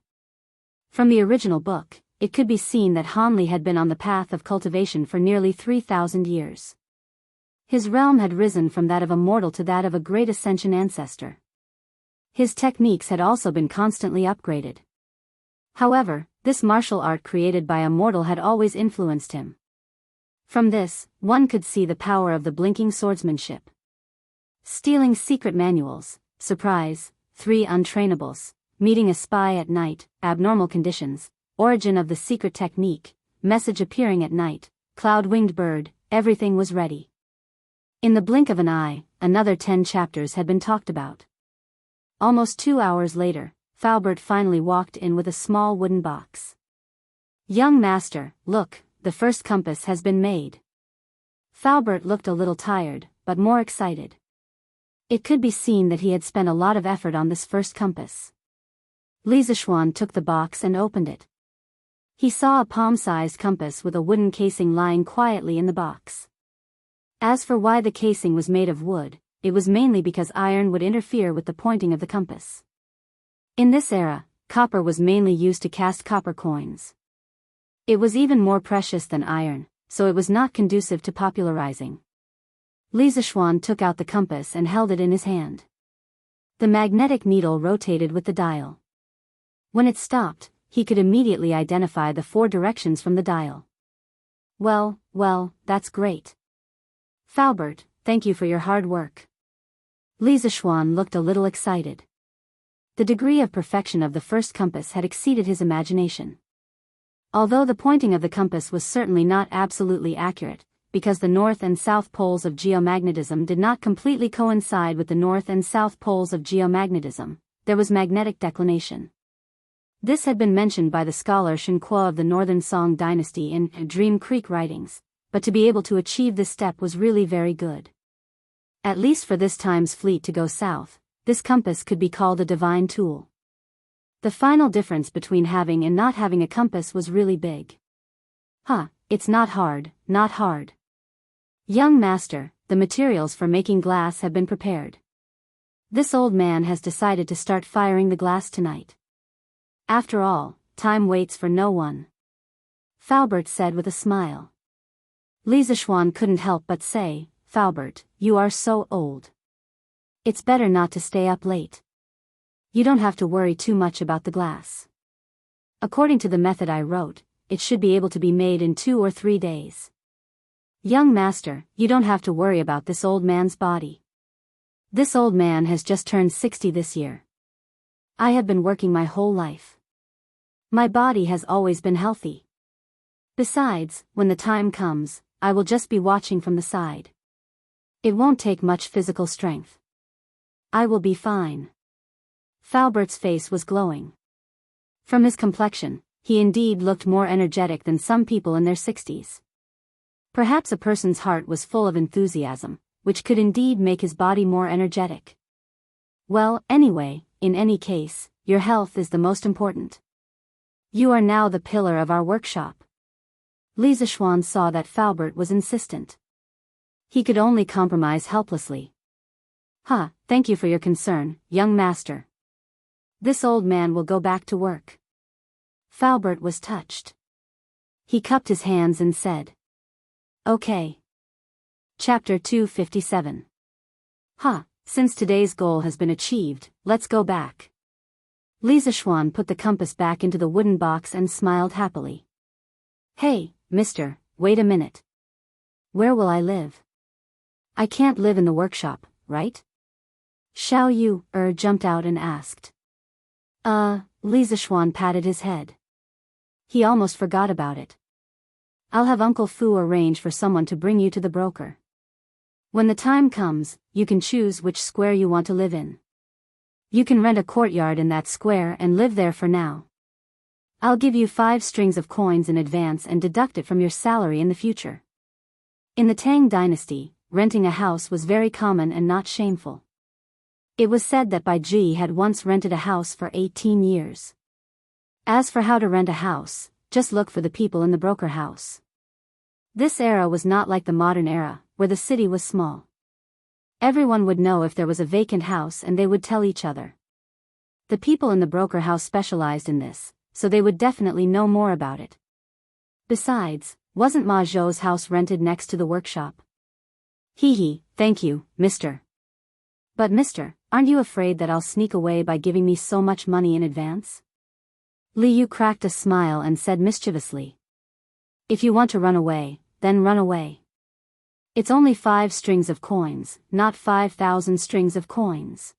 From the original book, it could be seen that Han Li had been on the path of cultivation for nearly 3,000 years. His realm had risen from that of a mortal to that of a great ascension ancestor. His techniques had also been constantly upgraded. However, this martial art created by a mortal had always influenced him. From this, one could see the power of the blinking swordsmanship. Stealing secret manuals, surprise, 3 untrainables, meeting a spy at night, abnormal conditions, origin of the secret technique, message appearing at night, cloud-winged bird, everything was ready. In the blink of an eye, another 10 chapters had been talked about. Almost 2 hours later, Faubert finally walked in with a small wooden box. Young master, look, the first compass has been made. Faubert looked a little tired, but more excited. It could be seen that he had spent a lot of effort on this first compass. Li Zixuan took the box and opened it. He saw a palm-sized compass with a wooden casing lying quietly in the box. As for why the casing was made of wood, it was mainly because iron would interfere with the pointing of the compass. In this era, copper was mainly used to cast copper coins. It was even more precious than iron, so it was not conducive to popularizing. Li Zixuan took out the compass and held it in his hand. The magnetic needle rotated with the dial. When it stopped, he could immediately identify the 4 directions from the dial. Well, that's great. Faubert, thank you for your hard work. Li Zixuan looked a little excited. The degree of perfection of the first compass had exceeded his imagination. Although the pointing of the compass was certainly not absolutely accurate, because the north and south poles of geomagnetism did not completely coincide with the north and south poles of geomagnetism, there was magnetic declination. This had been mentioned by the scholar Shin Kuo of the Northern Song dynasty in Dream Creek writings, but to be able to achieve this step was really very good. At least for this time's fleet to go south, this compass could be called a divine tool. The final difference between having and not having a compass was really big. It's not hard, not hard. Young master, the materials for making glass have been prepared. This old man has decided to start firing the glass tonight. After all, time waits for no one. Faubert said with a smile. Li Zishuan couldn't help but say, Faubert, you are so old. It's better not to stay up late. You don't have to worry too much about the glass. According to the method I wrote, it should be able to be made in 2 or 3 days. Young master, you don't have to worry about this old man's body. This old man has just turned 60 this year. I have been working my whole life. My body has always been healthy. Besides, when the time comes, I will just be watching from the side. It won't take much physical strength. I will be fine. Faubert's face was glowing. From his complexion, he indeed looked more energetic than some people in their 60s. Perhaps a person's heart was full of enthusiasm, which could indeed make his body more energetic. Well, anyway, in any case, your health is the most important. You are now the pillar of our workshop. Li Zishuan saw that Faubert was insistent. He could only compromise helplessly. Thank you for your concern, young master. This old man will go back to work. Faubert was touched. He cupped his hands and said, Okay. Chapter 257. Since today's goal has been achieved, let's go back. Li Zishuan put the compass back into the wooden box and smiled happily. Hey, mister, wait a minute. Where will I live? I can't live in the workshop, right? Xiao Yu jumped out and asked. Li Zishuan patted his head. He almost forgot about it. I'll have Uncle Fu arrange for someone to bring you to the broker. When the time comes, you can choose which square you want to live in. You can rent a courtyard in that square and live there for now. I'll give you 5 strings of coins in advance and deduct it from your salary in the future. In the Tang dynasty, renting a house was very common and not shameful. It was said that Bai Ji had once rented a house for 18 years. As for how to rent a house, just look for the people in the broker house. This era was not like the modern era, where the city was small. Everyone would know if there was a vacant house and they would tell each other. The people in the broker house specialized in this, so they would definitely know more about it. Besides, wasn't Ma Zhou's house rented next to the workshop? Thank you, mister. But mister, aren't you afraid that I'll sneak away by giving me so much money in advance? Li Yu cracked a smile and said mischievously. If you want to run away, then run away. It's only 5 strings of coins, not 5,000 strings of coins.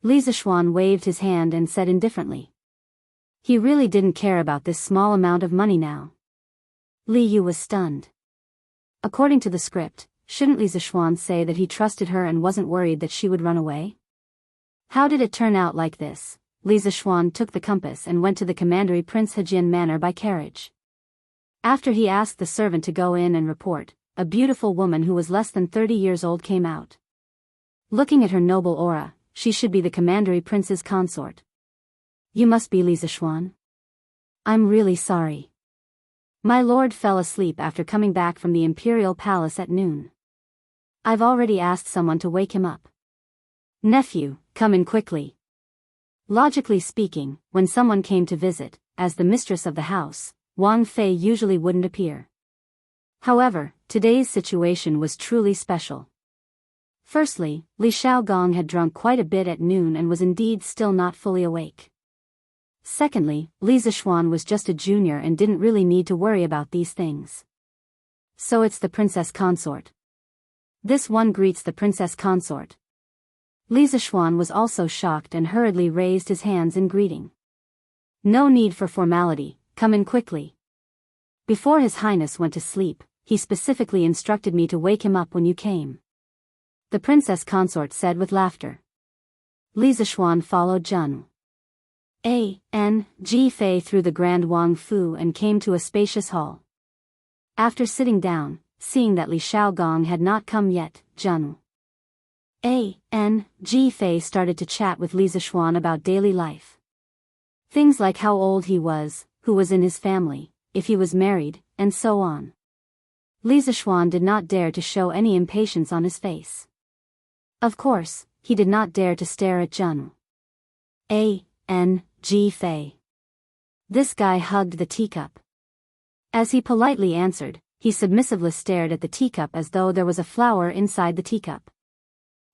Li Zishuan waved his hand and said indifferently. He really didn't care about this small amount of money now. Li Yu was stunned. According to the script, shouldn't Li Zishuan say that he trusted her and wasn't worried that she would run away? How did it turn out like this? Li Zishuan took the compass and went to the Commandery Prince Hejian Manor by carriage. After he asked the servant to go in and report, a beautiful woman who was less than 30 years old came out. Looking at her noble aura, she should be the Commandery Prince's consort. You must be Li Zishuan. I'm really sorry. My lord fell asleep after coming back from the Imperial Palace at noon. I've already asked someone to wake him up. Nephew, come in quickly. Logically speaking, when someone came to visit, as the mistress of the house, Wang Fei usually wouldn't appear. However, today's situation was truly special. Firstly, Li Xiaogong had drunk quite a bit at noon and was indeed still not fully awake. Secondly, Li Zishuan was just a junior and didn't really need to worry about these things. So it's the princess consort. This one greets the princess consort. Li Zishuan was also shocked and hurriedly raised his hands in greeting. No need for formality, come in quickly. Before His Highness went to sleep, he specifically instructed me to wake him up when you came. The princess consort said with laughter. Li Zishuan followed Zheng G Fei through the Grand Wang Fu and came to a spacious hall. After sitting down, seeing that Li Xiaogong had not come yet, Zheng G Fei started to chat with Li Zishuan about daily life. Things like how old he was, who was in his family, if he was married, and so on. Li Zishuan did not dare to show any impatience on his face. Of course, he did not dare to stare at Zheng G Fei. This guy hugged the teacup. As he politely answered, he submissively stared at the teacup as though there was a flower inside the teacup.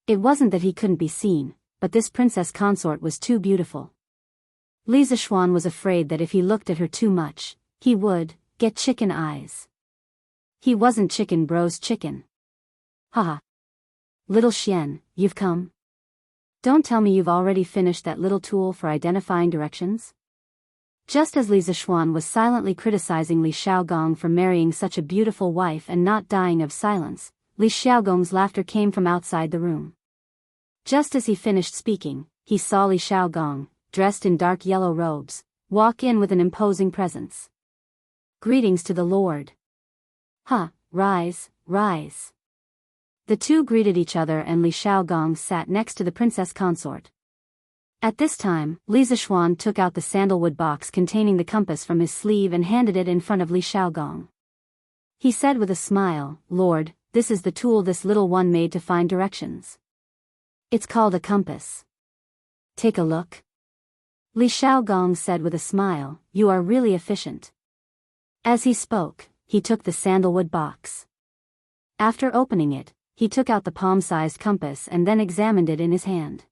It wasn't that he couldn't be seen, but this princess consort was too beautiful. Li Zishuan was afraid that if he looked at her too much, he would get chicken eyes. He wasn't chicken bro's chicken. Haha. Little Xian, you've come? Don't tell me you've already finished that little tool for identifying directions? Just as Li Zishuan was silently criticizing Li Xiaogong for marrying such a beautiful wife and not dying of silence, Li Xiaogong's laughter came from outside the room. Just as he finished speaking, he saw Li Xiaogong, dressed in dark yellow robes, walk in with an imposing presence. Greetings to the Lord. Rise, rise. The two greeted each other and Li Xiaogong sat next to the princess consort. At this time, Li Zishuan took out the sandalwood box containing the compass from his sleeve and handed it in front of Li Xiaogong. He said with a smile, Lord, this is the tool this little one made to find directions. It's called a compass. Take a look. Li Xiaogong said with a smile, you are really efficient. As he spoke, he took the sandalwood box. After opening it, he took out the palm-sized compass and then examined it in his hand.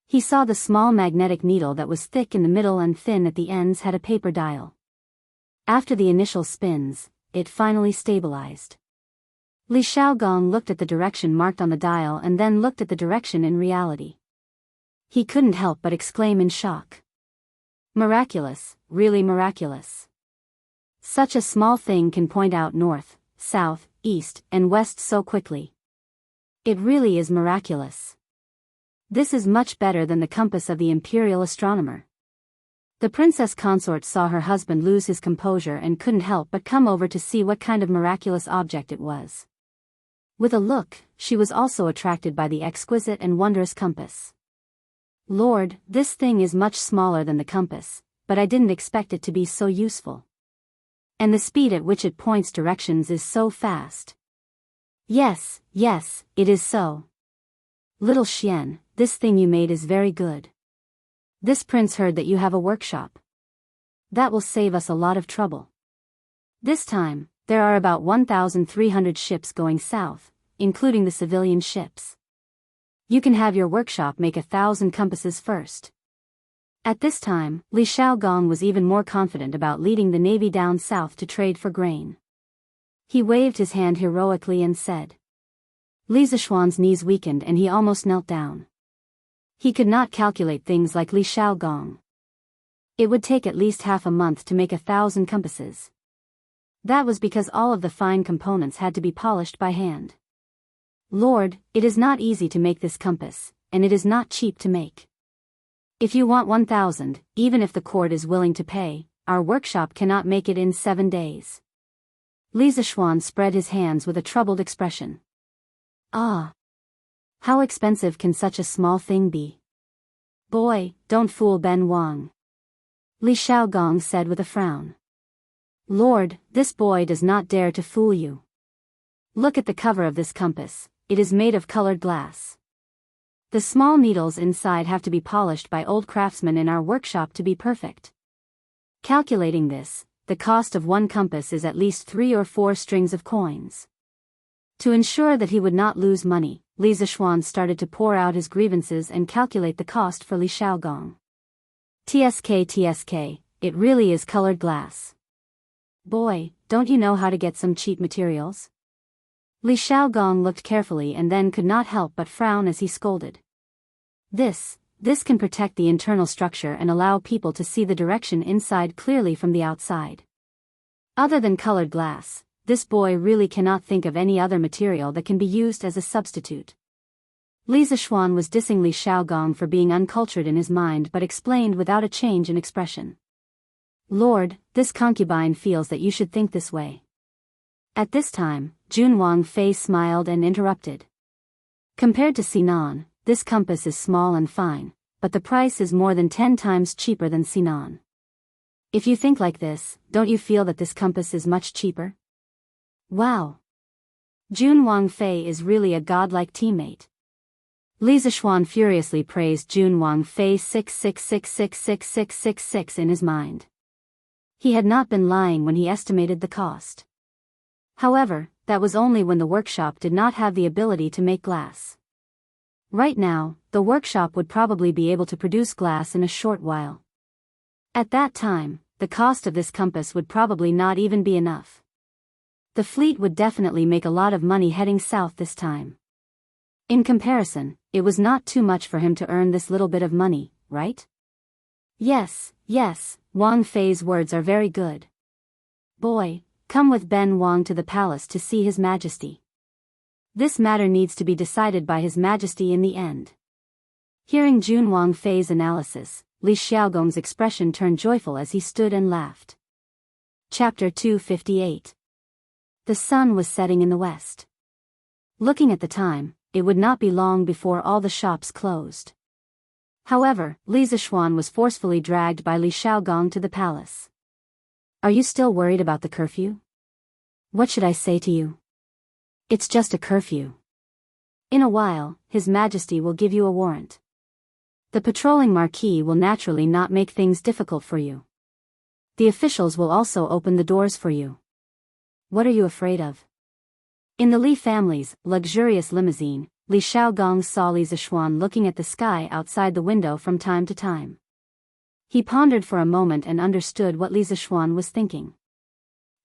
He saw the small magnetic needle that was thick in the middle and thin at the ends had a paper dial. After the initial spins, it finally stabilized. Li Xiaogong looked at the direction marked on the dial and then looked at the direction in reality. He couldn't help but exclaim in shock. Miraculous, really miraculous. Such a small thing can point out north, south, east, and west so quickly. It really is miraculous. This is much better than the compass of the imperial astronomer. The princess consort saw her husband lose his composure and couldn't help but come over to see what kind of miraculous object it was. With a look, she was also attracted by the exquisite and wondrous compass. Lord, this thing is much smaller than the compass, but I didn't expect it to be so useful. And the speed at which it points directions is so fast. Yes, it is so. Little Xian, this thing you made is very good. This prince heard that you have a workshop. That will save us a lot of trouble. This time, there are about 1,300 ships going south, including the civilian ships. You can have your workshop make 1,000 compasses first. At this time, Li Xiaogong was even more confident about leading the navy down south to trade for grain. He waved his hand heroically and said. Li Zishuan's knees weakened and he almost knelt down. He could not calculate things like Li Xiaogong. It would take at least half a month to make 1,000 compasses. That was because all of the fine components had to be polished by hand. Lord, it is not easy to make this compass, and it is not cheap to make. If you want 1,000, even if the court is willing to pay, our workshop cannot make it in 7 days. Li Zishuan spread his hands with a troubled expression. Ah! How expensive can such a small thing be? Boy, don't fool Ben Wang. Li Xiaogong said with a frown. Lord, this boy does not dare to fool you. Look at the cover of this compass, it is made of colored glass. The small needles inside have to be polished by old craftsmen in our workshop to be perfect. Calculating this, the cost of one compass is at least 3 or 4 strings of coins. To ensure that he would not lose money, Li Zishuan started to pour out his grievances and calculate the cost for Li Xiaogong. TSK, it really is colored glass. Boy, don't you know how to get some cheap materials? Li Xiaogong looked carefully and then could not help but frown as he scolded. This can protect the internal structure and allow people to see the direction inside clearly from the outside. Other than colored glass, this boy really cannot think of any other material that can be used as a substitute. Li Zishuan was dissing Li Xiaogong for being uncultured in his mind but explained without a change in expression. Lord, this concubine feels that you should think this way. At this time, Jun Wang Fei smiled and interrupted. Compared to Sinan, this compass is small and fine, but the price is more than 10 times cheaper than Sinan. If you think like this, don't you feel that this compass is much cheaper? Wow! Jun Wang Fei is really a godlike teammate. Li Zishuan furiously praised Jun Wang Fei 666666666 in his mind. He had not been lying when he estimated the cost. However, that was only when the workshop did not have the ability to make glass. Right now, the workshop would probably be able to produce glass in a short while. At that time, the cost of this compass would probably not even be enough. The fleet would definitely make a lot of money heading south this time. In comparison, it was not too much for him to earn this little bit of money, right? Yes, Wang Fei's words are very good. Boy, come with Ben Wang to the palace to see His Majesty. This matter needs to be decided by His Majesty in the end. Hearing Jun Wang Fei's analysis, Li Xiaogong's expression turned joyful as he stood and laughed. Chapter 258. The sun was setting in the west. Looking at the time, it would not be long before all the shops closed. However, Li Zishuan was forcefully dragged by Li Xiaogong to the palace. Are you still worried about the curfew? What should I say to you? It's just a curfew. In a while, His Majesty will give you a warrant. The patrolling marquis will naturally not make things difficult for you. The officials will also open the doors for you. What are you afraid of? In the Li family's luxurious limousine, Li Xiaogong saw Li Zishuan looking at the sky outside the window from time to time. He pondered for a moment and understood what Li Zishuan was thinking.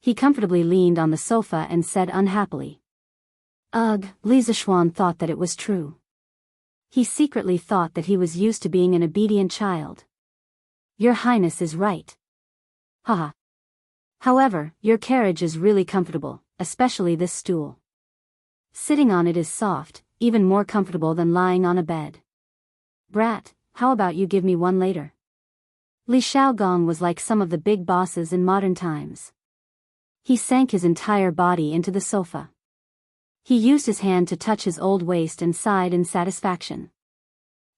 He comfortably leaned on the sofa and said unhappily. Ugh, Li Zishuan thought that it was true. He secretly thought that he was used to being an obedient child. Your Highness is right. Haha. However, your carriage is really comfortable, especially this stool. Sitting on it is soft, even more comfortable than lying on a bed. Brat, how about you give me one later? Li Xiaogong was like some of the big bosses in modern times. He sank his entire body into the sofa. He used his hand to touch his old waist and sighed in satisfaction.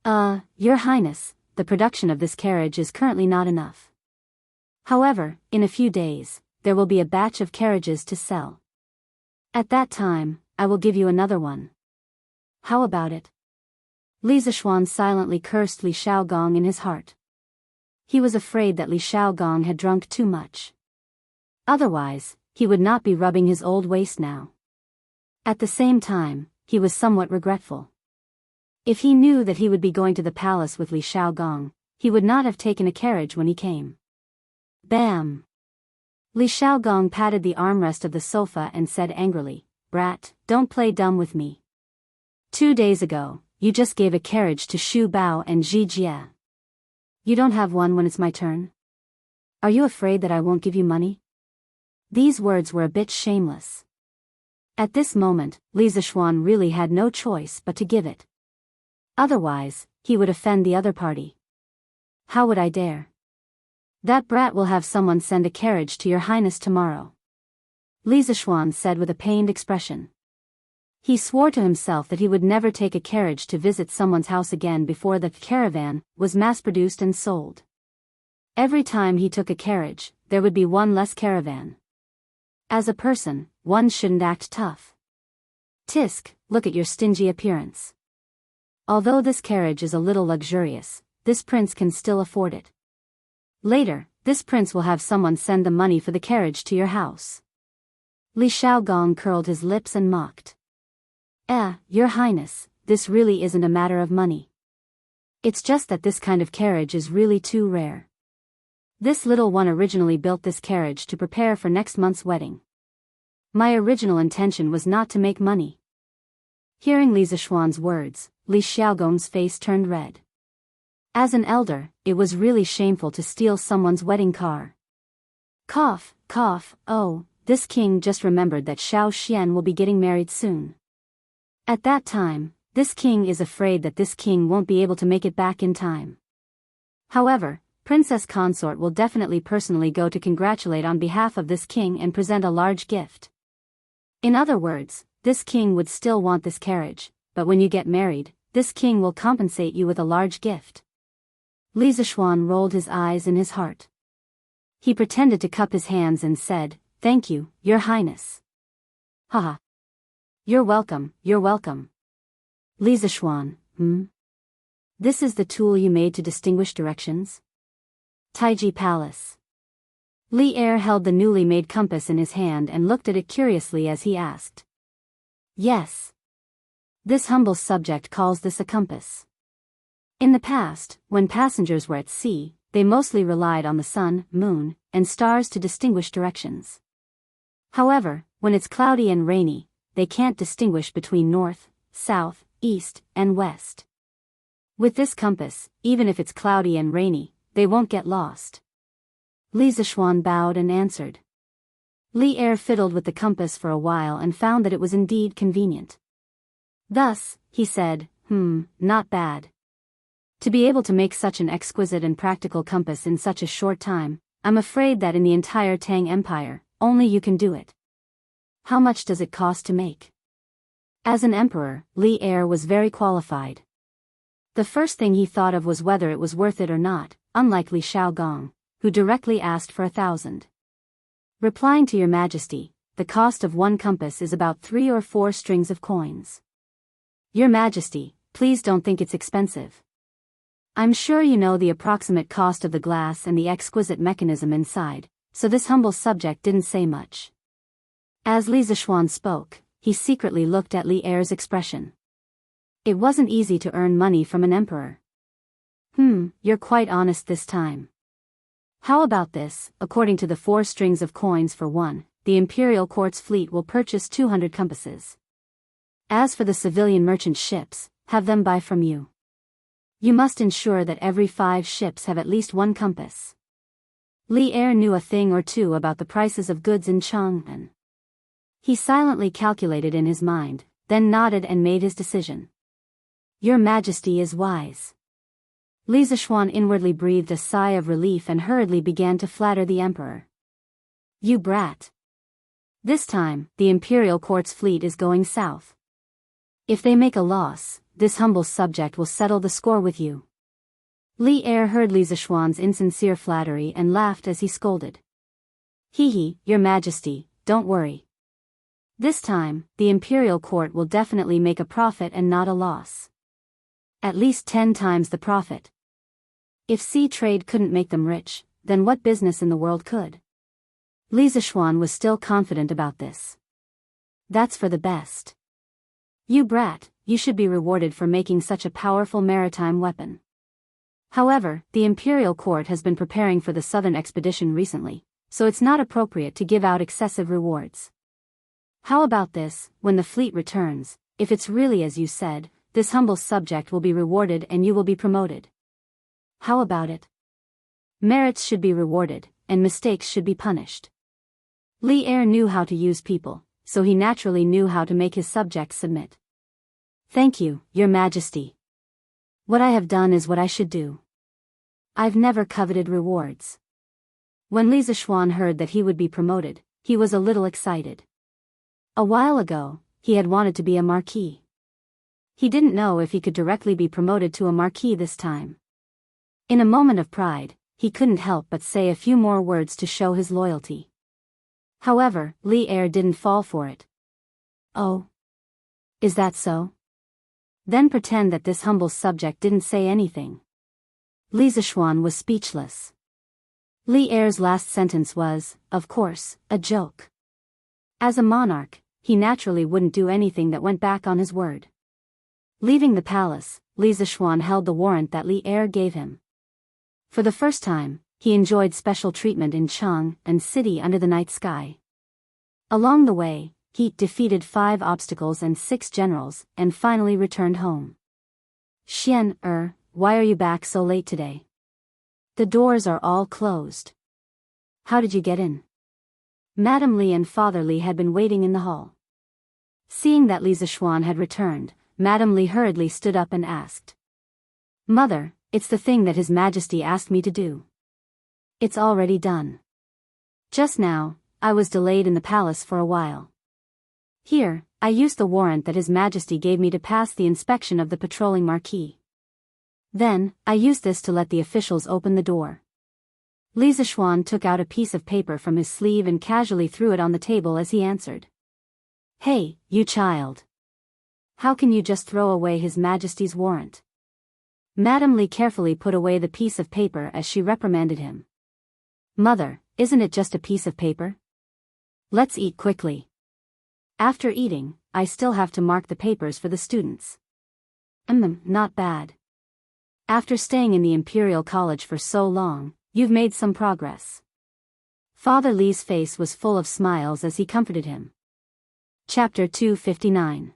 Your Highness, the production of this carriage is currently not enough. However, in a few days, there will be a batch of carriages to sell. At that time, I will give you another one. How about it? Li Zishuan silently cursed Li Xiaogong in his heart. He was afraid that Li Xiaogong had drunk too much. Otherwise, he would not be rubbing his old waist now. At the same time, he was somewhat regretful. If he knew that he would be going to the palace with Li Xiaogong, he would not have taken a carriage when he came. Bam! Li Xiaogong patted the armrest of the sofa and said angrily, Brat, don't play dumb with me. 2 days ago, you just gave a carriage to Xu Bao and Ji Jie. You don't have one when it's my turn? Are you afraid that I won't give you money? These words were a bit shameless. At this moment, Li Zishuan really had no choice but to give it. Otherwise, he would offend the other party. How would I dare? That brat will have someone send a carriage to your Highness tomorrow. Li Zishuan said with a pained expression. He swore to himself that he would never take a carriage to visit someone's house again before the caravan was mass-produced and sold. Every time he took a carriage, there would be one less caravan. As a person, one shouldn't act tough. Tisk, look at your stingy appearance. Although this carriage is a little luxurious, this prince can still afford it. Later, this prince will have someone send the money for the carriage to your house. Li Xiaogong curled his lips and mocked. Your Highness, this really isn't a matter of money. It's just that this kind of carriage is really too rare. This little one originally built this carriage to prepare for next month's wedding. My original intention was not to make money. Hearing Li Zishuan's words, Li Xiaogong's face turned red. As an elder, it was really shameful to steal someone's wedding car. Cough, cough, oh, this king just remembered that Xiao Xian will be getting married soon. At that time, this king is afraid that this king won't be able to make it back in time. However, Princess Consort will definitely personally go to congratulate on behalf of this king and present a large gift. In other words, this king would still want this carriage, but when you get married, this king will compensate you with a large gift. Li Zishuan rolled his eyes in his heart. He pretended to cup his hands and said, "Thank you, Your Highness." Haha. You're welcome, you're welcome. Li Zishuan, This is the tool you made to distinguish directions? Taiji Palace. Li Er held the newly made compass in his hand and looked at it curiously as he asked. Yes. This humble subject calls this a compass. In the past, when passengers were at sea, they mostly relied on the sun, moon, and stars to distinguish directions. However, when it's cloudy and rainy, they can't distinguish between north, south, east, and west. With this compass, even if it's cloudy and rainy, they won't get lost. Li Zishuan bowed and answered. Li Er fiddled with the compass for a while and found that it was indeed convenient. Thus, he said, not bad. To be able to make such an exquisite and practical compass in such a short time, I'm afraid that in the entire Tang Empire, only you can do it. How much does it cost to make? As an emperor, Li Er was very qualified. The first thing he thought of was whether it was worth it or not, unlike Li Shaogong, who directly asked for 1,000. Replying to Your Majesty, the cost of one compass is about 3 or 4 strings of coins. Your Majesty, please don't think it's expensive. I'm sure you know the approximate cost of the glass and the exquisite mechanism inside, so this humble subject didn't say much. As Li Zishuan spoke, he secretly looked at Li Er's expression. It wasn't easy to earn money from an emperor. You're quite honest this time. How about this? According to the 4 strings of coins for one, the Imperial Court's fleet will purchase 200 compasses. As for the civilian merchant ships, have them buy from you. You must ensure that every 5 ships have at least 1 compass. Li Er knew a thing or two about the prices of goods in Chang'an. He silently calculated in his mind, then nodded and made his decision. Your Majesty is wise. Li Zishuan inwardly breathed a sigh of relief and hurriedly began to flatter the emperor. You brat. This time, the Imperial Court's fleet is going south. If they make a loss, this humble subject will settle the score with you. Li Er heard Li Zishuan's insincere flattery and laughed as he scolded. Hee, Your Majesty, don't worry. This time, the Imperial Court will definitely make a profit and not a loss. At least 10 times the profit. If sea trade couldn't make them rich, then what business in the world could? Li Zishuan was still confident about this. That's for the best. You brat, you should be rewarded for making such a powerful maritime weapon. However, the Imperial Court has been preparing for the southern expedition recently, so it's not appropriate to give out excessive rewards. How about this? When the fleet returns, if it's really as you said, this humble subject will be rewarded and you will be promoted. How about it? Merits should be rewarded, and mistakes should be punished. Li Er knew how to use people, so he naturally knew how to make his subjects submit. Thank you, Your Majesty. What I have done is what I should do. I've never coveted rewards. When Li Zishuan heard that he would be promoted, he was a little excited. A while ago, he had wanted to be a marquis. He didn't know if he could directly be promoted to a marquis this time. In a moment of pride, he couldn't help but say a few more words to show his loyalty. However, Li Er didn't fall for it. Oh. Is that so? Then pretend that this humble subject didn't say anything. Li Zishuan was speechless. Li Er's last sentence was, of course, a joke. As a monarch, he naturally wouldn't do anything that went back on his word. Leaving the palace, Li Zishuan held the warrant that Li Er gave him. For the first time, he enjoyed special treatment in Chang'an City under the night sky. Along the way, he defeated 5 obstacles and 6 generals, and finally returned home. Xian, why are you back so late today? The doors are all closed. How did you get in? Madame Li and Father Li had been waiting in the hall. Seeing that Lisa Xuan had returned, Madame Li hurriedly stood up and asked. Mother, it's the thing that His Majesty asked me to do. It's already done. Just now, I was delayed in the palace for a while. Here, I used the warrant that His Majesty gave me to pass the inspection of the patrolling marquis. Then, I used this to let the officials open the door. Li Zixuan took out a piece of paper from his sleeve and casually threw it on the table as he answered. Hey, you child. How can you just throw away His Majesty's warrant? Madame Li carefully put away the piece of paper as she reprimanded him. Mother, isn't it just a piece of paper? Let's eat quickly. After eating, I still have to mark the papers for the students. Not bad. After staying in the Imperial College for so long, you've made some progress. Father Li's face was full of smiles as he comforted him. Chapter 259.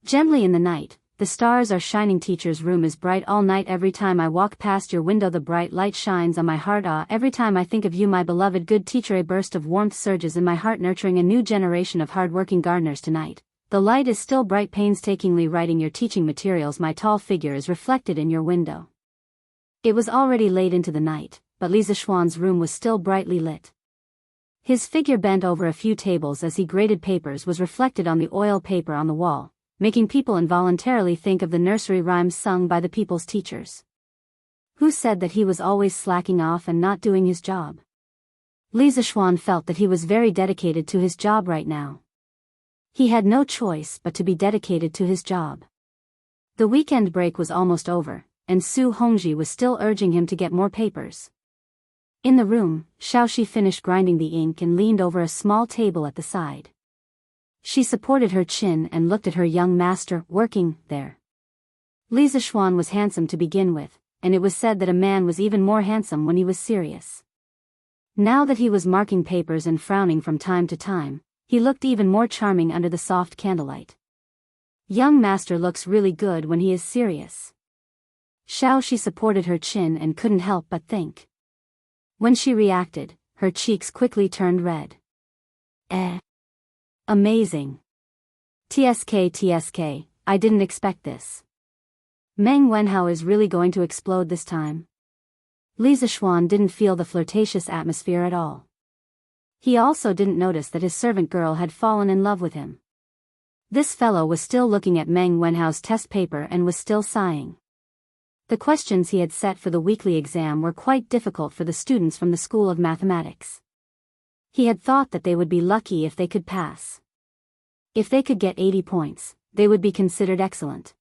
Gently in the night, the stars are shining. Teacher's room is bright all night. Every time I walk past your window the bright light shines on my heart. Every time I think of you my beloved good teacher a burst of warmth surges in my heart nurturing a new generation of hard-working gardeners tonight. The light is still bright painstakingly writing your teaching materials. My tall figure is reflected in your window. It was already late into the night, but Li Zixuan's room was still brightly lit. His figure bent over a few tables as he graded papers was reflected on the oil paper on the wall, making people involuntarily think of the nursery rhymes sung by the people's teachers. Who said that he was always slacking off and not doing his job? Li Zixuan felt that he was very dedicated to his job right now. He had no choice but to be dedicated to his job. The weekend break was almost over, and Su Hongji was still urging him to get more papers. In the room, Xiaoxi finished grinding the ink and leaned over a small table at the side. She supported her chin and looked at her young master working there. Li Zixuan was handsome to begin with, and it was said that a man was even more handsome when he was serious. Now that he was marking papers and frowning from time to time, he looked even more charming under the soft candlelight. Young master looks really good when he is serious. Xiaoxi supported her chin and couldn't help but think. When she reacted, her cheeks quickly turned red. Amazing. TSK, I didn't expect this. Meng Wenhao is really going to explode this time. Li Zixuan didn't feel the flirtatious atmosphere at all. He also didn't notice that his servant girl had fallen in love with him. This fellow was still looking at Meng Wenhao's test paper and was still sighing. The questions he had set for the weekly exam were quite difficult for the students from the School of Mathematics. He had thought that they would be lucky if they could pass. If they could get 80 points, they would be considered excellent.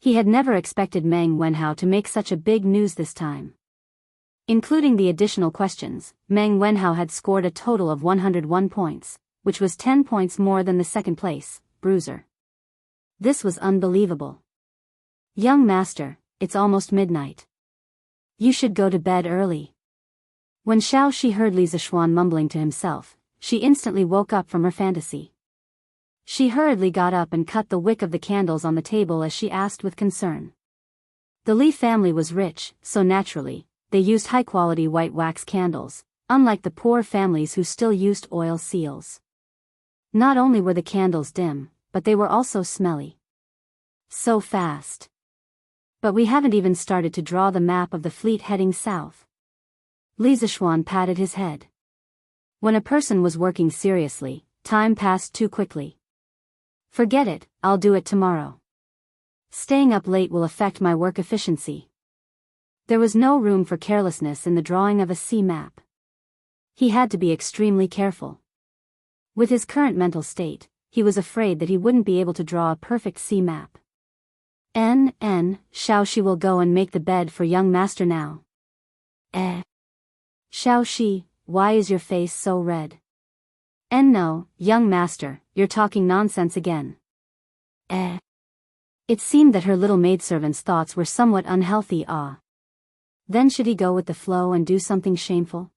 He had never expected Meng Wenhao to make such a big news this time. Including the additional questions, Meng Wenhao had scored a total of 101 points, which was 10 points more than the second place, bruiser. This was unbelievable. Young master, it's almost midnight. You should go to bed early. When Xiaoxi heard Li Zixuan mumbling to himself, she instantly woke up from her fantasy. She hurriedly got up and cut the wick of the candles on the table as she asked with concern. The Li family was rich, so naturally, they used high-quality white wax candles, unlike the poor families who still used oil seals. Not only were the candles dim, but they were also smelly. So fast. But we haven't even started to draw the map of the fleet heading south. Li Zixuan patted his head. When a person was working seriously, time passed too quickly. Forget it, I'll do it tomorrow. Staying up late will affect my work efficiency. There was no room for carelessness in the drawing of a sea map. He had to be extremely careful. With his current mental state, he was afraid that he wouldn't be able to draw a perfect sea map. Xiaoxi will go and make the bed for young master now. Xiaoxi, why is your face so red? No, young master, you're talking nonsense again. It seemed that her little maidservant's thoughts were somewhat unhealthy. Then should he go with the flow and do something shameful?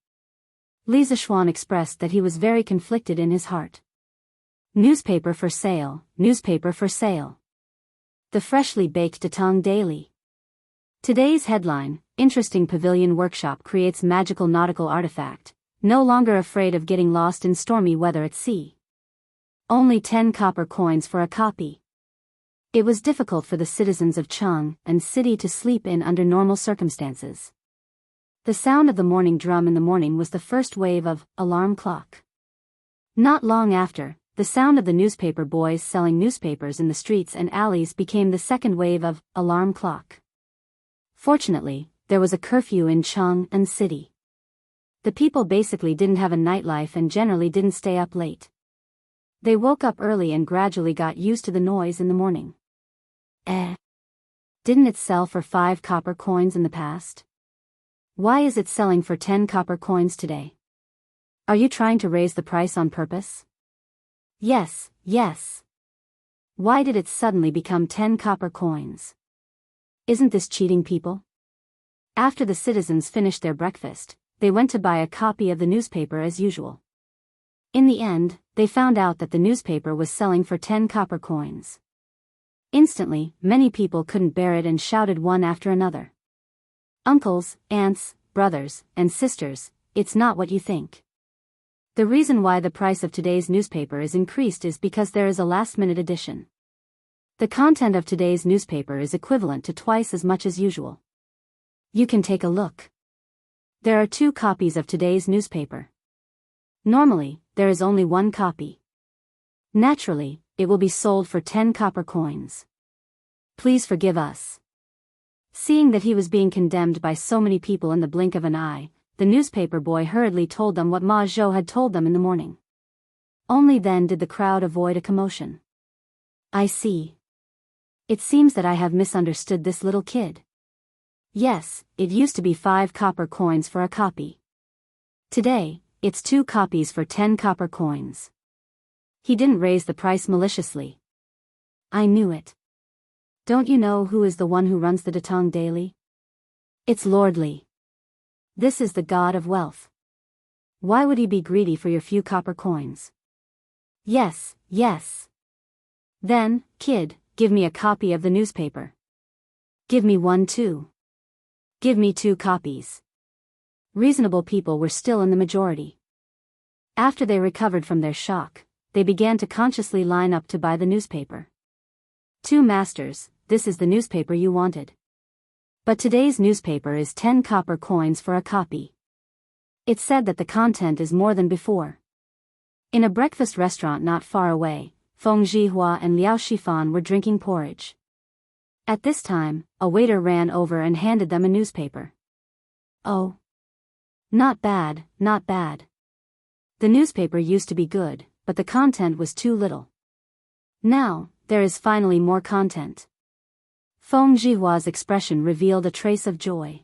Li Zixuan expressed that he was very conflicted in his heart. Newspaper for sale, newspaper for sale. The freshly baked Datang Daily. Today's headline, Interesting Pavilion Workshop creates magical nautical artifact. no longer afraid of getting lost in stormy weather at sea. Only 10 copper coins for a copy. It was difficult for the citizens of Cheng and city to sleep in under normal circumstances. The sound of the morning drum in the morning was the first wave of alarm clock. Not long after, the sound of the newspaper boys selling newspapers in the streets and alleys became the second wave of alarm clock. Fortunately, there was a curfew in Cheng and city. The people basically didn't have a nightlife and generally didn't stay up late. They woke up early and gradually got used to the noise in the morning. Didn't it sell for 5 copper coins in the past? Why is it selling for 10 copper coins today? Are you trying to raise the price on purpose? Yes, yes. Why did it suddenly become 10 copper coins? Isn't this cheating people? After the citizens finished their breakfast, they went to buy a copy of the newspaper as usual. In the end, they found out that the newspaper was selling for 10 copper coins. Instantly, many people couldn't bear it and shouted one after another. Uncles, aunts, brothers, and sisters, it's not what you think. The reason why the price of today's newspaper is increased is because there is a last-minute edition. The content of today's newspaper is equivalent to twice as much as usual. You can take a look. There are 2 copies of today's newspaper. Normally, there is only 1 copy. Naturally, it will be sold for 10 copper coins. Please forgive us. Seeing that he was being condemned by so many people in the blink of an eye, the newspaper boy hurriedly told them what Ma Zhou had told them in the morning. Only then did the crowd avoid a commotion. I see. It seems that I have misunderstood this little kid. Yes, it used to be 5 copper coins for a copy. Today, it's 2 copies for 10 copper coins. He didn't raise the price maliciously. I knew it. Don't you know who is the one who runs the Datong Daily? It's Lord Li. This is the god of wealth. Why would he be greedy for your few copper coins? Yes, yes. Then, kid, give me a copy of the newspaper. Give me one too. Give me 2 copies. Reasonable people were still in the majority. After they recovered from their shock, they began to consciously line up to buy the newspaper. 2 masters, this is the newspaper you wanted. But today's newspaper is 10 copper coins for a copy. It's said that the content is more than before. In a breakfast restaurant not far away, Feng Zhihua and Liao Shifan were drinking porridge. At this time, a waiter ran over and handed them a newspaper. Oh. Not bad, not bad. The newspaper used to be good, but the content was too little. Now, there is finally more content. Feng Zhihua's expression revealed a trace of joy.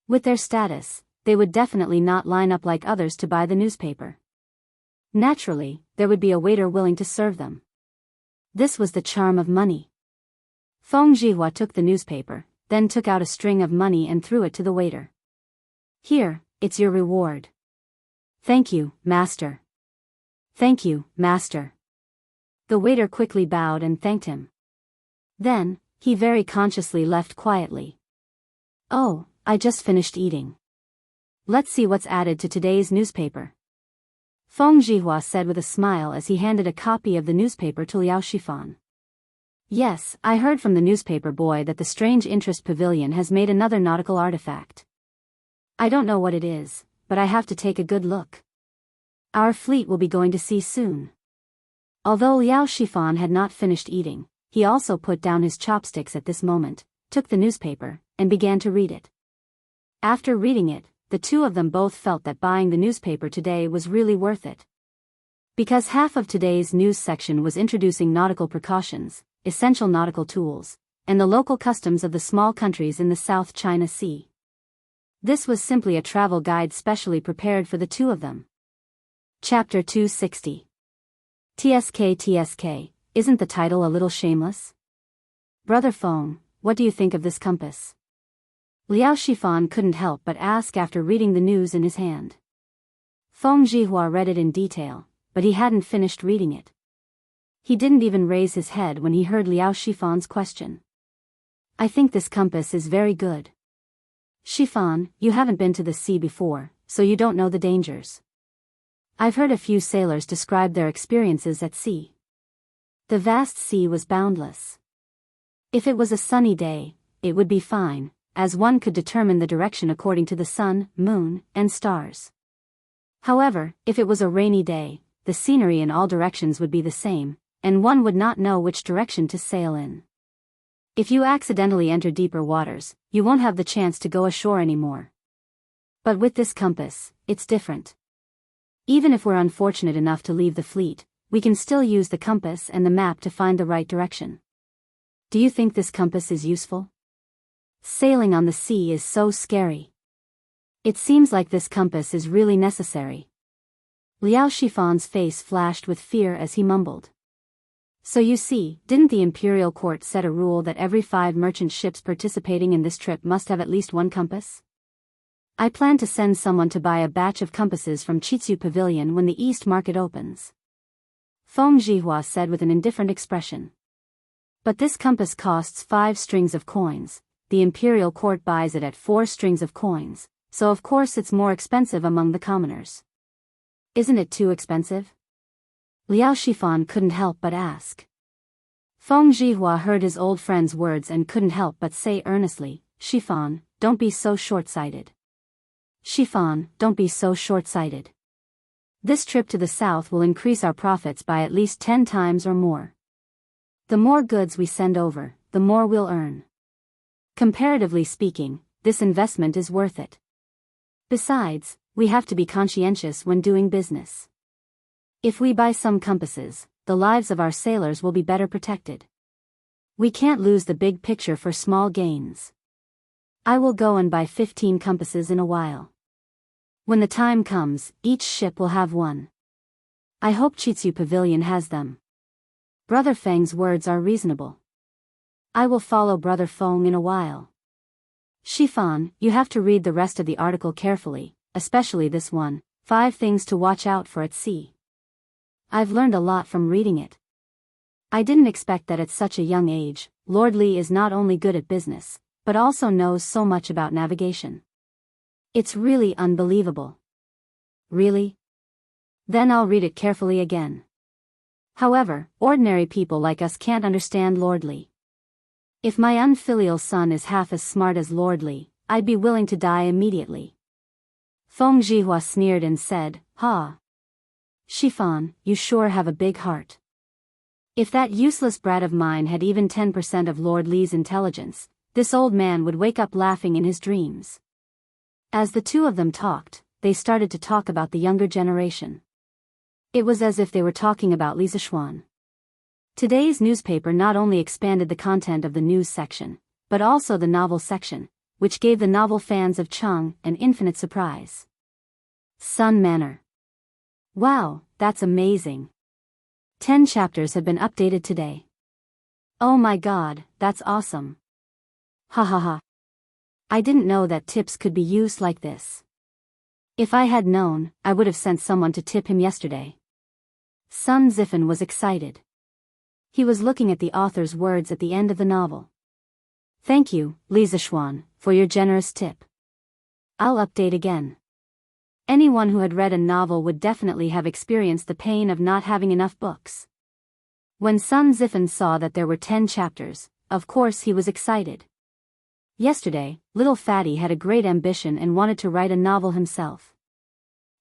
With their status, they would definitely not line up like others to buy the newspaper. Naturally, there would be a waiter willing to serve them. This was the charm of money. Feng Zhihua took the newspaper, then took out a string of money and threw it to the waiter. Here, it's your reward. Thank you, master. Thank you, master. The waiter quickly bowed and thanked him. Then, he very consciously left quietly. Oh, I just finished eating. Let's see what's added to today's newspaper. Feng Zhihua said with a smile as he handed a copy of the newspaper to Liao Shifan. Yes, I heard from the newspaper boy that the Strange Interest Pavilion has made another nautical artifact. I don't know what it is, but I have to take a good look. Our fleet will be going to sea soon. Although Liao Shifan had not finished eating, he also put down his chopsticks at this moment, took the newspaper, and began to read it. After reading it, the 2 of them both felt that buying the newspaper today was really worth it. Because half of today's news section was introducing nautical precautions, essential nautical tools, and the local customs of the small countries in the South China Sea. This was simply a travel guide specially prepared for the 2 of them. Chapter 260. TSK, isn't the title a little shameless? Brother Feng, what do you think of this compass? Liao Shifan couldn't help but ask after reading the news in his hand. Feng Zhihua read it in detail, but he hadn't finished reading it. He didn't even raise his head when he heard Liao Shifan's question. I think this compass is very good. Shifan, you haven't been to the sea before, so you don't know the dangers. I've heard a few sailors describe their experiences at sea. The vast sea was boundless. If it was a sunny day, it would be fine, as one could determine the direction according to the sun, moon, and stars. However, if it was a rainy day, the scenery in all directions would be the same, and one would not know which direction to sail in. If you accidentally enter deeper waters, you won't have the chance to go ashore anymore. But with this compass, it's different. Even if we're unfortunate enough to leave the fleet, we can still use the compass and the map to find the right direction. Do you think this compass is useful? Sailing on the sea is so scary. It seems like this compass is really necessary. Liao Shifan's face flashed with fear as he mumbled. So you see, didn't the imperial court set a rule that every 5 merchant ships participating in this trip must have at least one compass? I plan to send someone to buy a batch of compasses from Chitsu Pavilion when the East Market opens. Feng Zhihua said with an indifferent expression. But this compass costs 5 strings of coins, the imperial court buys it at 4 strings of coins, so of course it's more expensive among the commoners. Isn't it too expensive? Liao Shifan couldn't help but ask. Feng Zhihua heard his old friend's words and couldn't help but say earnestly, Shifan, don't be so short-sighted. Shifan, don't be so short-sighted. This trip to the south will increase our profits by at least 10 times or more. The more goods we send over, the more we'll earn. Comparatively speaking, this investment is worth it. Besides, we have to be conscientious when doing business. If we buy some compasses, the lives of our sailors will be better protected. We can't lose the big picture for small gains. I will go and buy 15 compasses in a while. When the time comes, each ship will have one. I hope Chitsu Pavilion has them. Brother Feng's words are reasonable. I will follow Brother Feng in a while. Shifan, you have to read the rest of the article carefully, especially this one, 5 things to watch out for at sea. I've learned a lot from reading it. I didn't expect that at such a young age, Lord Li is not only good at business, but also knows so much about navigation. It's really unbelievable. Really? Then I'll read it carefully again. However, ordinary people like us can't understand Lord Li. If my unfilial son is half as smart as Lord Li, I'd be willing to die immediately. Feng Zhihua sneered and said, Ha! Shifan, you sure have a big heart. If that useless brat of mine had even 10% of Lord Li's intelligence, this old man would wake up laughing in his dreams. As the two of them talked, they started to talk about the younger generation. It was as if they were talking about Li Zishuan. Today's newspaper not only expanded the content of the news section, but also the novel section, which gave the novel fans of Chang an infinite surprise. Sun Manor. Wow, that's amazing. 10 chapters have been updated today. Oh my god, that's awesome. Ha ha ha. I didn't know that tips could be used like this. If I had known, I would have sent someone to tip him yesterday. Sun Zifan was excited. He was looking at the author's words at the end of the novel. Thank you, Li Zishuan, for your generous tip. I'll update again. Anyone who had read a novel would definitely have experienced the pain of not having enough books. When Sun Zifan saw that there were 10 chapters, of course he was excited. Yesterday, little Fatty had a great ambition and wanted to write a novel himself.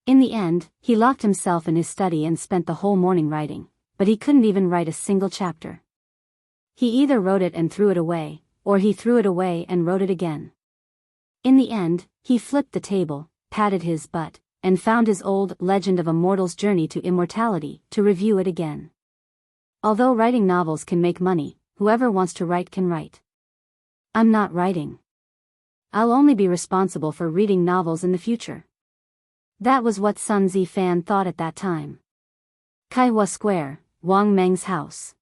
In the end, he locked himself in his study and spent the whole morning writing, but he couldn't even write a single chapter. He either wrote it and threw it away, or he threw it away and wrote it again. In the end, he flipped the table, patted his butt, and found his old Legend of a Mortal's Journey to Immortality to review it again. Although writing novels can make money, whoever wants to write can write. I'm not writing. I'll only be responsible for reading novels in the future. That was what Sun Zifan thought at that time. Kaihua Square, Wang Meng's house.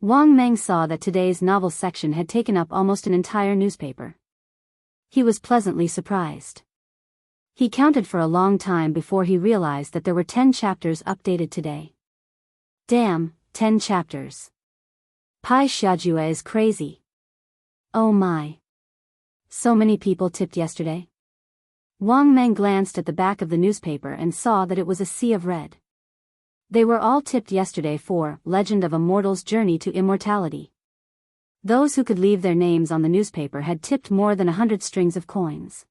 Wang Meng saw that today's novel section had taken up almost an entire newspaper. He was pleasantly surprised. He counted for a long time before he realized that there were 10 chapters updated today. Damn, 10 chapters. Pai Xiajua is crazy. Oh my. So many people tipped yesterday. Wang Meng glanced at the back of the newspaper and saw that it was a sea of red. They were all tipped yesterday for Legend of a Mortal's Journey to Immortality. Those who could leave their names on the newspaper had tipped more than 100 strings of coins.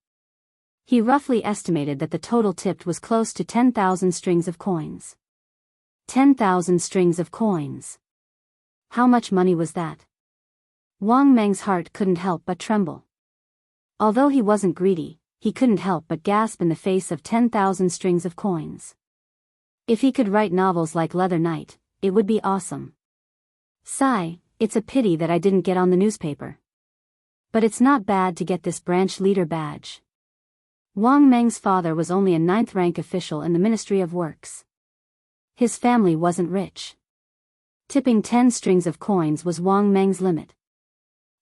He roughly estimated that the total tipped was close to 10,000 strings of coins. 10,000 strings of coins. How much money was that? Wang Meng's heart couldn't help but tremble. Although he wasn't greedy, he couldn't help but gasp in the face of 10,000 strings of coins. If he could write novels like Leather Knight, it would be awesome. Sigh, it's a pity that I didn't get on the newspaper. But it's not bad to get this branch leader badge. Wang Meng's father was only a 9th-rank official in the Ministry of Works. His family wasn't rich. Tipping 10 strings of coins was Wang Meng's limit.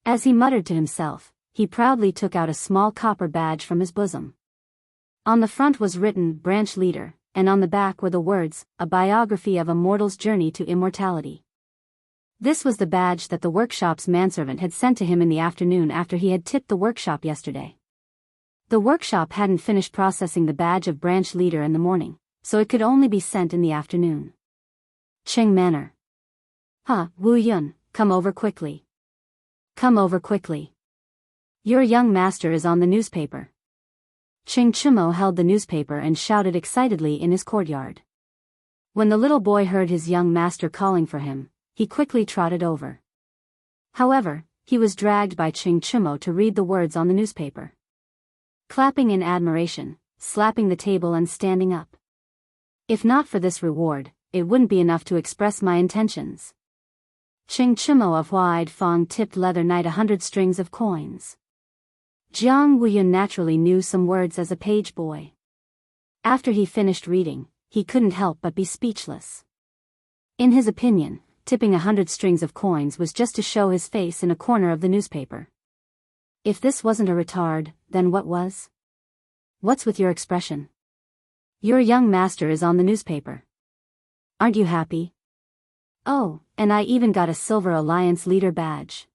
As he muttered to himself, he proudly took out a small copper badge from his bosom. On the front was written Branch Leader, and on the back were the words, A Biography of a Mortal's Journey to Immortality. This was the badge that the workshop's manservant had sent to him in the afternoon after he had tipped the workshop yesterday. The workshop hadn't finished processing the badge of Branch Leader in the morning, so it could only be sent in the afternoon. Cheng Manor. Wu Yun, come over quickly. Come over quickly. Your young master is on the newspaper. Ching Chumo held the newspaper and shouted excitedly in his courtyard. When the little boy heard his young master calling for him, he quickly trotted over. However, he was dragged by Ching Chumo to read the words on the newspaper. Clapping in admiration, slapping the table and standing up. If not for this reward, it wouldn't be enough to express my intentions. Ching Chumo of Huaid Fong tipped Leather Knight 100 strings of coins. Jiang Wuyun naturally knew some words as a page boy. After he finished reading, he couldn't help but be speechless. In his opinion, tipping 100 strings of coins was just to show his face in a corner of the newspaper. If this wasn't a retard, then what was? What's with your expression? Your young master is on the newspaper. Aren't you happy? Oh, and I even got a Silver Alliance Leader badge.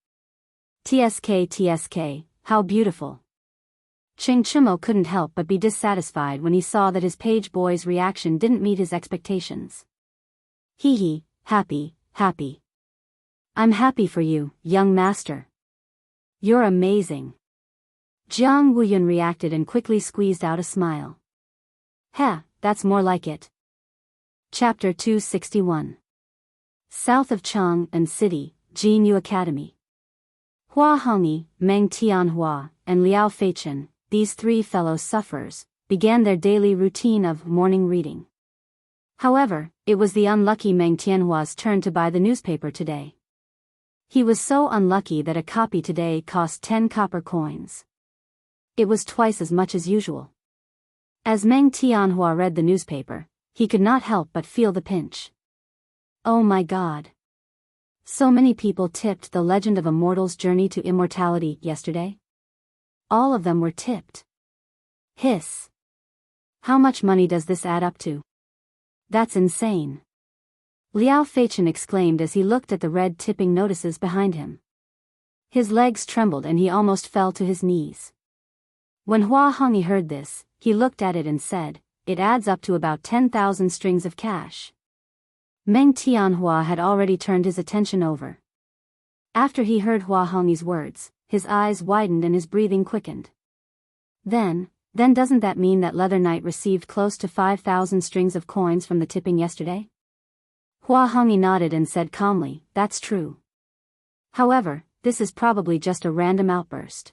TSK, how beautiful. Ching Chumo couldn't help but be dissatisfied when he saw that his page boy's reaction didn't meet his expectations. Hee, happy. I'm happy for you, young master. You're amazing. Jiang Wuyun reacted and quickly squeezed out a smile. That's more like it. Chapter 261. South of Chang'an City, Jinyu Academy. Hua Hongyi, Meng Tianhua, and Liao Feichen, these 3 fellow sufferers, began their daily routine of morning reading. However, it was the unlucky Meng Tianhua's turn to buy the newspaper today. He was so unlucky that a copy today cost 10 copper coins. It was twice as much as usual. As Meng Tianhua read the newspaper, he could not help but feel the pinch. Oh my God. So many people tipped The Legend of a Mortal's Journey to Immortality yesterday? All of them were tipped. Hiss. How much money does this add up to? That's insane. Liao Feichen exclaimed as he looked at the red tipping notices behind him. His legs trembled and he almost fell to his knees. When Hua Hongyi heard this, he looked at it and said, it adds up to about 10,000 strings of cash. Meng Tianhua had already turned his attention over. After he heard Hua Hongyi's words, his eyes widened and his breathing quickened. Then doesn't that mean that Leather Knight received close to 5,000 strings of coins from the tipping yesterday? Hua Hongyi nodded and said calmly, that's true. However, this is probably just a random outburst.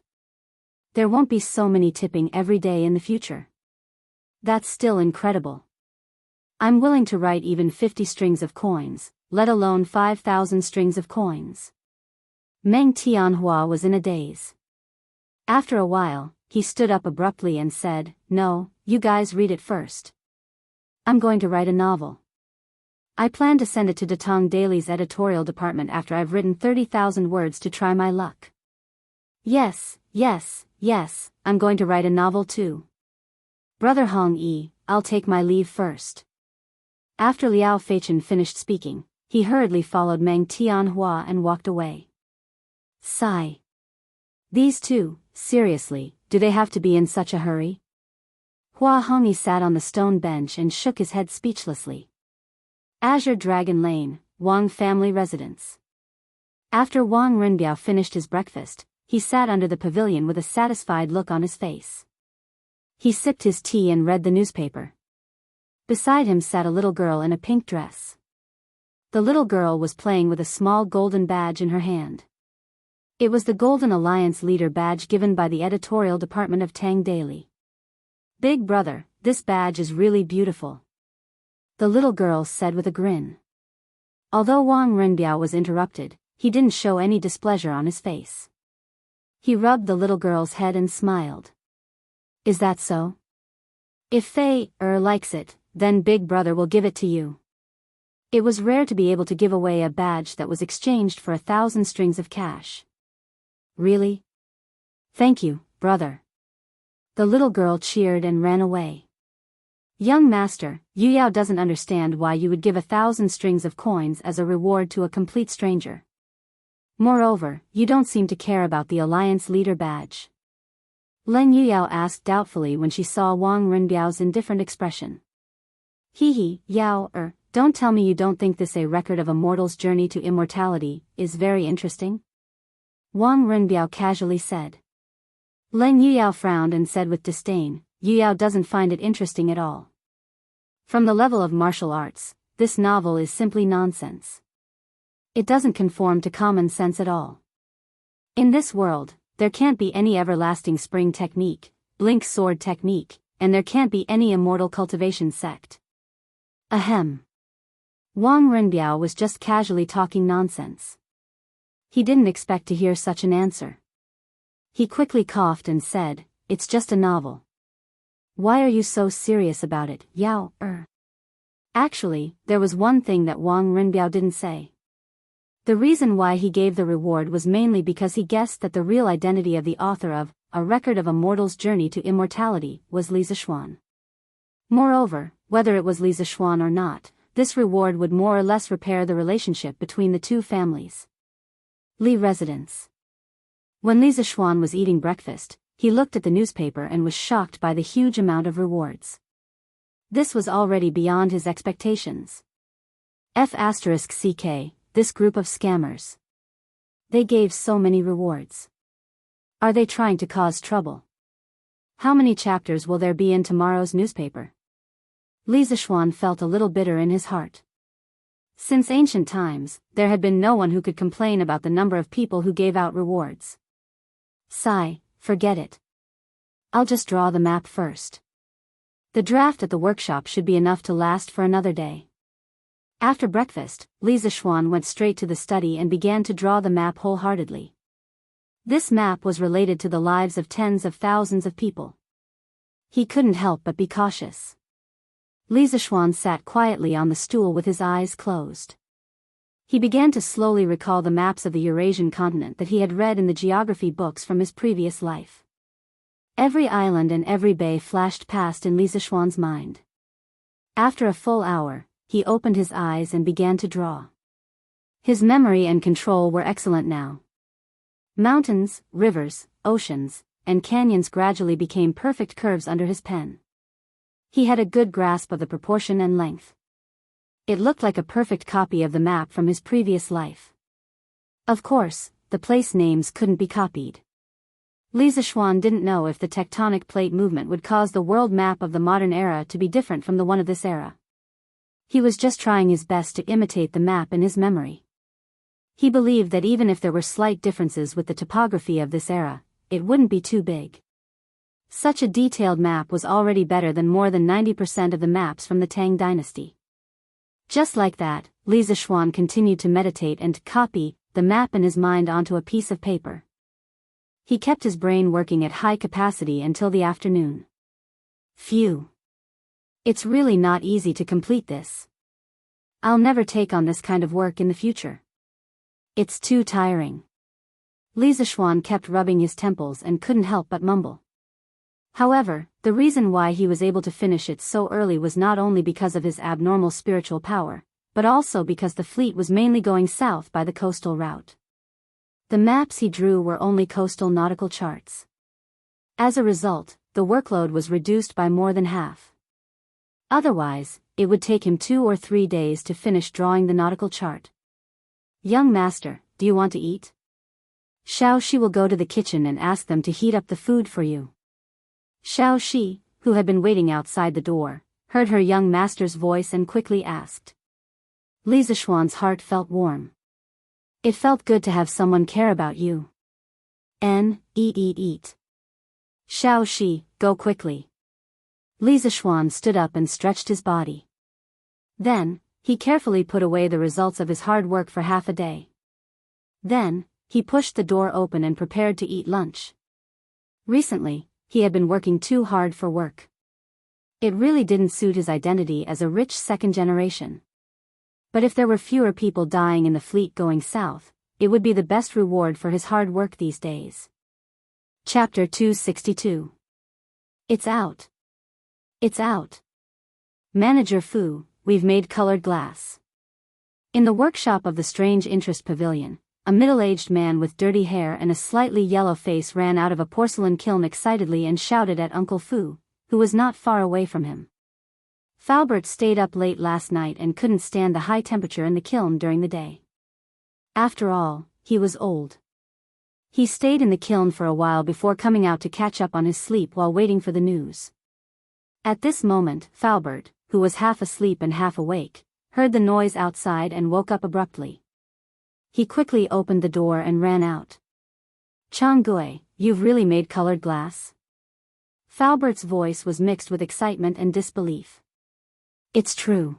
There won't be so many tipping every day in the future. That's still incredible. I'm willing to write even 50 strings of coins, let alone 5,000 strings of coins. Meng Tianhua was in a daze. After a while, he stood up abruptly and said, no, you guys read it first. I'm going to write a novel. I plan to send it to Datong Daily's editorial department after I've written 30,000 words to try my luck. Yes, I'm going to write a novel too. Brother Hongyi, I'll take my leave first. After Liao Feichen finished speaking, he hurriedly followed Meng Tianhua and walked away. Sigh. These two, seriously, do they have to be in such a hurry? Hua Hongyi sat on the stone bench and shook his head speechlessly. Azure Dragon Lane, Wang family residence. After Wang Renbiao finished his breakfast, he sat under the pavilion with a satisfied look on his face. He sipped his tea and read the newspaper. Beside him sat a little girl in a pink dress. The little girl was playing with a small golden badge in her hand. It was the Golden Alliance Leader badge given by the editorial department of Tang Daily. "Big brother, this badge is really beautiful," the little girl said with a grin. Although Wang Renbiao was interrupted, he didn't show any displeasure on his face. He rubbed the little girl's head and smiled. "Is that so? If Fei likes it, then Big Brother will give it to you." It was rare to be able to give away a badge that was exchanged for 1,000 strings of cash. "Really? Thank you, brother." The little girl cheered and ran away. "Young master, Yu Yao doesn't understand why you would give 1,000 strings of coins as a reward to a complete stranger. Moreover, you don't seem to care about the Alliance Leader badge." Leng Yuyao asked doubtfully when she saw Wang Renbiao's indifferent expression. "Hee, Yao, don't tell me you don't think this a record of a mortal's journey to immortality is very interesting?" Wang Renbiao casually said. Leng Yuyao frowned and said with disdain, "Yuyao doesn't find it interesting at all. From the level of martial arts, this novel is simply nonsense. It doesn't conform to common sense at all. In this world, there can't be any everlasting spring technique, blink sword technique, and there can't be any immortal cultivation sect." Ahem. Wang Renbiao was just casually talking nonsense. He didn't expect to hear such an answer. He quickly coughed and said, "It's just a novel." "Why are you so serious about it, Yao?" Actually, there was one thing that Wang Renbiao didn't say. The reason why he gave the reward was mainly because he guessed that the real identity of the author of A Record of a Mortal's Journey to Immortality was Li Zishuan. Moreover, whether it was Li Zishuan or not, this reward would more or less repair the relationship between the two families. Li residence. When Li Zishuan was eating breakfast, he looked at the newspaper and was shocked by the huge amount of rewards. This was already beyond his expectations. F***ck, this group of scammers. They gave so many rewards. Are they trying to cause trouble? How many chapters will there be in tomorrow's newspaper? Li Zishuan felt a little bitter in his heart. Since ancient times, there had been no one who could complain about the number of people who gave out rewards. Sigh, forget it. I'll just draw the map first. The draft at the workshop should be enough to last for another day. After breakfast, Li Zishuan went straight to the study and began to draw the map wholeheartedly. This map was related to the lives of tens of thousands of people. He couldn't help but be cautious. Li Zishuan sat quietly on the stool with his eyes closed. He began to slowly recall the maps of the Eurasian continent that he had read in the geography books from his previous life. Every island and every bay flashed past in Li Zishuan's mind. After a full hour, he opened his eyes and began to draw. His memory and control were excellent now. Mountains, rivers, oceans, and canyons gradually became perfect curves under his pen. He had a good grasp of the proportion and length. It looked like a perfect copy of the map from his previous life. Of course, the place names couldn't be copied. Li Zishuan didn't know if the tectonic plate movement would cause the world map of the modern era to be different from the one of this era. He was just trying his best to imitate the map in his memory. He believed that even if there were slight differences with the topography of this era, it wouldn't be too big. Such a detailed map was already better than more than 90% of the maps from the Tang dynasty. Just like that, Li Zishuan continued to meditate and copy the map in his mind onto a piece of paper. He kept his brain working at high capacity until the afternoon. Phew. It's really not easy to complete this. I'll never take on this kind of work in the future. It's too tiring. Li Zishuan kept rubbing his temples and couldn't help but mumble. However, the reason why he was able to finish it so early was not only because of his abnormal spiritual power, but also because the fleet was mainly going south by the coastal route. The maps he drew were only coastal nautical charts. As a result, the workload was reduced by more than half. Otherwise, it would take him 2 or 3 days to finish drawing the nautical chart. Young master, do you want to eat? Xiao Shi will go to the kitchen and ask them to heat up the food for you. Xiao Shi, who had been waiting outside the door, heard her young master's voice and quickly asked. Li Zishuan's heart felt warm. It felt good to have someone care about you. Eat. Xiao Shi, go quickly. Li Zishuan stood up and stretched his body. Then, he carefully put away the results of his hard work for half a day. Then, he pushed the door open and prepared to eat lunch. Recently, he had been working too hard for work. It really didn't suit his identity as a rich second generation. But if there were fewer people dying in the fleet going south, it would be the best reward for his hard work these days. Chapter 262. It's out. It's out. Manager Fu, we've made colored glass. In the workshop of the Strange Interest Pavilion, a middle-aged man with dirty hair and a slightly yellow face ran out of a porcelain kiln excitedly and shouted at Uncle Fu, who was not far away from him. Falbert stayed up late last night and couldn't stand the high temperature in the kiln during the day. After all, he was old. He stayed in the kiln for a while before coming out to catch up on his sleep while waiting for the news. At this moment, Falbert, who was half asleep and half awake, heard the noise outside and woke up abruptly. He quickly opened the door and ran out. Chang Gui, you've really made colored glass? Falbert's voice was mixed with excitement and disbelief. It's true.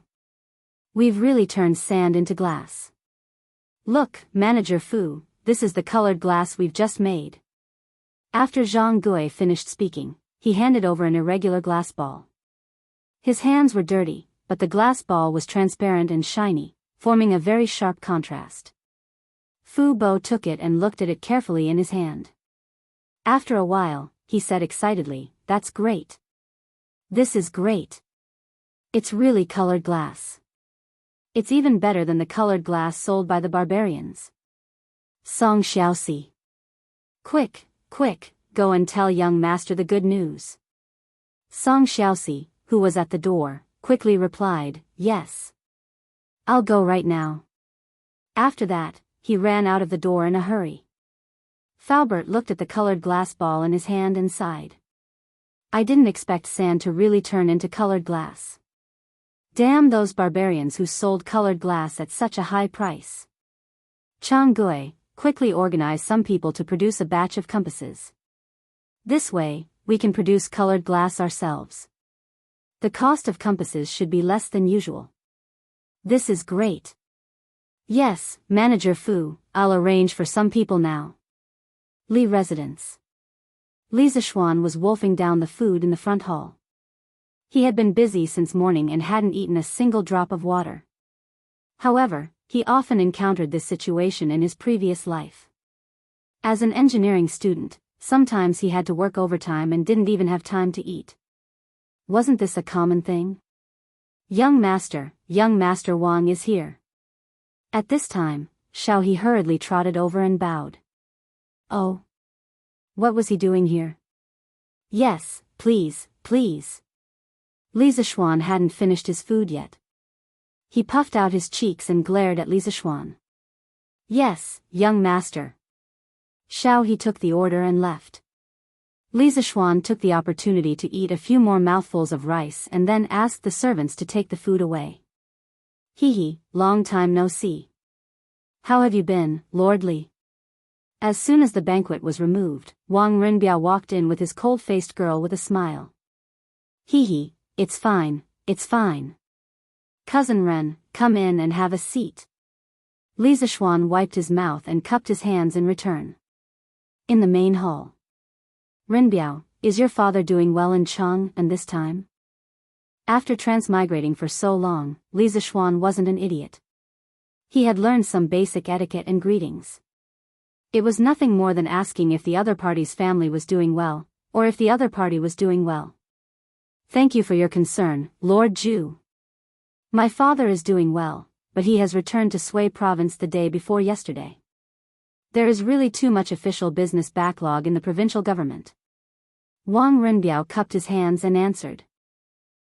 We've really turned sand into glass. Look, Manager Fu, this is the colored glass we've just made. After Zhang Gui finished speaking, he handed over an irregular glass ball. His hands were dirty, but the glass ball was transparent and shiny, forming a very sharp contrast. Fu Bo took it and looked at it carefully in his hand. After a while, he said excitedly, "That's great. This is great. It's really colored glass. It's even better than the colored glass sold by the barbarians." Song Xiaoxi. Quick, go and tell young master the good news. Song Xiaoxi, who was at the door, quickly replied, "Yes. I'll go right now." After that, he ran out of the door in a hurry. Falbert looked at the colored glass ball in his hand and sighed. I didn't expect sand to really turn into colored glass. Damn those barbarians who sold colored glass at such a high price. Chang Gui, quickly organize some people to produce a batch of compasses. This way, we can produce colored glass ourselves. The cost of compasses should be less than usual. This is great. Yes, Manager Fu, I'll arrange for some people now. Li Residence. Li Zishuan was wolfing down the food in the front hall. He had been busy since morning and hadn't eaten a single drop of water. However, he often encountered this situation in his previous life. As an engineering student, sometimes he had to work overtime and didn't even have time to eat. Wasn't this a common thing? Young Master Wang is here. At this time, Xiao He hurriedly trotted over and bowed. Oh. What was he doing here? Yes, please. Li Zishuan hadn't finished his food yet. He puffed out his cheeks and glared at Li Zishuan. Yes, young master. Xiao He took the order and left. Li Zishuan took the opportunity to eat a few more mouthfuls of rice and then asked the servants to take the food away. Hee, long time no see. How have you been, Lord Li? As soon as the banquet was removed, Wang Renbiao walked in with his cold-faced girl with a smile. Hee, it's fine. Cousin Ren, come in and have a seat. Li Zishuan wiped his mouth and cupped his hands in return. In the main hall. Renbiao, is your father doing well in Cheng and this time? After transmigrating for so long, Li Zishuan wasn't an idiot. He had learned some basic etiquette and greetings. It was nothing more than asking if the other party's family was doing well, or if the other party was doing well. Thank you for your concern, Lord Zhu. My father is doing well, but he has returned to Sui province the day before yesterday. There is really too much official business backlog in the provincial government. Wang Renbiao cupped his hands and answered.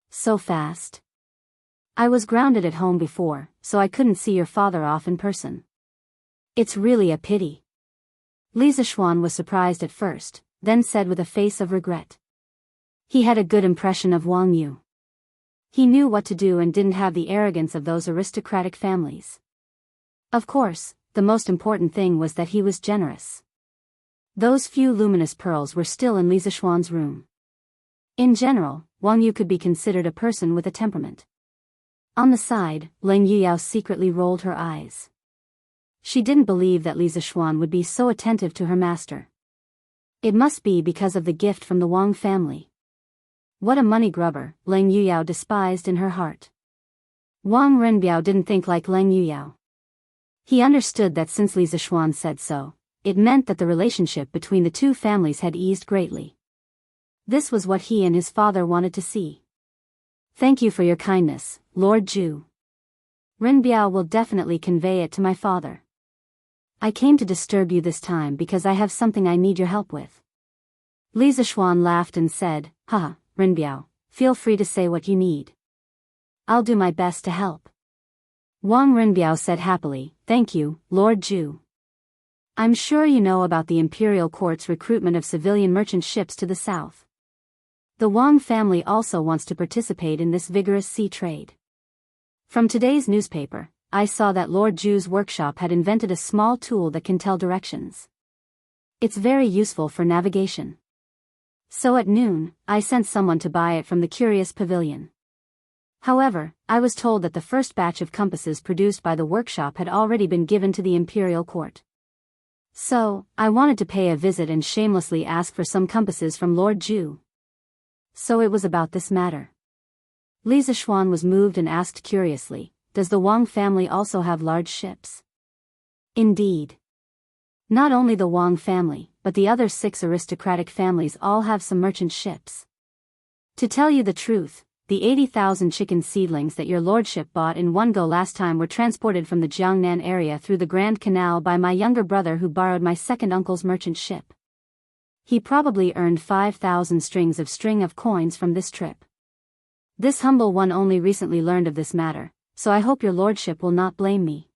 So fast. I was grounded at home before, so I couldn't see your father off in person. It's really a pity. Li Zishuan was surprised at first, then said with a face of regret. He had a good impression of Wang Yu. He knew what to do and didn't have the arrogance of those aristocratic families. Of course, the most important thing was that he was generous. Those few luminous pearls were still in Li Zishuan's room. In general, Wang Yu could be considered a person with a temperament. On the side, Leng Yuyao secretly rolled her eyes. She didn't believe that Li Zishuan would be so attentive to her master. It must be because of the gift from the Wang family. What a money grubber, Leng Yuyao despised in her heart. Wang Renbiao didn't think like Leng Yuyao. He understood that since Li Zishuan said so, it meant that the relationship between the two families had eased greatly. This was what he and his father wanted to see. Thank you for your kindness, Lord Zhu. Renbiao will definitely convey it to my father. I came to disturb you this time because I have something I need your help with. Li Zishuan laughed and said, Haha, Renbiao, feel free to say what you need. I'll do my best to help. Wang Renbiao said happily, Thank you, Lord Zhu. I'm sure you know about the imperial court's recruitment of civilian merchant ships to the south. The Wang family also wants to participate in this vigorous sea trade. From today's newspaper, I saw that Lord Zhu's workshop had invented a small tool that can tell directions. It's very useful for navigation. So at noon, I sent someone to buy it from the Curious Pavilion. However, I was told that the first batch of compasses produced by the workshop had already been given to the imperial court. So, I wanted to pay a visit and shamelessly ask for some compasses from Lord Zhu. So it was about this matter. Li Zishuan was moved and asked curiously, Does the Wang family also have large ships? Indeed. Not only the Wang family, but the other 6 aristocratic families all have some merchant ships. To tell you the truth, the 80,000 chicken seedlings that your lordship bought in one go last time were transported from the Jiangnan area through the Grand Canal by my younger brother who borrowed my second uncle's merchant ship. He probably earned 5,000 strings of coins from this trip. This humble one only recently learned of this matter, so I hope your lordship will not blame me.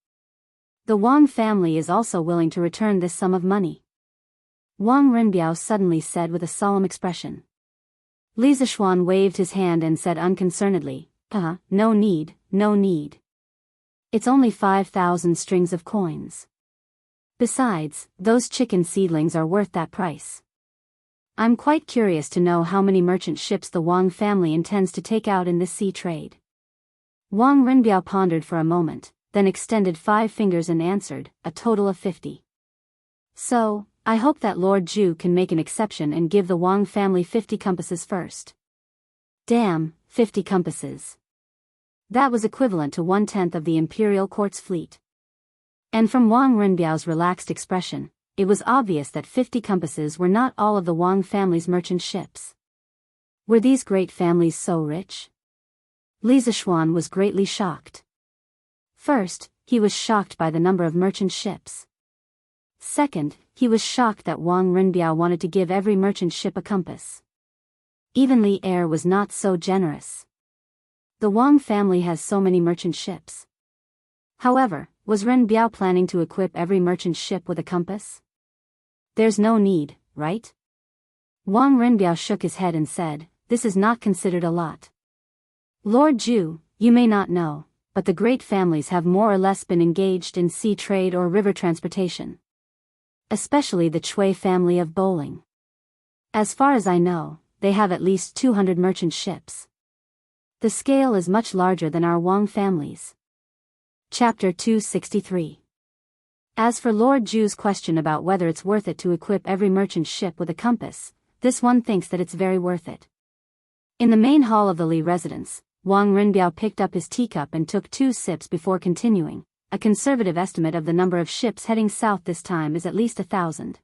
The Wang family is also willing to return this sum of money. Wang Renbiao suddenly said with a solemn expression. Li Zishuan waved his hand and said unconcernedly, No need, no need. It's only 5,000 strings of coins. Besides, those chicken seedlings are worth that price. I'm quite curious to know how many merchant ships the Wang family intends to take out in this sea trade. Wang Renbiao pondered for a moment, then extended 5 fingers and answered, a total of 50. So, I hope that Lord Zhu can make an exception and give the Wang family 50 compasses first. Damn, 50 compasses. That was equivalent to 1/10 of the imperial court's fleet. And from Wang Renbiao's relaxed expression, it was obvious that 50 compasses were not all of the Wang family's merchant ships. Were these great families so rich? Li Zishuan was greatly shocked. First, he was shocked by the number of merchant ships. Second, he was shocked that Wang Renbiao wanted to give every merchant ship a compass. Even Li Er was not so generous. The Wang family has so many merchant ships. However, was Renbiao planning to equip every merchant ship with a compass? There's no need, right? Wang Renbiao shook his head and said, This is not considered a lot. Lord Zhu, you may not know, but the great families have more or less been engaged in sea trade or river transportation. Especially the Chui family of Bowling. As far as I know, they have at least 200 merchant ships. The scale is much larger than our Wang families. Chapter 263. As for Lord Zhu's question about whether it's worth it to equip every merchant ship with a compass, this one thinks that it's very worth it. In the main hall of the Li residence, Wang Renbiao picked up his teacup and took 2 sips before continuing. A conservative estimate of the number of ships heading south this time is at least 1,000.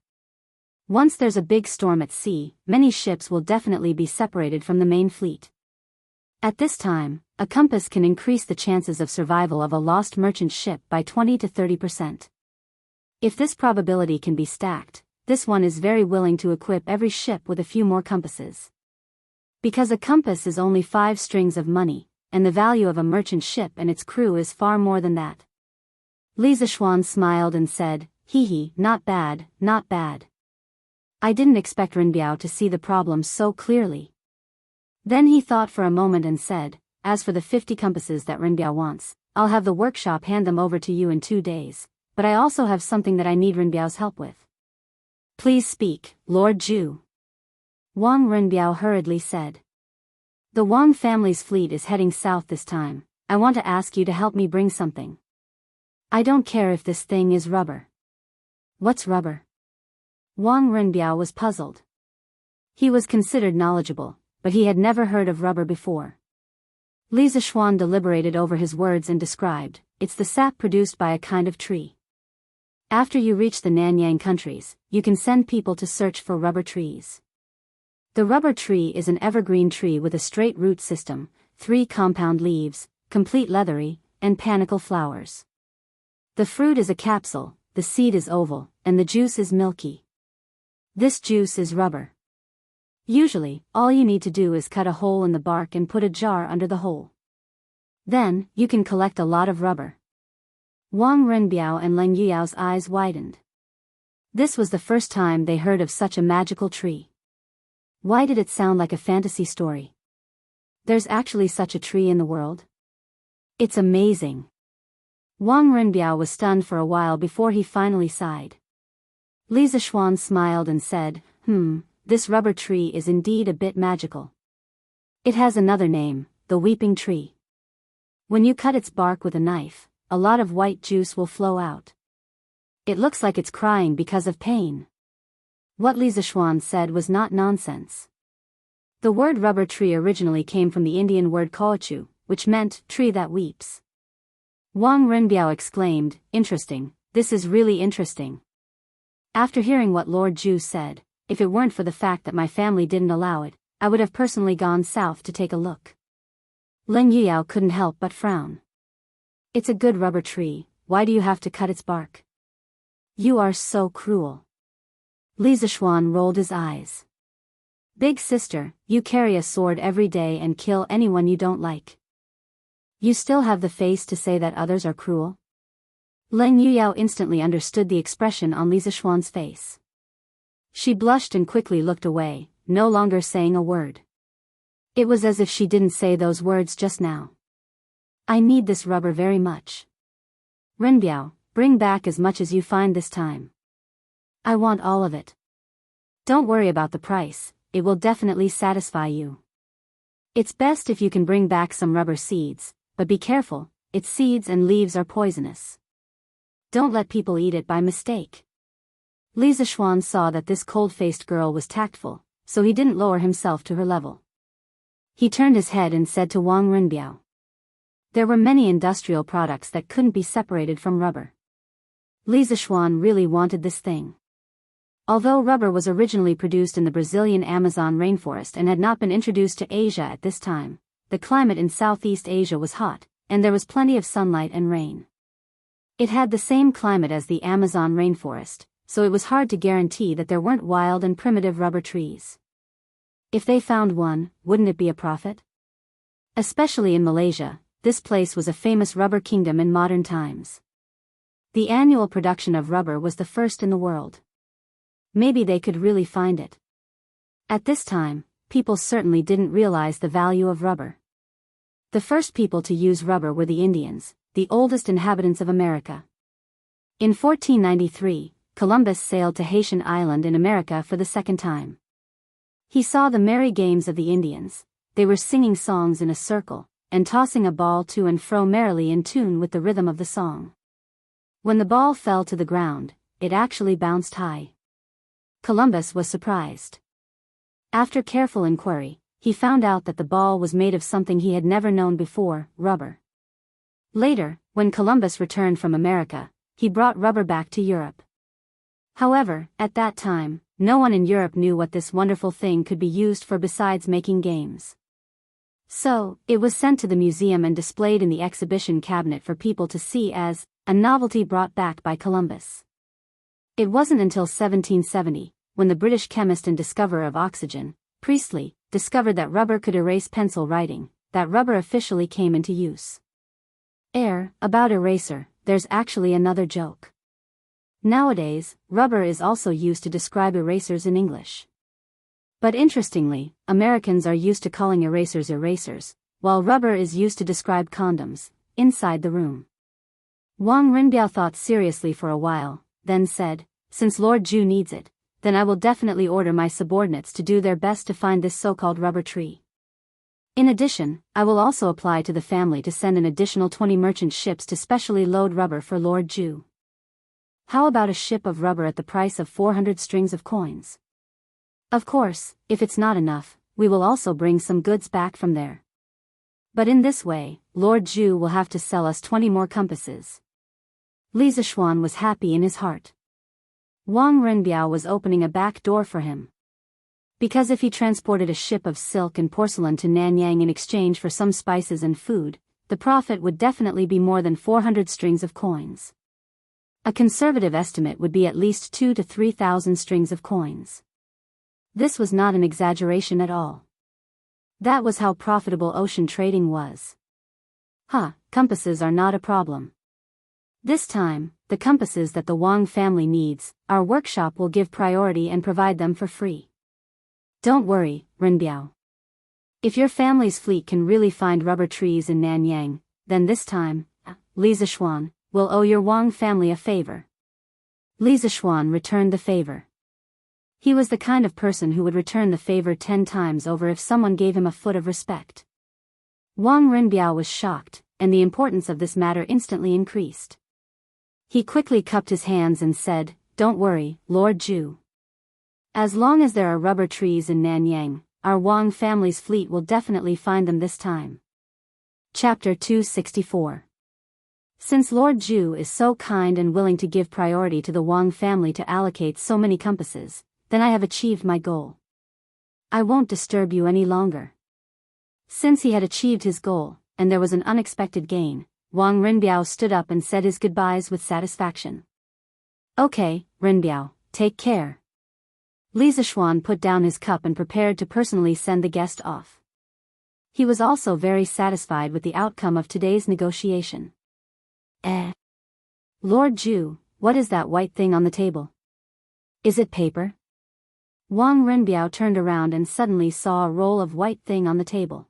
Once there's a big storm at sea, many ships will definitely be separated from the main fleet. At this time, a compass can increase the chances of survival of a lost merchant ship by 20 to 30%. If this probability can be stacked, this one is very willing to equip every ship with a few more compasses. Because a compass is only 5 strings of money, and the value of a merchant ship and its crew is far more than that. Li Zishuan smiled and said, hee hee, not bad, not bad. I didn't expect Rinbiao to see the problem so clearly. Then he thought for a moment and said, as for the 50 compasses that Rinbiao wants, I'll have the workshop hand them over to you in 2 days, but I also have something that I need Rinbiao's help with. Please speak, Lord Zhu. Wang Rinbiao hurriedly said. The Wang family's fleet is heading south this time. I want to ask you to help me bring something. I don't care if this thing is rubber. What's rubber? Wang Rinbiao was puzzled. He was considered knowledgeable, but he had never heard of rubber before. Li Zishuan deliberated over his words and described, it's the sap produced by a kind of tree. After you reach the Nanyang countries, you can send people to search for rubber trees. The rubber tree is an evergreen tree with a straight root system, 3 compound leaves, complete leathery, and panicle flowers. The fruit is a capsule, the seed is oval, and the juice is milky. This juice is rubber. Usually, all you need to do is cut a hole in the bark and put a jar under the hole. Then, you can collect a lot of rubber. Wang Rinbiao and Leng Yuyao's eyes widened. This was the first time they heard of such a magical tree. Why did it sound like a fantasy story? There's actually such a tree in the world? It's amazing. Wang Rinbiao was stunned for a while before he finally sighed. Li Zishuan smiled and said, this rubber tree is indeed a bit magical. It has another name, the weeping tree. When you cut its bark with a knife, a lot of white juice will flow out. It looks like it's crying because of pain. What Li Zishuan said was not nonsense. The word rubber tree originally came from the Indian word kaochu, which meant tree that weeps. Wang Rinbiao exclaimed, interesting, this is really interesting. After hearing what Lord Zhu said, if it weren't for the fact that my family didn't allow it, I would have personally gone south to take a look. Leng Yuyao couldn't help but frown. It's a good rubber tree, why do you have to cut its bark? You are so cruel. Li Zishuan rolled his eyes. Big sister, you carry a sword every day and kill anyone you don't like. You still have the face to say that others are cruel? Leng Yuyao instantly understood the expression on Li Zishuan's face. She blushed and quickly looked away, no longer saying a word. It was as if she didn't say those words just now. I need this rubber very much. Rinbiao, bring back as much as you find this time. I want all of it. Don't worry about the price, it will definitely satisfy you. It's best if you can bring back some rubber seeds, but be careful, its seeds and leaves are poisonous. Don't let people eat it by mistake. Li Zishuan saw that this cold-faced girl was tactful, so he didn't lower himself to her level. He turned his head and said to Wang Rinbiao. There were many industrial products that couldn't be separated from rubber. Li Zishuan really wanted this thing. Although rubber was originally produced in the Brazilian Amazon rainforest and had not been introduced to Asia at this time, the climate in Southeast Asia was hot, and there was plenty of sunlight and rain. It had the same climate as the Amazon rainforest, so it was hard to guarantee that there weren't wild and primitive rubber trees. If they found one, wouldn't it be a profit? Especially in Malaysia, this place was a famous rubber kingdom in modern times. The annual production of rubber was the first in the world. Maybe they could really find it. At this time, people certainly didn't realize the value of rubber. The first people to use rubber were the Indians, the oldest inhabitants of America. In 1493, Columbus sailed to Haitian Island in America for the second time. He saw the merry games of the Indians. They were singing songs in a circle, and tossing a ball to and fro merrily in tune with the rhythm of the song. When the ball fell to the ground, it actually bounced high. Columbus was surprised. After careful inquiry, he found out that the ball was made of something he had never known before, rubber. Later, when Columbus returned from America, he brought rubber back to Europe. However, at that time, no one in Europe knew what this wonderful thing could be used for besides making games. So, it was sent to the museum and displayed in the exhibition cabinet for people to see as a novelty brought back by Columbus. It wasn't until 1770, when the British chemist and discoverer of oxygen, Priestley, discovered that rubber could erase pencil writing, that rubber officially came into use. About eraser, there's actually another joke. Nowadays, rubber is also used to describe erasers in English. But interestingly, Americans are used to calling erasers erasers, while rubber is used to describe condoms, inside the room. Wang Rinbiao thought seriously for a while, then said, "Since Lord Zhu needs it, then I will definitely order my subordinates to do their best to find this so-called rubber tree. In addition, I will also apply to the family to send an additional 20 merchant ships to specially load rubber for Lord Zhu. How about a ship of rubber at the price of 400 strings of coins? Of course, if it's not enough, we will also bring some goods back from there. But in this way, Lord Zhu will have to sell us 20 more compasses." Li Zishuan was happy in his heart. Wang Rinbiao was opening a back door for him. Because if he transported a ship of silk and porcelain to Nanyang in exchange for some spices and food, the profit would definitely be more than 400 strings of coins. A conservative estimate would be at least 2,000 to 3,000 strings of coins. This was not an exaggeration at all. That was how profitable ocean trading was. Compasses are not a problem. This time, the compasses that the Wang family needs, our workshop will give priority and provide them for free. Don't worry, Rinbiao. If your family's fleet can really find rubber trees in Nanyang, then this time, Li Zishuan will owe your Wang family a favor. Li Zishuan returned the favor. He was the kind of person who would return the favor 10 times over if someone gave him a foot of respect. Wang Rinbiao was shocked, and the importance of this matter instantly increased. He quickly cupped his hands and said, "Don't worry, Lord Zhu. As long as there are rubber trees in Nanyang, our Wang family's fleet will definitely find them this time." Chapter 264. Since Lord Zhu is so kind and willing to give priority to the Wang family to allocate so many compasses, then I have achieved my goal. I won't disturb you any longer. Since he had achieved his goal, and there was an unexpected gain, Wang Rinbiao stood up and said his goodbyes with satisfaction. "Okay, Rinbiao, take care." Li Zishuan put down his cup and prepared to personally send the guest off. He was also very satisfied with the outcome of today's negotiation. Lord Zhu, what is that white thing on the table? Is it paper? Wang Rinbiao turned around and suddenly saw a roll of white thing on the table.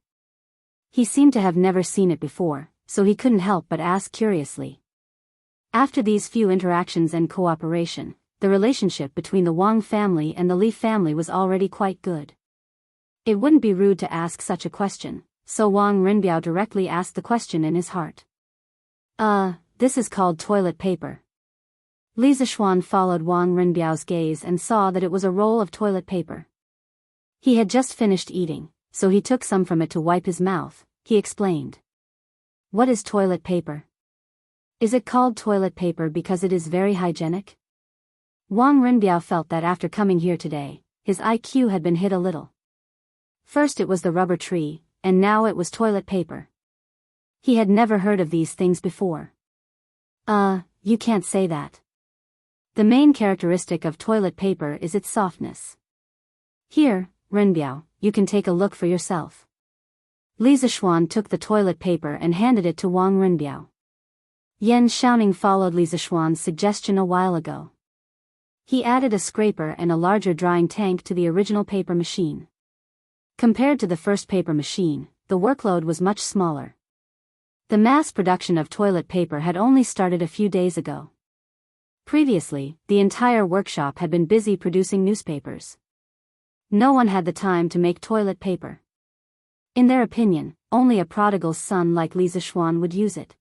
He seemed to have never seen it before, so he couldn't help but ask curiously. After these few interactions and cooperation, the relationship between the Wang family and the Li family was already quite good. It wouldn't be rude to ask such a question, so Wang Rinbiao directly asked the question in his heart. This is called toilet paper." Li Zishuan followed Wang Rinbiao's gaze and saw that it was a roll of toilet paper. He had just finished eating, so he took some from it to wipe his mouth. He explained. "What is toilet paper? Is it called toilet paper because it is very hygienic?" Wang Rinbiao felt that after coming here today, his IQ had been hit a little. First it was the rubber tree, and now it was toilet paper. He had never heard of these things before. You can't say that. The main characteristic of toilet paper is its softness. Here, Rinbiao, you can take a look for yourself. Li Zishuan took the toilet paper and handed it to Wang Rinbiao. Yan Xiaoning followed Li Zishuan's suggestion a while ago. He added a scraper and a larger drying tank to the original paper machine. Compared to the first paper machine, the workload was much smaller. The mass production of toilet paper had only started a few days ago. Previously, the entire workshop had been busy producing newspapers. No one had the time to make toilet paper. In their opinion, only a prodigal son like Li Zishuan would use it.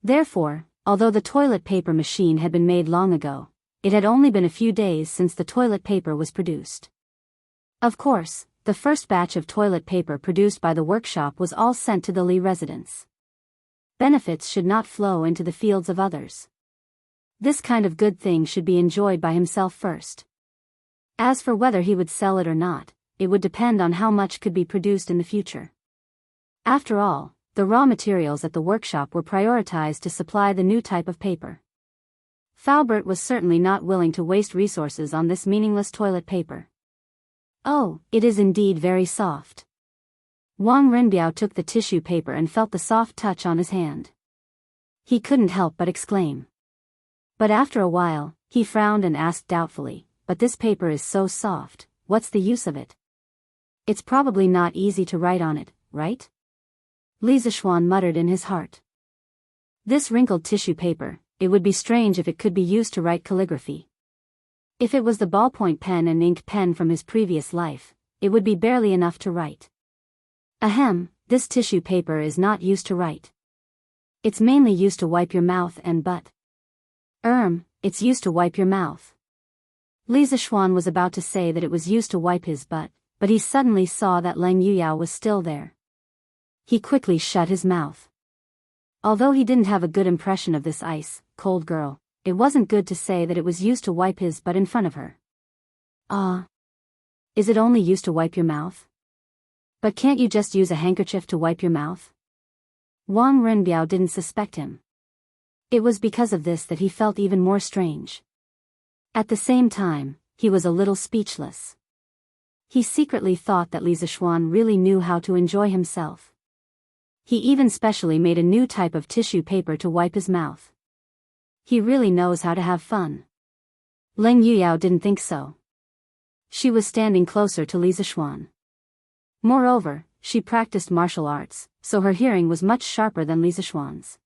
Therefore, although the toilet paper machine had been made long ago, it had only been a few days since the toilet paper was produced. Of course, the first batch of toilet paper produced by the workshop was all sent to the Li residence. Benefits should not flow into the fields of others. This kind of good thing should be enjoyed by himself first. As for whether he would sell it or not, it would depend on how much could be produced in the future. After all, the raw materials at the workshop were prioritized to supply the new type of paper. Faubert was certainly not willing to waste resources on this meaningless toilet paper. Oh, it is indeed very soft. Wang Renbiao took the tissue paper and felt the soft touch on his hand. He couldn't help but exclaim. But after a while, he frowned and asked doubtfully, "But this paper is so soft, what's the use of it? It's probably not easy to write on it, right?" Li Zishuan muttered in his heart. This wrinkled tissue paper, it would be strange if it could be used to write calligraphy. If it was the ballpoint pen and ink pen from his previous life, it would be barely enough to write. Ahem, this tissue paper is not used to write. It's mainly used to wipe your mouth and butt. It's used to wipe your mouth. Li Zishuan was about to say that it was used to wipe his butt, but he suddenly saw that Leng Yuyao was still there. He quickly shut his mouth. Although he didn't have a good impression of this ice-cold girl, it wasn't good to say that it was used to wipe his butt in front of her. Is it only used to wipe your mouth? But can't you just use a handkerchief to wipe your mouth? Wang Renbiao didn't suspect him. It was because of this that he felt even more strange. At the same time, he was a little speechless. He secretly thought that Li Zishuan really knew how to enjoy himself. He even specially made a new type of tissue paper to wipe his mouth. He really knows how to have fun. Leng Yuyao didn't think so. She was standing closer to Li Zishuan. Moreover, she practiced martial arts, so her hearing was much sharper than Li Zishuan's.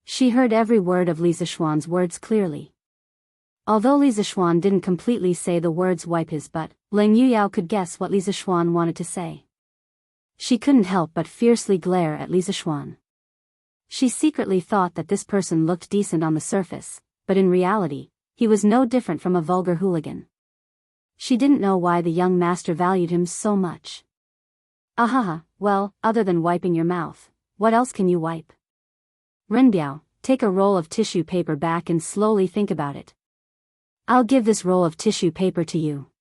She heard every word of Li Zishuan's words clearly. Although Li Zishuan didn't completely say the words wipe his butt, Leng Yuyao could guess what Li Zishuan wanted to say. She couldn't help but fiercely glare at Li Zishuan. She secretly thought that this person looked decent on the surface, but in reality, he was no different from a vulgar hooligan. She didn't know why the young master valued him so much. Well, other than wiping your mouth, what else can you wipe? Renbiao, take a roll of tissue paper back and slowly think about it. I'll give this roll of tissue paper to you.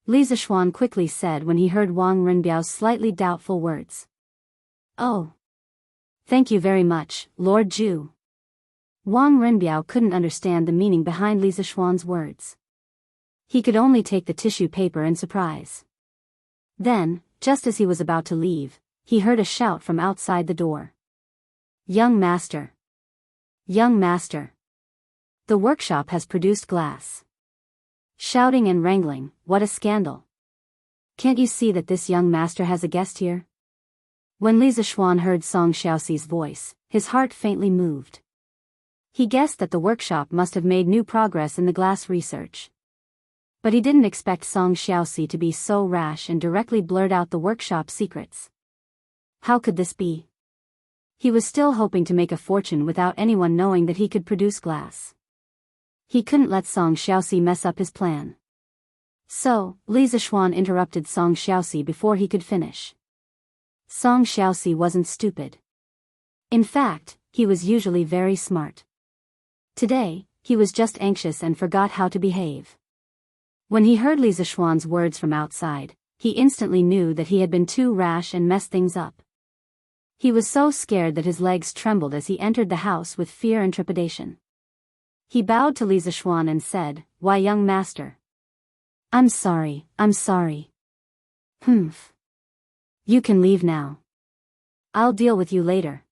Li Zishuan quickly said when he heard Wang Renbiao's slightly doubtful words. Oh. Thank you very much, Lord Zhu. Wang Renbiao couldn't understand the meaning behind Li Zishuan's words. He could only take the tissue paper in surprise. Then, just as he was about to leave, he heard a shout from outside the door. Young master! Young master! The workshop has produced glass. Shouting and wrangling, what a scandal. Can't you see that this young master has a guest here? When Li Zishuan heard Song Xiaoxi's voice, his heart faintly moved. He guessed that the workshop must have made new progress in the glass research. But he didn't expect Song Xiaoxi to be so rash and directly blurt out the workshop secrets. How could this be? He was still hoping to make a fortune without anyone knowing that he could produce glass. He couldn't let Song Xiaoxi mess up his plan. So, Li Zishuan interrupted Song Xiaoxi before he could finish. Song Xiaoxi wasn't stupid. In fact, he was usually very smart. Today, he was just anxious and forgot how to behave. When he heard Li Zishuan's words from outside, he instantly knew that he had been too rash and messed things up. He was so scared that his legs trembled as he entered the house with fear and trepidation. He bowed to Li Zishuan and said, "Why, young master? I'm sorry. Humph. You can leave now. I'll deal with you later."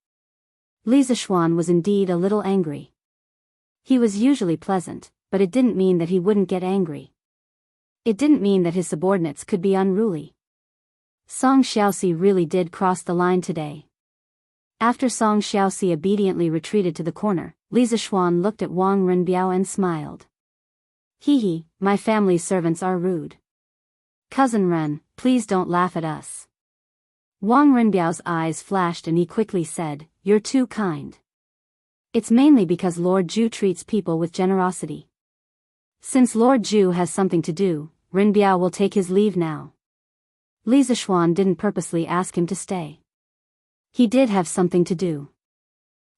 Li Zishuan was indeed a little angry. He was usually pleasant, but it didn't mean that he wouldn't get angry. It didn't mean that his subordinates could be unruly. Song Xiaoxi really did cross the line today. After Song Xiaoxi obediently retreated to the corner, Li Zishuan looked at Wang Renbiao and smiled. Hee, my family's servants are rude. Cousin Ren, please don't laugh at us. Wang Renbiao's eyes flashed and he quickly said, "You're too kind. It's mainly because Lord Zhu treats people with generosity. Since Lord Zhu has something to do, Renbiao will take his leave now." Li Zishuan didn't purposely ask him to stay. He did have something to do.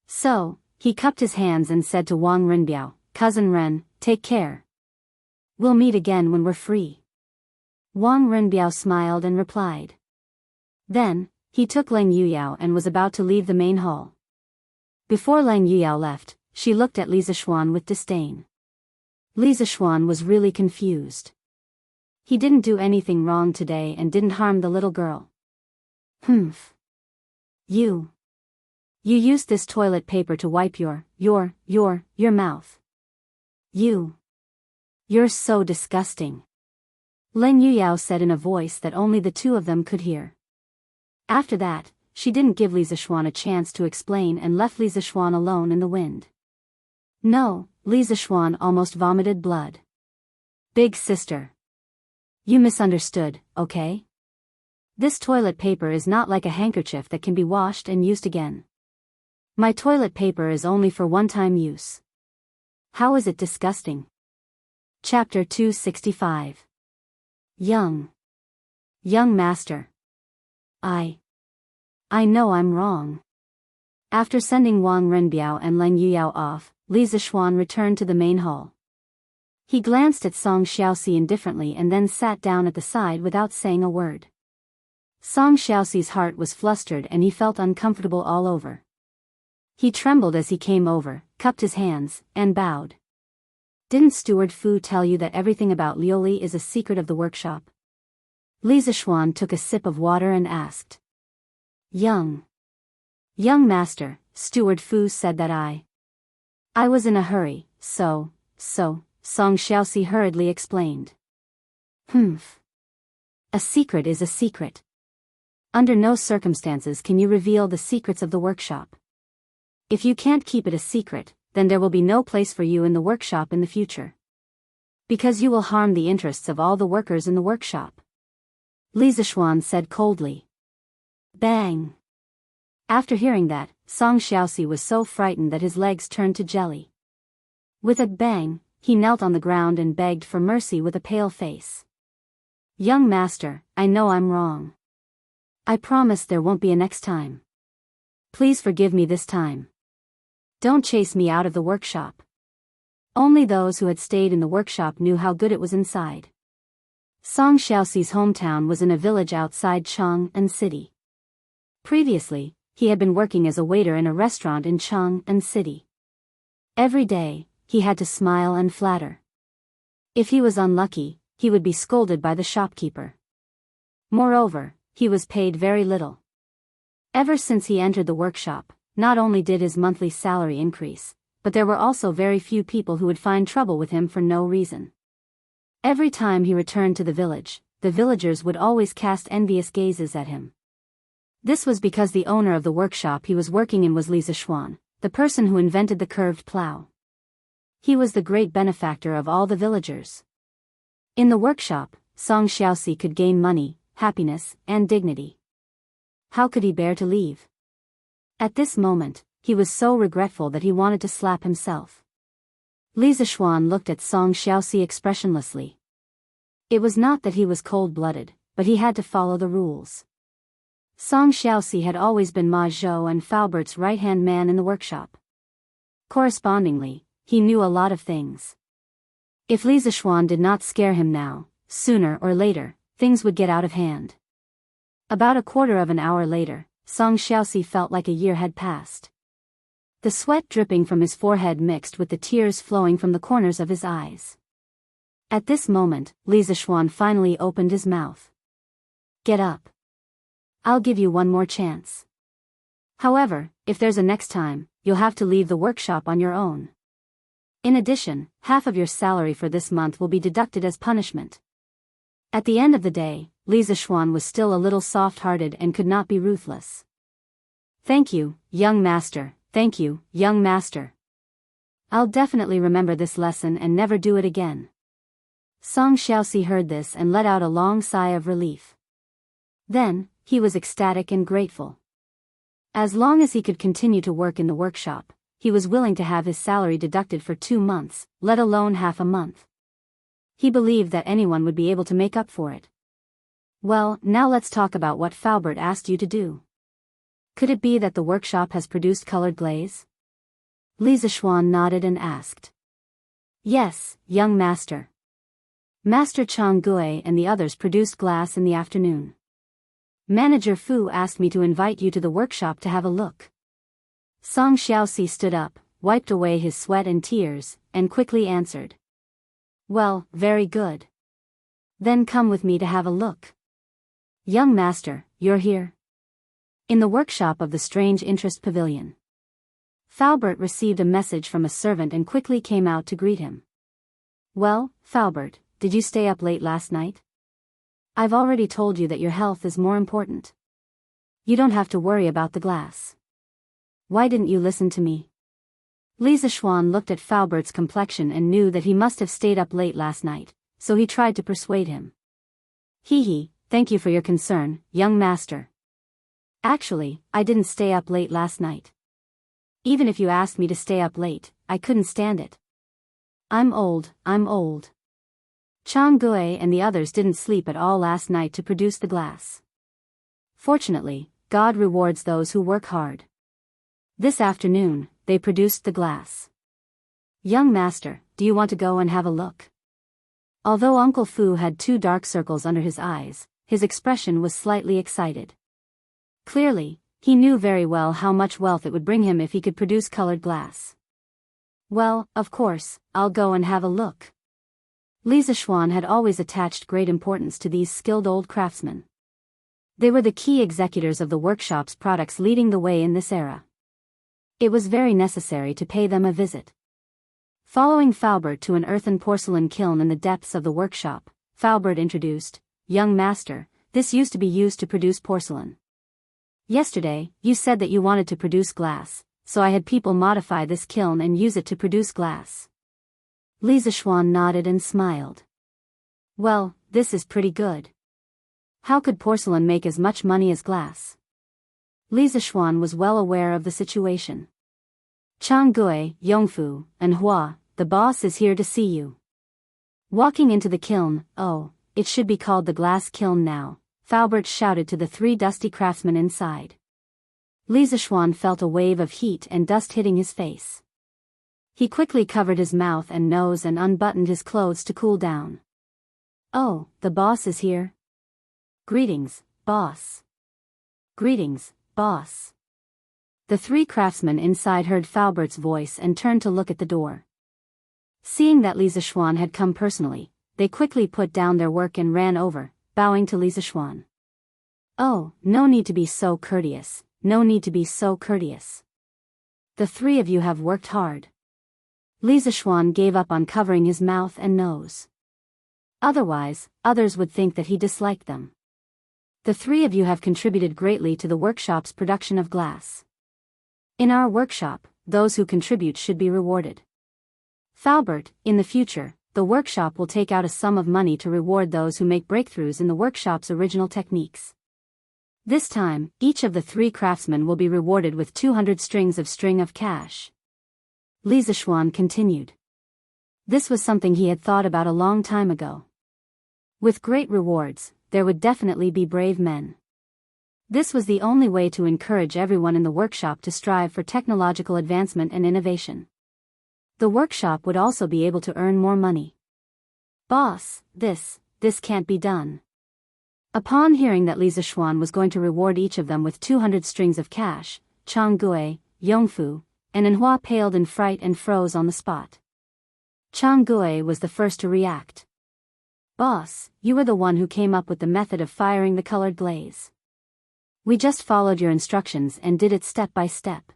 So, he cupped his hands and said to Wang Renbiao, "Cousin Ren, take care. We'll meet again when we're free." Wang Renbiao smiled and replied. Then, he took Leng Yuyao and was about to leave the main hall. Before Leng Yuyao left, she looked at Li Zixuan with disdain. Li Zixuan was really confused. He didn't do anything wrong today and didn't harm the little girl. Humph. You used this toilet paper to wipe your mouth. You're so disgusting. Leng Yuyao said in a voice that only the two of them could hear. After that, she didn't give Li Zixuan a chance to explain and left Li Zixuan alone in the wind. No, Li Zixuan almost vomited blood. Big sister. You misunderstood, okay? This toilet paper is not like a handkerchief that can be washed and used again. My toilet paper is only for one-time use. How is it disgusting? Chapter 265. Young Master. I know I'm wrong. After sending Wang Renbiao and Leng Yuyao off, Li Zixuan returned to the main hall. He glanced at Song Xiaoxi indifferently and then sat down at the side without saying a word. Song Xiaoxi's heart was flustered and he felt uncomfortable all over. He trembled as he came over, cupped his hands, and bowed. Didn't Steward Fu tell you that everything about Liuli is a secret of the workshop? Li Zixuan took a sip of water and asked. Young Master, Steward Fu said that I was in a hurry, so, Song Xiaoxi hurriedly explained. Humph. A secret is a secret. Under no circumstances can you reveal the secrets of the workshop. If you can't keep it a secret, then there will be no place for you in the workshop in the future. Because you will harm the interests of all the workers in the workshop. Li Zixuan said coldly. Bang! After hearing that, Song Xiaoxi was so frightened that his legs turned to jelly. With a bang, he knelt on the ground and begged for mercy with a pale face. Young Master, I know I'm wrong. I promise there won't be a next time. Please forgive me this time. Don't chase me out of the workshop. Only those who had stayed in the workshop knew how good it was inside. Song Xiaoxi's hometown was in a village outside Chang'an City. Previously, he had been working as a waiter in a restaurant in Chang'an City. Every day, he had to smile and flatter. If he was unlucky, he would be scolded by the shopkeeper. Moreover, he was paid very little. Ever since he entered the workshop, not only did his monthly salary increase, but there were also very few people who would find trouble with him for no reason. Every time he returned to the village, the villagers would always cast envious gazes at him. This was because the owner of the workshop he was working in was Li Zixuan, the person who invented the curved plow. He was the great benefactor of all the villagers. In the workshop, Song Xiaoxi could gain money, happiness, and dignity. How could he bear to leave? At this moment, he was so regretful that he wanted to slap himself. Li Zixuan looked at Song Xiaoxi expressionlessly. It was not that he was cold-blooded, but he had to follow the rules. Song Xiaoxi had always been Ma Zhou and Faobert's right-hand man in the workshop. Correspondingly, he knew a lot of things. If Li Zixuan did not scare him now, sooner or later, things would get out of hand. About a quarter of an hour later, Song Xiaoxi felt like a year had passed. The sweat dripping from his forehead mixed with the tears flowing from the corners of his eyes. At this moment, Li Zixuan finally opened his mouth. Get up. I'll give you one more chance. However, if there's a next time, you'll have to leave the workshop on your own. In addition, half of your salary for this month will be deducted as punishment. At the end of the day, Li Zixuan was still a little soft-hearted and could not be ruthless. Thank you, young master, thank you, young master. I'll definitely remember this lesson and never do it again. Song Xiaoxi heard this and let out a long sigh of relief. Then, he was ecstatic and grateful. As long as he could continue to work in the workshop, he was willing to have his salary deducted for 2 months, let alone half a month. He believed that anyone would be able to make up for it. Well, now let's talk about what Faubert asked you to do. Could it be that the workshop has produced colored glaze? Li Zixuan nodded and asked. Yes, young master. Master Chang Gui and the others produced glass in the afternoon. Manager Fu asked me to invite you to the workshop to have a look. Song Xiaoxi stood up, wiped away his sweat and tears, and quickly answered. Well, very good. Then come with me to have a look. Young master, you're here? In the workshop of the Strange Interest Pavilion. Falbert received a message from a servant and quickly came out to greet him. Well, Falbert, did you stay up late last night? I've already told you that your health is more important. You don't have to worry about the glass. Why didn't you listen to me? Lisa Schwan looked at Falbert's complexion and knew that he must have stayed up late last night, so he tried to persuade him. Hee, thank you for your concern, young master. Actually, I didn't stay up late last night. Even if you asked me to stay up late, I couldn't stand it. I'm old. Chang Gui and the others didn't sleep at all last night to produce the glass. Fortunately, God rewards those who work hard. This afternoon, they produced the glass. Young master, do you want to go and have a look? Although Uncle Fu had 2 dark circles under his eyes, his expression was slightly excited. Clearly, he knew very well how much wealth it would bring him if he could produce colored glass. Well, of course, I'll go and have a look. Lisa Schwan had always attached great importance to these skilled old craftsmen. They were the key executors of the workshop's products, leading the way in this era. It was very necessary to pay them a visit. Following Falbert to an earthen porcelain kiln in the depths of the workshop, Falbert introduced, Young master, this used to be used to produce porcelain. Yesterday, you said that you wanted to produce glass, so I had people modify this kiln and use it to produce glass. Lisa Schwan nodded and smiled. Well, this is pretty good. How could porcelain make as much money as glass? Lisa Schwan was well aware of the situation. Chang Gui, Yongfu, and Hua, the boss is here to see you. Walking into the kiln, oh, it should be called the glass kiln now, Falbert shouted to the 3 dusty craftsmen inside. Lisa Schwan felt a wave of heat and dust hitting his face. He quickly covered his mouth and nose and unbuttoned his clothes to cool down. Oh, the boss is here? Greetings, boss. Greetings, boss. The 3 craftsmen inside heard Falbert's voice and turned to look at the door. Seeing that Lisa Schwan had come personally, they quickly put down their work and ran over, bowing to Lisa Schwan. Oh, no need to be so courteous, no need to be so courteous. The 3 of you have worked hard. Lisa Schwan gave up on covering his mouth and nose. Otherwise, others would think that he disliked them. The 3 of you have contributed greatly to the workshop's production of glass. In our workshop, those who contribute should be rewarded. Falbert, in the future, the workshop will take out a sum of money to reward those who make breakthroughs in the workshop's original techniques. This time, each of the 3 craftsmen will be rewarded with 200 strings of cash. Lisa Schwan continued. This was something he had thought about a long time ago. With great rewards, there would definitely be brave men. This was the only way to encourage everyone in the workshop to strive for technological advancement and innovation. The workshop would also be able to earn more money. Boss, this can't be done. Upon hearing that Lisa Schwan was going to reward each of them with 200 strings of cash, Chang Gui, Yongfu, and Enhua paled in fright and froze on the spot. Chang Gui was the first to react. Boss, you were the one who came up with the method of firing the colored glaze. We just followed your instructions and did it step by step.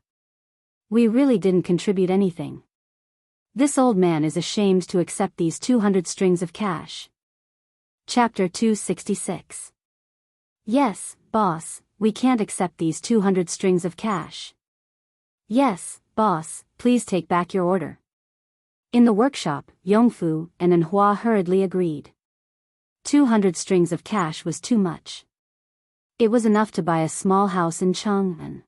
We really didn't contribute anything. This old man is ashamed to accept these 200 strings of cash. Chapter 266. Yes, boss, we can't accept these 200 strings of cash. Yes, boss, please take back your order. In the workshop, Yongfu and Enhua hurriedly agreed. 200 strings of cash was too much. It was enough to buy a small house in Chang'an.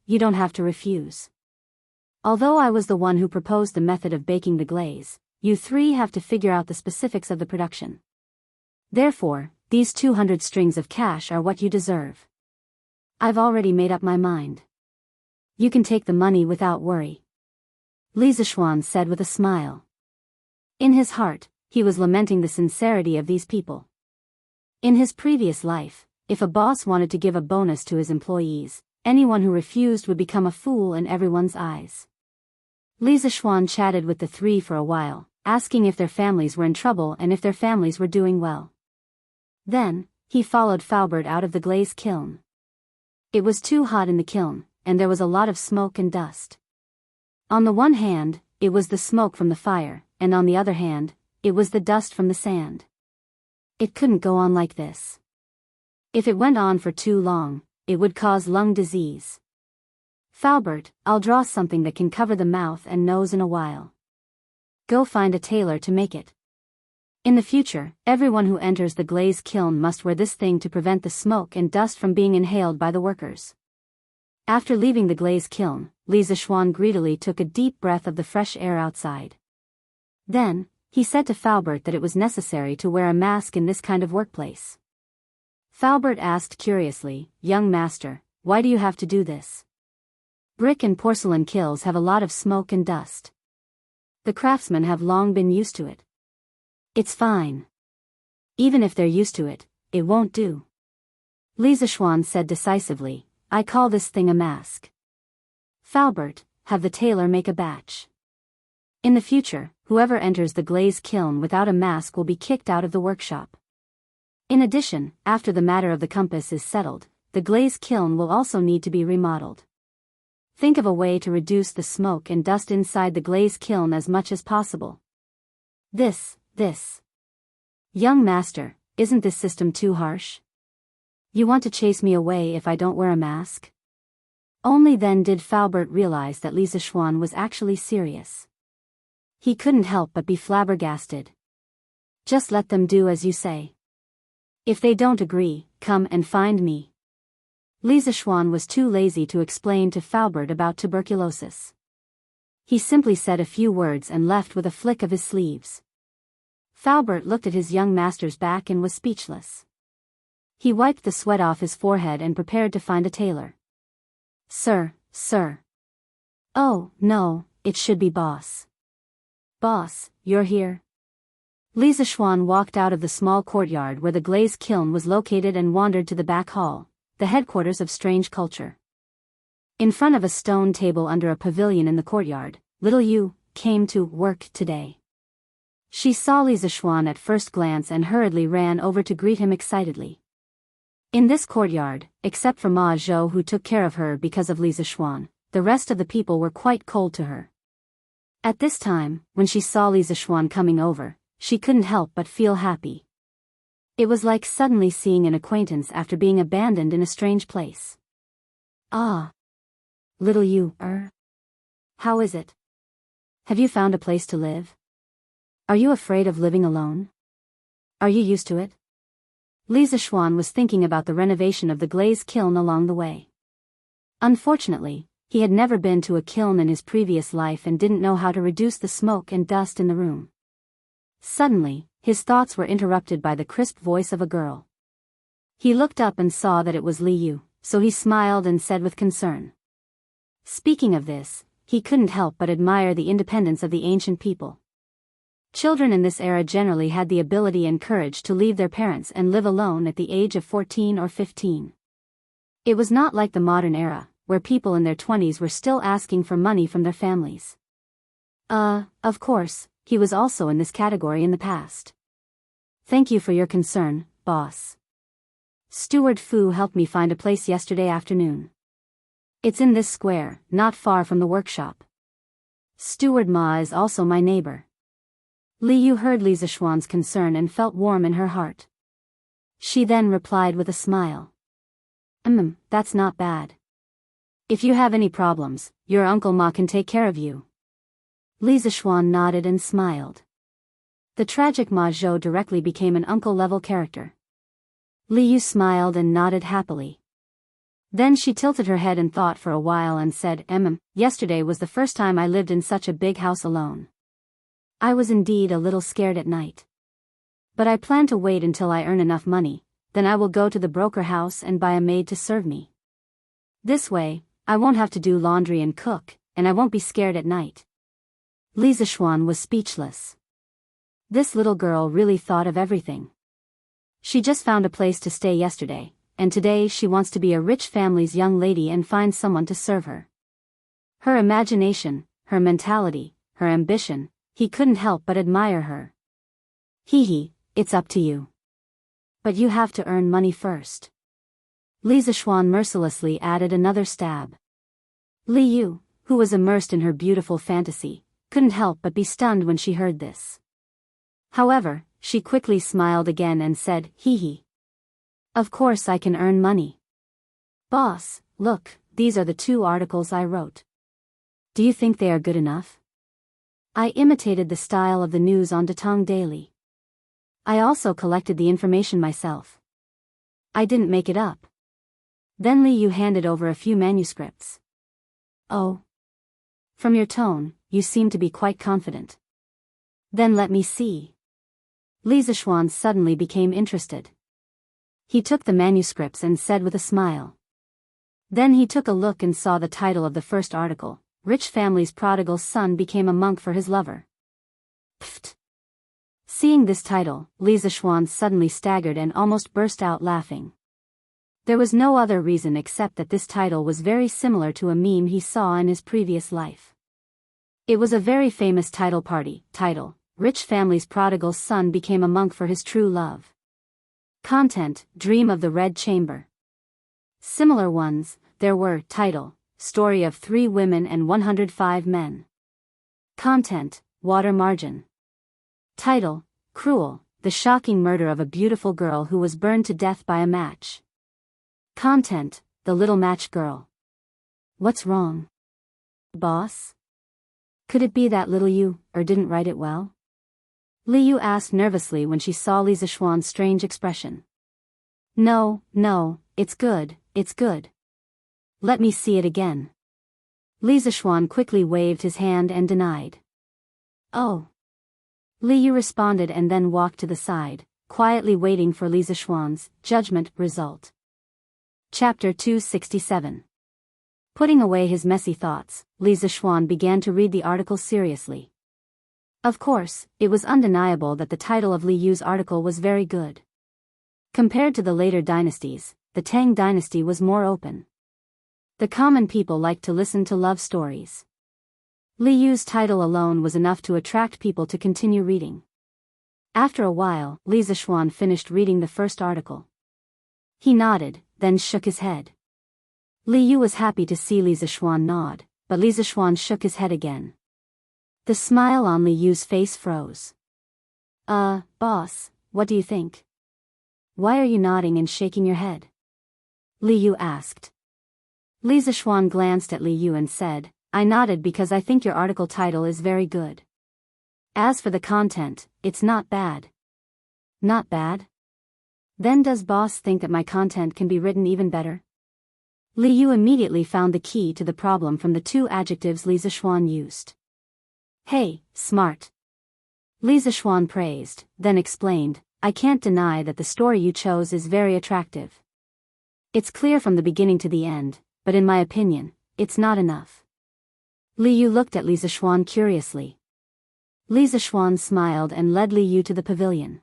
You don't have to refuse. Although I was the one who proposed the method of baking the glaze, you 3 have to figure out the specifics of the production. Therefore, these 200 strings of cash are what you deserve. I've already made up my mind. You can take the money without worry. Lisa Schwan said with a smile. In his heart, he was lamenting the sincerity of these people. In his previous life, if a boss wanted to give a bonus to his employees, anyone who refused would become a fool in everyone's eyes. Lisa Schwan chatted with the three for a while, asking if their families were in trouble and if their families were doing well. Then, he followed Faubert out of the glaze kiln. It was too hot in the kiln, and there was a lot of smoke and dust. On the one hand, it was the smoke from the fire, and on the other hand, it was the dust from the sand. It couldn't go on like this. If it went on for too long, it would cause lung disease. Faubert, I'll draw something that can cover the mouth and nose in a while. Go find a tailor to make it. In the future, everyone who enters the glaze kiln must wear this thing to prevent the smoke and dust from being inhaled by the workers. After leaving the glaze kiln, Lisa Schwan greedily took a deep breath of the fresh air outside. Then, he said to Faubert that it was necessary to wear a mask in this kind of workplace. Faubert asked curiously, "Young master, why do you have to do this? Brick and porcelain kilns have a lot of smoke and dust. The craftsmen have long been used to it. It's fine. Even if they're used to it, it won't do." Lisa Schwan said decisively, "I call this thing a mask. Faubert, have the tailor make a batch. In the future, whoever enters the glaze kiln without a mask will be kicked out of the workshop. In addition, after the matter of the compass is settled, the glaze kiln will also need to be remodeled. Think of a way to reduce the smoke and dust inside the glaze kiln as much as possible. This. Young master, isn't this system too harsh? You want to chase me away if I don't wear a mask?" Only then did Faubert realize that Lisa Schwan was actually serious. He couldn't help but be flabbergasted. "Just let them do as you say. If they don't agree, come and find me." Lisa Schwan was too lazy to explain to Faubert about tuberculosis. He simply said a few words and left with a flick of his sleeves. Faubert looked at his young master's back and was speechless. He wiped the sweat off his forehead and prepared to find a tailor. Sir. "Oh, no, it should be boss." "Boss, you're here?" Lisa Schwan walked out of the small courtyard where the glaze kiln was located and wandered to the back hall, the headquarters of strange culture. In front of a stone table under a pavilion in the courtyard, little Yu came to work today. She saw Lisa Schwan at first glance and hurriedly ran over to greet him excitedly. In this courtyard, except for Ma Zhou who took care of her because of Lisa Schwan, the rest of the people were quite cold to her. At this time, when she saw Lisa Schwan coming over, she couldn't help but feel happy. It was like suddenly seeing an acquaintance after being abandoned in a strange place. "Ah. Little Yu, how is it? Have you found a place to live? Are you afraid of living alone? Are you used to it?" Lisa Schwan was thinking about the renovation of the glaze kiln along the way. Unfortunately, he had never been to a kiln in his previous life and didn't know how to reduce the smoke and dust in the room. Suddenly, his thoughts were interrupted by the crisp voice of a girl. He looked up and saw that it was Li Yu, so he smiled and said with concern. Speaking of this, he couldn't help but admire the independence of the ancient people. Children in this era generally had the ability and courage to leave their parents and live alone at the age of 14 or 15. It was not like the modern era, where people in their 20s were still asking for money from their families. Of course, he was also in this category in the past. "Thank you for your concern, boss. Steward Fu helped me find a place yesterday afternoon. It's in this square, not far from the workshop. Steward Ma is also my neighbor." Li Yu heard Lisa Schwan's concern and felt warm in her heart. She then replied with a smile. That's not bad. If you have any problems, your Uncle Ma can take care of you." Lisa Schwan nodded and smiled. The tragic Ma Zhou directly became an uncle-level character. Li Yu smiled and nodded happily. Then she tilted her head and thought for a while and said, Yesterday was the first time I lived in such a big house alone. I was indeed a little scared at night. But I plan to wait until I earn enough money, then I will go to the broker house and buy a maid to serve me. This way, I won't have to do laundry and cook, and I won't be scared at night." Lisa Schwan was speechless. This little girl really thought of everything. She just found a place to stay yesterday, and today she wants to be a rich family's young lady and find someone to serve her. Her imagination, her mentality, her ambition, he couldn't help but admire her. Hee, it's up to you. But you have to earn money first. Li Zishuan mercilessly added another stab. Li Yu, who was immersed in her beautiful fantasy, couldn't help but be stunned when she heard this. However, she quickly smiled again and said, hee. Of course I can earn money. Boss, look, these are the 2 articles I wrote. Do you think they are good enough? I imitated the style of the news on Datong Daily. I also collected the information myself. I didn't make it up. Then Li Yu handed over a few manuscripts. Oh. From your tone, you seem to be quite confident. Then let me see. Li Zishuan suddenly became interested. He took the manuscripts and said with a smile. Then he took a look and saw the title of the first article, Rich Family's Prodigal Son Became a Monk for His Lover. Pfft. Seeing this title, Li Zishuan suddenly staggered and almost burst out laughing. There was no other reason except that this title was very similar to a meme he saw in his previous life. It was a very famous title, Rich Family's Prodigal Son Became a Monk for His True Love. Content, Dream of the Red Chamber. Similar ones, there were, title, Story of 3 Women and 105 Men. Content, Water Margin. Title, Cruel, the shocking murder of a beautiful girl who was burned to death by a match. Content, The Little Match Girl. What's wrong? Boss? Could it be that little you, didn't write it well? Li Yu asked nervously when she saw Li Zishuan's strange expression. No, it's good. Let me see it again. Li Zishuan quickly waved his hand and denied. Oh. Li Yu responded and then walked to the side, quietly waiting for Li Zishuan's judgment result. Chapter 267. Putting away his messy thoughts, Li Zishuan began to read the article seriously. Of course, it was undeniable that the title of Li Yu's article was very good. Compared to the later dynasties, the Tang dynasty was more open. The common people liked to listen to love stories. Li Yu's title alone was enough to attract people to continue reading. After a while, Li Zishuan finished reading the first article. He nodded, then shook his head. Li Yu was happy to see Li Zishuan nod, but Li Zishuan shook his head again. The smile on Li Yu's face froze. Boss, what do you think? Why are you nodding and shaking your head? Li Yu asked. Li Zishuan glanced at Li Yu and said, I nodded because I think your article title is very good. As for the content, it's not bad. Not bad? Then does boss think that my content can be written even better? Li Yu immediately found the key to the problem from the 2 adjectives Li Zishuan used. Hey, smart. Li Zishuan praised, then explained, I can't deny that the story you chose is very attractive. It's clear from the beginning to the end, but in my opinion, it's not enough. Li Yu looked at Li Zishuan curiously. Li Zishuan smiled and led Li Yu to the pavilion.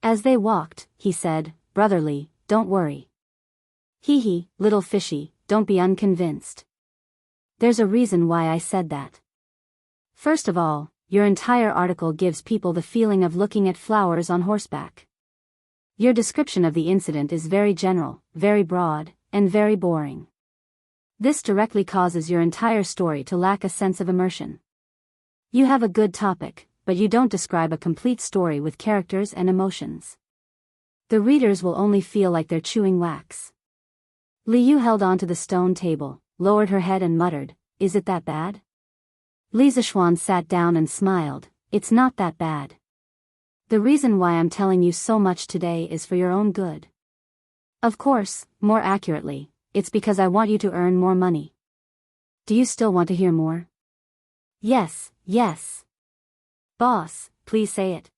As they walked, he said, Brotherly, don't worry. Hee, little fishy, don't be unconvinced. There's a reason why I said that. First of all, your entire article gives people the feeling of looking at flowers on horseback. Your description of the incident is very general, very broad, and very boring. This directly causes your entire story to lack a sense of immersion. You have a good topic, but you don't describe a complete story with characters and emotions. The readers will only feel like they're chewing wax. Li Yu held onto the stone table, lowered her head and muttered, Is it that bad? Li Zishuan sat down and smiled, It's not that bad. The reason why I'm telling you so much today is for your own good. Of course, more accurately, it's because I want you to earn more money. Do you still want to hear more? Yes. Boss, please say it.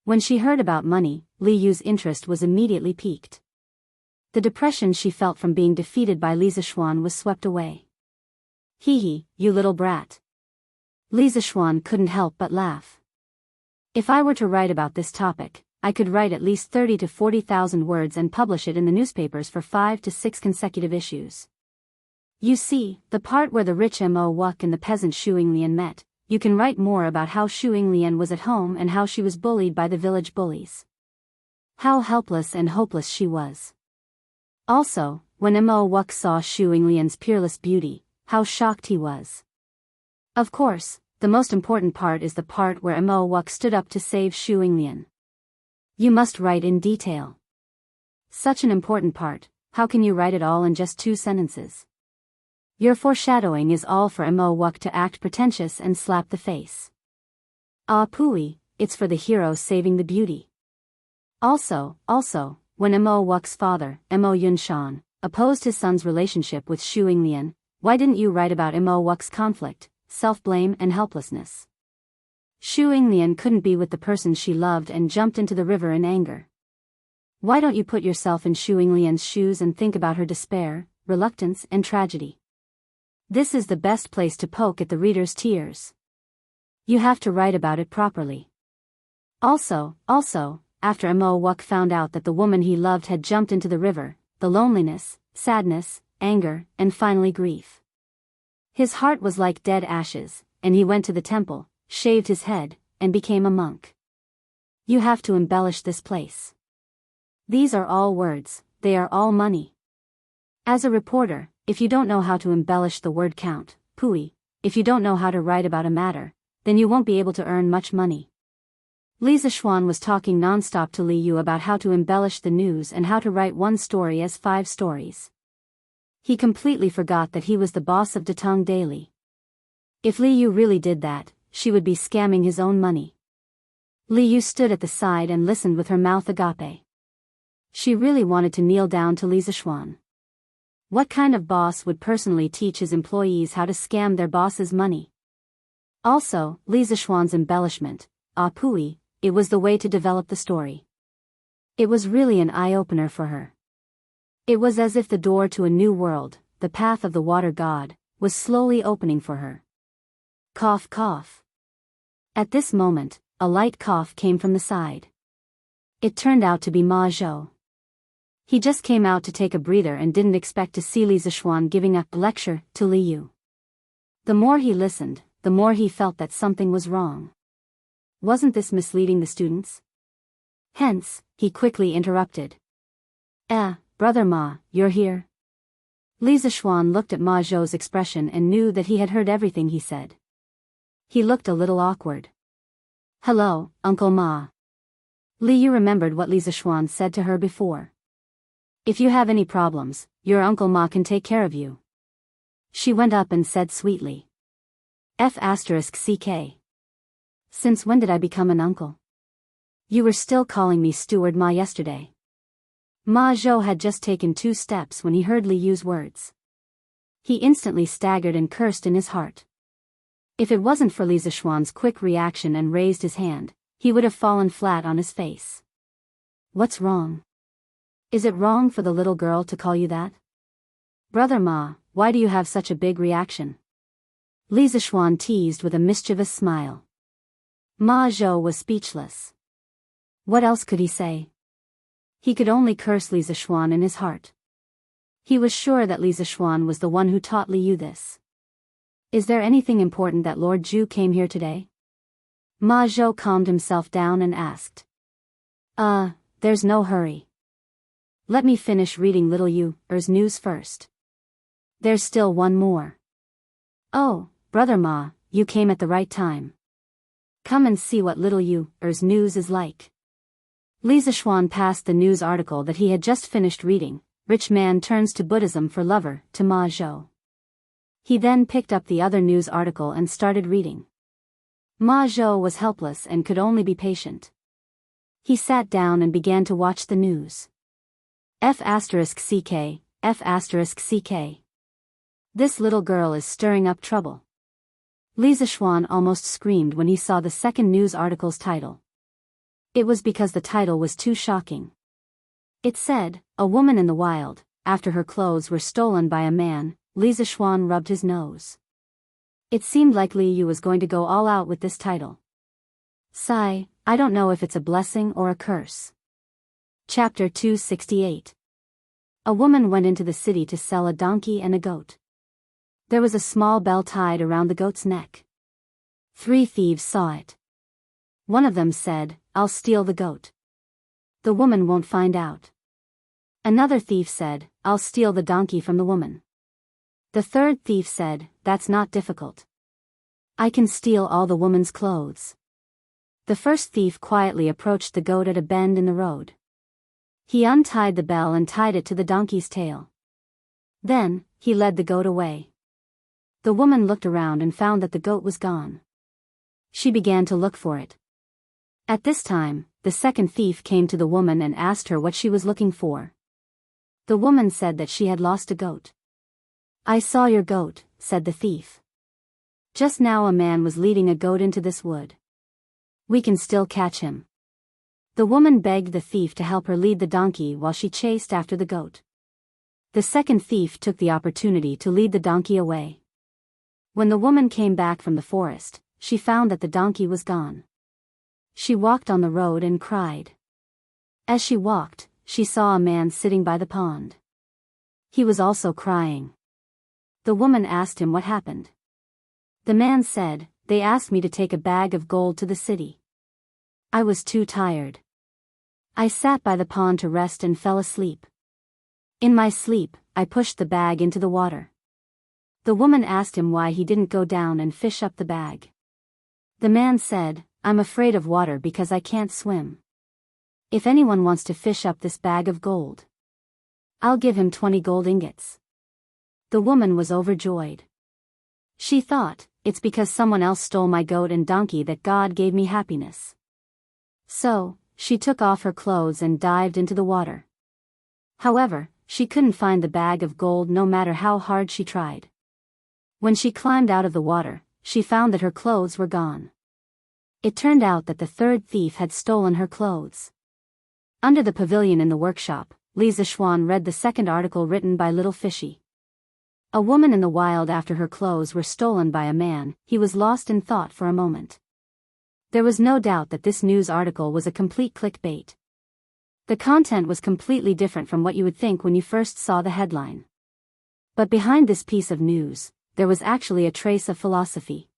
When she heard about money, Li Yu's interest was immediately piqued. The depression she felt from being defeated by Li Zishuan was swept away. Hee, you little brat. Li Zishuan couldn't help but laugh. If I were to write about this topic, I could write at least 30 to 40,000 words and publish it in the newspapers for 5 to 6 consecutive issues. You see, the part where the rich Mo Wuk and the peasant Shuing Lian met, you can write more about how Shuing Lian was at home and how she was bullied by the village bullies. How helpless and hopeless she was. Also, when Mo Wuk saw Shuing Lian's peerless beauty, how shocked he was. Of course, the most important part is the part where Mo Wuk stood up to save Shuing Lian. You must write in detail. Such an important part, how can you write it all in just 2 sentences? Your foreshadowing is all for Mo Wuk to act pretentious and slap the face. Ah pooey, it's for the hero saving the beauty. Also, when Mo Wuk's father, Mo Yunshan, opposed his son's relationship with Shuing Lian, why didn't you write about Mo Wuk's conflict, self-blame and helplessness? Shuing Lian couldn't be with the person she loved and jumped into the river in anger. Why don't you put yourself in Shuing Lian's shoes and think about her despair, reluctance and tragedy? This is the best place to poke at the reader's tears. You have to write about it properly. Also, after Mo Wuk found out that the woman he loved had jumped into the river, the loneliness, sadness, anger, and finally grief. His heart was like dead ashes, and he went to the temple, shaved his head, and became a monk. You have to embellish this place. These are all words, they are all money. As a reporter, if you don't know how to embellish the word count, pooey, if you don't know how to write about a matter, then you won't be able to earn much money. Li Zishuan was talking non-stop to Li Yu about how to embellish the news and how to write one story as 5 stories. He completely forgot that he was the boss of Datong Daily. If Li Yu really did that, she would be scamming his own money. Li Yu stood at the side and listened with her mouth agape. She really wanted to kneel down to Li Zishuan. What kind of boss would personally teach his employees how to scam their boss's money? Also, Li Zishuan's embellishment, ah pooey, it was the way to develop the story. It was really an eye-opener for her. It was as if the door to a new world, the path of the water god, was slowly opening for her. Cough cough. At this moment, a light cough came from the side. It turned out to be Ma Zhou. He just came out to take a breather and didn't expect to see Li Zishuan giving a lecture to Li Yu. The more he listened, the more he felt that something was wrong. Wasn't this misleading the students? Hence, he quickly interrupted. Brother Ma, you're here? Li Zishuan looked at Ma Zhou's expression and knew that he had heard everything he said. He looked a little awkward. Hello, Uncle Ma. Li Yu remembered what Li Zishuan said to her before. If you have any problems, your Uncle Ma can take care of you. She went up and said sweetly. F***ck. Since when did I become an uncle? You were still calling me Steward Ma yesterday. Ma Zhou had just taken 2 steps when he heard Li Yu's words. He instantly staggered and cursed in his heart. If it wasn't for Li Zishuan's quick reaction and raised his hand, he would have fallen flat on his face. What's wrong? Is it wrong for the little girl to call you that? Brother Ma, why do you have such a big reaction? Li Zishuan teased with a mischievous smile. Ma Zhou was speechless. What else could he say? He could only curse Li Zishuan in his heart. He was sure that Li Zishuan was the one who taught Li Yu this. Is there anything important that Lord Zhu came here today? Ma Zhou calmed himself down and asked. There's no hurry. Let me finish reading little Yu's news first. There's still one more. Oh, Brother Ma, you came at the right time. Come and see what little Yu's news is like. Li Zishuan passed the news article that he had just finished reading, Rich Man Turns to Buddhism for Lover, to Ma Zhou. He then picked up the other news article and started reading. Ma Zhou was helpless and could only be patient. He sat down and began to watch the news. F***ck. This little girl is stirring up trouble. Li Zishuan almost screamed when he saw the second news article's title. It was because the title was too shocking. It said, "A woman in the wild, after her clothes were stolen by a man." Li Zishuan rubbed his nose. It seemed like Li Yu was going to go all out with this title. Sigh, I don't know if it's a blessing or a curse. Chapter 268. A woman went into the city to sell a donkey and a goat. There was a small bell tied around the goat's neck. 3 thieves saw it. One of them said, "I'll steal the goat. The woman won't find out." Another thief said, "I'll steal the donkey from the woman." The third thief said, "That's not difficult. I can steal all the woman's clothes." The first thief quietly approached the goat at a bend in the road. He untied the bell and tied it to the donkey's tail. Then, he led the goat away. The woman looked around and found that the goat was gone. She began to look for it. At this time, the second thief came to the woman and asked her what she was looking for. The woman said that she had lost a goat. "I saw your goat," said the thief. "Just now a man was leading a goat into this wood. We can still catch him." The woman begged the thief to help her lead the donkey while she chased after the goat. The second thief took the opportunity to lead the donkey away. When the woman came back from the forest, she found that the donkey was gone. She walked on the road and cried. As she walked, she saw a man sitting by the pond. He was also crying. The woman asked him what happened. The man said, "They asked me to take a bag of gold to the city. I was too tired. I sat by the pond to rest and fell asleep. In my sleep, I pushed the bag into the water." The woman asked him why he didn't go down and fish up the bag. The man said, "I'm afraid of water because I can't swim. If anyone wants to fish up this bag of gold, I'll give him 20 gold ingots." The woman was overjoyed. She thought, "It's because someone else stole my goat and donkey that God gave me happiness." So, she took off her clothes and dived into the water. However, she couldn't find the bag of gold no matter how hard she tried. When she climbed out of the water, she found that her clothes were gone. It turned out that the third thief had stolen her clothes. Under the pavilion in the workshop, Lisa Schwan read the second article written by Little Fishy. A woman in the wild after her clothes were stolen by a man. He was lost in thought for a moment. There was no doubt that this news article was a complete clickbait. The content was completely different from what you would think when you first saw the headline. But behind this piece of news, there was actually a trace of philosophy.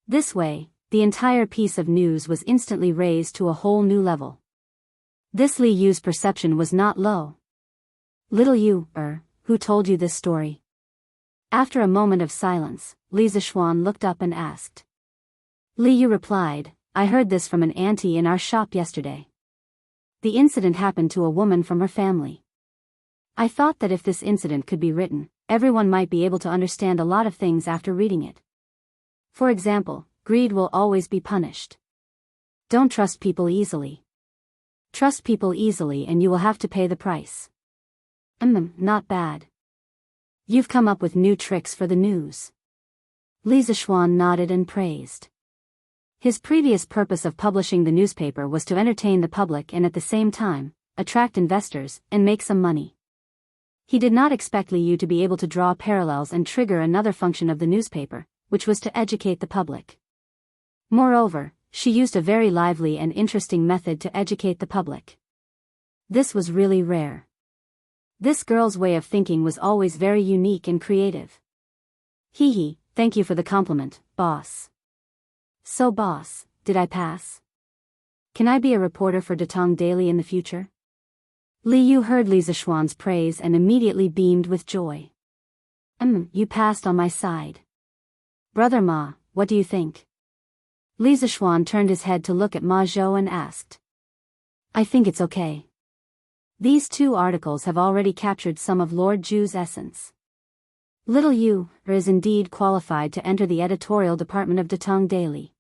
This way, the entire piece of news was instantly raised to a whole new level. This Li Yu's perception was not low. "Little Yu, who told you this story?" After a moment of silence, Lisa Schwan looked up and asked. Li Yu replied, "I heard this from an auntie in our shop yesterday. The incident happened to a woman from her family. I thought that if this incident could be written, everyone might be able to understand a lot of things after reading it. For example, greed will always be punished. Don't trust people easily. Trust people easily and you will have to pay the price. Not bad. You've come up with new tricks for the news." Lisa Schwan nodded and praised. His previous purpose of publishing the newspaper was to entertain the public and at the same time, attract investors and make some money. He did not expect Li Yu to be able to draw parallels and trigger another function of the newspaper, which was to educate the public. Moreover, she used a very lively and interesting method to educate the public. This was really rare. This girl's way of thinking was always very unique and creative. Hee, thank you for the compliment, boss. So boss, did I pass? Can I be a reporter for Datong Daily in the future? Li Yu heard Lisa Schwan's praise and immediately beamed with joy. You passed on my side. Brother Ma, what do you think? Lisa Schwan turned his head to look at Ma Zhou and asked. I think it's okay. These 2 articles have already captured some of Lord Ju's essence. Little Yu is indeed qualified to enter the editorial department of Datong Daily.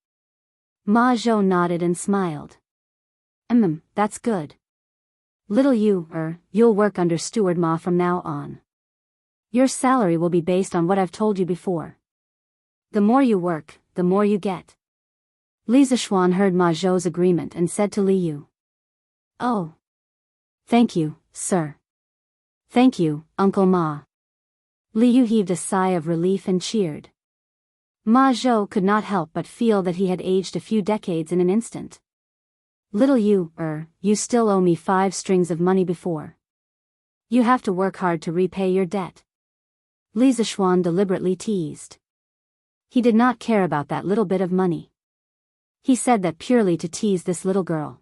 Ma Zhou nodded and smiled. That's good. Little Yu, you'll work under Steward Ma from now on. Your salary will be based on what I've told you before. The more you work, the more you get. Lisa Schwan heard Ma Zhou's agreement and said to Li Yu. Oh. Thank you, sir. Thank you, Uncle Ma. Li Yu heaved a sigh of relief and cheered. Ma Zhou could not help but feel that he had aged a few decades in an instant. Little Yu, you still owe me 5 strings of money before. You have to work hard to repay your debt. Li Zishuan deliberately teased. He did not care about that little bit of money. He said that purely to tease this little girl.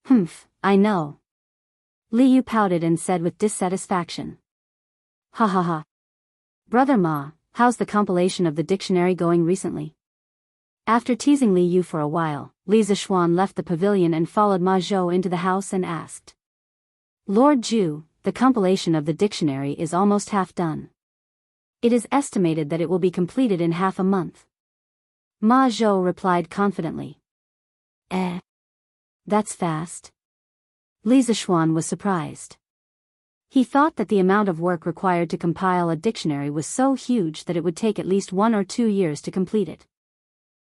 Humph, I know. Li Yu pouted and said with dissatisfaction. Ha ha ha. Brother Ma, how's the compilation of the dictionary going recently? After teasing Li Yu for a while, Li Zishuan left the pavilion and followed Ma Zhou into the house and asked. Lord Zhu, the compilation of the dictionary is almost half done. It is estimated that it will be completed in half a month. Ma Zhou replied confidently. That's fast. Li Zishuan was surprised. He thought that the amount of work required to compile a dictionary was so huge that it would take at least 1 or 2 years to complete it.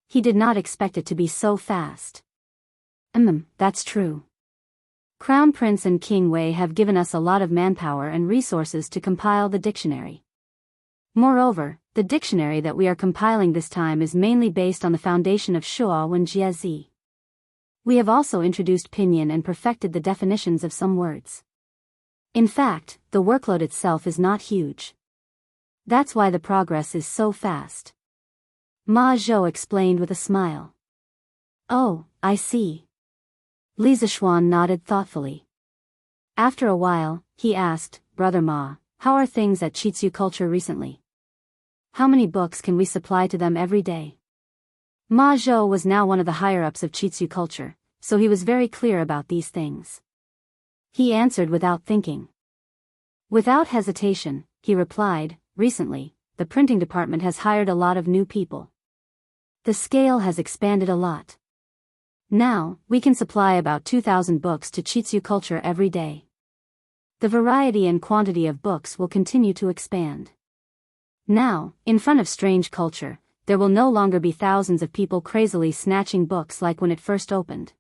He did not expect it to be so fast. That's true. Crown Prince and King Wei have given us a lot of manpower and resources to compile the dictionary. Moreover, the dictionary that we are compiling this time is mainly based on the foundation of Shuo Wen Jiezi. We have also introduced pinyin and perfected the definitions of some words. In fact, the workload itself is not huge. That's why the progress is so fast. Ma Zhou explained with a smile. Oh, I see. Li Zishuan nodded thoughtfully. After a while, he asked, Brother Ma, how are things at Chitsu Culture recently? How many books can we supply to them every day? Ma Zhou was now one of the higher-ups of Chitsu Culture, so he was very clear about these things. He answered without thinking. Without hesitation, he replied, recently, the printing department has hired a lot of new people. The scale has expanded a lot. Now, we can supply about 2,000 books to Chitsu Culture every day. The variety and quantity of books will continue to expand. Now, in front of Strange Culture, there will no longer be thousands of people crazily snatching books like when it first opened.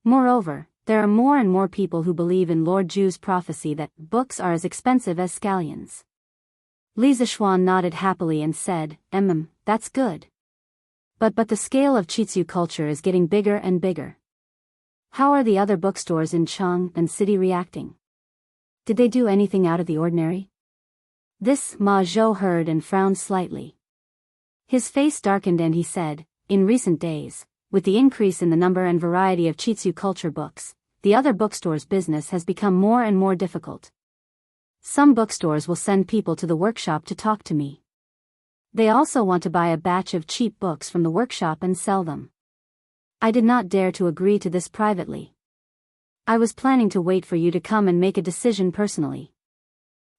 Moreover, there are more and more people who believe in Lord Zhu's prophecy that books are as expensive as scallions. Li Zishuan nodded happily and said, that's good. But the scale of Chitsu Culture is getting bigger and bigger. How are the other bookstores in Chang and City reacting? Did they do anything out of the ordinary? This Ma Zhou heard and frowned slightly. His face darkened and he said, in recent days, with the increase in the number and variety of Chitsu Culture books, the other bookstores' business has become more and more difficult. Some bookstores will send people to the workshop to talk to me. They also want to buy a batch of cheap books from the workshop and sell them. I did not dare to agree to this privately. I was planning to wait for you to come and make a decision personally.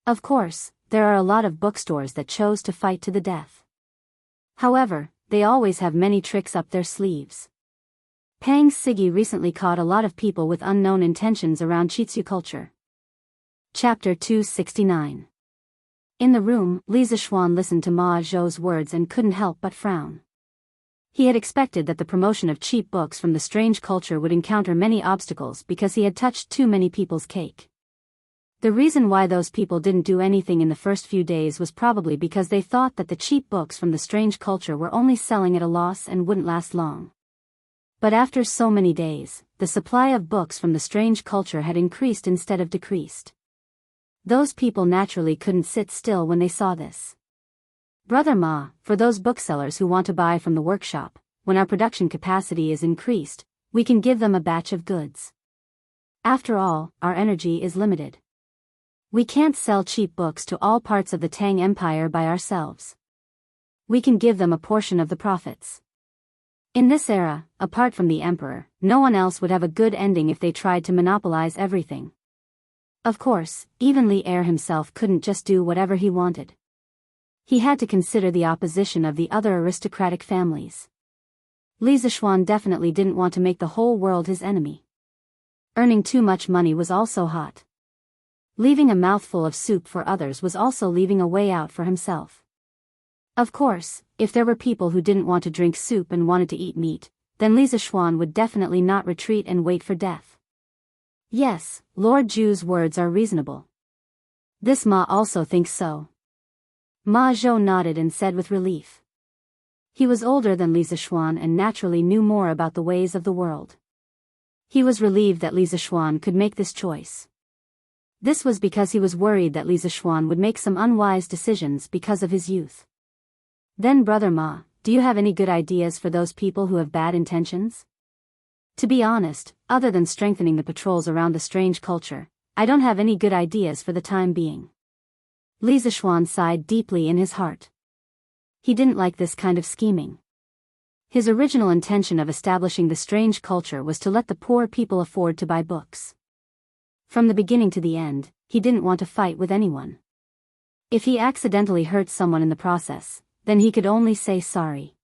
Of course, there are a lot of bookstores that chose to fight to the death. However, they always have many tricks up their sleeves. Pang Sigi recently caught a lot of people with unknown intentions around Chitsu Culture. Chapter 269. In the room, Li Zishuan listened to Ma Zhou's words and couldn't help but frown. He had expected that the promotion of cheap books from the Strange Culture would encounter many obstacles because he had touched too many people's cake. The reason why those people didn't do anything in the first few days was probably because they thought that the cheap books from the Strange Culture were only selling at a loss and wouldn't last long. But after so many days, the supply of books from the Strange Culture had increased instead of decreased. Those people naturally couldn't sit still when they saw this. Brother Ma, for those booksellers who want to buy from the workshop, when our production capacity is increased, we can give them a batch of goods. After all, our energy is limited. We can't sell cheap books to all parts of the Tang Empire by ourselves. We can give them a portion of the profits. In this era, apart from the emperor, no one else would have a good ending if they tried to monopolize everything. Of course, even Li Er himself couldn't just do whatever he wanted. He had to consider the opposition of the other aristocratic families. Li Zishuan definitely didn't want to make the whole world his enemy. Earning too much money was also hot. Leaving a mouthful of soup for others was also leaving a way out for himself. Of course, if there were people who didn't want to drink soup and wanted to eat meat, then Li Zishuan would definitely not retreat and wait for death. Yes, Lord Zhu's words are reasonable. This Ma also thinks so. Ma Zhou nodded and said with relief. He was older than Li Zishuan and naturally knew more about the ways of the world. He was relieved that Li Zishuan could make this choice. This was because he was worried that Li Zishuan would make some unwise decisions because of his youth. Then Brother Ma, do you have any good ideas for those people who have bad intentions? To be honest, other than strengthening the patrols around the strange culture, I don't have any good ideas for the time being. Li Zishuan sighed deeply in his heart. He didn't like this kind of scheming. His original intention of establishing the strange culture was to let the poor people afford to buy books. From the beginning to the end, he didn't want to fight with anyone. If he accidentally hurt someone in the process, then he could only say sorry.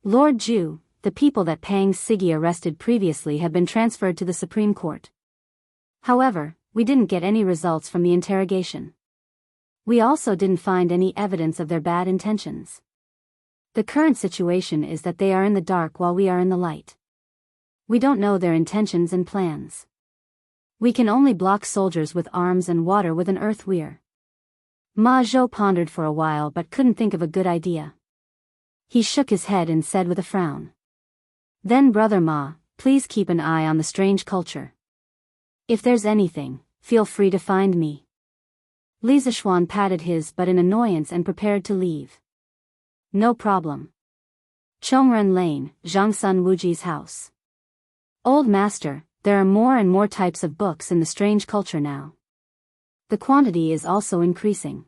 Lord Ju, the people that Pang Sigi arrested previously have been transferred to the Supreme Court. However, we didn't get any results from the interrogation. We also didn't find any evidence of their bad intentions. The current situation is that they are in the dark while we are in the light. We don't know their intentions and plans. We can only block soldiers with arms and water with an earth weir. Ma Zhou pondered for a while but couldn't think of a good idea. He shook his head and said with a frown. Then Brother Ma, please keep an eye on the strange culture. If there's anything, feel free to find me. Li Zishuan patted his butt in annoyance and prepared to leave. No problem. Chongren Lane, Zhangsun Wuji's house. Old Master, there are more and more types of books in the strange culture now. The quantity is also increasing.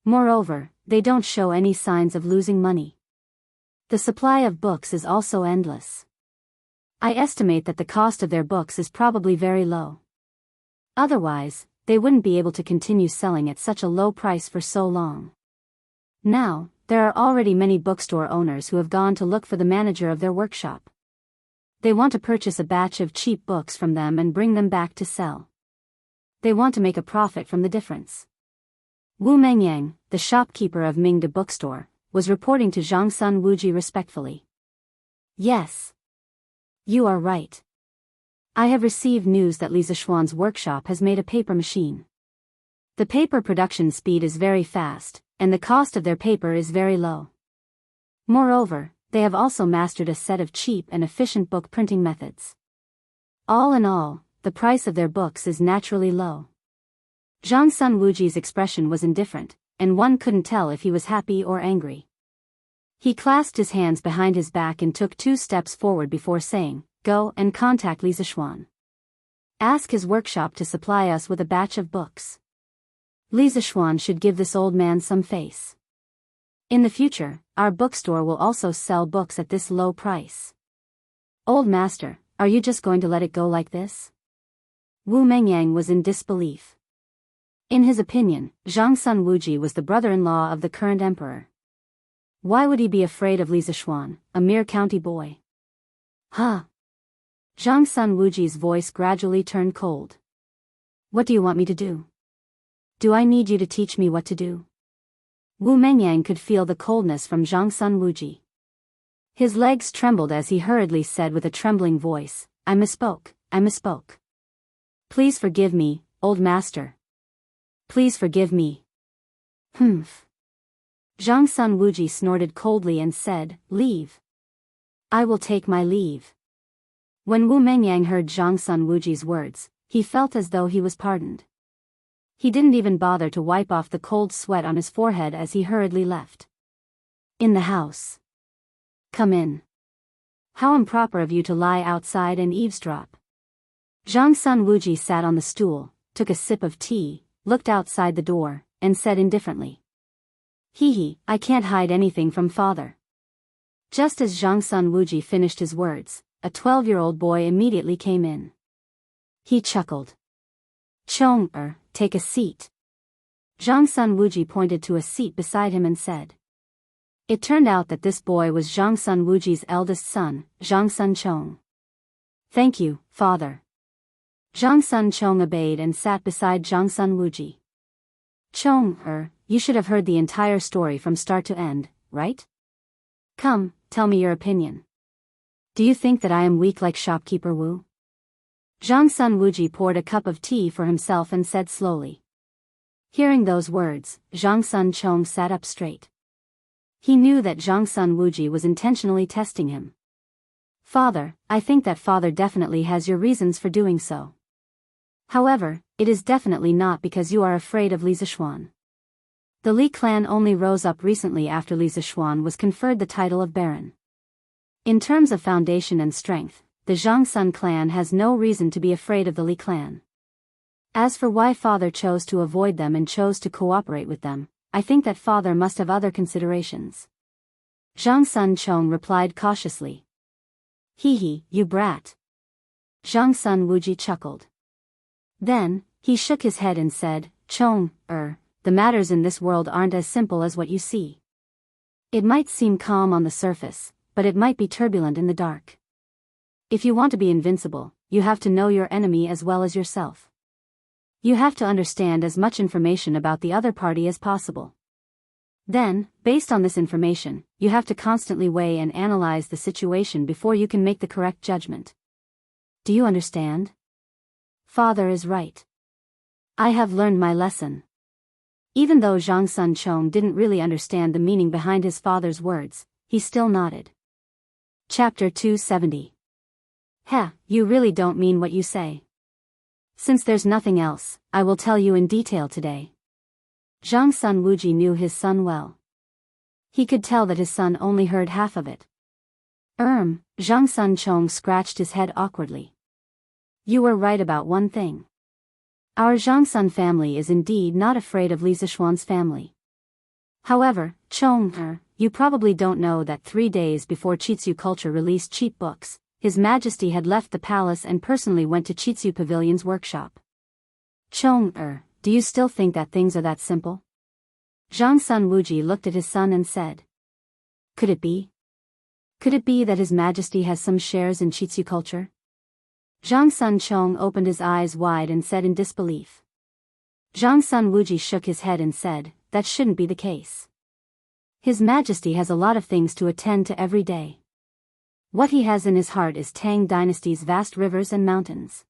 Moreover, they don't show any signs of losing money. The supply of books is also endless. I estimate that the cost of their books is probably very low. Otherwise, they wouldn't be able to continue selling at such a low price for so long. Now, there are already many bookstore owners who have gone to look for the manager of their workshop. They want to purchase a batch of cheap books from them and bring them back to sell. They want to make a profit from the difference. Wu Mengyang, the shopkeeper of Mingde Bookstore, was reporting to Zhangsun Wuji respectfully. Yes. You are right. I have received news that Li Zishuan's workshop has made a paper machine. The paper production speed is very fast, and the cost of their paper is very low. Moreover, they have also mastered a set of cheap and efficient book printing methods. All in all, the price of their books is naturally low. Zhangsun Wuji's expression was indifferent, and one couldn't tell if he was happy or angry. He clasped his hands behind his back and took 2 steps forward before saying, "Go and contact Li Zishuan. Ask his workshop to supply us with a batch of books. Li Zishuan should give this old man some face. In the future, our bookstore will also sell books at this low price." Old Master, are you just going to let it go like this? Wu Mengyang was in disbelief. In his opinion, Zhangsun Wuji was the brother-in-law of the current emperor. Why would he be afraid of Li Zishuan, a mere county boy? Huh? Zhangsun Wuji's voice gradually turned cold. What do you want me to do? Do I need you to teach me what to do? Wu Mengyang could feel the coldness from Zhangsun Wuji. His legs trembled as he hurriedly said with a trembling voice, I misspoke. Please forgive me, old master. Please forgive me. Humph. Zhangsun Wuji snorted coldly and said, Leave. I will take my leave. When Wu Mengyang heard Zhangsun Wuji's words, he felt as though he was pardoned. He didn't even bother to wipe off the cold sweat on his forehead as he hurriedly left. In the house. Come in. How improper of you to lie outside and eavesdrop. Zhangsun Wuji sat on the stool, took a sip of tea, looked outside the door, and said indifferently. I can't hide anything from father. Just as Zhangsun Wuji finished his words, a 12-year-old boy immediately came in. He chuckled. Chong-er, take a seat. Zhangsun Wuji pointed to a seat beside him and said. It turned out that this boy was Zhangsun Wuji's eldest son, Zhangsun Chong. Thank you, father. Zhangsun Chong obeyed and sat beside Zhangsun Wuji. Chong-er, you should have heard the entire story from start to end, right? Come, tell me your opinion. Do you think that I am weak like shopkeeper Wu? Zhangsun Wuji poured a cup of tea for himself and said slowly. Hearing those words, Zhangsun Chong sat up straight. He knew that Zhangsun Wuji was intentionally testing him. Father, I think that father definitely has your reasons for doing so. However, it is definitely not because you are afraid of Li Zishuan. The Li clan only rose up recently after Li Zishuan was conferred the title of Baron. In terms of foundation and strength, the Zhangsun clan has no reason to be afraid of the Li clan. As for why father chose to avoid them and chose to cooperate with them, I think that father must have other considerations. Zhang Sun Chong replied cautiously. Hee, you brat. Zhang Sun Wuji chuckled. Then, he shook his head and said, Chong, the matters in this world aren't as simple as what you see. It might seem calm on the surface, but it might be turbulent in the dark. If you want to be invincible, you have to know your enemy as well as yourself. You have to understand as much information about the other party as possible. Then, based on this information, you have to constantly weigh and analyze the situation before you can make the correct judgment. Do you understand? Father is right. I have learned my lesson. Even though Zhang Sun Chong didn't really understand the meaning behind his father's words, he still nodded. Chapter 270. You really don't mean what you say. Since there's nothing else, I will tell you in detail today. Zhang Sun Wuji knew his son well. He could tell that his son only heard half of it. Zhang Sun Chong scratched his head awkwardly. You were right about one thing. Our Zhang Sun family is indeed not afraid of Li Zishuan's family. However, Chong, you probably don't know that 3 days before Chitsu Culture released cheap books, His Majesty had left the palace and personally went to Chitsu Pavilion's workshop. Chong, do you still think that things are that simple? Zhang Sun Wuji looked at his son and said. Could it be? Could it be that His Majesty has some shares in Chitsu Culture? Zhang Sun Chong opened his eyes wide and said in disbelief. Zhang Sun Wuji shook his head and said, that shouldn't be the case. His Majesty has a lot of things to attend to every day. What he has in his heart is Tang Dynasty's vast rivers and mountains.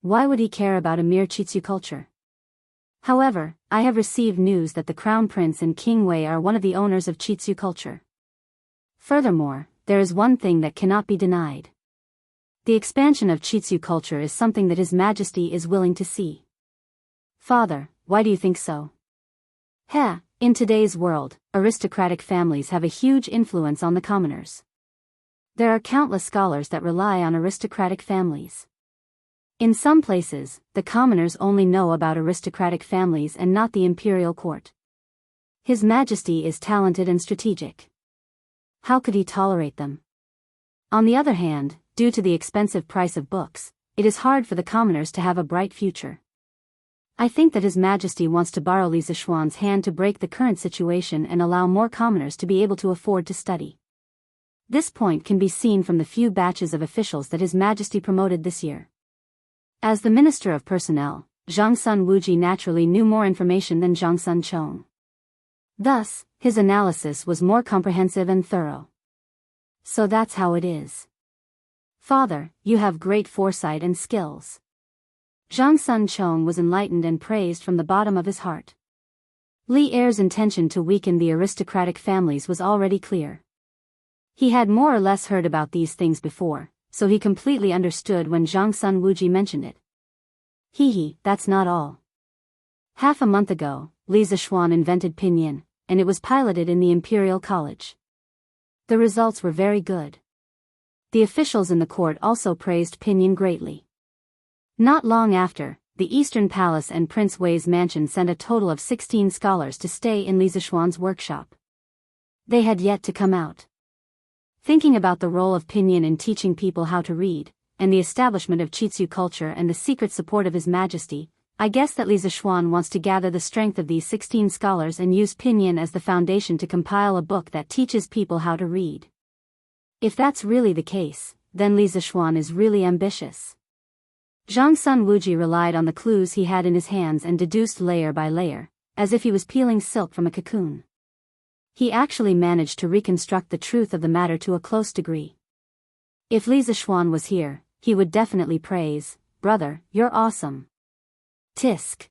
Why would he care about a mere Chitsu Culture? However, I have received news that the Crown Prince and King Wei are one of the owners of Chitsu Culture. Furthermore, there is one thing that cannot be denied. The expansion of Chitsu Culture is something that His Majesty is willing to see. Father, why do you think so? In today's world, aristocratic families have a huge influence on the commoners. There are countless scholars that rely on aristocratic families. In some places, the commoners only know about aristocratic families and not the imperial court. His Majesty is talented and strategic. How could he tolerate them? On the other hand, due to the expensive price of books, it is hard for the commoners to have a bright future. I think that His Majesty wants to borrow Li Zishuan's hand to break the current situation and allow more commoners to be able to afford to study. This point can be seen from the few batches of officials that His Majesty promoted this year. As the Minister of Personnel, Zhang Sun Wuji naturally knew more information than Zhang Sun Chong. Thus, his analysis was more comprehensive and thorough. So that's how it is. Father, you have great foresight and skills. Zhang Sun Chong was enlightened and praised from the bottom of his heart. Li Er's intention to weaken the aristocratic families was already clear. He had more or less heard about these things before, so he completely understood when Zhang Sun Wuji mentioned it. That's not all. Half a month ago, Li Zishuan invented pinyin, and it was piloted in the Imperial College. The results were very good. The officials in the court also praised pinyin greatly. Not long after, the Eastern Palace and Prince Wei's mansion sent a total of 16 scholars to stay in Li Zishuan's workshop. They had yet to come out. Thinking about the role of pinyin in teaching people how to read, and the establishment of Chitsu Culture and the secret support of His Majesty, I guess that Li Zishuan wants to gather the strength of these 16 scholars and use pinyin as the foundation to compile a book that teaches people how to read. If that's really the case, then Li Zishuan is really ambitious. Zhang Sun Wuji relied on the clues he had in his hands and deduced layer by layer, as if he was peeling silk from a cocoon. He actually managed to reconstruct the truth of the matter to a close degree. If Li Zishuan was here, he would definitely praise, "Brother, you're awesome." Tisk.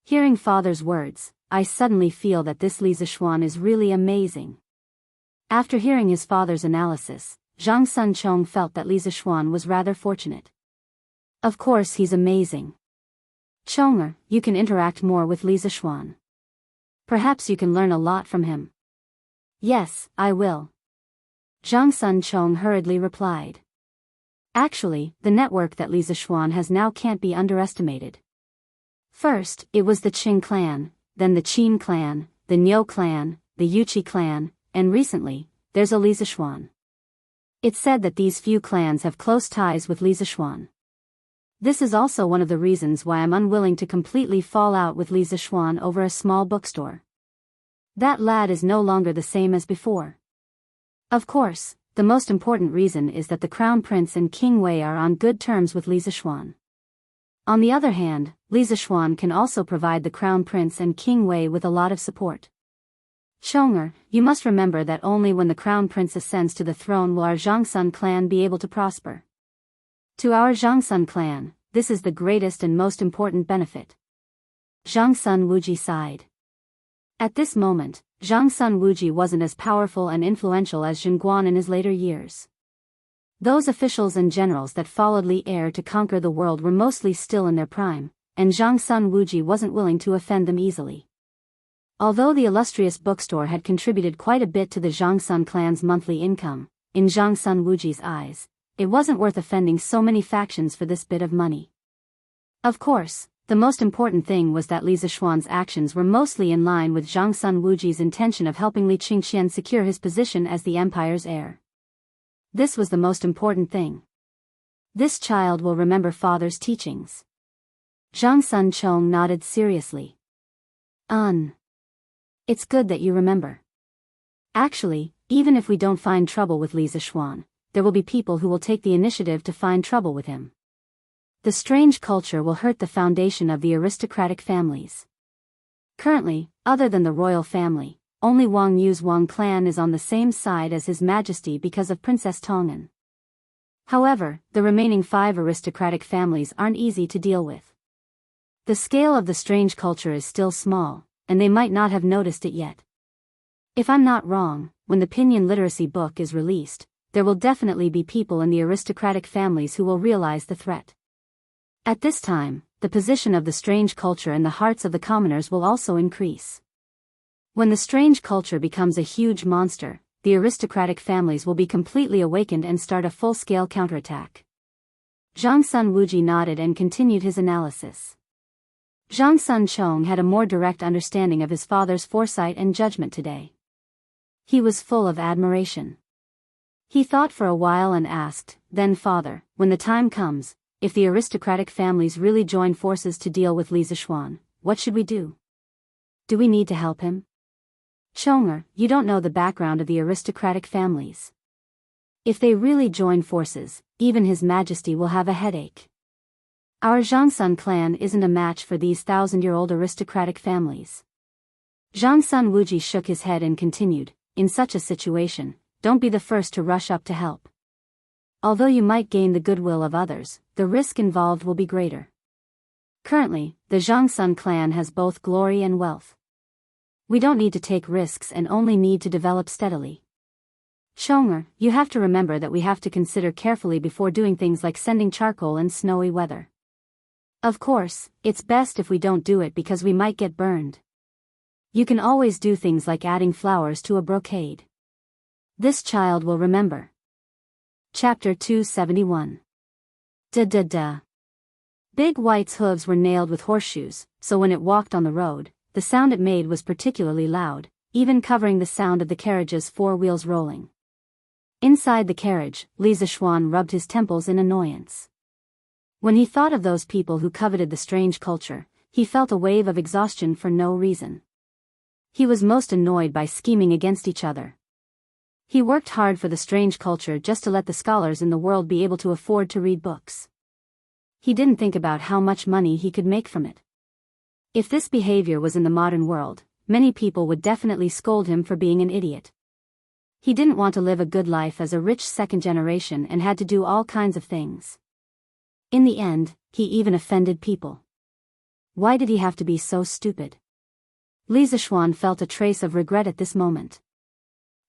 Hearing father's words, I suddenly feel that this Li Zishuan is really amazing. After hearing his father's analysis, Zhang Sun Chong felt that Li Zishuan was rather fortunate. Of course he's amazing. Chong'er, you can interact more with Li Zixuan. Perhaps you can learn a lot from him. Yes, I will. Zhang Sun Chong hurriedly replied. Actually, the network that Li Zixuan has now can't be underestimated. First, it was the Qing clan, then the Qin clan, the Niu clan, the Yuqi clan, and recently, there's a Li Zixuan. It's said that these few clans have close ties with Li Zixuan. This is also one of the reasons why I'm unwilling to completely fall out with Li Zixuan over a small bookstore. That lad is no longer the same as before. Of course, the most important reason is that the Crown Prince and King Wei are on good terms with Li Zixuan. On the other hand, Li Zixuan can also provide the Crown Prince and King Wei with a lot of support. Chong'er, you must remember that only when the Crown Prince ascends to the throne will our Zhangsun clan be able to prosper. To our Zhangsun clan, this is the greatest and most important benefit. Zhangsun Wuji sighed. At this moment, Zhangsun Wuji wasn't as powerful and influential as Zhenguan in his later years. Those officials and generals that followed Li Er to conquer the world were mostly still in their prime, and Zhangsun Wuji wasn't willing to offend them easily. Although the illustrious bookstore had contributed quite a bit to the Zhangsun clan's monthly income, in Zhangsun Wuji's eyes, it wasn't worth offending so many factions for this bit of money. Of course, the most important thing was that Li Zixuan's actions were mostly in line with Zhangsun Wuji's intention of helping Li Qingqian secure his position as the empire's heir. This was the most important thing. This child will remember father's teachings. Zhangsun Chong nodded seriously. It's good that you remember. Actually, even if we don't find trouble with Li Zixuan, there will be people who will take the initiative to find trouble with him. The strange culture will hurt the foundation of the aristocratic families. Currently, other than the royal family, only Wang Yu's Wang clan is on the same side as His Majesty because of Princess Tong'an. However, the remaining 5 aristocratic families aren't easy to deal with. The scale of the strange culture is still small, and they might not have noticed it yet. If I'm not wrong, when the Pinyin literacy book is released, there will definitely be people in the aristocratic families who will realize the threat. At this time, the position of the strange culture in the hearts of the commoners will also increase. When the strange culture becomes a huge monster, the aristocratic families will be completely awakened and start a full-scale counterattack. Zhangsun Wuji nodded and continued his analysis. Zhangsun Chong had a more direct understanding of his father's foresight and judgment today. He was full of admiration. He thought for a while and asked, "Then father, when the time comes, if the aristocratic families really join forces to deal with Li Zixuan, what should we do? Do we need to help him?" Chong'er, you don't know the background of the aristocratic families. If they really join forces, even His Majesty will have a headache. Our Zhangsun clan isn't a match for these 1,000-year-old aristocratic families. Zhangsun Wuji shook his head and continued, "In such a situation, don't be the first to rush up to help. Although you might gain the goodwill of others, the risk involved will be greater. Currently, the Zhangsun clan has both glory and wealth. We don't need to take risks and only need to develop steadily. Chong'er, you have to remember that we have to consider carefully before doing things like sending charcoal in snowy weather. Of course, it's best if we don't do it because we might get burned. You can always do things like adding flowers to a brocade. This child will remember." Chapter 271. Da. Big White's hooves were nailed with horseshoes, so when it walked on the road, the sound it made was particularly loud, even covering the sound of the carriage's 4 wheels rolling. Inside the carriage, Li Zixuan rubbed his temples in annoyance. When he thought of those people who coveted the strange culture, he felt a wave of exhaustion for no reason. He was most annoyed by scheming against each other. He worked hard for the strange culture just to let the scholars in the world be able to afford to read books. He didn't think about how much money he could make from it. If this behavior was in the modern world, many people would definitely scold him for being an idiot. He didn't want to live a good life as a rich second generation and had to do all kinds of things. In the end, he even offended people. Why did he have to be so stupid? Li Zixuan felt a trace of regret at this moment.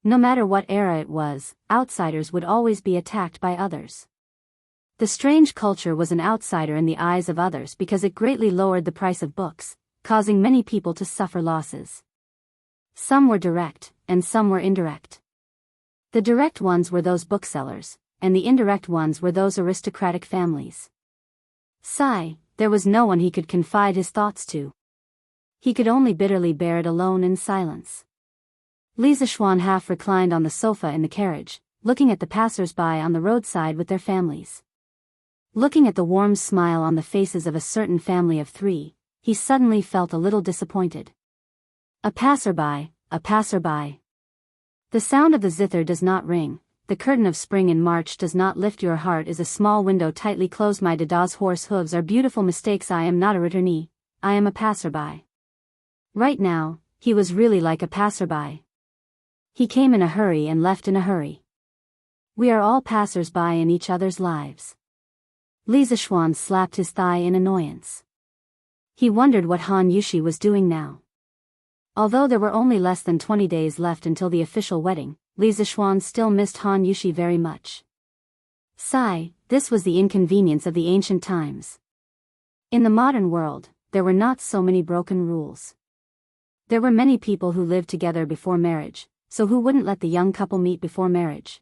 No matter what era it was, outsiders would always be attacked by others. The strange culture was an outsider in the eyes of others because it greatly lowered the price of books, causing many people to suffer losses. Some were direct, and some were indirect. The direct ones were those booksellers, and the indirect ones were those aristocratic families. Sigh, there was no one he could confide his thoughts to. He could only bitterly bear it alone in silence. Li Zixuan half reclined on the sofa in the carriage, looking at the passers-by on the roadside with their families. Looking at the warm smile on the faces of a certain family of 3, he suddenly felt a little disappointed. A passerby, a passerby. The sound of the zither does not ring, the curtain of spring in March does not lift your heart is a small window tightly closed my Dada's horse hooves are beautiful mistakes I am not a returnee, I am a passerby. Right now, he was really like a passerby. He came in a hurry and left in a hurry. We are all passers-by in each other's lives. Li Zixuan slapped his thigh in annoyance. He wondered what Han Yushi was doing now. Although there were only less than 20 days left until the official wedding, Li Zixuan still missed Han Yushi very much. Sigh, this was the inconvenience of the ancient times. In the modern world, there were not so many broken rules. There were many people who lived together before marriage, so who wouldn't let the young couple meet before marriage?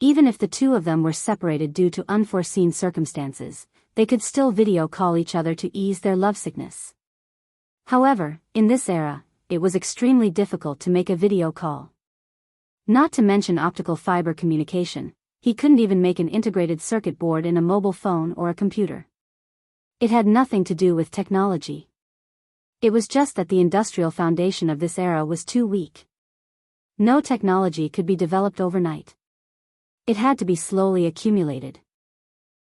Even if the two of them were separated due to unforeseen circumstances, they could still video call each other to ease their lovesickness. However, in this era, it was extremely difficult to make a video call. Not to mention optical fiber communication, he couldn't even make an integrated circuit board in a mobile phone or a computer. It had nothing to do with technology. It was just that the industrial foundation of this era was too weak. No technology could be developed overnight. It had to be slowly accumulated.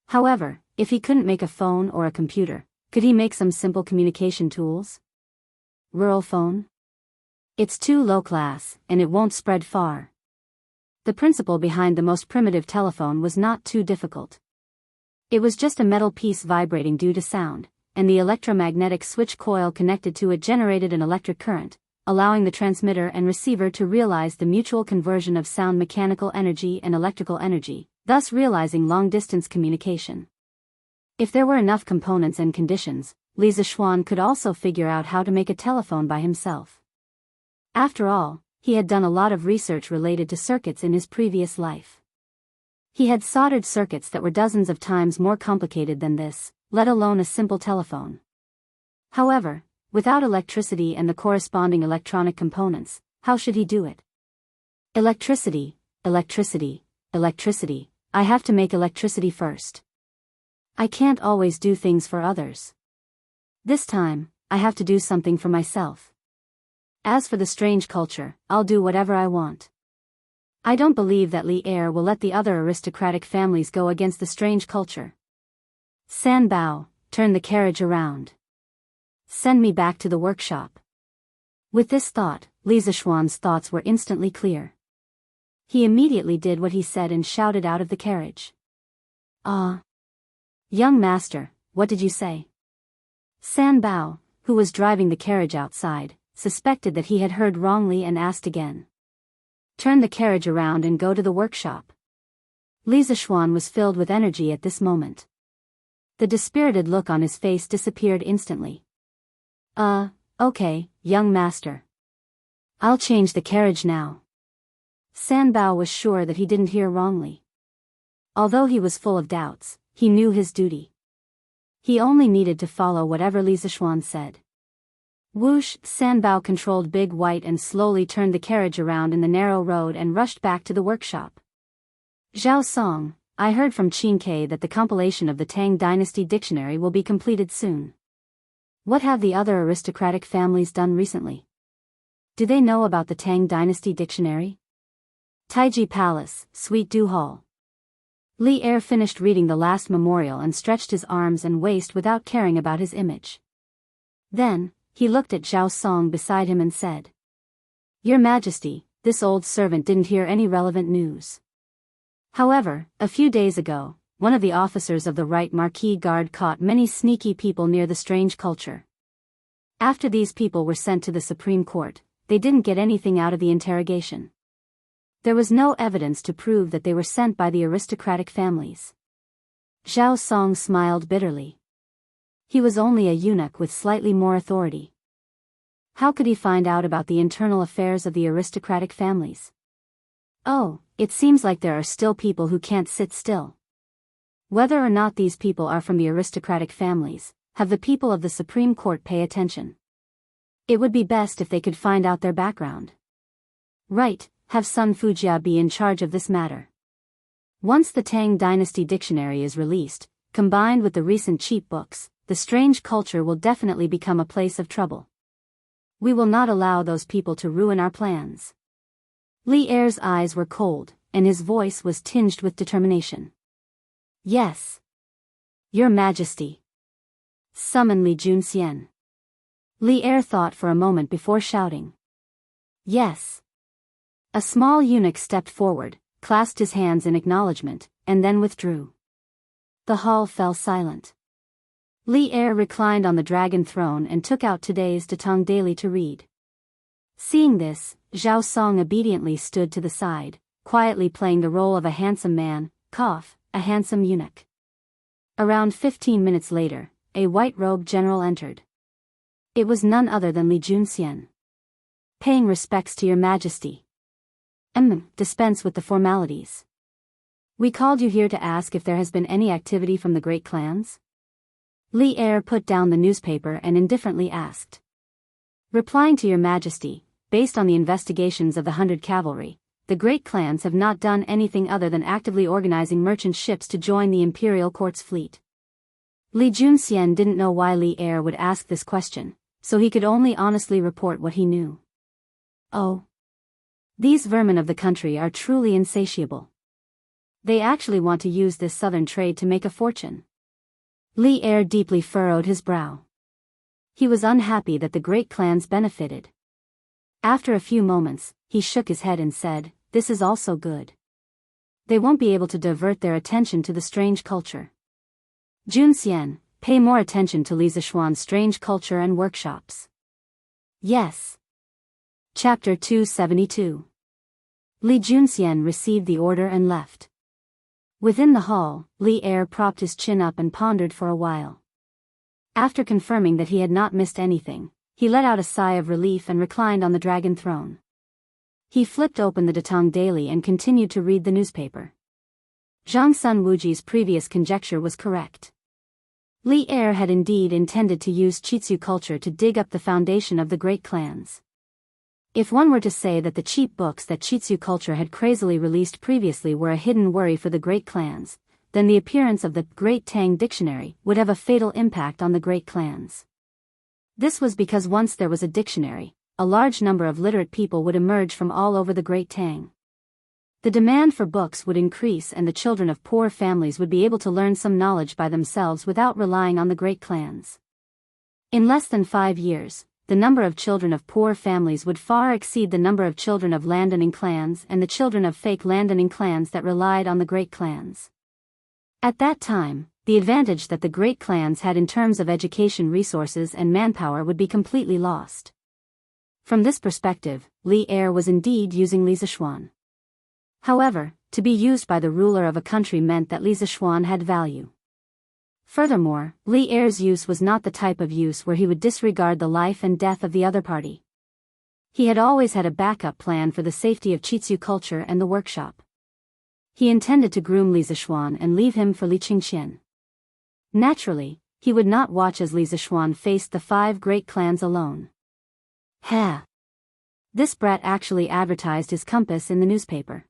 However, if he couldn't make a phone or a computer, could he make some simple communication tools? Rural phone? It's too low class, and it won't spread far. The principle behind the most primitive telephone was not too difficult. It was just a metal piece vibrating due to sound, and the electromagnetic switch coil connected to it generated an electric current, allowing the transmitter and receiver to realize the mutual conversion of sound mechanical energy and electrical energy, thus realizing long-distance communication. If there were enough components and conditions, Li Zixuan could also figure out how to make a telephone by himself. After all, he had done a lot of research related to circuits in his previous life. He had soldered circuits that were dozens of times more complicated than this, let alone a simple telephone. However, without electricity and the corresponding electronic components, how should he do it? Electricity, electricity, electricity, I have to make electricity first. I can't always do things for others. This time, I have to do something for myself. As for the strange culture, I'll do whatever I want. I don't believe that Li Er will let the other aristocratic families go against the strange culture. San Bao, turn the carriage around. Send me back to the workshop. With this thought, Li Zixuan's thoughts were instantly clear. He immediately did what he said and shouted out of the carriage. Ah! Young master, what did you say? San Bao, who was driving the carriage outside, suspected that he had heard wrongly and asked again. Turn the carriage around and go to the workshop. Li Zixuan was filled with energy at this moment. The dispirited look on his face disappeared instantly. Okay, young master. I'll change the carriage now. San Bao was sure that he didn't hear wrongly. Although he was full of doubts, he knew his duty. He only needed to follow whatever Li Zixuan said. Whoosh! San Bao controlled Big White and slowly turned the carriage around in the narrow road and rushed back to the workshop. Zhao Song, I heard from Qin Ke that the compilation of the Tang Dynasty Dictionary will be completed soon. What have the other aristocratic families done recently? Do they know about the Tang Dynasty Dictionary? Taiji Palace, Sweet Du Hall. Li Er finished reading the last memorial and stretched his arms and waist without caring about his image. Then, he looked at Zhao Song beside him and said, Your Majesty, this old servant didn't hear any relevant news. However, a few days ago, one of the officers of the Right Marquis Guard caught many sneaky people near the strange culture. After these people were sent to the Supreme Court, they didn't get anything out of the interrogation. There was no evidence to prove that they were sent by the aristocratic families. Zhao Song smiled bitterly. He was only a eunuch with slightly more authority. How could he find out about the internal affairs of the aristocratic families? Oh, it seems like there are still people who can't sit still. Whether or not these people are from the aristocratic families, have the people of the Supreme Court pay attention. It would be best if they could find out their background. Right, have Sun Fujia be in charge of this matter. Once the Tang Dynasty Dictionary is released, combined with the recent cheap books, the strange culture will definitely become a place of trouble. We will not allow those people to ruin our plans. Li Er's eyes were cold, and his voice was tinged with determination. Yes. Your Majesty. Summon Li Junxian. Li Er thought for a moment before shouting. Yes. A small eunuch stepped forward, clasped his hands in acknowledgement, and then withdrew. The hall fell silent. Li Er reclined on the dragon throne and took out today's Datong Daily to read. Seeing this, Zhao Song obediently stood to the side, quietly playing the role of a handsome man, a handsome eunuch. Around 15 minutes later, a white-robed general entered. It was none other than Li Junxian. Paying respects to your majesty. Dispense with the formalities. We called you here to ask if there has been any activity from the great clans? Li Er put down the newspaper and indifferently asked. Replying to your majesty, based on the investigations of the 100 Cavalry, the great clans have not done anything other than actively organizing merchant ships to join the imperial court's fleet. Li Junxian didn't know why Li Er would ask this question, so he could only honestly report what he knew. Oh. These vermin of the country are truly insatiable. They actually want to use this southern trade to make a fortune. Li Er deeply furrowed his brow. He was unhappy that the great clans benefited. After a few moments, he shook his head and said, this is also good. They won't be able to divert their attention to the strange culture. Junxian, pay more attention to Li Zishuan's strange culture and workshops. Yes. Chapter 272. Li Junxian received the order and left. Within the hall, Li Er propped his chin up and pondered for a while. After confirming that he had not missed anything, he let out a sigh of relief and reclined on the dragon throne. He flipped open the Datong Daily and continued to read the newspaper. Zhang Sun Wuji's previous conjecture was correct. Li Er had indeed intended to use Chitsu culture to dig up the foundation of the great clans. If one were to say that the cheap books that Chitsu culture had crazily released previously were a hidden worry for the great clans, then the appearance of the Great Tang Dictionary would have a fatal impact on the great clans. This was because once there was a dictionary, a large number of literate people would emerge from all over the Great Tang. The demand for books would increase and the children of poor families would be able to learn some knowledge by themselves without relying on the great clans. In less than 5 years, the number of children of poor families would far exceed the number of children of landowning clans and the children of fake landowning clans that relied on the great clans. At that time, the advantage that the great clans had in terms of education resources and manpower would be completely lost. From this perspective, Li Er was indeed using Li Zishuan. However, to be used by the ruler of a country meant that Li Zishuan had value. Furthermore, Li Er's use was not the type of use where he would disregard the life and death of the other party. He had always had a backup plan for the safety of Chitsu culture and the workshop. He intended to groom Li Zishuan and leave him for Li Qingqian. Naturally, he would not watch as Li Zishuan faced the 5 great clans alone. This brat actually advertised his compass in the newspaper.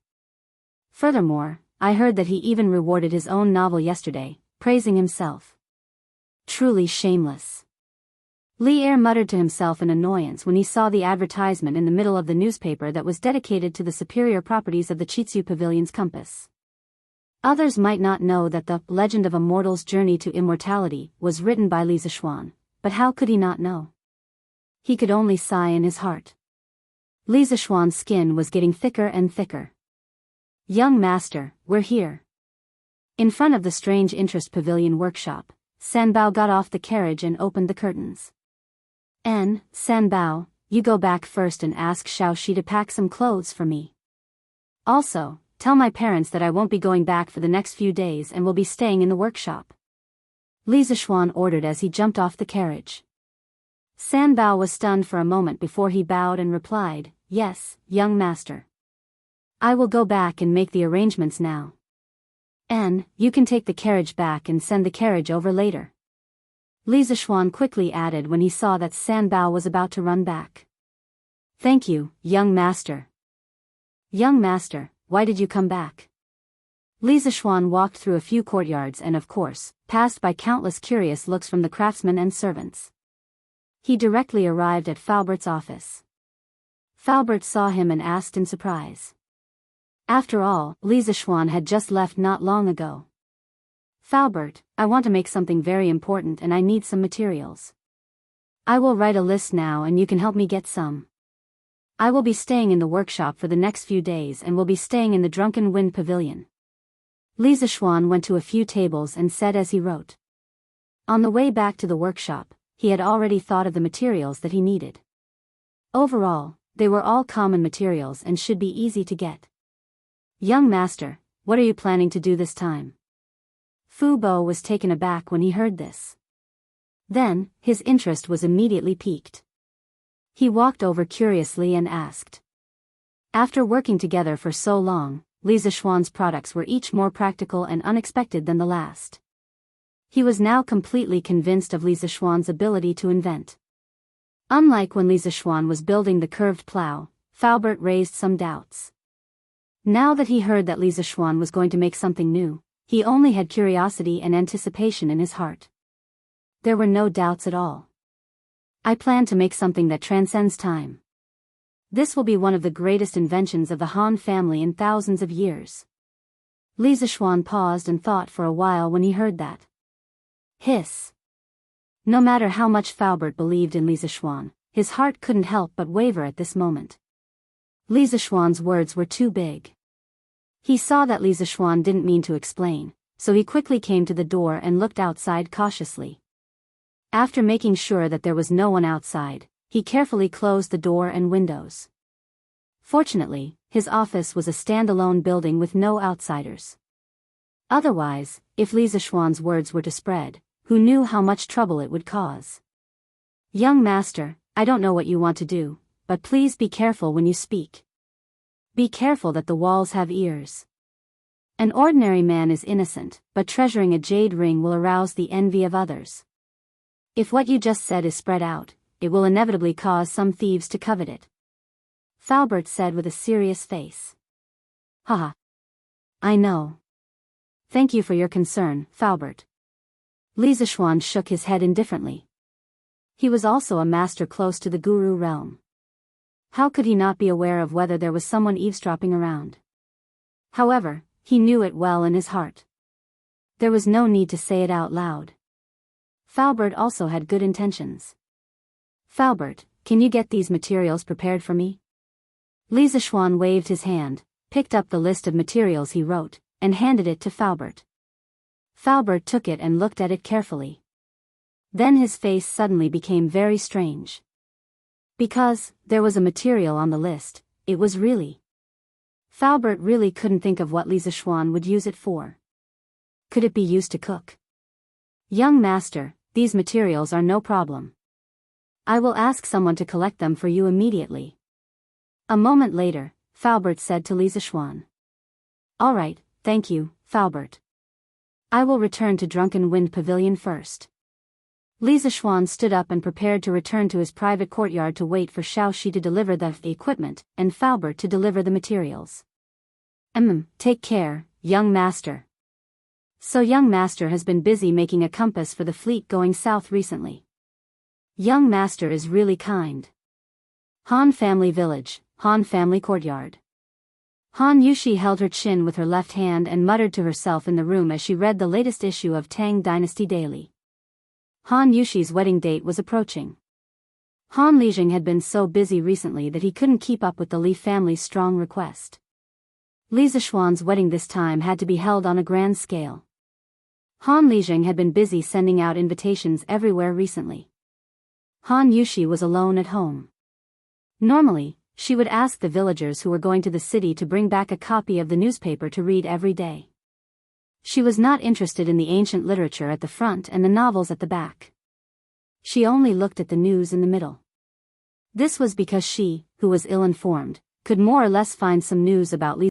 Furthermore, I heard that he even rewarded his own novel yesterday, praising himself. Truly shameless. Li Er muttered to himself in annoyance when he saw the advertisement in the middle of the newspaper that was dedicated to the superior properties of the Chitsu Pavilion's compass. Others might not know that the Legend of a Mortal's Journey to Immortality was written by Li Zishuan, but how could he not know? He could only sigh in his heart. Li Zishuan's skin was getting thicker and thicker. Young master, we're here. In front of the Strange Interest Pavilion workshop, Sanbao got off the carriage and opened the curtains. Sanbao, you go back first and ask Xiao Shi to pack some clothes for me. Also, tell my parents that I won't be going back for the next few days and will be staying in the workshop," Li Zishuan ordered as he jumped off the carriage. San Bao was stunned for a moment before he bowed and replied, "Yes, young master. I will go back and make the arrangements now. And, you can take the carriage back and send the carriage over later," Li Zishuan quickly added when he saw that San Bao was about to run back. "Thank you, young master." "Young master, why did you come back?" Li Zishuan walked through a few courtyards and of course, passed by countless curious looks from the craftsmen and servants. He directly arrived at Falbert's office. Falbert saw him and asked in surprise. After all, Li Zishuan had just left not long ago. "Falbert, I want to make something very important and I need some materials. I will write a list now and you can help me get some. I will be staying in the workshop for the next few days and will be staying in the Drunken Wind Pavilion." Li Zishuan went to a few tables and said as he wrote. On the way back to the workshop, he had already thought of the materials that he needed. Overall, they were all common materials and should be easy to get. "Young master, what are you planning to do this time?" Fu Bo was taken aback when he heard this. Then, his interest was immediately piqued. He walked over curiously and asked. After working together for so long, Li Zishuan's products were each more practical and unexpected than the last. He was now completely convinced of Li Zishuan's ability to invent. Unlike when Li Zishuan was building the curved plow, Falbert raised some doubts. Now that he heard that Li Zishuan was going to make something new, he only had curiosity and anticipation in his heart. There were no doubts at all. "I plan to make something that transcends time. This will be one of the greatest inventions of the Han family in thousands of years." Li Zishuan paused and thought for a while when he heard that. Hiss. No matter how much Falbert believed in Li Zishuan, his heart couldn't help but waver at this moment. Li Zishuan's words were too big. He saw that Li Zishuan didn't mean to explain, so he quickly came to the door and looked outside cautiously. After making sure that there was no one outside, he carefully closed the door and windows. Fortunately, his office was a standalone building with no outsiders. Otherwise, if Li Zishuan's words were to spread, who knew how much trouble it would cause? "Young master, I don't know what you want to do, but please be careful when you speak. Be careful that the walls have ears. An ordinary man is innocent, but treasuring a jade ring will arouse the envy of others. If what you just said is spread out, it will inevitably cause some thieves to covet it," Falbert said with a serious face. "Haha. I know. Thank you for your concern, Falbert." Li Zishuan shook his head indifferently. He was also a master close to the guru realm. How could he not be aware of whether there was someone eavesdropping around? However, he knew it well in his heart. There was no need to say it out loud. Falbert also had good intentions. "Falbert, can you get these materials prepared for me?" Li Zishuan waved his hand, picked up the list of materials he wrote, and handed it to Falbert. Falbert took it and looked at it carefully. Then his face suddenly became very strange. Because there was a material on the list, it was really. Falbert really couldn't think of what Li Zishuan would use it for. Could it be used to cook? "Young master, these materials are no problem. I will ask someone to collect them for you immediately." A moment later, Falbert said to Li Zishuan. "All right, thank you, Falbert. I will return to Drunken Wind Pavilion first." Li Zishuan stood up and prepared to return to his private courtyard to wait for Xiao Shi to deliver the equipment, and Falbert to deliver the materials. Take care, young master. So young master has been busy making a compass for the fleet going south recently. Young master is really kind. Han Family Village, Han Family Courtyard. Han Yushi held her chin with her left hand and muttered to herself in the room as she read the latest issue of Tang Dynasty Daily. Han Yushi's wedding date was approaching. Han Lijing had been so busy recently that he couldn't keep up with the Li family's strong request. Li Zishuan's wedding this time had to be held on a grand scale. Han Lijing had been busy sending out invitations everywhere recently. Han Yushi was alone at home. Normally, She would ask the villagers who were going to the city to bring back a copy of the newspaper to read every day. She was not interested in the ancient literature at the front and the novels at the back. She only looked at the news in the middle. This was because she, who was ill-informed, could more or less find some news about